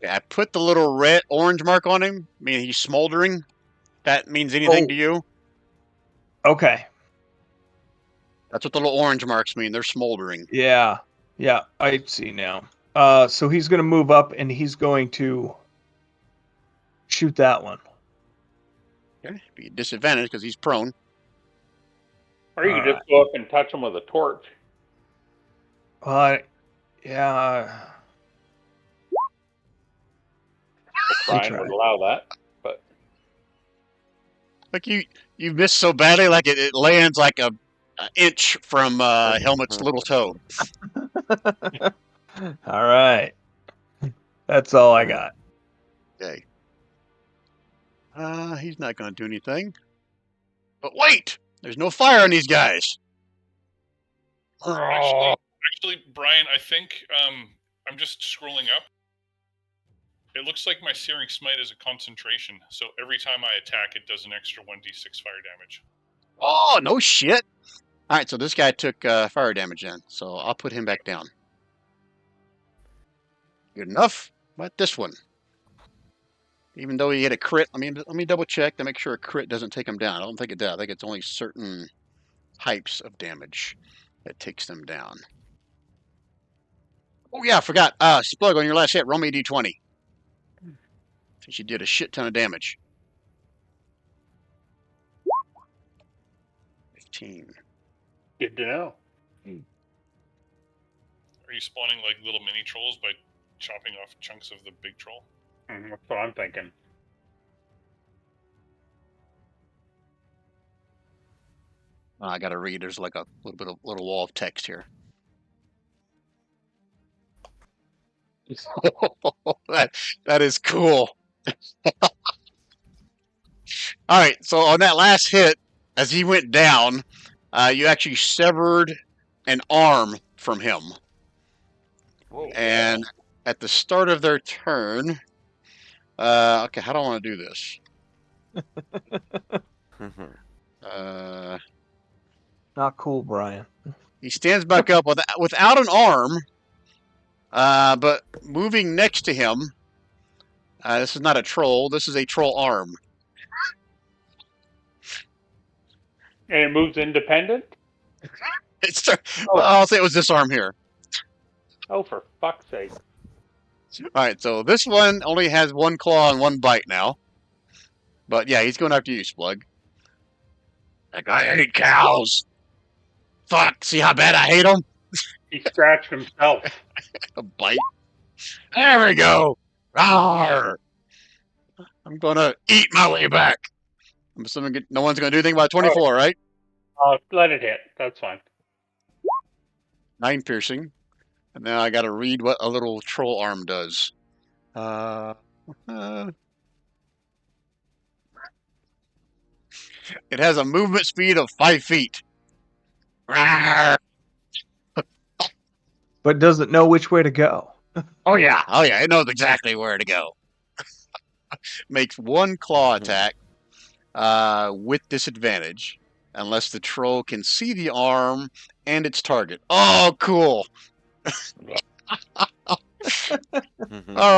[SPEAKER 1] Yeah, I put the little orange mark on him. I mean, he's smoldering. That means anything to you?
[SPEAKER 3] Okay.
[SPEAKER 1] That's what the little orange marks mean. They're smoldering.
[SPEAKER 3] Yeah. Yeah, I see now. So he's going to move up and he's going to shoot that one.
[SPEAKER 1] Okay, be a disadvantage because he's prone.
[SPEAKER 2] Or you could just go up and touch him with a torch.
[SPEAKER 3] Yeah.
[SPEAKER 2] Brian would allow that. But
[SPEAKER 1] Like you missed so badly, like it lands like a inch from Helmet's little toe.
[SPEAKER 3] All right. That's all I got.
[SPEAKER 1] Okay. He's not going to do anything. But wait! There's no fire on these guys.
[SPEAKER 5] Actually, Brian, I think I'm just scrolling up. It looks like my Searing Smite is a concentration, so every time I attack, it does an extra 1d6 fire damage.
[SPEAKER 1] Oh, no shit. All right, so this guy took fire damage then, so I'll put him back down. Good enough. But this one, even though he hit a crit, let me double check to make sure a crit doesn't take him down. I don't think it does. I think it's only certain types of damage that takes them down. Oh yeah, I forgot. Splug, on your last hit, roll me a d20. Since you did a shit ton of damage. 15.
[SPEAKER 2] good to know.
[SPEAKER 5] Are you spawning like little mini trolls by chopping off chunks of the big troll?
[SPEAKER 2] That's what I'm thinking.
[SPEAKER 1] I gotta read. There's like a little wall of text here. that is cool. All right, so on that last hit, as he went down, you actually severed an arm from him.
[SPEAKER 4] Whoa.
[SPEAKER 1] And at the start of their turn, okay, how do I want to do this? Uh,
[SPEAKER 3] Not cool, Brian.
[SPEAKER 1] he stands back up without an arm, but moving next to him. This is not a troll. This is a troll arm.
[SPEAKER 2] And it moves independent?
[SPEAKER 1] It's I'll say it was this arm here.
[SPEAKER 2] Oh, for fuck's sake.
[SPEAKER 1] All right, so this one only has one claw and one bite now. But yeah, he's going after you, Splug. That guy hate cows. Fuck, see how bad I hate them?
[SPEAKER 2] He scratched himself.
[SPEAKER 1] A bite. There we go. Rawr. I'm gonna eat my way back. I'm assuming no one's gonna do anything about 24, right?
[SPEAKER 2] Let it hit. That's fine.
[SPEAKER 1] 9 piercing. And now I gotta read what a little troll arm does. It has a movement speed of 5 feet. Rawr.
[SPEAKER 3] But doesn't know which way to go.
[SPEAKER 1] Oh yeah, it knows exactly where to go. Makes one claw attack with disadvantage, unless the troll can see the arm and its target. Oh, cool! All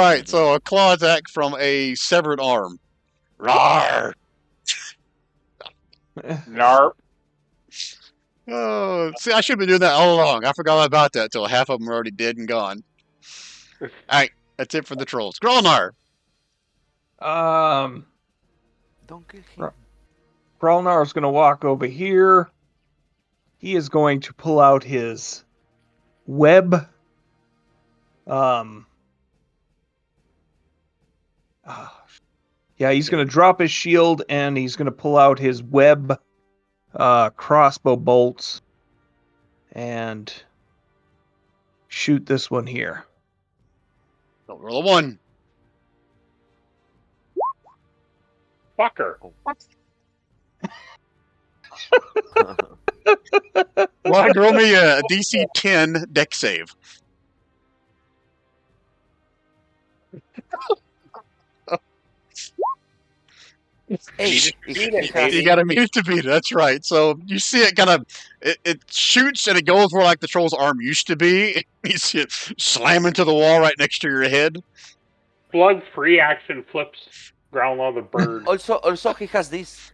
[SPEAKER 1] right, so a claw attack from a severed arm. Rawr!
[SPEAKER 2] Narp.
[SPEAKER 1] Oh, see, I should have been doing that all along. I forgot about that till half of them are already dead and gone. All right, that's it for the trolls. Grolnar.
[SPEAKER 3] Um,
[SPEAKER 4] Don't kill him.
[SPEAKER 3] Grolnar is going to walk over here. He is going to pull out his web. Yeah, he's going to drop his shield and he's going to pull out his web crossbow bolts and shoot this one here.
[SPEAKER 1] Don't roll a 1.
[SPEAKER 2] Fucker.
[SPEAKER 1] Well, roll me a DC 10 deck save.
[SPEAKER 4] Eight.
[SPEAKER 1] You got to meet it to beat it. That's right. So you see it kind of, it shoots and it goes where like the troll's arm used to be. You see it slam into the wall right next to your head.
[SPEAKER 2] Blood free action flips Groundlaw the bird.
[SPEAKER 4] Also, he has this.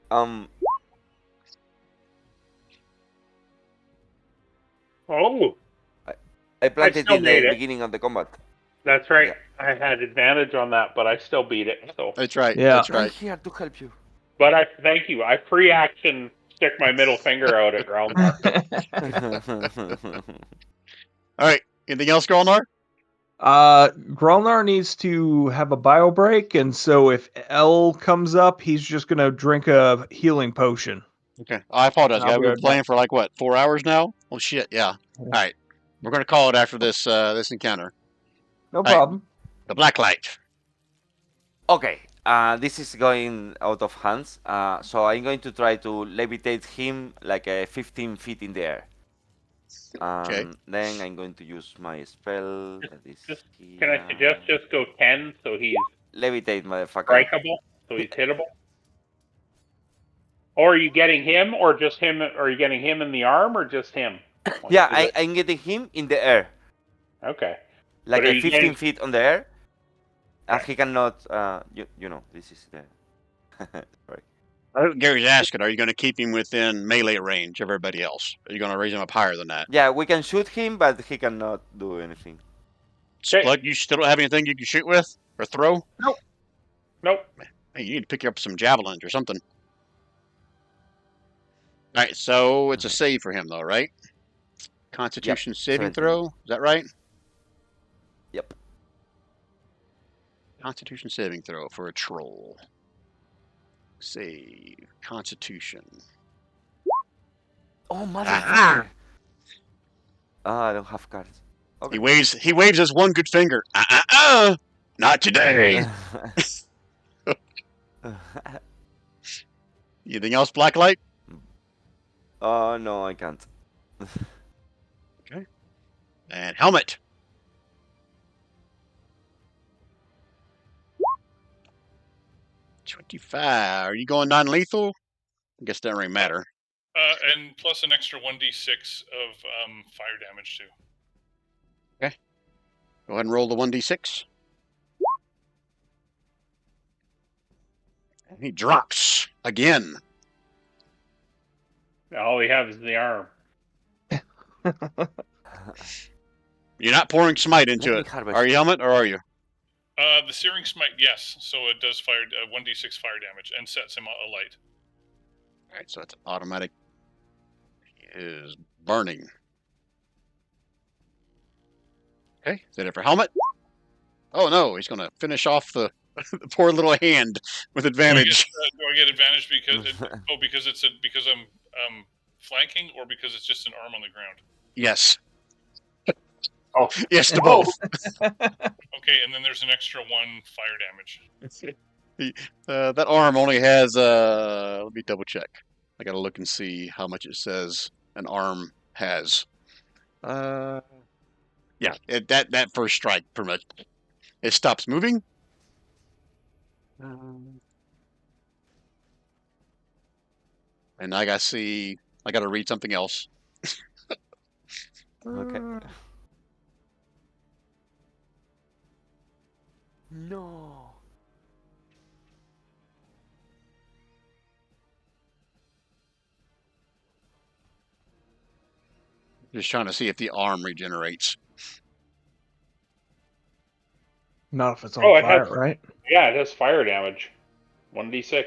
[SPEAKER 2] Oh,
[SPEAKER 4] I planted
[SPEAKER 2] still
[SPEAKER 4] in
[SPEAKER 2] made
[SPEAKER 4] the
[SPEAKER 2] it.
[SPEAKER 4] beginning of the combat.
[SPEAKER 2] that's right.
[SPEAKER 4] Yeah.
[SPEAKER 2] I had advantage on that, but I still beat it. So,
[SPEAKER 1] That's right.
[SPEAKER 3] Yeah.
[SPEAKER 1] That's
[SPEAKER 4] I'm
[SPEAKER 1] right.
[SPEAKER 4] here to help you.
[SPEAKER 2] but I thank you. I free action stick my middle finger out at Groundlaw.
[SPEAKER 1] All right. Anything else, Grolnar?
[SPEAKER 3] Grolnar needs to have a bio break, and so if L comes up, he's just going to drink a healing potion.
[SPEAKER 1] Okay. I apologize,
[SPEAKER 3] I'll
[SPEAKER 1] guys.
[SPEAKER 3] be
[SPEAKER 1] We've been
[SPEAKER 3] right
[SPEAKER 1] playing
[SPEAKER 3] back.
[SPEAKER 1] for like what, 4 hours now? Oh shit, yeah. All right. We're gonna call it after this this encounter.
[SPEAKER 3] No
[SPEAKER 1] right.
[SPEAKER 3] problem.
[SPEAKER 1] The black light.
[SPEAKER 4] Okay, this is going out of hands. So I'm going to try to levitate him like 15 feet in the air.
[SPEAKER 1] Okay.
[SPEAKER 4] Then I'm going to use my spell. That is
[SPEAKER 2] Can I suggest just go 10 so he's
[SPEAKER 4] levitate, motherfucker?
[SPEAKER 2] strikeable, so he's hittable? Or are you getting him, or just him? Or are you getting him in the arm, or just him?
[SPEAKER 4] Yeah, I'm getting him in the air,
[SPEAKER 2] Okay.
[SPEAKER 4] like
[SPEAKER 2] But are you
[SPEAKER 4] 15
[SPEAKER 2] getting-
[SPEAKER 4] feet on the air. He cannot. You know, this is the. Sorry.
[SPEAKER 1] Gary's asking, are you gonna keep him within melee range of everybody else? Are you gonna raise him up higher than that?
[SPEAKER 4] Yeah, we can shoot him, but he cannot do anything.
[SPEAKER 2] Okay.
[SPEAKER 1] Splug, you still don't have anything you can shoot with or throw?
[SPEAKER 2] Nope.
[SPEAKER 1] Hey, you need to pick up some javelins or something. All right, so it's a save for him though, right? Constitution saving
[SPEAKER 4] 17.
[SPEAKER 1] throw. Is that right?
[SPEAKER 4] Yep.
[SPEAKER 1] Constitution saving throw for a troll. Save Constitution.
[SPEAKER 4] Oh, motherfucker!
[SPEAKER 1] Aha!
[SPEAKER 4] I don't have cards. Okay.
[SPEAKER 1] He waves his one good finger. Not today. Anything else, Blacklight?
[SPEAKER 4] Oh no, I can't.
[SPEAKER 1] And helmet. 25. Are you going non-lethal? I guess that doesn't really matter.
[SPEAKER 5] And plus an extra 1d6 of fire damage too.
[SPEAKER 1] Okay. Go ahead and roll the 1d6. And he drops again.
[SPEAKER 2] All he has is the arm.
[SPEAKER 1] You're not pouring smite into it. Are you, Helmet, or are you?
[SPEAKER 5] The Searing Smite, yes. So it does fire 1d6 fire damage and sets him alight.
[SPEAKER 1] All right, so it's automatic. He is burning. Okay, is that it for Helmet? Oh no, he's going to finish off the poor little hand with advantage.
[SPEAKER 5] Do I get advantage because because I'm flanking, or because it's just an arm on the ground?
[SPEAKER 1] Yes.
[SPEAKER 2] Oh,
[SPEAKER 1] yes to both.
[SPEAKER 5] Okay, and then there's an extra 1 fire damage.
[SPEAKER 1] That arm only has. Let me double check. I gotta look and see how much it says an arm has. Yeah, that first strike pretty much. It stops moving. And I gotta read something else.
[SPEAKER 4] Okay. No.
[SPEAKER 1] Just trying to see if the arm regenerates.
[SPEAKER 3] Not if it's on
[SPEAKER 2] it
[SPEAKER 3] fire,
[SPEAKER 2] has,
[SPEAKER 3] right?
[SPEAKER 2] Yeah, it has fire damage. 1d6.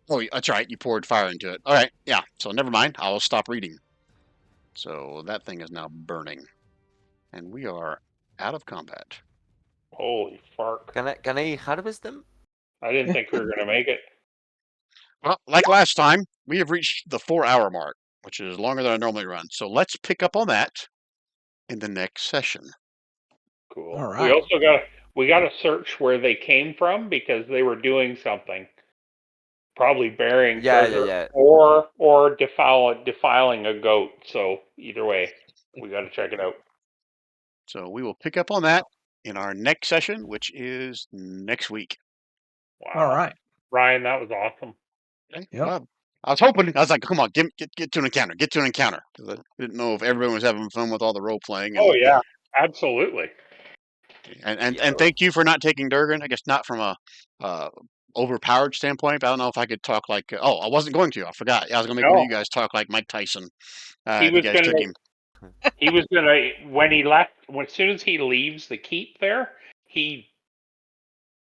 [SPEAKER 1] Oh, that's right. You poured fire into it. All right. Yeah. So never mind. I will stop reading. So that thing is now burning, and we are out of combat.
[SPEAKER 2] Holy fark.
[SPEAKER 4] Can I harvest them?
[SPEAKER 2] I didn't think we were going to make it.
[SPEAKER 1] Well, like last time, we have reached the 4-hour mark, which is longer than I normally run. So let's pick up on that in the next session.
[SPEAKER 2] Cool.
[SPEAKER 3] All
[SPEAKER 2] We
[SPEAKER 3] right.
[SPEAKER 2] also got to search where they came from, because they were doing something. Probably burying treasure,
[SPEAKER 4] Yeah.
[SPEAKER 2] or defiling a goat. So either way, we got to check it out.
[SPEAKER 1] So we will pick up on that in our next session, which is next week.
[SPEAKER 2] Wow.
[SPEAKER 3] All right.
[SPEAKER 2] Ryan, that was awesome.
[SPEAKER 1] Okay?
[SPEAKER 3] Yep.
[SPEAKER 1] Well, I was hoping. I was like, "Come on, get to an encounter. Get to an encounter." Because I didn't know if everyone was having fun with all the role playing.
[SPEAKER 2] Oh yeah, absolutely.
[SPEAKER 1] And thank you for not taking Durgan. I guess not from a overpowered standpoint. But I don't know if I could talk like. Oh, I wasn't going to. I forgot. Yeah, I was going to make one of you guys talk like Mike Tyson.
[SPEAKER 2] He
[SPEAKER 1] If you
[SPEAKER 2] was
[SPEAKER 1] guys
[SPEAKER 2] gonna.
[SPEAKER 1] took him.
[SPEAKER 2] He was gonna, when he left. As soon as he leaves the keep, there he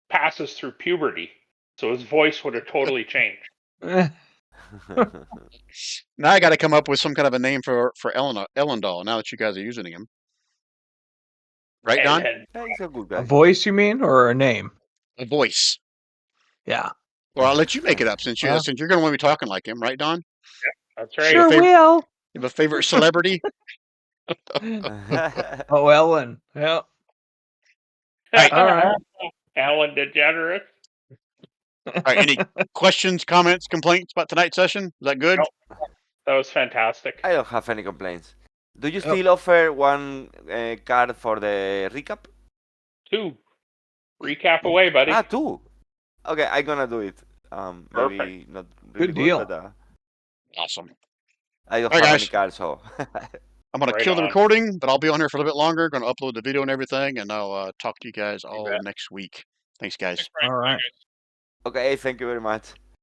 [SPEAKER 2] passes through puberty, so his voice would have totally changed.
[SPEAKER 1] Now I got to come up with some kind of a name for Ellendahl. Now that you guys are using him, right, Don?
[SPEAKER 4] Yeah, he's a good guy.
[SPEAKER 3] A voice, you mean, or a name?
[SPEAKER 1] A voice.
[SPEAKER 3] Yeah.
[SPEAKER 1] Well, I'll let you make it up since you're going to want to be talking like him, right, Don?
[SPEAKER 2] That's right.
[SPEAKER 3] Sure will.
[SPEAKER 1] You have a favorite celebrity?
[SPEAKER 3] Oh, Ellen. Yeah.
[SPEAKER 1] Right.
[SPEAKER 3] All right.
[SPEAKER 2] Alan DeGeneres.
[SPEAKER 1] All right. Any questions, comments, complaints about tonight's session? Is that good?
[SPEAKER 2] Nope. That was fantastic.
[SPEAKER 4] I don't have any complaints. Do you still offer one card for the recap?
[SPEAKER 2] 2. Recap away, buddy.
[SPEAKER 4] 2. Okay, I'm gonna do it. Maybe not really
[SPEAKER 3] Good deal.
[SPEAKER 4] but
[SPEAKER 1] Awesome.
[SPEAKER 4] I don't
[SPEAKER 1] All right,
[SPEAKER 4] have
[SPEAKER 1] guys.
[SPEAKER 4] any cards, so.
[SPEAKER 1] I'm going to
[SPEAKER 2] Right
[SPEAKER 1] kill the
[SPEAKER 2] on.
[SPEAKER 1] recording, but I'll be on here for a little bit longer. Going to upload the video and everything, and I'll talk to you guys all
[SPEAKER 2] bet.
[SPEAKER 1] next week. Thanks, guys.
[SPEAKER 5] Thanks, Brian.
[SPEAKER 3] All
[SPEAKER 5] Bye,
[SPEAKER 3] right.
[SPEAKER 5] guys.
[SPEAKER 4] Okay, thank you very much.